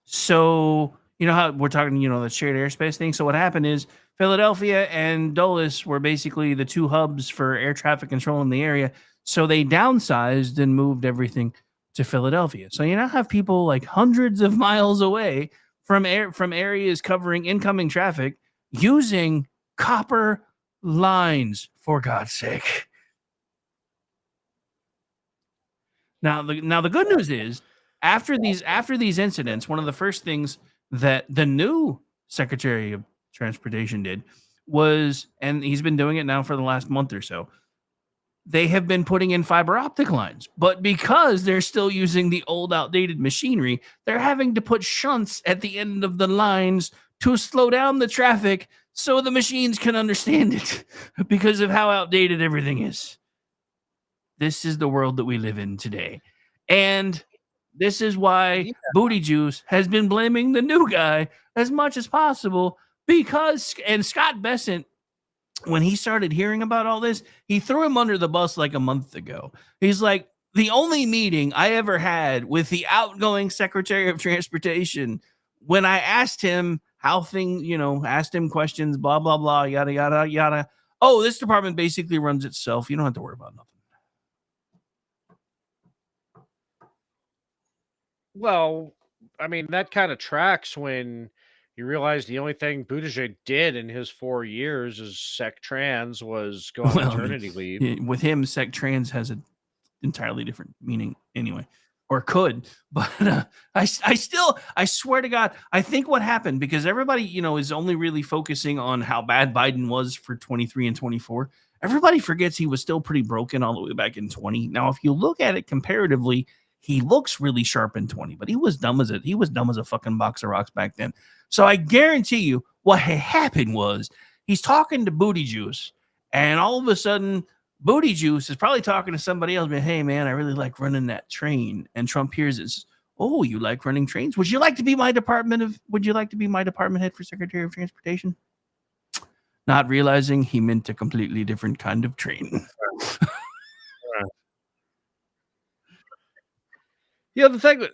So, you know how we're talking, the shared airspace thing? So what happened is Philadelphia and Dulles were basically the two hubs for air traffic control in the area. So they downsized and moved everything to Philadelphia. So you now have people like hundreds of miles away from areas covering incoming traffic using copper lines, for God's sake. Now the good news is after these incidents, one of the first things that the new Secretary of Transportation did was, and he's been doing it now for the last month or so, they have been putting in fiber optic lines. But because they're still using the old outdated machinery, they're having to put shunts at the end of the lines to slow down the traffic so the machines can understand it because of how outdated everything is. This is the world that we live in today. And this is why Booty Juice has been blaming the new guy as much as possible because, and Scott Besant, when he started hearing about all this, he threw him under the bus like a month ago. He's like, the only meeting I ever had with the outgoing Secretary of Transportation, when I asked him how things, asked him questions, blah, blah, blah, yada, yada, yada. Oh, this department basically runs itself. You don't have to worry about nothing. Well, I mean, that kind of tracks when you realize the only thing Buttigieg did in his 4 years as sec trans was go on maternity leave. With him, sec trans has an entirely different meaning anyway, or could. But I swear to God, I think what happened, because everybody, is only really focusing on how bad Biden was for 23 and 24. Everybody forgets he was still pretty broken all the way back in 20. Now, if you look at it comparatively, he looks really sharp in 20, but he was dumb as a fucking box of rocks back then. So I guarantee you what had happened was he's talking to Booty Juice, and all of a sudden Booty Juice is probably talking to somebody else, but hey man, I really like running that train. And Trump hears this. Oh, you like running trains? Would you like to be my department head for Secretary of Transportation? Not realizing he meant a completely different kind of train. The thing that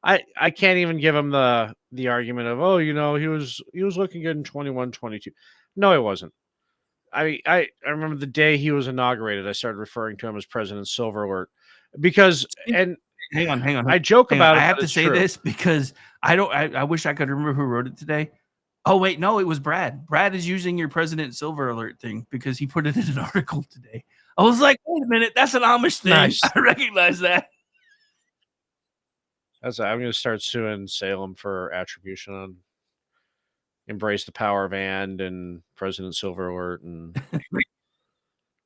I can't even give him the argument of, oh, he was looking good in 21, 22. No, he wasn't. I remember the day he was inaugurated, I started referring to him as President Silver Alert because, and hang on. I joke about it. I have to say this because I wish I could remember who wrote it today. Oh wait, no, it was Brad. Brad is using your President Silver Alert thing because he put it in an article today. I was like, wait a minute, that's an Amish thing. Nice. I recognize that. I'm going to start suing Salem for attribution on Embrace the Power of and President Silver Alert and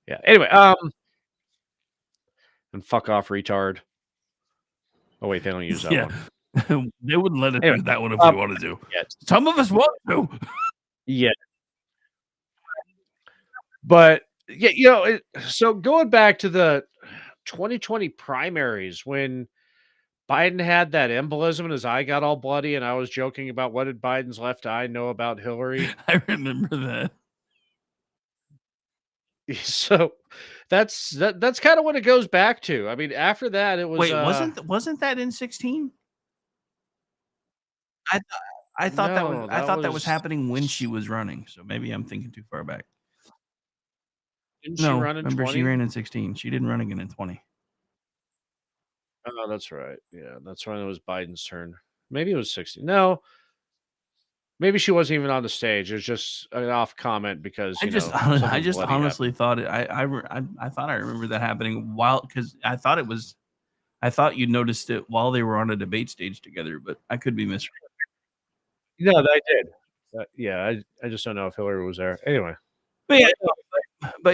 yeah. Anyway, and fuck off, retard. Oh wait, they don't use that one. They wouldn't let us use that one if we wanted to. Yeah. Some of us want to. Yeah. But yeah, so going back to the 2020 primaries when Biden had that embolism and his eye got all bloody, and I was joking about what did Biden's left eye know about Hillary. I remember that. So that's kind of what it goes back to. I mean, after that, it was. Wait, wasn't that in 16? I thought that was happening when she was running. So maybe I'm thinking too far back. Didn't she No, run in remember she 20? ran in 16. She didn't run again in 20. Oh, that's right. Yeah, that's when it was Biden's turn. Maybe it was 16. No, maybe she wasn't even on the stage. It was just an off comment because, I just I something just bloody honestly happened. thought I thought I remember that happening because I thought you noticed it while they were on a debate stage together, but I could be misreading. No, I did. Yeah, I just don't know if Hillary was there. Anyway. But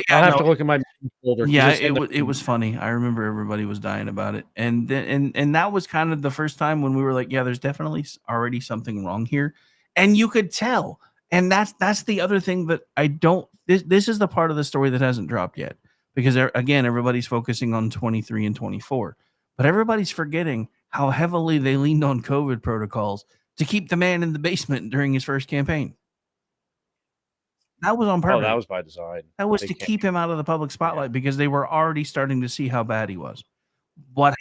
yeah, I'll have no, to look at my folder. 'Cause yeah, it's in it was funny. I remember everybody was dying about it, and then and that was kind of the first time when we were like, yeah, there's definitely already something wrong here, and you could tell. And that's the other thing that I don't. This is the part of the story that hasn't dropped yet because again, everybody's focusing on 23 and 24, but everybody's forgetting how heavily they leaned on COVID protocols to keep the man in the basement during his first campaign. That was on Oh, that purpose. was by design. That was They to can't keep him out of the public spotlight because they were already starting to see how bad he was. What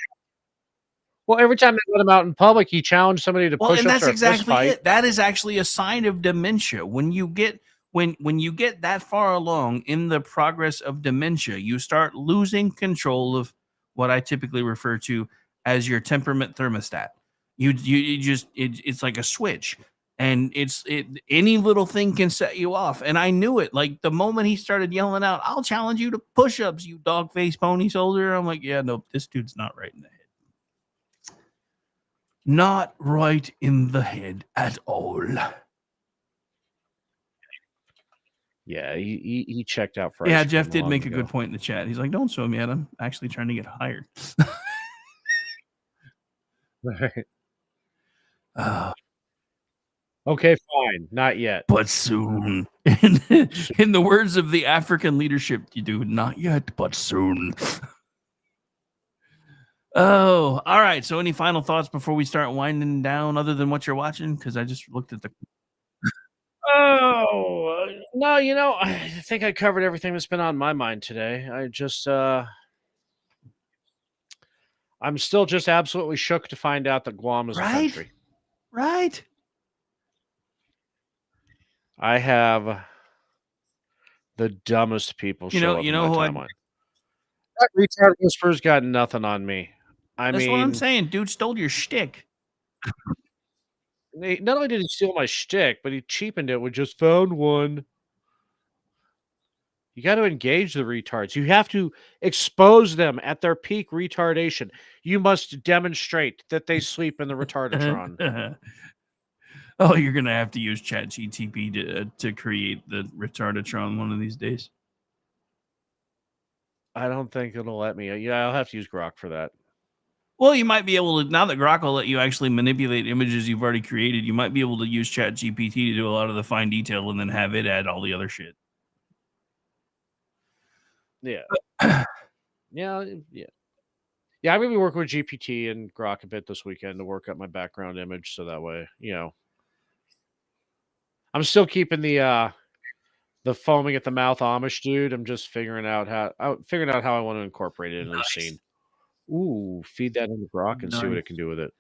Well, every time they let him out in public, he challenged somebody to Well, and push-ups that's or a fist exactly fight. it. That is actually a sign of dementia. When you get when you get that far along in the progress of dementia, you start losing control of what I typically refer to as your temperament thermostat. You just it's like a switch, and any little thing can set you off. And I knew it. Like the moment he started yelling out, "I'll challenge you to push-ups, you dog-faced pony soldier." I'm like, yeah, no, this dude's not right in the head. Not right in the head at all. Yeah, he checked out for Yeah, ice Jeff cream did long make a ago. good point in the chat. He's like, "Don't sue me yet. I'm actually trying to get hired." Right. Uh, Okay, fine. Not yet. but soon. In the words of the African leadership, you do not yet, but soon. Oh, all right. So, any final thoughts before we start winding down, other than what you're watching? Because I just looked at the. Oh, no, I think I covered everything that's been on my mind today. I just, I'm still just absolutely shook to find out that Guam is a Right? country. Right? I have the dumbest people You show know, up you in know my who I. timeline. That retard whisper's got nothing on me. I That's what I'm mean, saying. Dude stole your shtick. not only did he steal my shtick, but he cheapened it with just found one. You got to engage the retards. You have to expose them at their peak retardation. You must demonstrate that they sleep in the retardatron. Oh, you're gonna have to use ChatGTP to create the retardatron one of these days. I don't think it'll let me. Yeah, I'll have to use Grok for that. Well, you might be able to now that Grok will let you actually manipulate images you've already created. You might be able to use ChatGPT to do a lot of the fine detail and then have it add all the other shit. Yeah. Yeah. Yeah, I'm gonna be working with GPT and Grok a bit this weekend to work up my background image, so that way, I'm still keeping the foaming at the mouth Amish dude. I'm just figuring out how I want to incorporate it into the scene. Ooh, feed that into Grok and see what Nice. it can do with it.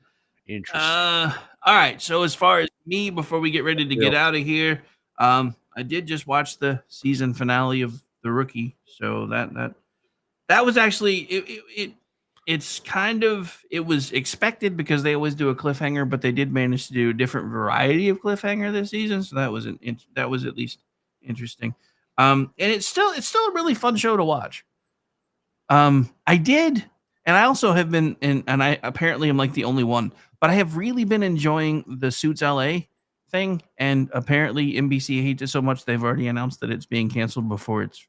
Interesting. All right. So as far as me, before we get ready to get Real. out of here, I did just watch the season finale of The Rookie. So that was actually it's kind of it was expected because they always do a cliffhanger, but they did manage to do a different variety of cliffhanger this season. So that was that was at least interesting. And it's still a really fun show to watch. I did, and I also have been, and I apparently am like the only one, but I have really been enjoying the Suits LA thing, and apparently NBC hates it so much they've already announced that it's being canceled before its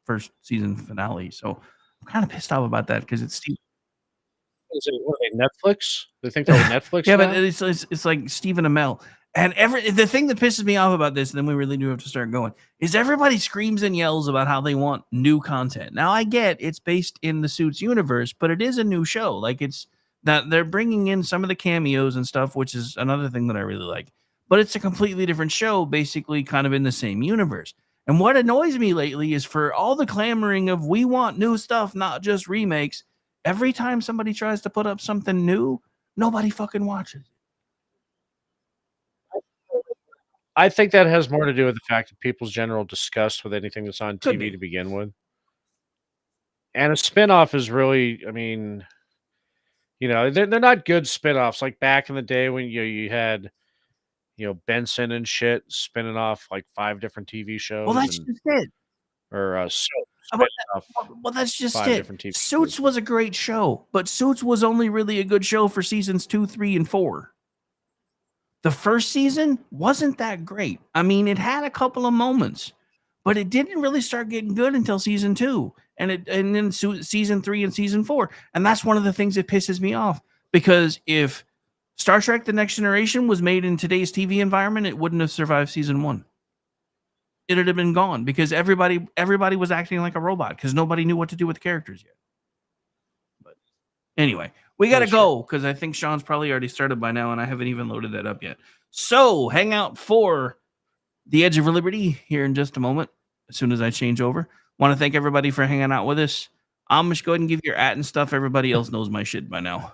first season finale. So I'm kind of pissed off about that because it's Steve. Is it, what are they, Netflix? They think they're Netflix Yeah, now? but it's like Stephen Amell. And the thing that pisses me off about this, and then we really do have to start going, is everybody screams and yells about how they want new content. Now, I get it's based in the Suits universe, but it is a new show. Like, it's that they're bringing in some of the cameos and stuff, which is another thing that I really like. But it's a completely different show, basically kind of in the same universe. And what annoys me lately is for all the clamoring of we want new stuff, not just remakes, every time somebody tries to put up something new, nobody fucking watches. I think that has more to do with the fact that people's general disgust with anything that's on Could TV be. to begin with. And a spinoff is really, I mean, they're not good spinoffs. Like back in the day when you had, Benson and shit spinning off like 5 different TV shows. Well, that's just it. Or Well, that's just 5 it. different TV Suits was a great show, but Suits was only really a good show for seasons 2, 3, and 4. The first season wasn't that great. I mean, it had a couple of moments, but it didn't really start getting good until season 2, and then season 3 and season 4. And that's one of the things that pisses me off, because if Star Trek: The Next Generation was made in today's TV environment, it wouldn't have survived season 1. It'd have been gone because everybody was acting like a robot because nobody knew what to do with the characters yet. But anyway, we got to go because I think Sean's probably already started by now, and I haven't even loaded that up yet. So hang out for the Edge of Liberty here in just a moment. As soon as I change over, want to thank everybody for hanging out with us. I'm just go ahead and give your and stuff. Everybody else knows my shit by now.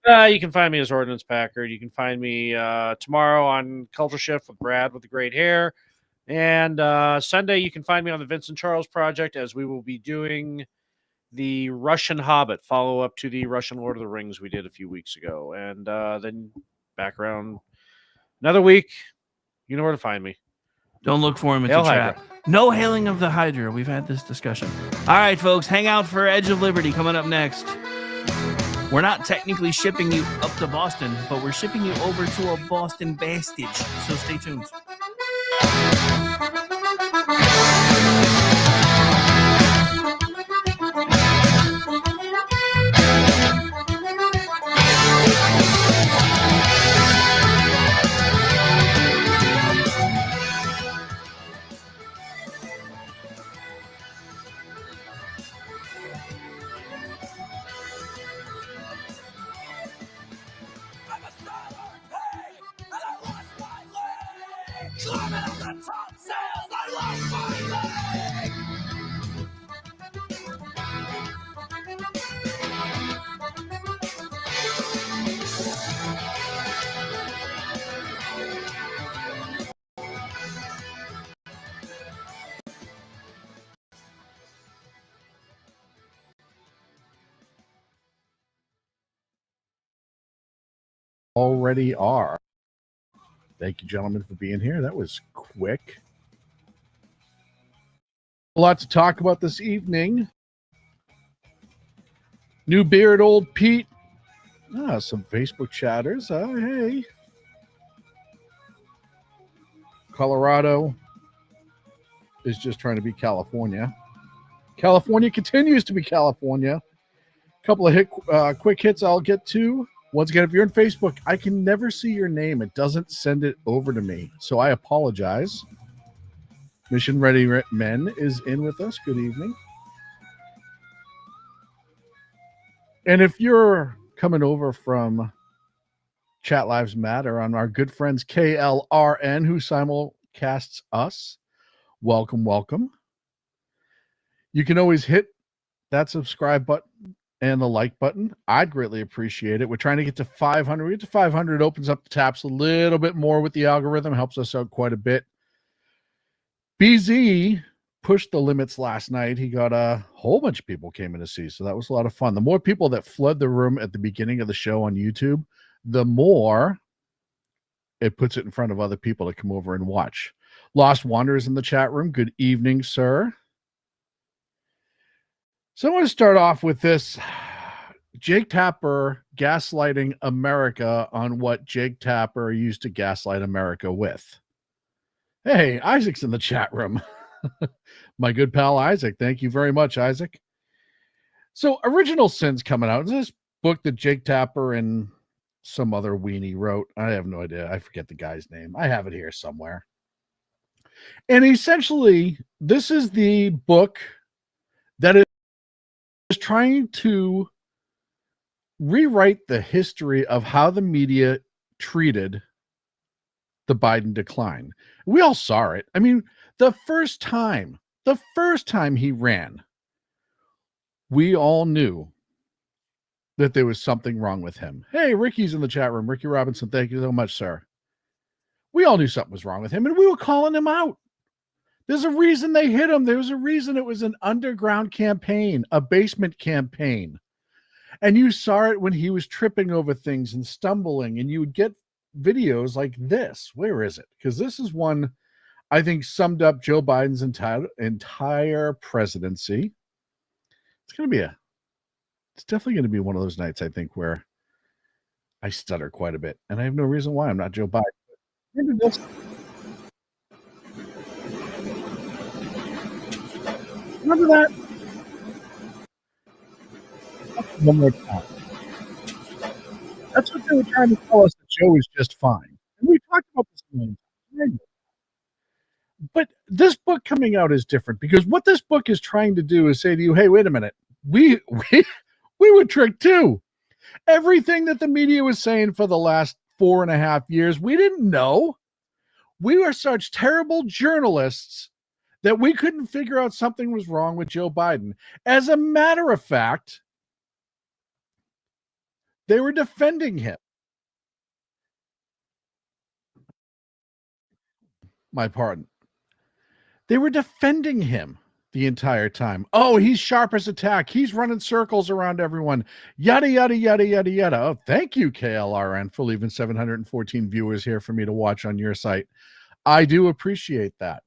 You can find me as Ordnance Packard. You can find me tomorrow on Culture Shift with Brad with the great hair. And Sunday, you can find me on the Vincent Charles Project, as we will be doing the Russian Hobbit follow-up to the Russian Lord of the Rings we did a few weeks ago. And then back around another week, you know where to find me. Don't look for him. It's Hail a trap. Hydra. No hailing of the Hydra. We've had this discussion. All right, folks. Hang out for Edge of Liberty coming up next. We're not technically shipping you up to Boston, but we're shipping you over to a Boston Bastage. So stay tuned. Climbing up the top sails, I lost my leg. Already are. Thank you, gentlemen, for being here. That was quick. A lot to talk about this evening. New beard, old Pete. Some Facebook chatters. Hey. Colorado is just trying to be California. California continues to be California. A couple of quick hits I'll get to. Once again, if you're on Facebook, I can never see your name. It doesn't send it over to me. So I apologize. Mission Ready Men is in with us. Good evening. And if you're coming over from Chat Lives Matter on our good friends KLRN, who simulcasts us, welcome, welcome. You can always hit that subscribe button and the like button. I'd greatly appreciate it. We're trying to get to 500. We get to 500, opens up the taps a little bit more with the algorithm, helps us out quite a bit. BZ pushed the limits last night. He got a whole bunch of people came in to see, so that was a lot of fun. The more people that flood the room at the beginning of the show on YouTube, the more it puts it in front of other people to come over and watch. Lost Wanderers in the chat room. Good evening, sir. So I want to start off with this. Jake Tapper gaslighting America on what Jake Tapper used to gaslight America with. Hey, Isaac's in the chat room. My good pal Isaac. Thank you very much, Isaac. So Original Sin's coming out. This book that Jake Tapper and some other weenie wrote. I have no idea. I forget the guy's name. I have it here somewhere. And essentially, this is the book that is trying to rewrite the history of how the media treated the Biden decline. We all saw it. I mean, the first time he ran, we all knew that there was something wrong with him. Hey, Ricky's in the chat room. Ricky Robinson, thank you so much, sir. We all knew something was wrong with him, and we were calling him out. There's a reason they hit him. There's a reason it was an underground campaign, a basement campaign. And you saw it when he was tripping over things and stumbling, and you would get videos like this. Where is it? Because this is one I think summed up Joe Biden's entire presidency. It's definitely going to be one of those nights, I think, where I stutter quite a bit. And I have no reason why. I'm not Joe Biden. Remember that? One more time. That's what they were trying to tell us, that Joe is just fine. And we talked about this a million times. But this book coming out is different, because what this book is trying to do is say to you, hey, wait a minute. We were tricked too. Everything that the media was saying for the last 4.5 years, we didn't know. We were such terrible journalists that we couldn't figure out something was wrong with Joe Biden. As a matter of fact, they were defending him. My pardon. They were defending him the entire time. Oh, he's sharp as a tack. He's running circles around everyone. Yada, yada, yada, yada, yada. Oh, thank you, KLRN, for leaving 714 viewers here for me to watch on your site. I do appreciate that.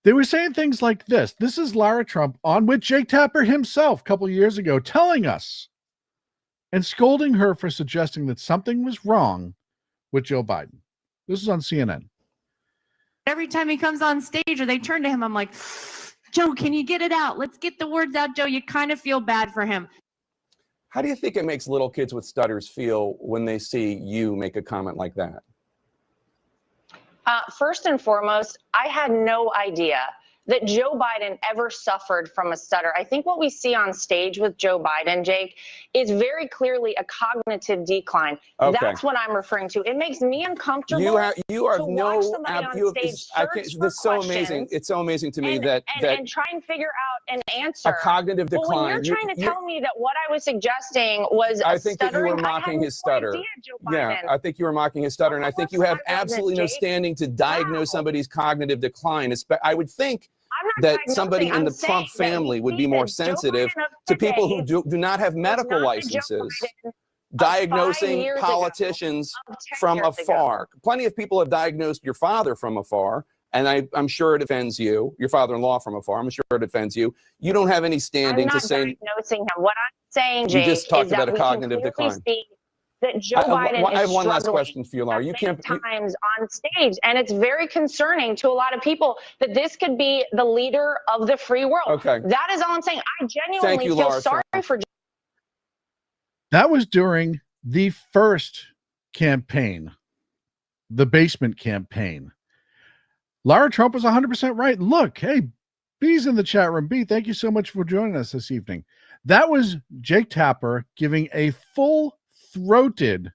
They were saying things like this. This is Lara Trump on with Jake Tapper himself a couple years ago, telling us and scolding her for suggesting that something was wrong with Joe Biden. This is on CNN. Every time he comes on stage or they turn to him, I'm like, Joe, can you get it out? Let's get the words out, Joe. You kind of feel bad for him. How do you think it makes little kids with stutters feel when they see you make a comment like that? First and foremost, I had no idea that Joe Biden ever suffered from a stutter. I think what we see on stage with Joe Biden, Jake, is very clearly a cognitive decline. Okay. That's what I'm referring to. It makes me uncomfortable. You have to watch somebody on stage it's so amazing. It's so amazing to me that try and figure out an answer. A cognitive decline. But when you're trying to tell me that what I was suggesting was I think that you were mocking his stutter. Yeah, I think you were mocking his stutter, and I think you have absolutely no standing to diagnose somebody's cognitive decline. I would think that somebody in the Trump family would be more sensitive to people who do not have medical licenses, diagnosing politicians from afar. Plenty of people have diagnosed your father from afar, and I'm sure it offends you, your father-in-law from afar. I'm sure it offends you. You don't have any standing to say. I'm not diagnosing him. What I'm saying, Jake, you just talked is about that a cognitive decline. That Joe Biden I have is one last struggling question for you, Laura. You can't times on stage, and it's very concerning to a lot of people that this could be the leader of the free world. Okay, that is all I'm saying. I genuinely feel Laura, sorry for. That was during the first campaign, the basement campaign. Lara Trump was 100% right. Look, hey, B's in the chat room. B, thank you so much for joining us this evening. That was Jake Tapper giving a full-throated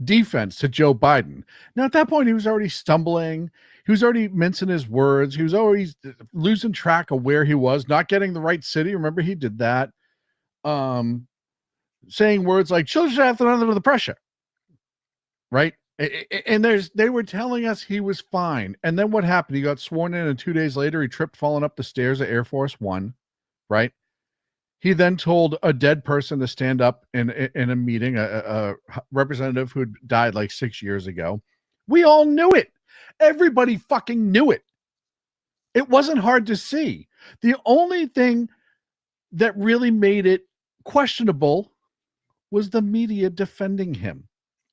defense to Joe Biden. Now, at that point, he was already stumbling. He was already mincing his words. He was always losing track of where he was, not getting the right city. Remember, he did that. Saying words like, children have to under the pressure. Right? And they were telling us he was fine. And then what happened? He got sworn in, and 2 days later, he tripped falling up the stairs at Air Force One. Right? He then told a dead person to stand up in a meeting, a representative who died like 6 years ago. We all knew it. Everybody fucking knew it. It wasn't hard to see. The only thing that really made it questionable was the media defending him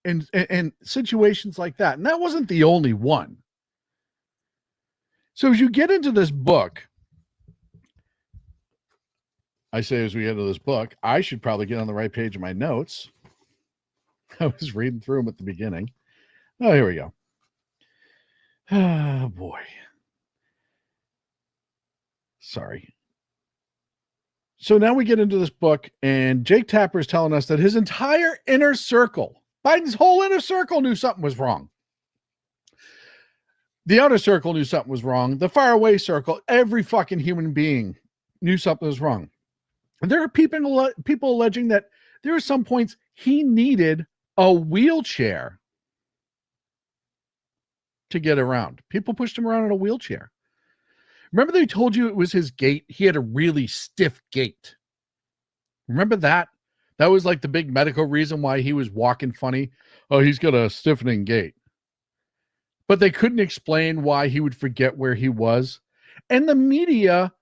in situations like that. And that wasn't the only one. So as you get into this book, I say as we get into this book, I should probably get on the right page of my notes. I was reading through them at the beginning. Oh, here we go. Oh, boy. Sorry. So now we get into this book, and Jake Tapper is telling us that his entire inner circle, Biden's whole inner circle, knew something was wrong. The outer circle knew something was wrong. The faraway every fucking human being knew something was wrong. And there are people alleging that there are some points he needed a wheelchair to get around. People pushed him around in a wheelchair. Remember they told you it was his gait? He had a really stiff gait. Remember that? That was like the big medical reason why he was walking funny. Oh, he's got a stiffening gait. But they couldn't explain why he would forget where he was. And the media,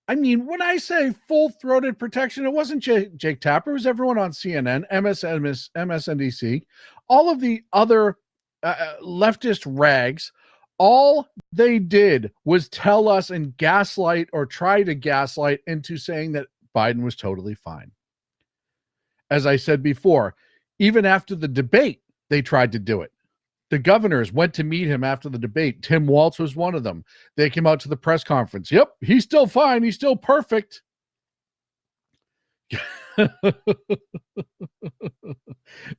I mean, when I say full-throated protection, it wasn't Jake Tapper. It was everyone on CNN, MSNBC, all of the other leftist rags. All they did was tell us and gaslight or try to gaslight into saying that Biden was totally fine. As I said before, even after the debate, they tried to do it. The governors went to meet him after the debate. Tim Walz was one of them. They came out to the press conference. Yep, he's still fine. He's still perfect.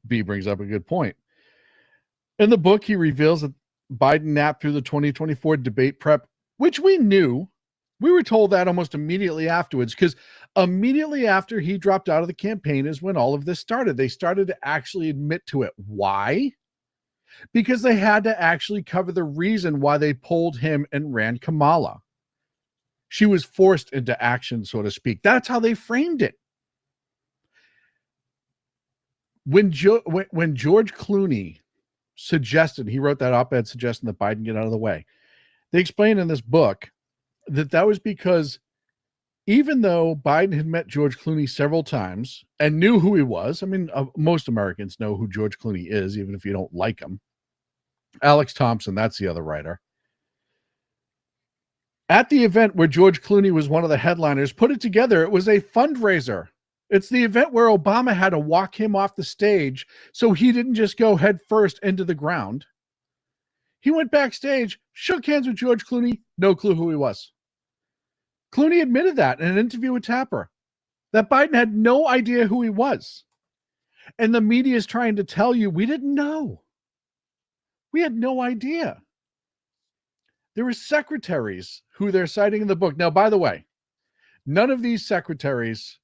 B brings up a good point. In the book, he reveals that Biden napped through the 2024 debate prep, which we knew. We were told that almost immediately afterwards, because immediately after he dropped out of the campaign is when all of this started. They started to actually admit to it. Why? Because they had to actually cover the reason why they pulled him and ran Kamala. She was forced into action, so to speak. That's how they framed it. When George Clooney suggested, he wrote that op-ed suggesting that Biden get out of the way, they explained in this book that was because even though Biden had met George Clooney several times and knew who he was, I mean, most Americans know who George Clooney is, even if you don't like him. Alex Thompson, that's the other writer. At the event where George Clooney was one of the headliners, put it together, it was a fundraiser. It's the event where Obama had to walk him off the stage so he didn't just go head first into the ground. He went backstage, shook hands with George Clooney, no clue who he was. Clooney admitted that in an interview with Tapper, that Biden had no idea who he was. And the media is trying to tell you, we didn't know. We had no idea. There were secretaries who they're citing in the book. Now, by the way, none of these secretaries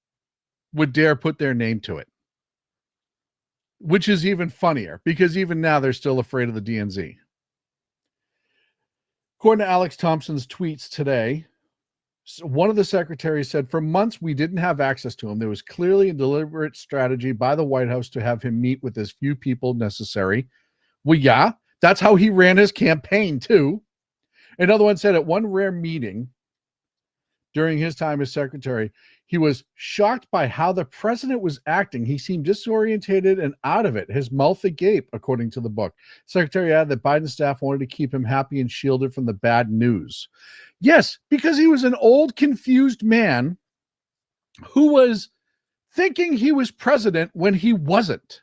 would dare put their name to it, which is even funnier because even now they're still afraid of the DNZ. According to Alex Thompson's tweets today, one of the secretaries said, for months we didn't have access to him. There was clearly a deliberate strategy by the White House to have him meet with as few people necessary. Well, yeah, that's how he ran his campaign too. Another one said at one rare meeting during his time as secretary, he was shocked by how the president was acting. He seemed disorientated and out of it, his mouth agape, according to the book. Secretary added that Biden's staff wanted to keep him happy and shielded from the bad news. Yes, because he was an old, confused man who was thinking he was president when he wasn't.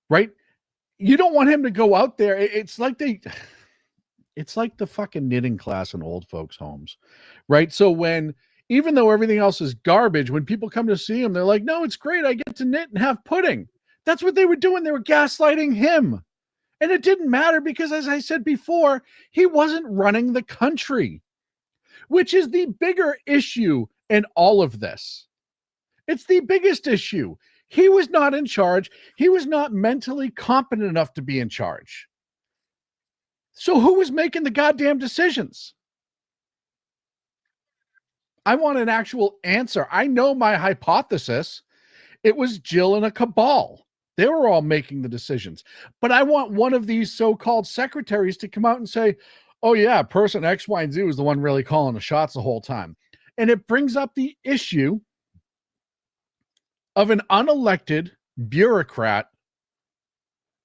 Right? You don't want him to go out there. It's like the fucking knitting class in old folks' homes, right? So even though everything else is garbage, when people come to see him, they're like, no, it's great. I get to knit and have pudding. That's what they were doing. They were gaslighting him. And it didn't matter because, as I said before, he wasn't running the country, which is the bigger issue in all of this. It's the biggest issue. He was not in charge. He was not mentally competent enough to be in charge. So who was making the goddamn decisions? I want an actual answer. I know my hypothesis. It was Jill and a cabal. They were all making the decisions. But I want one of these so-called secretaries to come out and say, oh yeah, person X, Y, and Z was the one really calling the shots the whole time. And it brings up the issue of an unelected bureaucrat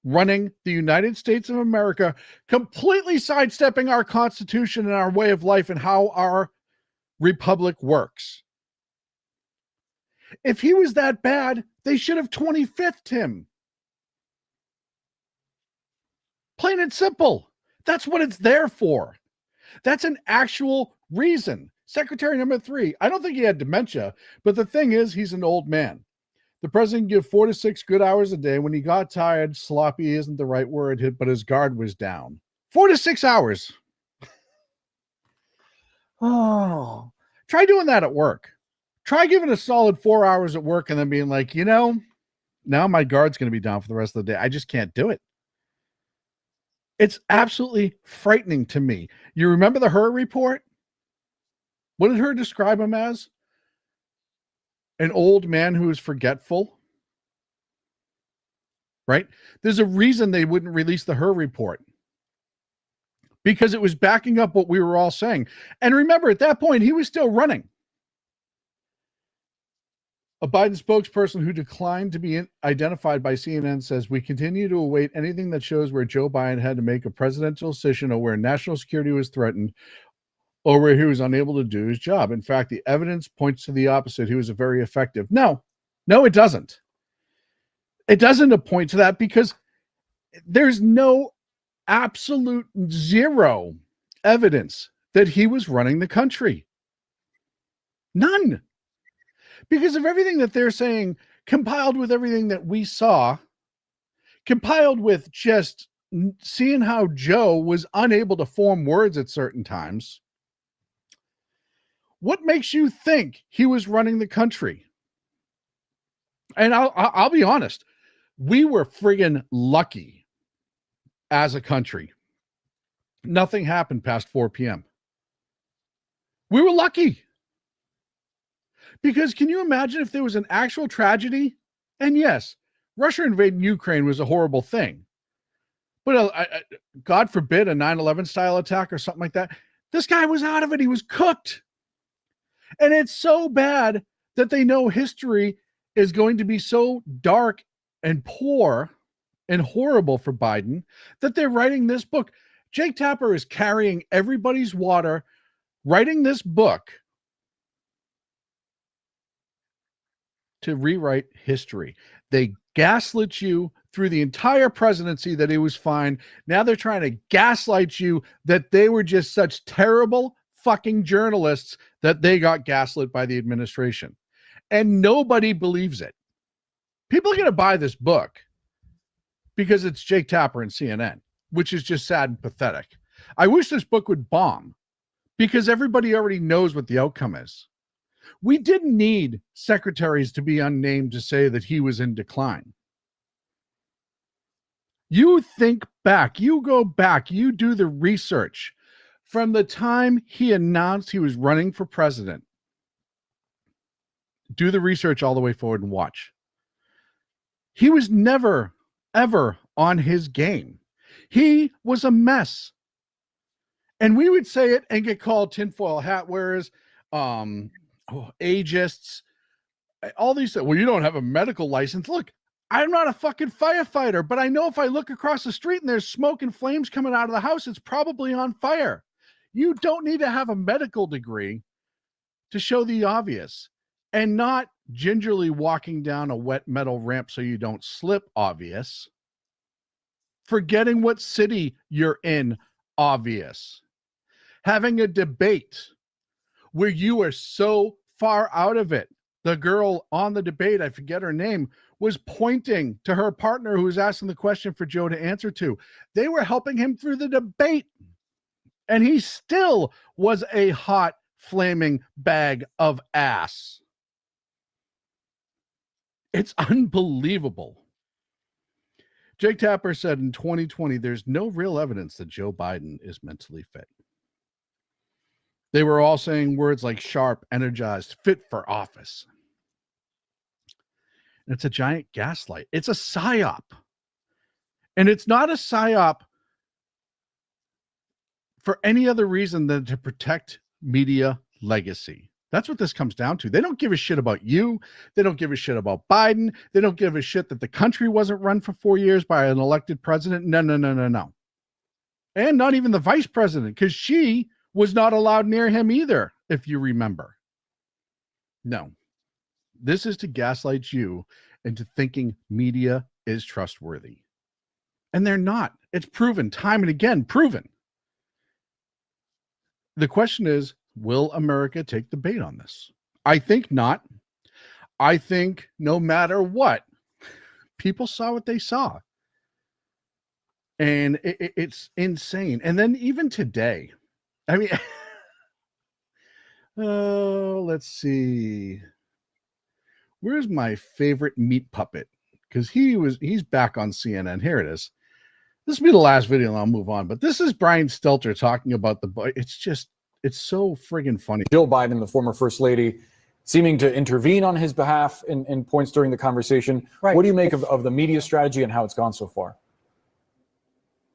running the United States of America, completely sidestepping our Constitution and our way of life and how our republic works. If he was that bad, they should have 25th him. Plain and simple. That's what it's there for. That's an actual reason. Secretary number 3, I don't think he had dementia, but the thing is, he's an old man. The president gave 4 to 6 good hours a day. When he got tired, sloppy isn't the right word, but his guard was down. 4 to 6 hours. Oh, try doing that at work. Try giving a solid 4 hours at work and then being like, now my guard's going to be down for the rest of the day. I just can't do it. It's absolutely frightening to me. You remember the Her report? What did Her describe him as? An old man who is forgetful. Right? There's a reason they wouldn't release the Her report, because it was backing up what we were all saying. And remember, at that point, he was still running. A Biden spokesperson who declined to be identified by CNN says, "We continue to await anything that shows where Joe Biden had to make a presidential decision or where national security was threatened or where he was unable to do his job. In fact, the evidence points to the opposite. He was very effective." No, it doesn't. It doesn't point to that, because there's no absolute zero evidence that he was running the country. None. Because of everything that they're saying, compiled with everything that we saw, compiled with just seeing how Joe was unable to form words at certain times, what makes you think he was running the country? And I'll be honest, we were friggin' lucky as a country. Nothing happened past 4 p.m. We were lucky. Because can you imagine if there was an actual tragedy? And yes, Russia invading Ukraine was a horrible thing. But God forbid a 9/11 style attack or something like that. This guy was out of it. He was cooked. And it's so bad that they know history is going to be so dark and poor and horrible for Biden that they're writing this book. Jake Tapper is carrying everybody's water, writing this book to rewrite history. They gaslit you through the entire presidency that he was fine. Now they're trying to gaslight you that they were just such terrible fucking journalists that they got gaslit by the administration. And nobody believes it. People are going to buy this book because it's Jake Tapper and CNN, which is just sad and pathetic. I wish this book would bomb, because everybody already knows what the outcome is. We didn't need secretaries to be unnamed to say that he was in decline. You think back, you go back, you do the research from the time he announced he was running for president. Do the research all the way forward and watch. He was never, ever on his game. He was a mess. And we would say it and get called tinfoil hat wearers, ageists, all these. Well, you don't have a medical license. Look, I'm not a fucking firefighter, but I know if I look across the street and there's smoke and flames coming out of the house, it's probably on fire. You don't need to have a medical degree to show the obvious, and not gingerly walking down a wet metal ramp so you don't slip obvious. Forgetting what city you're in obvious. Having a debate where you are so far out of it. The girl on the debate, I forget her name, was pointing to her partner who was asking the question for Joe to answer to. They were helping him through the debate. And he still was a hot, flaming bag of ass. It's unbelievable. Jake Tapper said in 2020, there's no real evidence that Joe Biden is mentally fit. They were all saying words like sharp, energized, fit for office. And it's a giant gaslight. It's a psyop. And it's not a psyop for any other reason than to protect media legacy. That's what this comes down to. They don't give a shit about you. They don't give a shit about Biden. They don't give a shit that the country wasn't run for 4 years by an elected president. No. And not even the vice president, because she was not allowed near him either, if you remember. No. This is to gaslight you into thinking media is trustworthy. And they're not. It's proven time and again, proven. The question is, will America take the bait on this? I think not. I think no matter what, people saw what they saw. And it's insane. And then even today, I mean, let's see. Where's my favorite meat puppet? Because he's back on CNN. Here it is. This will be the last video and I'll move on. But this is Brian Stelter talking about it's so friggin' funny. Jill Biden, the former First Lady, seeming to intervene on his behalf in points during the conversation. Right. What do you make of the media strategy and how it's gone so far?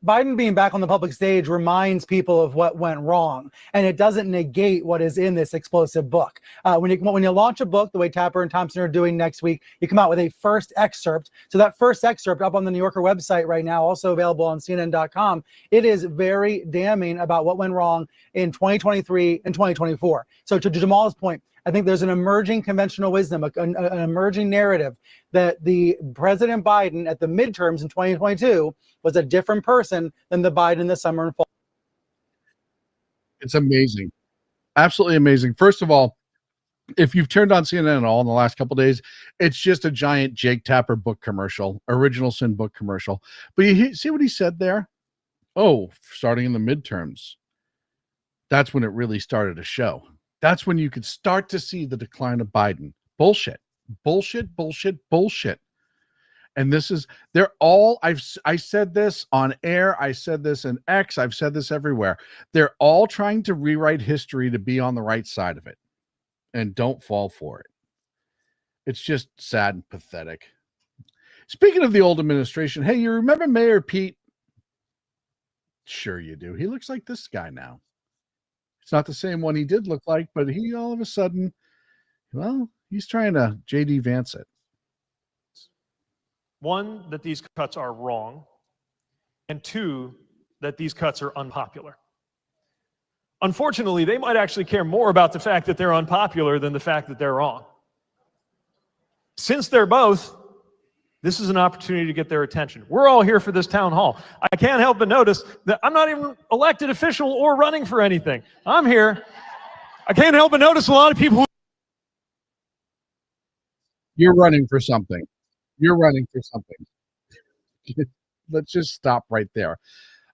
Biden being back on the public stage reminds people of what went wrong, and it doesn't negate what is in this explosive book. When you launch a book, the way Tapper and Thompson are doing next week, you come out with a first excerpt. So that first excerpt up on the New Yorker website right now, also available on CNN.com, it is very damning about what went wrong in 2023 and 2024. So to Jamal's point, I think there's an emerging conventional wisdom, an emerging narrative that the President Biden at the midterms in 2022 was a different person than the Biden in the summer and fall. It's amazing. Absolutely amazing. First of all, if you've turned on CNN at all in the last couple of days, it's just a giant Jake Tapper book commercial, Original Sin book commercial. But you see what he said there? Oh, starting in the midterms. That's when it really started to show. That's when you could start to see the decline of Biden. Bullshit. And I said this on air. I said this in X. I've said this everywhere. They're all trying to rewrite history to be on the right side of it. And don't fall for it. It's just sad and pathetic. Speaking of the old administration, hey, you remember Mayor Pete? Sure you do. He looks like this guy now. It's not the same one he did look like, but he all of a sudden, well, he's trying to J.D. Vance it. One, that these cuts are wrong, and two, that these cuts are unpopular. Unfortunately, they might actually care more about the fact that they're unpopular than the fact that they're wrong. Since they're both, this is an opportunity to get their attention. We're all here for this town hall. I can't help but notice that I'm not even elected official or running for anything. I'm here. I can't help but notice a lot of people. You're running for something. Let's just stop right there.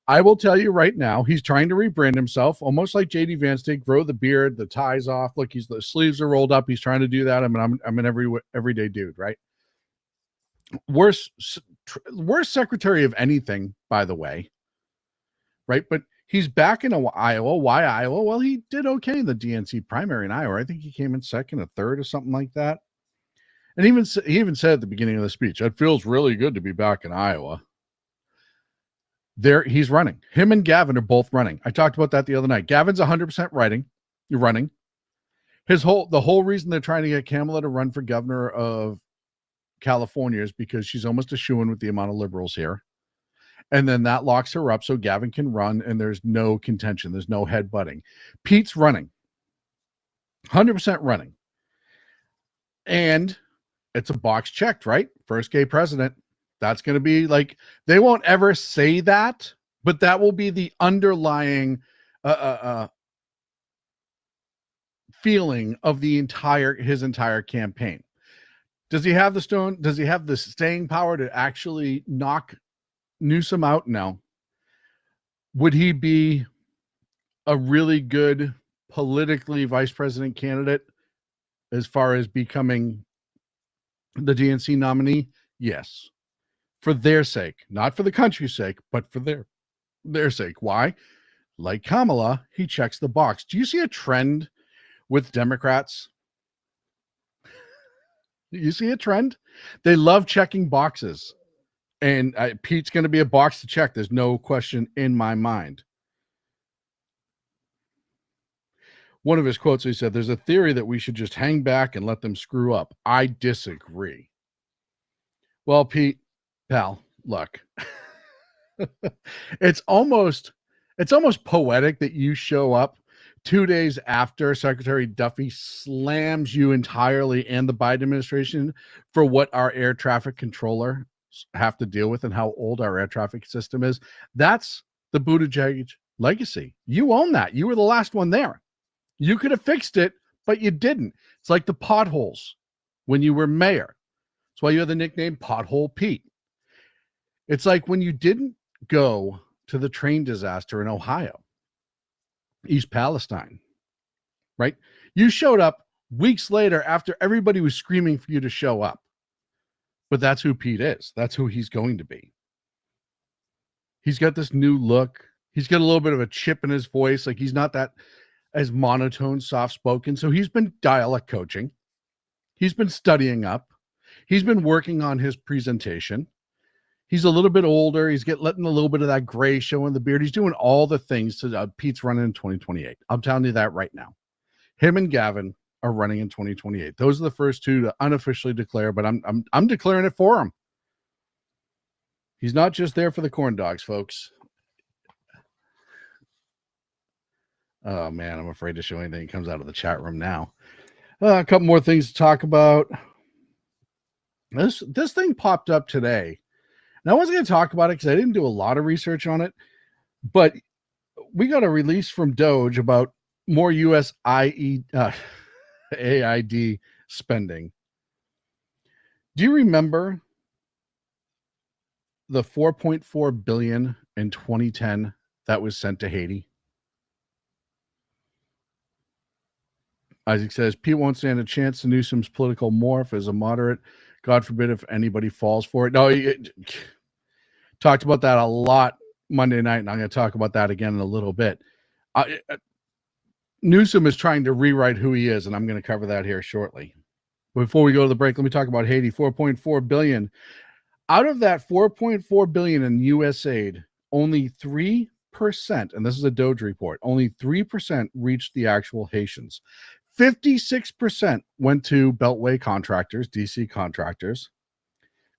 I will tell you right now, he's trying to rebrand himself, almost like J.D. Vance did, grow the beard, the ties off. Look, the sleeves are rolled up. He's trying to do that. I'm an everyday dude, right? Worst secretary of anything, by the way, right? But he's back in Iowa. Why Iowa? Well, he did okay in the DNC primary in Iowa. I think he came in second or third or something like that. And he even said at the beginning of the speech, it feels really good to be back in Iowa. He's running. Him and Gavin are both running. I talked about that the other night. Gavin's 100% running. The whole reason they're trying to get Kamala to run for governor of California is because she's almost a shoo-in with the amount of liberals here. And then that locks her up so Gavin can run and there's no contention. There's no headbutting. Pete's running. 100% running. And it's a box checked, right? First gay president. That's going to be like, they won't ever say that, but that will be the underlying feeling of his entire campaign. Does he have the staying power to actually knock Newsom out? No. Would he be a really good politically vice president candidate as far as becoming the DNC nominee? Yes. For their sake, not for the country's sake, but for their sake. Why? Like Kamala, he checks the box. Do you see a trend with Democrats? You see a trend? They love checking boxes. And Pete's going to be a box to check. There's no question in my mind. One of his quotes, he said, there's a theory that we should just hang back and let them screw up. I disagree. Well, Pete, pal, look, it's almost poetic that you show up 2 days after Secretary Duffy slams you entirely and the Biden administration for what our air traffic controller have to deal with and how old our air traffic system is. That's the Buttigieg legacy. You own that. You were the last one there. You could have fixed it, but you didn't. It's like the potholes when you were mayor. That's why you have the nickname Pothole Pete. It's like when you didn't go to the train disaster in Ohio, East Palestine, right? You showed up weeks later after everybody was screaming for you to show up. But that's who Pete is. That's who he's going to be. He's got this new look. He's got a little bit of a chip in his voice. Like he's not that as monotone, soft-spoken. So he's been dialect coaching. He's been studying up. He's been working on his presentation. He's a little bit older. He's letting a little bit of that gray show in the beard. He's doing all the things to Pete's running in 2028. I'm telling you that right now. Him and Gavin are running in 2028. Those are the first two to unofficially declare, but I'm declaring it for him. He's not just there for the corn dogs, folks. Oh man, I'm afraid to show anything that comes out of the chat room now. A couple more things to talk about. This thing popped up today. And I wasn't going to talk about it because I didn't do a lot of research on it, but we got a release from Doge about more US AID spending. Do you remember the $4.4 billion in 2010 that was sent to Haiti? Isaac says, Pete won't stand a chance to Newsom's political morph as a moderate. God forbid if anybody falls for it. No, talked about that a lot Monday night, and I'm going to talk about that again in a little bit. Newsom is trying to rewrite who he is, and I'm going to cover that here shortly. Before we go to the break, let me talk about Haiti. $4.4 billion. Out of that $4.4 billion in U.S. aid, only 3%, and this is a Doge report, only 3% reached the actual Haitians. 56% went to Beltway contractors, DC contractors.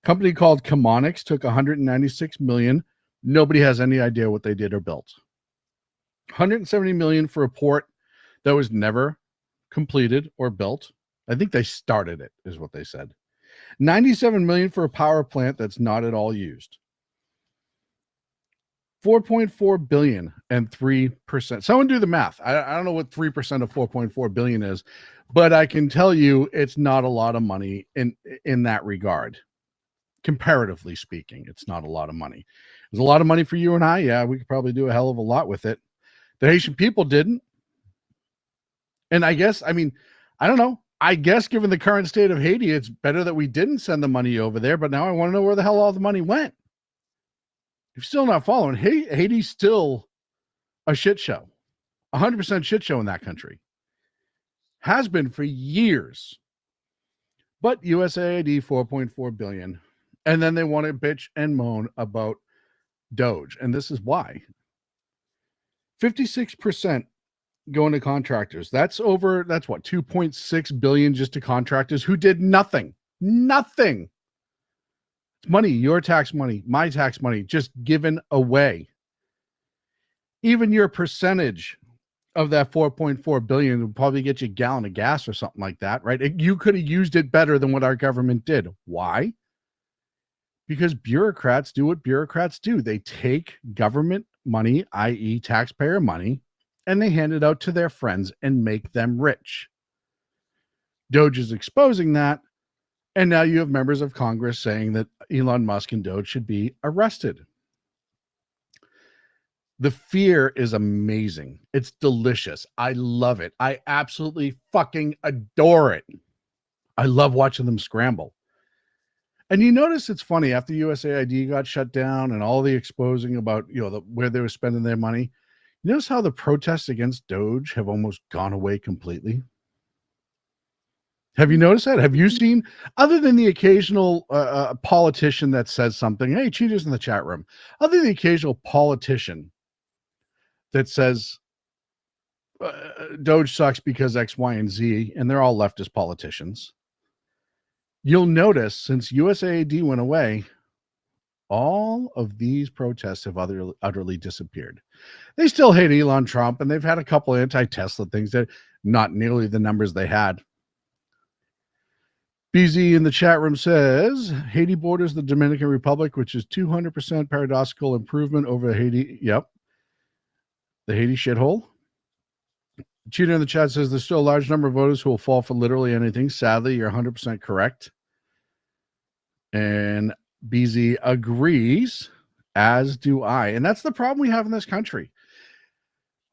Company called Chemonix took $196 million. Nobody has any idea what they did or built. $170 million for a port that was never completed or built. I think they started it, is what they said. $97 million for a power plant that's not at all used. $4.4 billion and 3%. Someone do the math. I don't know what 3% of $4.4 billion is, but I can tell you it's not a lot of money in that regard. Comparatively speaking, it's not a lot of money. There's a lot of money for you and I. Yeah, we could probably do a hell of a lot with it. The Haitian people didn't. And I guess, I don't know. I guess given the current state of Haiti, it's better that we didn't send the money over there, but now I want to know where the hell all the money went. If you're still not following, Haiti's still a shit show. 100% shit show in that country. Has been for years. But USAID, $4.4 billion. And then they want to bitch and moan about Doge. And this is why. 56% going to contractors. That's what, $2.6 billion just to contractors who did nothing. Nothing. Money, your tax money, my tax money, just given away. Even your percentage of that $4.4 billion would probably get you a gallon of gas or something like that, right? You could have used it better than what our government did. Why? Because bureaucrats do what bureaucrats do. They take government money, i.e. taxpayer money, and they hand it out to their friends and make them rich. Doge is exposing that. And now you have members of Congress saying that Elon Musk and Doge should be arrested. The fear is amazing. It's delicious. I love it. I absolutely fucking adore it. I love watching them scramble. And you notice it's funny, after USAID got shut down and all the exposing about, where they were spending their money, you notice how the protests against Doge have almost gone away completely? Have you noticed that? Have you seen, other than the occasional politician that says something, hey, cheaters in the chat room, other than the occasional politician that says Doge sucks because X, Y, and Z, and they're all leftist politicians, you'll notice since USAID went away, all of these protests have utterly disappeared. They still hate Elon Trump, and they've had a couple anti-Tesla things that not nearly the numbers they had. BZ in the chat room says, Haiti borders the Dominican Republic, which is 200% paradoxical improvement over Haiti. Yep. The Haiti shithole. Cheater in the chat says, there's still a large number of voters who will fall for literally anything. Sadly, you're 100% correct. And BZ agrees, as do I. And that's the problem we have in this country.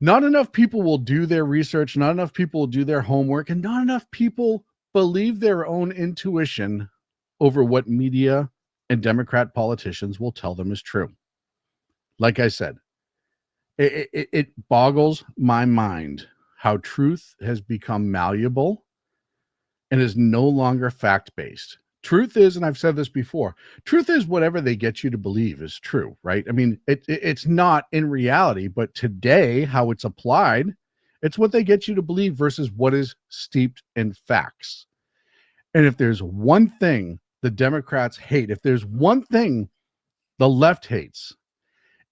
Not enough people will do their research. Not enough people will do their homework. And not enough people believe their own intuition over what media and Democrat politicians will tell them is true. Like I said, it boggles my mind how truth has become malleable and is no longer fact-based. Truth is, and I've said this before, truth is whatever they get you to believe is true, right? I mean, it's not in reality, but today, how it's applied, it's what they get you to believe versus what is steeped in facts. And if there's one thing the Democrats hate, if there's one thing the left hates,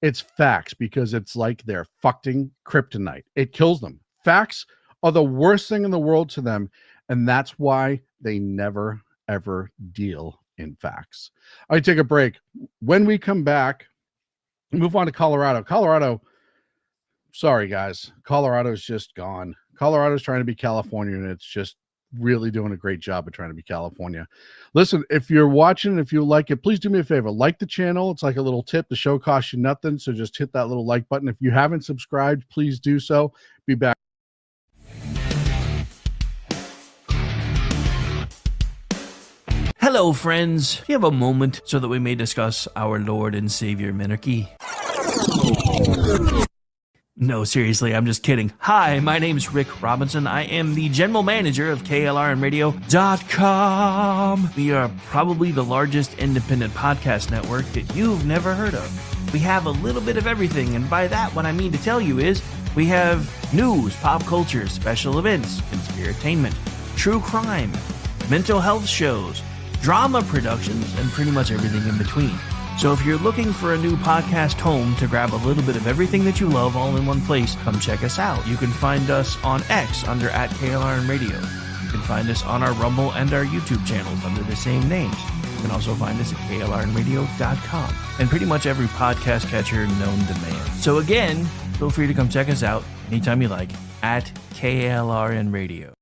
it's facts, because it's like their fucking kryptonite. It kills them. Facts are the worst thing in the world to them, and that's why they never, ever deal in facts. I take a break. When we come back, move on to Colorado. Colorado, sorry guys, Colorado's just gone. Colorado's trying to be California, and it's just really doing a great job of trying to be California. Listen, if you're watching, if you like it, please do me a favor. Like the channel. It's like a little tip. The show costs you nothing, so just hit that little like button. If you haven't subscribed, please do so. Be back. Hello, friends. Do you have a moment so that we may discuss our Lord and Savior Minarchy? No, seriously, I'm just kidding. Hi, my name's Rick Robinson. I am the general manager of KLRNradio.com. We are probably the largest independent podcast network that you've never heard of. We have a little bit of everything, and by that, what I mean to tell you is we have news, pop culture, special events, conspiratainment, true crime, mental health shows, drama productions, and pretty much everything in between. So if you're looking for a new podcast home to grab a little bit of everything that you love all in one place, come check us out. You can find us on X under @KLRNradio. You can find us on our Rumble and our YouTube channels under the same names. You can also find us at KLRNradio.com and pretty much every podcast catcher known to man. So again, feel free to come check us out anytime you like at KLRNradio.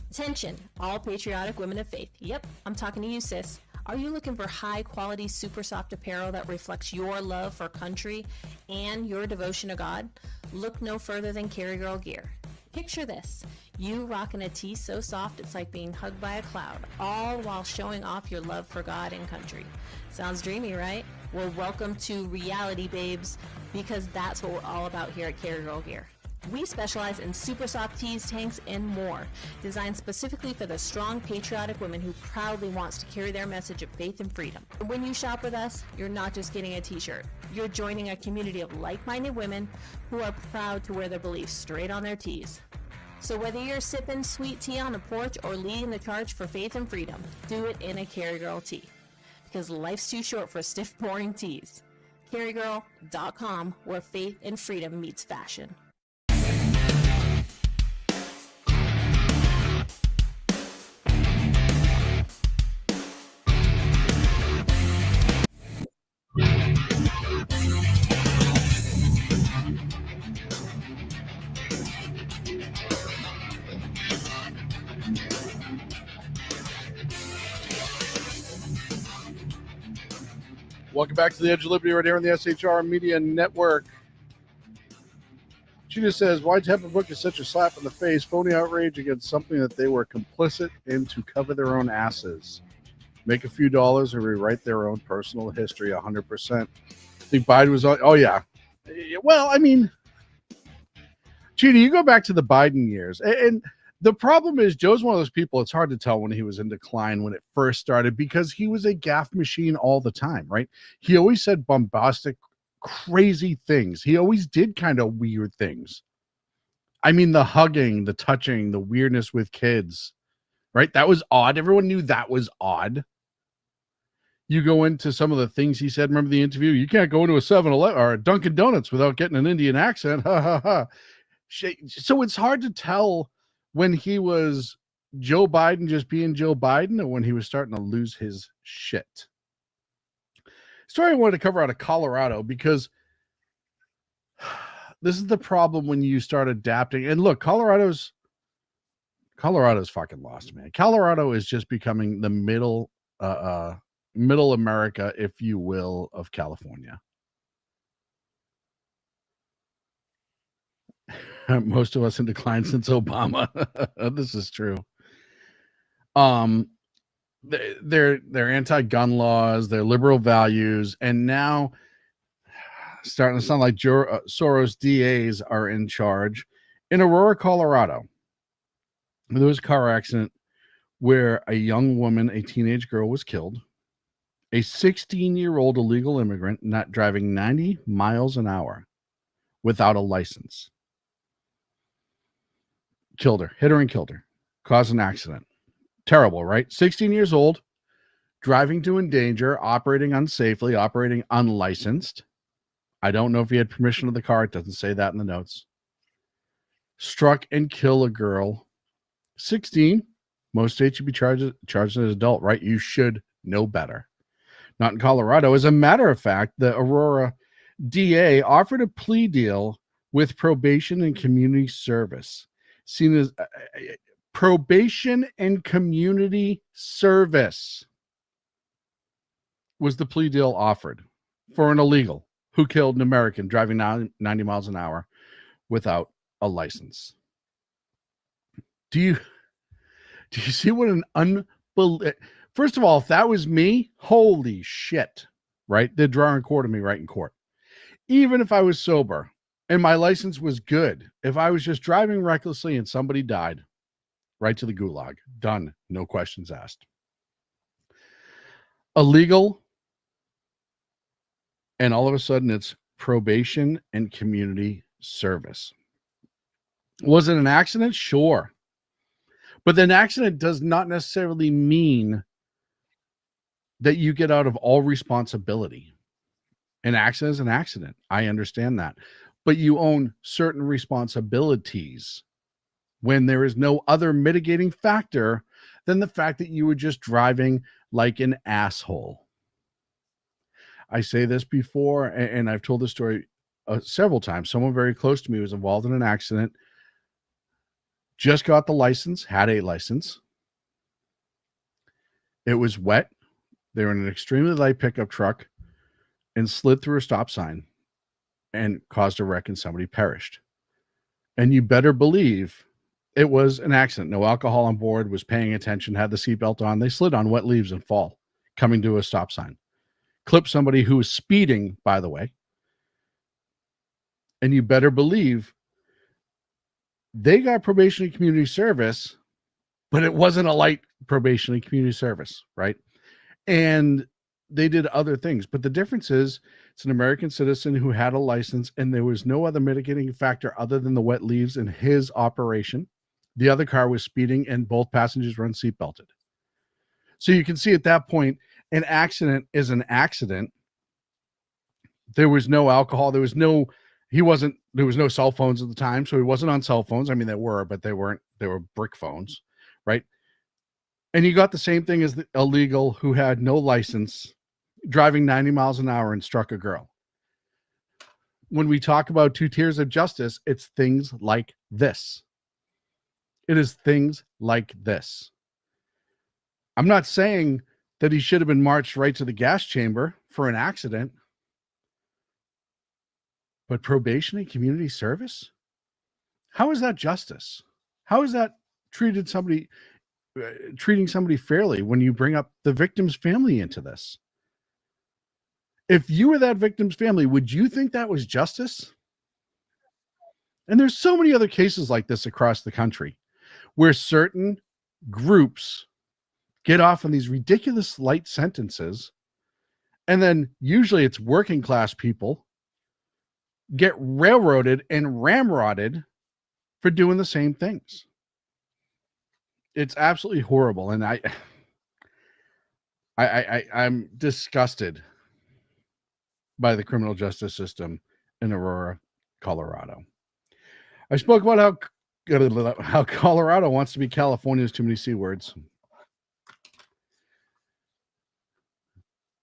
Attention, all patriotic women of faith. Yep, I'm talking to you, sis. Are you looking for high-quality, super soft apparel that reflects your love for country and your devotion to God? Look no further than Carry Girl Gear. Picture this. You rocking a tee so soft it's like being hugged by a cloud, all while showing off your love for God and country. Sounds dreamy, right? Well, welcome to reality, babes, because that's what we're all about here at Carry Girl Gear. We specialize in super soft tees, tanks, and more, designed specifically for the strong, patriotic woman who proudly wants to carry their message of faith and freedom. When you shop with us, you're not just getting a t-shirt. You're joining a community of like-minded women who are proud to wear their beliefs straight on their tees. So whether you're sipping sweet tea on the porch or leading the charge for faith and freedom, do it in a Carry Girl tee. Because life's too short for stiff, boring tees. CarryGirl.com, where faith and freedom meets fashion. Welcome back to the Edge of Liberty right here on the SHR Media Network. She just says, why Tampa Book is such a slap in the face, phony outrage against something that they were complicit in to cover their own asses. Make a few dollars or rewrite their own personal history 100%. I think Biden was on, oh yeah. Well, I mean, Chidi, you go back to the Biden years, and the problem is Joe's one of those people, it's hard to tell when he was in decline when it first started because he was a gaffe machine all the time, right? He always said bombastic, crazy things. He always did kind of weird things. I mean, the hugging, the touching, the weirdness with kids, right? That was odd. Everyone knew that was odd. You go into some of the things he said. Remember the interview? You can't go into a 7-Eleven or a Dunkin' Donuts without getting an Indian accent. Ha, ha, ha. So it's hard to tell when he was Joe Biden just being Joe Biden or when he was starting to lose his shit. Story I wanted to cover out of Colorado because this is the problem when you start adapting. And look, Colorado's fucking lost, man. Colorado is just becoming the middle America, if you will, of California. Most of us in decline since Obama. This is true. They're anti-gun laws, they're liberal values, and now starting to sound like Soros DAs are in charge. In Aurora, Colorado, there was a car accident where a young woman, a teenage girl, was killed. A 16-year-old illegal immigrant not driving 90 miles an hour without a license. Killed her, hit her and killed her, caused an accident. Terrible, right? 16 years old, driving to endanger, operating unsafely, operating unlicensed. I don't know if he had permission of the car. It doesn't say that in the notes. Struck and killed a girl. 16. Most states should be charged as an adult, right? You should know better. Not in Colorado. As a matter of fact, the Aurora DA offered a plea deal with probation and community service. Seen as probation and community service was the plea deal offered for an illegal who killed an American driving 90 miles an hour without a license. Do you see what an unbelievable... First of all, if that was me, holy shit, right? They'd draw and quarter me right in court. Even if I was sober and my license was good, if I was just driving recklessly and somebody died, right to the gulag. Done. No questions asked. Illegal, and all of a sudden it's probation and community service. Was it an accident? Sure. But an accident does not necessarily mean that you get out of all responsibility. An accident is an accident. I understand that. But you own certain responsibilities when there is no other mitigating factor than the fact that you were just driving like an asshole. I say this before, and I've told this story several times. Someone very close to me was involved in an accident, just got the license, had a license. It was wet. They were in an extremely light pickup truck and slid through a stop sign and caused a wreck and somebody perished. And you better believe it was an accident. No alcohol on board, was paying attention, had the seatbelt on. They slid on wet leaves and fall, coming to a stop sign. Clipped somebody who was speeding, by the way. And you better believe they got probation and community service, but it wasn't a light probation and community service, right? And they did other things. But the difference is it's an American citizen who had a license, and there was no other mitigating factor other than the wet leaves in his operation. The other car was speeding, and both passengers were unseatbelted. So you can see at that point, an accident is an accident. There was no alcohol. There was no cell phones at the time. So he wasn't on cell phones. I mean, there were, but they were brick phones, right? And you got the same thing as the illegal who had no license, driving 90 miles an hour and struck a girl. When we talk about two tiers of justice, it's things like this. It is things like this. I'm not saying that he should have been marched right to the gas chamber for an accident, but probation and community service? How is that justice? How is that treating somebody fairly when you bring up the victim's family into this? If you were that victim's family, would you think that was justice? And there's so many other cases like this across the country where certain groups get off on these ridiculous light sentences, and then usually it's working class people get railroaded and ramrodded for doing the same things. It's absolutely horrible, and I'm disgusted by the criminal justice system in Aurora, Colorado. I spoke about how Colorado wants to be California's too many C words.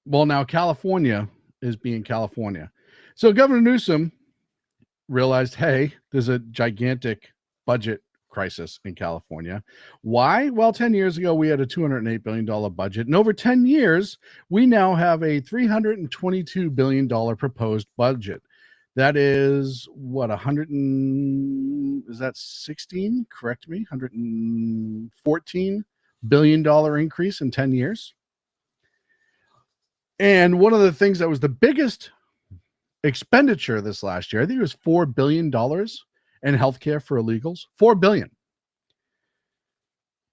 Well, now California is being California. So Governor Newsom realized, hey, there's a gigantic budget crisis in California. Why? Well, 10 years ago, we had a $208 billion budget. And over 10 years, we now have a $322 billion proposed budget. That is what, 16? Correct me. $114 billion increase in 10 years. And one of the things that was the biggest expenditure this last year. I think it was $4 billion in healthcare for illegals. $4 billion.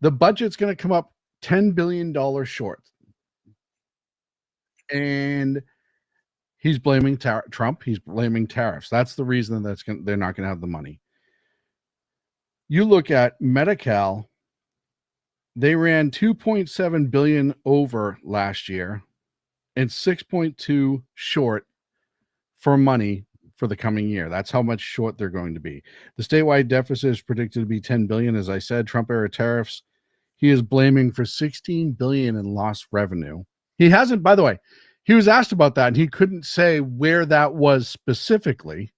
The budget's going to come up $10 billion short. And he's blaming Trump. He's blaming tariffs. That's the reason they're not going to have the money. You look at Medi-Cal, they ran 2.7 billion over last year and 6.2 short for money for the coming year. That's how much short they're going to be. The statewide deficit is predicted to be 10 billion. As I said, Trump era tariffs, he is blaming for 16 billion in lost revenue. He hasn't, by the way, he was asked about that and he couldn't say where that was specifically.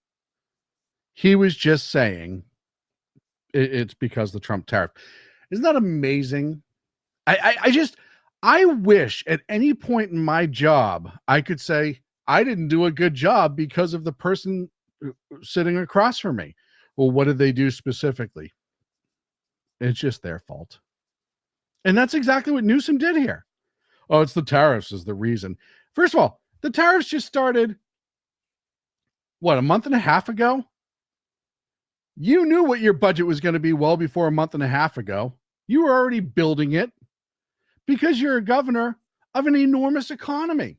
He was just saying it's because the Trump tariff. Isn't that amazing? I wish at any point in my job, I could say I didn't do a good job because of the person sitting across from me. Well, what did they do specifically? It's just their fault. And that's exactly what Newsom did here. Oh, it's the tariffs is the reason. First of all, the tariffs just started, what, a month and a half ago? You knew what your budget was going to be well before a month and a half ago. You were already building it because you're a governor of an enormous economy.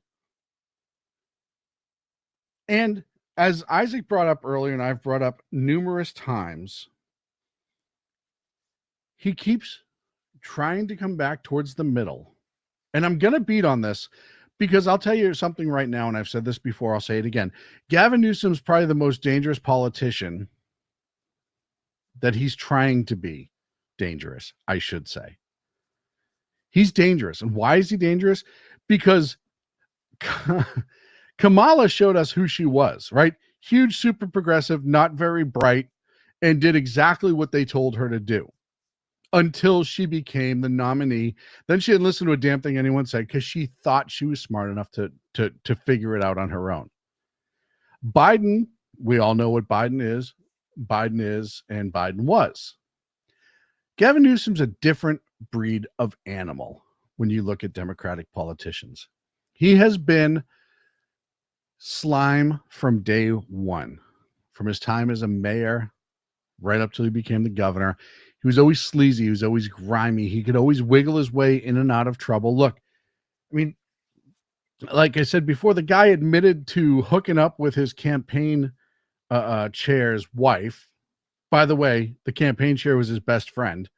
And as Isaac brought up earlier, and I've brought up numerous times, he keeps trying to come back towards the middle. And I'm going to beat on this because I'll tell you something right now, and I've said this before, I'll say it again. Gavin Newsom's probably the most dangerous politician that he's trying to be dangerous, I should say. He's dangerous. And why is he dangerous? Because Kamala showed us who she was, right? Huge, super progressive, not very bright, and did exactly what they told her to do until she became the nominee. Then she didn't listen to a damn thing anyone said because she thought she was smart enough to figure it out on her own. Biden, we all know what Biden is, and Biden was. Gavin Newsom's a different breed of animal when you look at Democratic politicians. He has been slime from day one, from his time as a mayor right up till he became the governor. He was always sleazy. He was always grimy. He could always wiggle his way in and out of trouble. Look, I mean, like I said before, the guy admitted to hooking up with his campaign chair's wife. By the way, the campaign chair was his best friend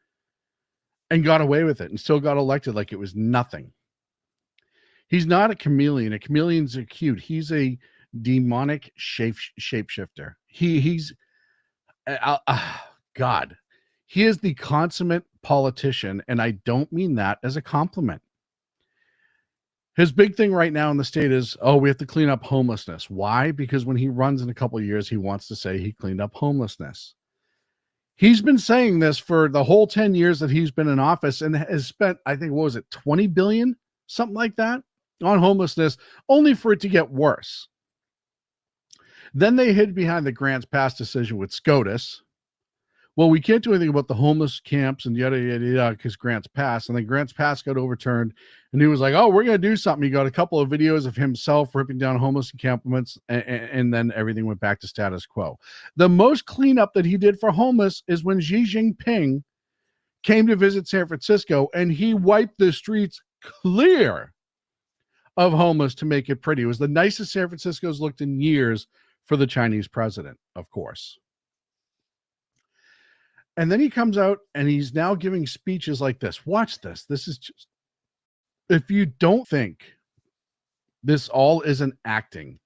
and got away with it and still got elected like it was nothing. He's not a chameleon. Chameleons are cute. He's a demonic shapeshifter. He's God. He is the consummate politician, and I don't mean that as a compliment. His big thing right now in the state is, we have to clean up homelessness. Why? Because when he runs in a couple of years, he wants to say he cleaned up homelessness. He's been saying this for the whole 10 years that he's been in office and has spent, I think, what was it, 20 billion, something like that, on homelessness, only for it to get worse. Then they hid behind the Grants Pass decision with SCOTUS. Well, we can't do anything about the homeless camps and yada, yada, yada, because Grants Pass. And then Grants Pass got overturned, and he was like, we're going to do something. He got a couple of videos of himself ripping down homeless encampments, and then everything went back to status quo. The most cleanup that he did for homeless is when Xi Jinping came to visit San Francisco, and he wiped the streets clear of homeless to make it pretty. It was the nicest San Francisco's looked in years for the Chinese president, of course. And then he comes out and he's now giving speeches like this. Watch this. This is just, if you don't think this all isn't acting,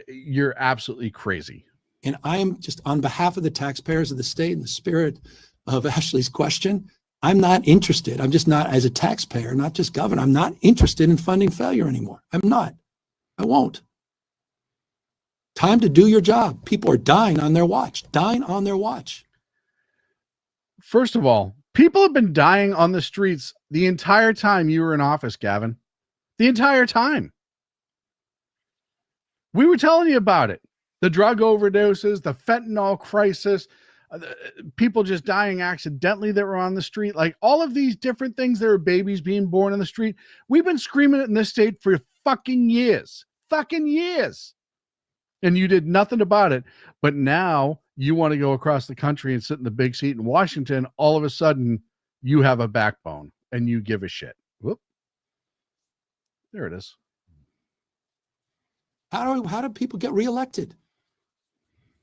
you're absolutely crazy. And I am just, on behalf of the taxpayers of the state, in the spirit of Ashley's question, I'm not interested. I'm just not, as a taxpayer, not just governor, I'm not interested in funding failure anymore. I'm not. I won't. Time to do your job. People are dying on their watch. First of all, people have been dying on the streets the entire time you were in office, Gavin. The entire time. We were telling you about it. The drug overdoses, the fentanyl crisis, people just dying accidentally that were on the street. Like all of these different things, there were babies being born on the street. We've been screaming it in this state for fucking years. and you did nothing about it. But now you want to go across the country and sit in the big seat in Washington. All of a sudden, you have a backbone and you give a shit. Whoop. There it is. How do people get reelected?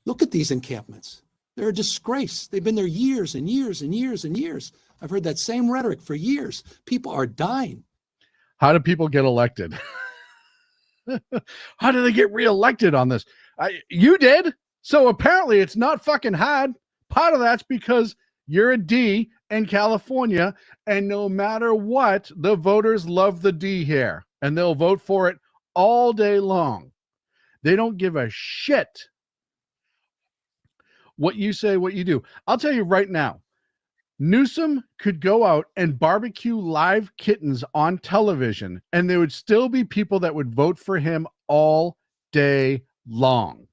Look at these encampments. They're a disgrace. They've been there years and years and years and years. I've heard that same rhetoric for years. People are dying. How do people get elected? How do they get reelected on this? You did. So apparently it's not fucking hard. Part of that's because you're a D in California, and no matter what, the voters love the D here, and they'll vote for it all day long. They don't give a shit what you say, what you do. I'll tell you right now, Newsom could go out and barbecue live kittens on television, and there would still be people that would vote for him all day long.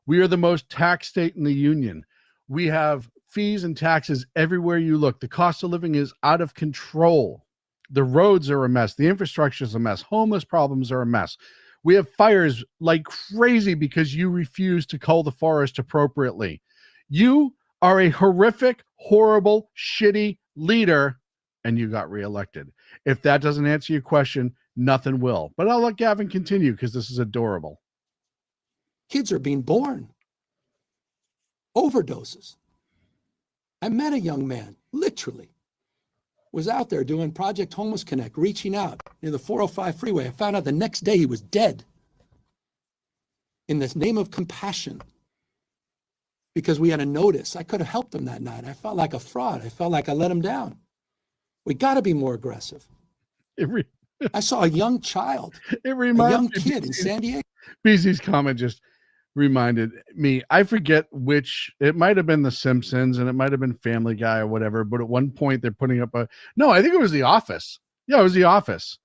We are the most taxed state in the union. We have fees and taxes everywhere you look. The cost of living is out of control. The roads are a mess. The infrastructure is a mess. Homeless problems are a mess. We have fires like crazy because you refuse to cull the forest appropriately. You are a horrific, horrible, shitty leader, and you got reelected. If that doesn't answer your question, nothing will. But I'll let Gavin continue because this is adorable. Kids are being born. Overdoses. I met a young man, literally, was out there doing Project Homeless Connect, reaching out near the 405 freeway. I found out the next day he was dead. In the name of compassion. Because we had a notice. I could have helped him that night. I felt like a fraud. I felt like I let him down. We got to be more aggressive. I saw a young child, a young kid in San Diego. BZ's comment just reminded me, I forget which, it might have been The Simpsons and it might have been Family Guy or whatever, but at one point they're putting up I think it was The Office. Yeah, it was The Office,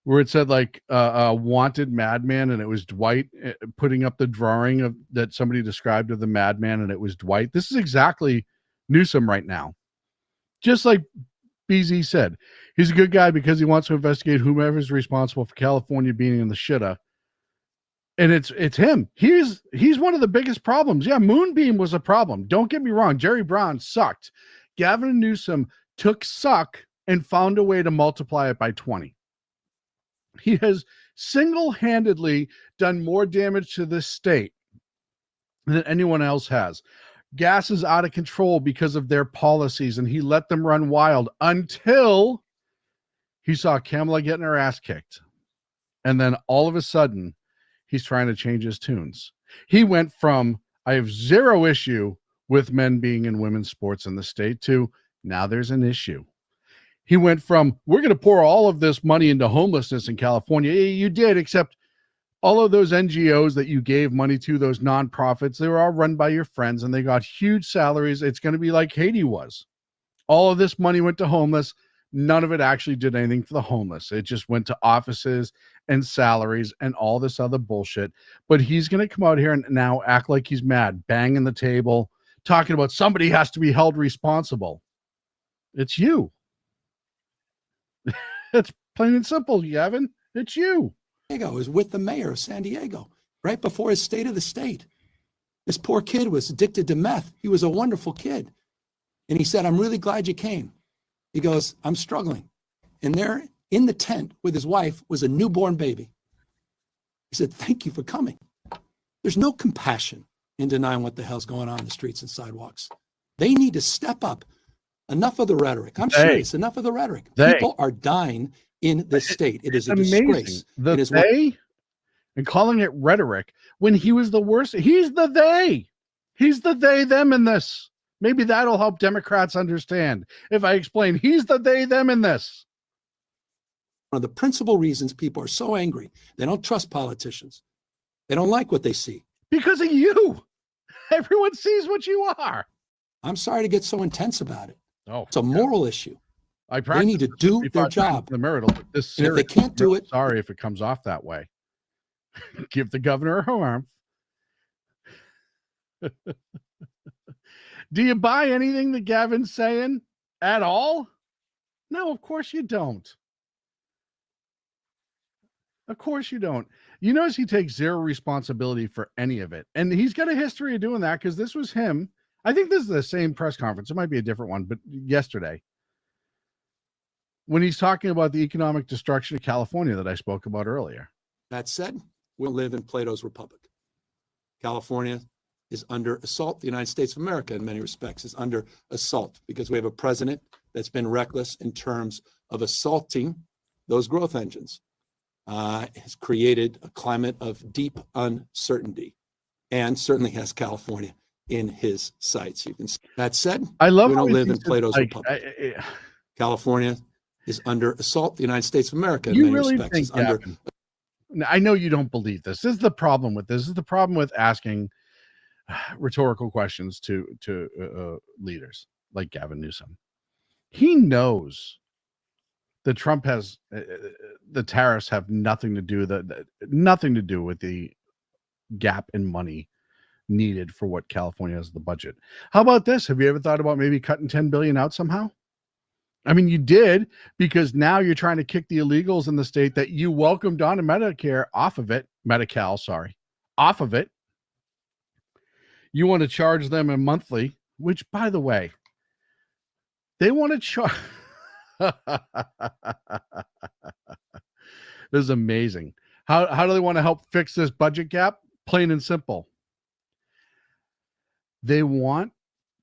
where it said like a wanted madman, and it was Dwight putting up the drawing of that somebody described of the madman, and it was Dwight. This is exactly Newsom right now. Just like BZ said, he's a good guy because he wants to investigate whomever is responsible for California being in the shitta. And it's him. He's one of the biggest problems. Yeah, Moonbeam was a problem. Don't get me wrong. Jerry Brown sucked. Gavin Newsom took suck and found a way to multiply it by 20. He has single-handedly done more damage to this state than anyone else has. Gas is out of control because of their policies, and he let them run wild until he saw Kamala getting her ass kicked. And then all of a sudden, he's trying to change his tunes. He went from, I have zero issue with men being in women's sports in the state, to now there's an issue. He went from, we're going to pour all of this money into homelessness in California. Yeah, you did, except all of those NGOs that you gave money to, those nonprofits, they were all run by your friends and they got huge salaries. It's going to be like Haiti was. All of this money went to homeless. None of it actually did anything for the homeless. It just went to offices and salaries and all this other bullshit. But he's going to come out here and now act like he's mad, banging the table, talking about somebody has to be held responsible. It's you. It's plain and simple, Gavin. It's you. Diego was with the mayor of San Diego right before his State of the State. This poor kid was addicted to meth. He was a wonderful kid. And he said, I'm really glad you came. He goes, I'm struggling. And there in the tent with his wife was a newborn baby. He said, thank you for coming. There's no compassion in denying what the hell's going on in the streets and sidewalks. They need to step up. Enough of the rhetoric. I'm serious. Enough of the rhetoric. People are dying in this state. It is a disgrace. It is and calling it rhetoric when he was the worst. He's the they. He's the they, them in this. Maybe that'll help Democrats understand. If I explain, he's the they, them in this. One of the principal reasons people are so angry, they don't trust politicians. They don't like what they see. Because of you. Everyone sees what you are. I'm sorry to get so intense about it. Oh, it's a moral issue. They need to do their job. The marital, but this and if they can't do it, sorry if it comes off that way. Give the governor a arm. Do you buy anything that Gavin's saying at all? No, of course you don't. Of course you don't. You notice he takes zero responsibility for any of it. And he's got a history of doing that because this was him. I think this is the same press conference. It might be a different one, but yesterday, when he's talking about the economic destruction of California that I spoke about earlier. That said, we live in Plato's Republic. California is under assault. The United States of America, in many respects, is under assault because we have a president that's been reckless in terms of assaulting those growth engines. Has created a climate of deep uncertainty and certainly has California in his sights. You can. That said, I love we how don't he live in thinks it's Plato's like, Republic. California is under assault. The United States of America, in You many really respects, think, is under. Gavin, I know you don't believe this. This is the problem with this. This is the problem with asking rhetorical questions to leaders like Gavin Newsom. He knows that Trump has the tariffs have nothing to do with the gap in money needed for what California has the budget. How about this? Have you ever thought about maybe cutting 10 billion out somehow? I mean, you did, because now you're trying to kick the illegals in the state that you welcomed on to Medicare off of it, Medi-Cal, off of it. You want to charge them a monthly, which, by the way, they want to charge. This is amazing. How do they want to help fix this budget gap? Plain and simple. They want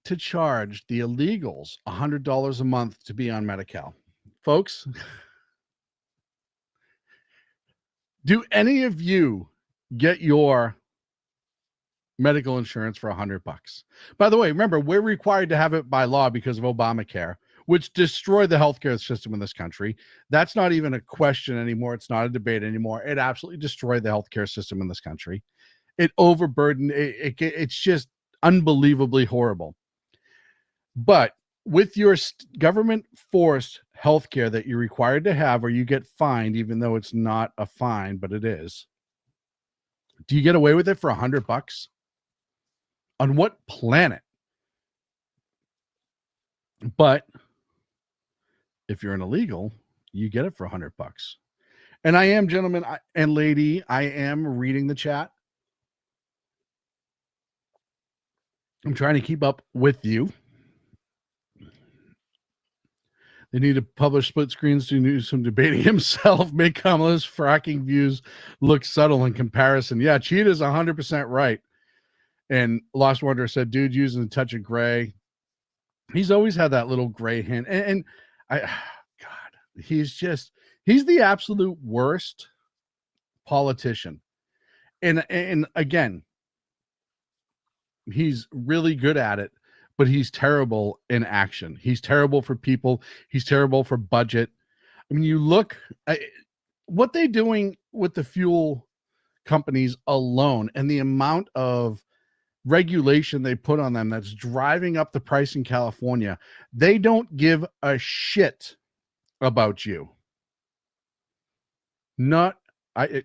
to charge the illegals $100 a month to be on Medi-Cal. Folks, do any of you get your medical insurance for $100? By the way, remember, we're required to have it by law because of Obamacare, which destroyed the healthcare system in this country. That's not even a question anymore. It's not a debate anymore. It absolutely destroyed the healthcare system in this country. It overburdened. It's just unbelievably horrible. But with your government forced healthcare that you're required to have, or you get fined, even though it's not a fine, but it is. Do you get away with it for $100? On what planet? But if you're an illegal, you get it for $100. And I am, gentlemen and lady, I am reading the chat. I'm trying to keep up with you. They need to publish split screens to do some debating himself, make Kamala's fracking views look subtle in comparison. Yeah, Cheetah's 100% right. And Lost Wonder said, dude using a touch of gray. He's always had that little gray hint. And he's the absolute worst politician. And again, he's really good at it, but he's terrible in action. He's terrible for people. He's terrible for budget. I mean, you look at what they're doing with the fuel companies alone and the amount of regulation they put on them that's driving up the price in California. They don't give a shit about you. They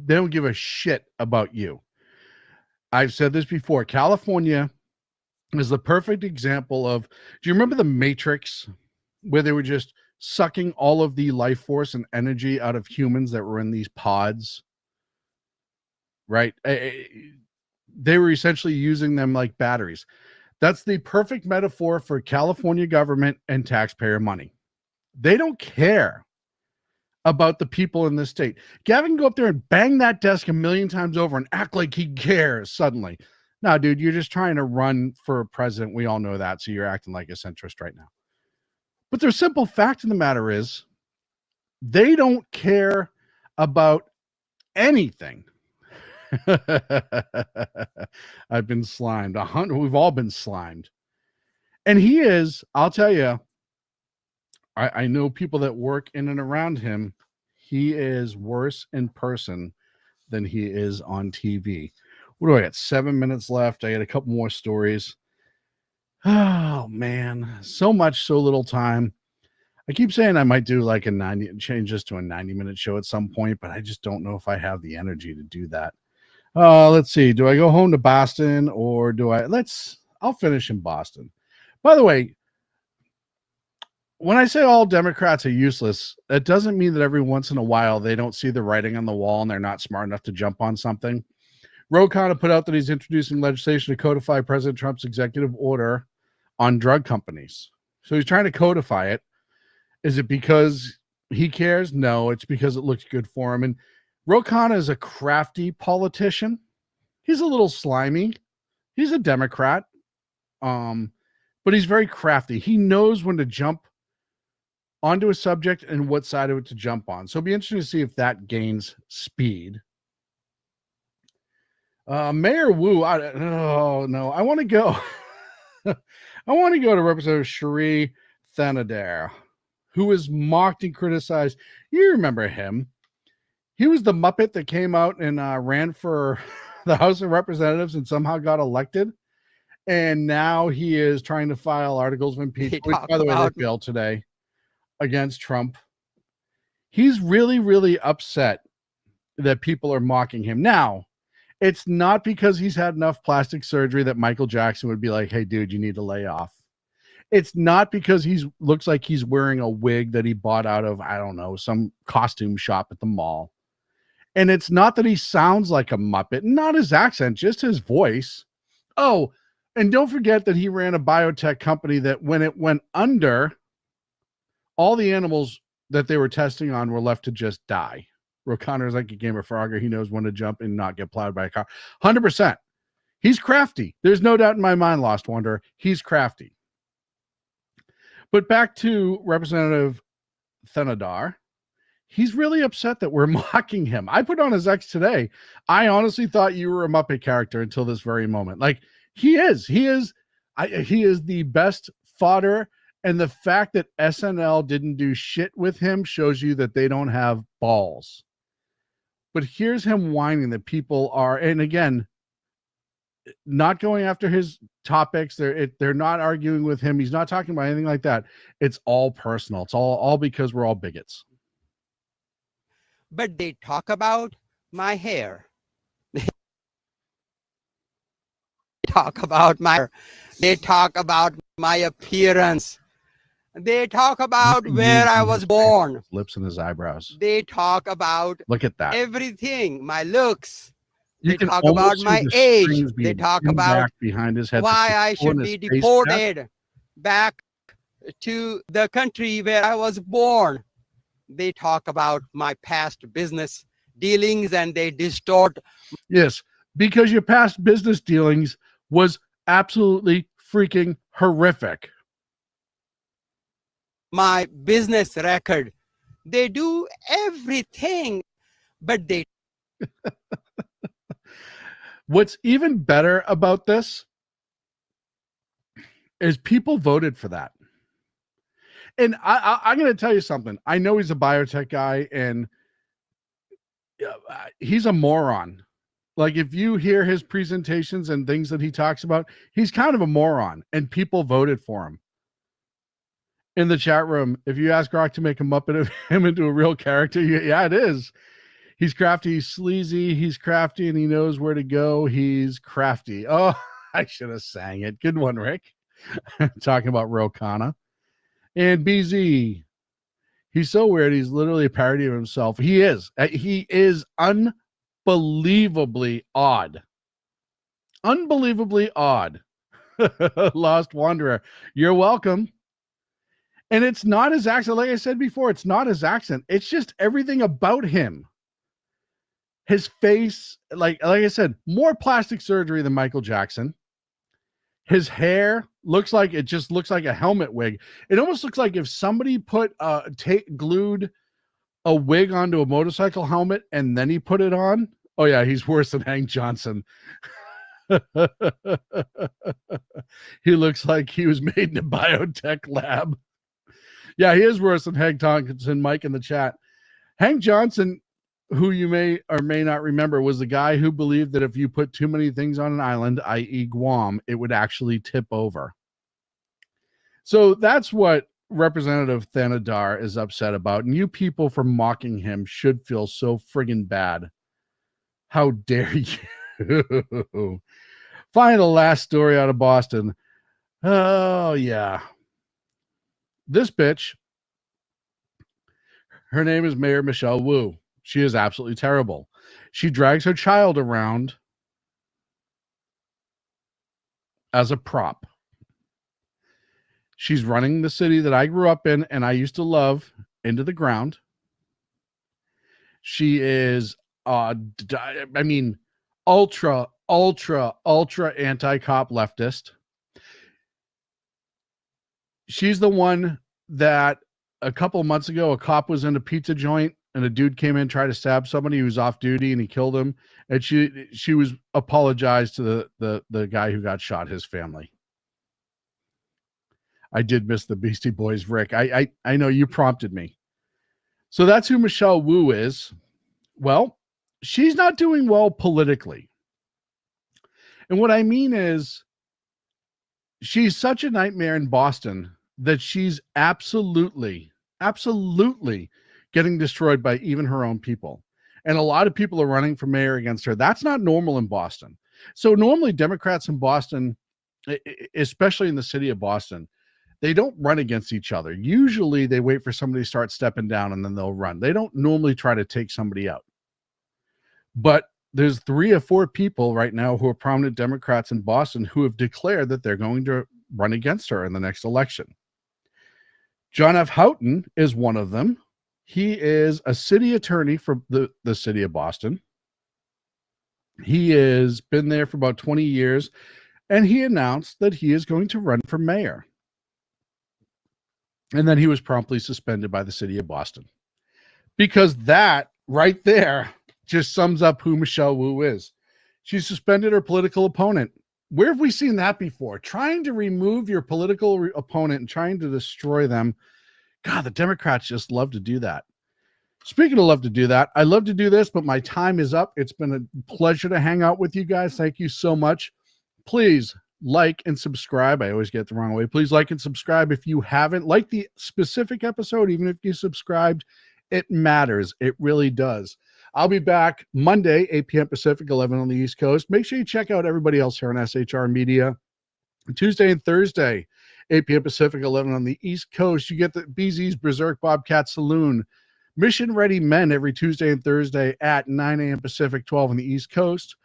don't give a shit about you. I've said this before. California is the perfect example of, do you remember the Matrix, where they were just sucking all of the life force and energy out of humans that were in these pods? Right? They were essentially using them like batteries. That's the perfect metaphor for California government and taxpayer money. They don't care about the people in this state. Gavin can go up there and bang that desk a million times over and act like he cares suddenly. No, dude, you're just trying to run for president. We all know that. So you're acting like a centrist right now. But the simple fact of the matter is, they don't care about anything. I've been slimed. We've all been slimed. And he is, I'll tell you, I know people that work in and around him. He is worse in person than he is on TV. What do I got? 7 minutes left. I got a couple more stories. Oh, man. So much, so little time. I keep saying I might do like change this to a 90-minute show at some point, but I just don't know if I have the energy to do that. Let's see. Do I go home to Boston or I'll finish in Boston. By the way, when I say all Democrats are useless, that doesn't mean that every once in a while they don't see the writing on the wall and they're not smart enough to jump on something. Ro Khanna put out that he's introducing legislation to codify President Trump's executive order on drug companies. So he's trying to codify it. Is it because he cares? No, it's because it looks good for him. And Ro Khanna is a crafty politician. He's a little slimy. He's a Democrat. But he's very crafty. He knows when to jump onto a subject and what side of it to jump on. So it'll be interesting to see if that gains speed. Mayor Wu, I want to go. I want to go to Representative Cherie Thanadar, who was mocked and criticized. You remember him. He was the Muppet that came out and ran for the House of Representatives and somehow got elected. And now he is trying to file articles of impeachment, which, by the way, they failed today against Trump. He's really, really upset that people are mocking him. Now, it's not because he's had enough plastic surgery that Michael Jackson would be like, hey, dude, you need to lay off. It's not because he looks like he's wearing a wig that he bought out of, I don't know, some costume shop at the mall. And it's not that he sounds like a Muppet, not his accent, just his voice. Oh, and don't forget that he ran a biotech company that when it went under, all the animals that they were testing on were left to just die. Ro Khanna is like a game of Frogger. He knows when to jump and not get plowed by a car. 100%. He's crafty. There's no doubt in my mind, Lost Wanderer. He's crafty. But back to Representative Thanadar. He's really upset that we're mocking him. I put on his X today. I honestly thought you were a Muppet character until this very moment. Like, he is. He is the best fodder. And the fact that SNL didn't do shit with him shows you that they don't have balls. But here's him whining that people are, and again, not going after his topics. They're not arguing with him. He's not talking about anything like that. It's all personal. It's all because we're all bigots. But they talk about my hair. They talk about my hair. They talk about my appearance. They talk about where I was born. Lips and his eyebrows. They talk about look at that. Everything, my looks. You they talk about my age. They talk about behind his head why I should be deported back to the country where I was born. They talk about my past business dealings and they distort. Yes, because your past business dealings was absolutely freaking horrific. My business record. They do everything, but they. What's even better about this is people voted for that. And I'm going to tell you something. I know he's a biotech guy and he's a moron. Like, if you hear his presentations and things that he talks about, he's kind of a moron and people voted for him. In the chat room, if you ask Rock to make a Muppet of him into a real character, yeah, it is. He's crafty, he's sleazy, he's crafty, and he knows where to go. He's crafty. Oh, I should have sang it. Good one, Rick. Talking about Ro Khanna. And BZ, he's so weird. He's literally a parody of himself. He is. He is unbelievably odd. Unbelievably odd. Lost Wanderer, you're welcome. And it's not his accent. Like I said before, it's not his accent. It's just everything about him. His face, like I said, more plastic surgery than Michael Jackson. His hair looks like a helmet wig. It almost looks like if somebody put glued a wig onto a motorcycle helmet and then he put it on. Oh yeah, he's worse than Hank Johnson. He looks like he was made in a biotech lab. Yeah, he is worse than Hank Johnson. Mike in the chat. Hank Johnson, who you may or may not remember, was the guy who believed that if you put too many things on an island, i.e. Guam, it would actually tip over. So that's what Representative Thanadar is upset about. And you people for mocking him should feel so friggin' bad. How dare you? Finally, the last story out of Boston. Oh, yeah. this bitch, her name is Mayor Michelle Wu. She is absolutely terrible. She drags her child around as a prop. She's running the city that I grew up in and I used to love into the ground. She is, ultra anti-cop leftist. She's the one that a couple of months ago, a cop was in a pizza joint and a dude came in, tried to stab somebody who was off duty and he killed him. And she was apologized to the guy who got shot, his family. I did miss the Beastie Boys, Rick. I know you prompted me. So that's who Michelle Wu is. Well, she's not doing well politically. And what I mean is she's such a nightmare in Boston that she's absolutely getting destroyed by even her own people. And a lot of people are running for mayor against her. That's not normal in Boston. So normally Democrats in Boston, especially in the city of Boston, they don't run against each other. Usually they wait for somebody to start stepping down and then they'll run. They don't normally try to take somebody out. But there's 3 or 4 people right now who are prominent Democrats in Boston who have declared that they're going to run against her in the next election. John F. Houghton is one of them. He is a city attorney for the city of Boston. He has been there for about 20 years, and he announced that he is going to run for mayor. And then he was promptly suspended by the city of Boston. Because that right there just sums up who Michelle Wu is. She suspended her political opponent. Where have we seen that before? Trying to remove your political opponent and trying to destroy them. God, the Democrats just love to do that. Speaking of love to do that, I love to do this, but my time is up. It's been a pleasure to hang out with you guys. Thank you so much. Please like and subscribe. I always get it the wrong way. Please like and subscribe if you haven't. Like the specific episode, even if you subscribed, it matters. It really does. I'll be back Monday, 8 p.m. Pacific, 11 on the East Coast. Make sure you check out everybody else here on SHR Media. Tuesday and Thursday, 8 p.m. Pacific, 11 on the East Coast. You get the BZ's Berserk Bobcat Saloon. Mission Ready Men every Tuesday and Thursday at 9 a.m. Pacific, 12 on the East Coast.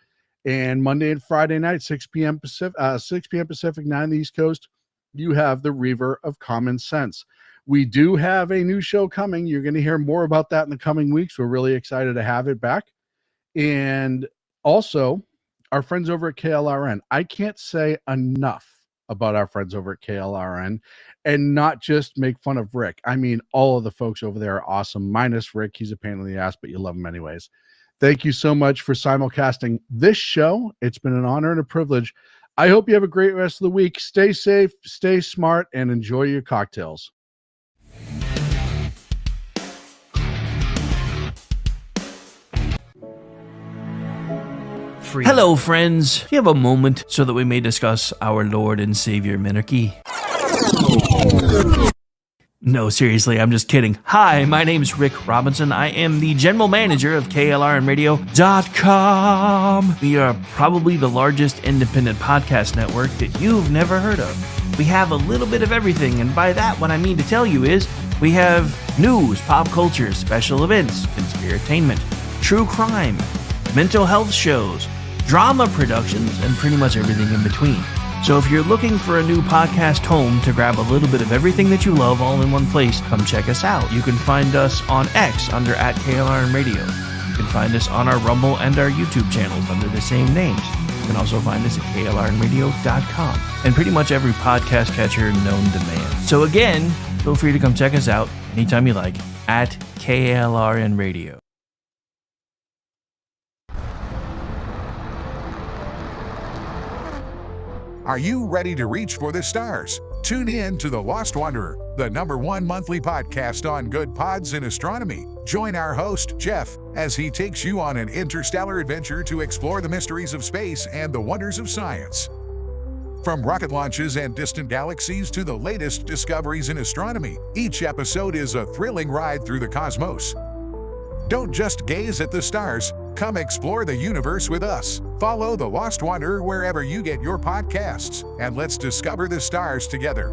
And Monday and Friday night, 6 p.m. Pacific, 9 on the East Coast, you have the Reaver of Common Sense. We do have a new show coming. You're going to hear more about that in the coming weeks. We're really excited to have it back. And also, our friends over at KLRN. I can't say enough about our friends over at KLRN and not just make fun of Rick. I mean, all of the folks over there are awesome, minus Rick. He's a pain in the ass, but you love him anyways. Thank you so much for simulcasting this show. It's been an honor and a privilege. I hope you have a great rest of the week. Stay safe, stay smart, and enjoy your cocktails. Hello, friends. Do you have a moment so that we may discuss our Lord and Savior Minarchy? No, seriously, I'm just kidding. Hi, my name's Rick Robinson. I am the general manager of KLRNradio.com. We are probably the largest independent podcast network that you've never heard of. We have a little bit of everything, and by that, what I mean to tell you is we have news, pop culture, special events, conspiratainment, true crime, mental health shows, drama productions, and pretty much everything in between. So if you're looking for a new podcast home to grab a little bit of everything that you love all in one place, come check us out. You can find us on X under @KLRNradio. You can find us on our Rumble and our YouTube channels under the same names. You can also find us at KLRNradio.com and pretty much every podcast catcher known to man. So again, feel free to come check us out anytime you like at KLRNradio. Are you ready to reach for the stars? Tune in to The Lost Wanderer, the #1 monthly podcast on good pods in astronomy. Join our host, Jeff, as he takes you on an interstellar adventure to explore the mysteries of space and the wonders of science. From rocket launches and distant galaxies to the latest discoveries in astronomy, each episode is a thrilling ride through the cosmos. Don't just gaze at the stars. Come explore the universe with us. Follow The Lost Wanderer wherever you get your podcasts, and let's discover the stars together.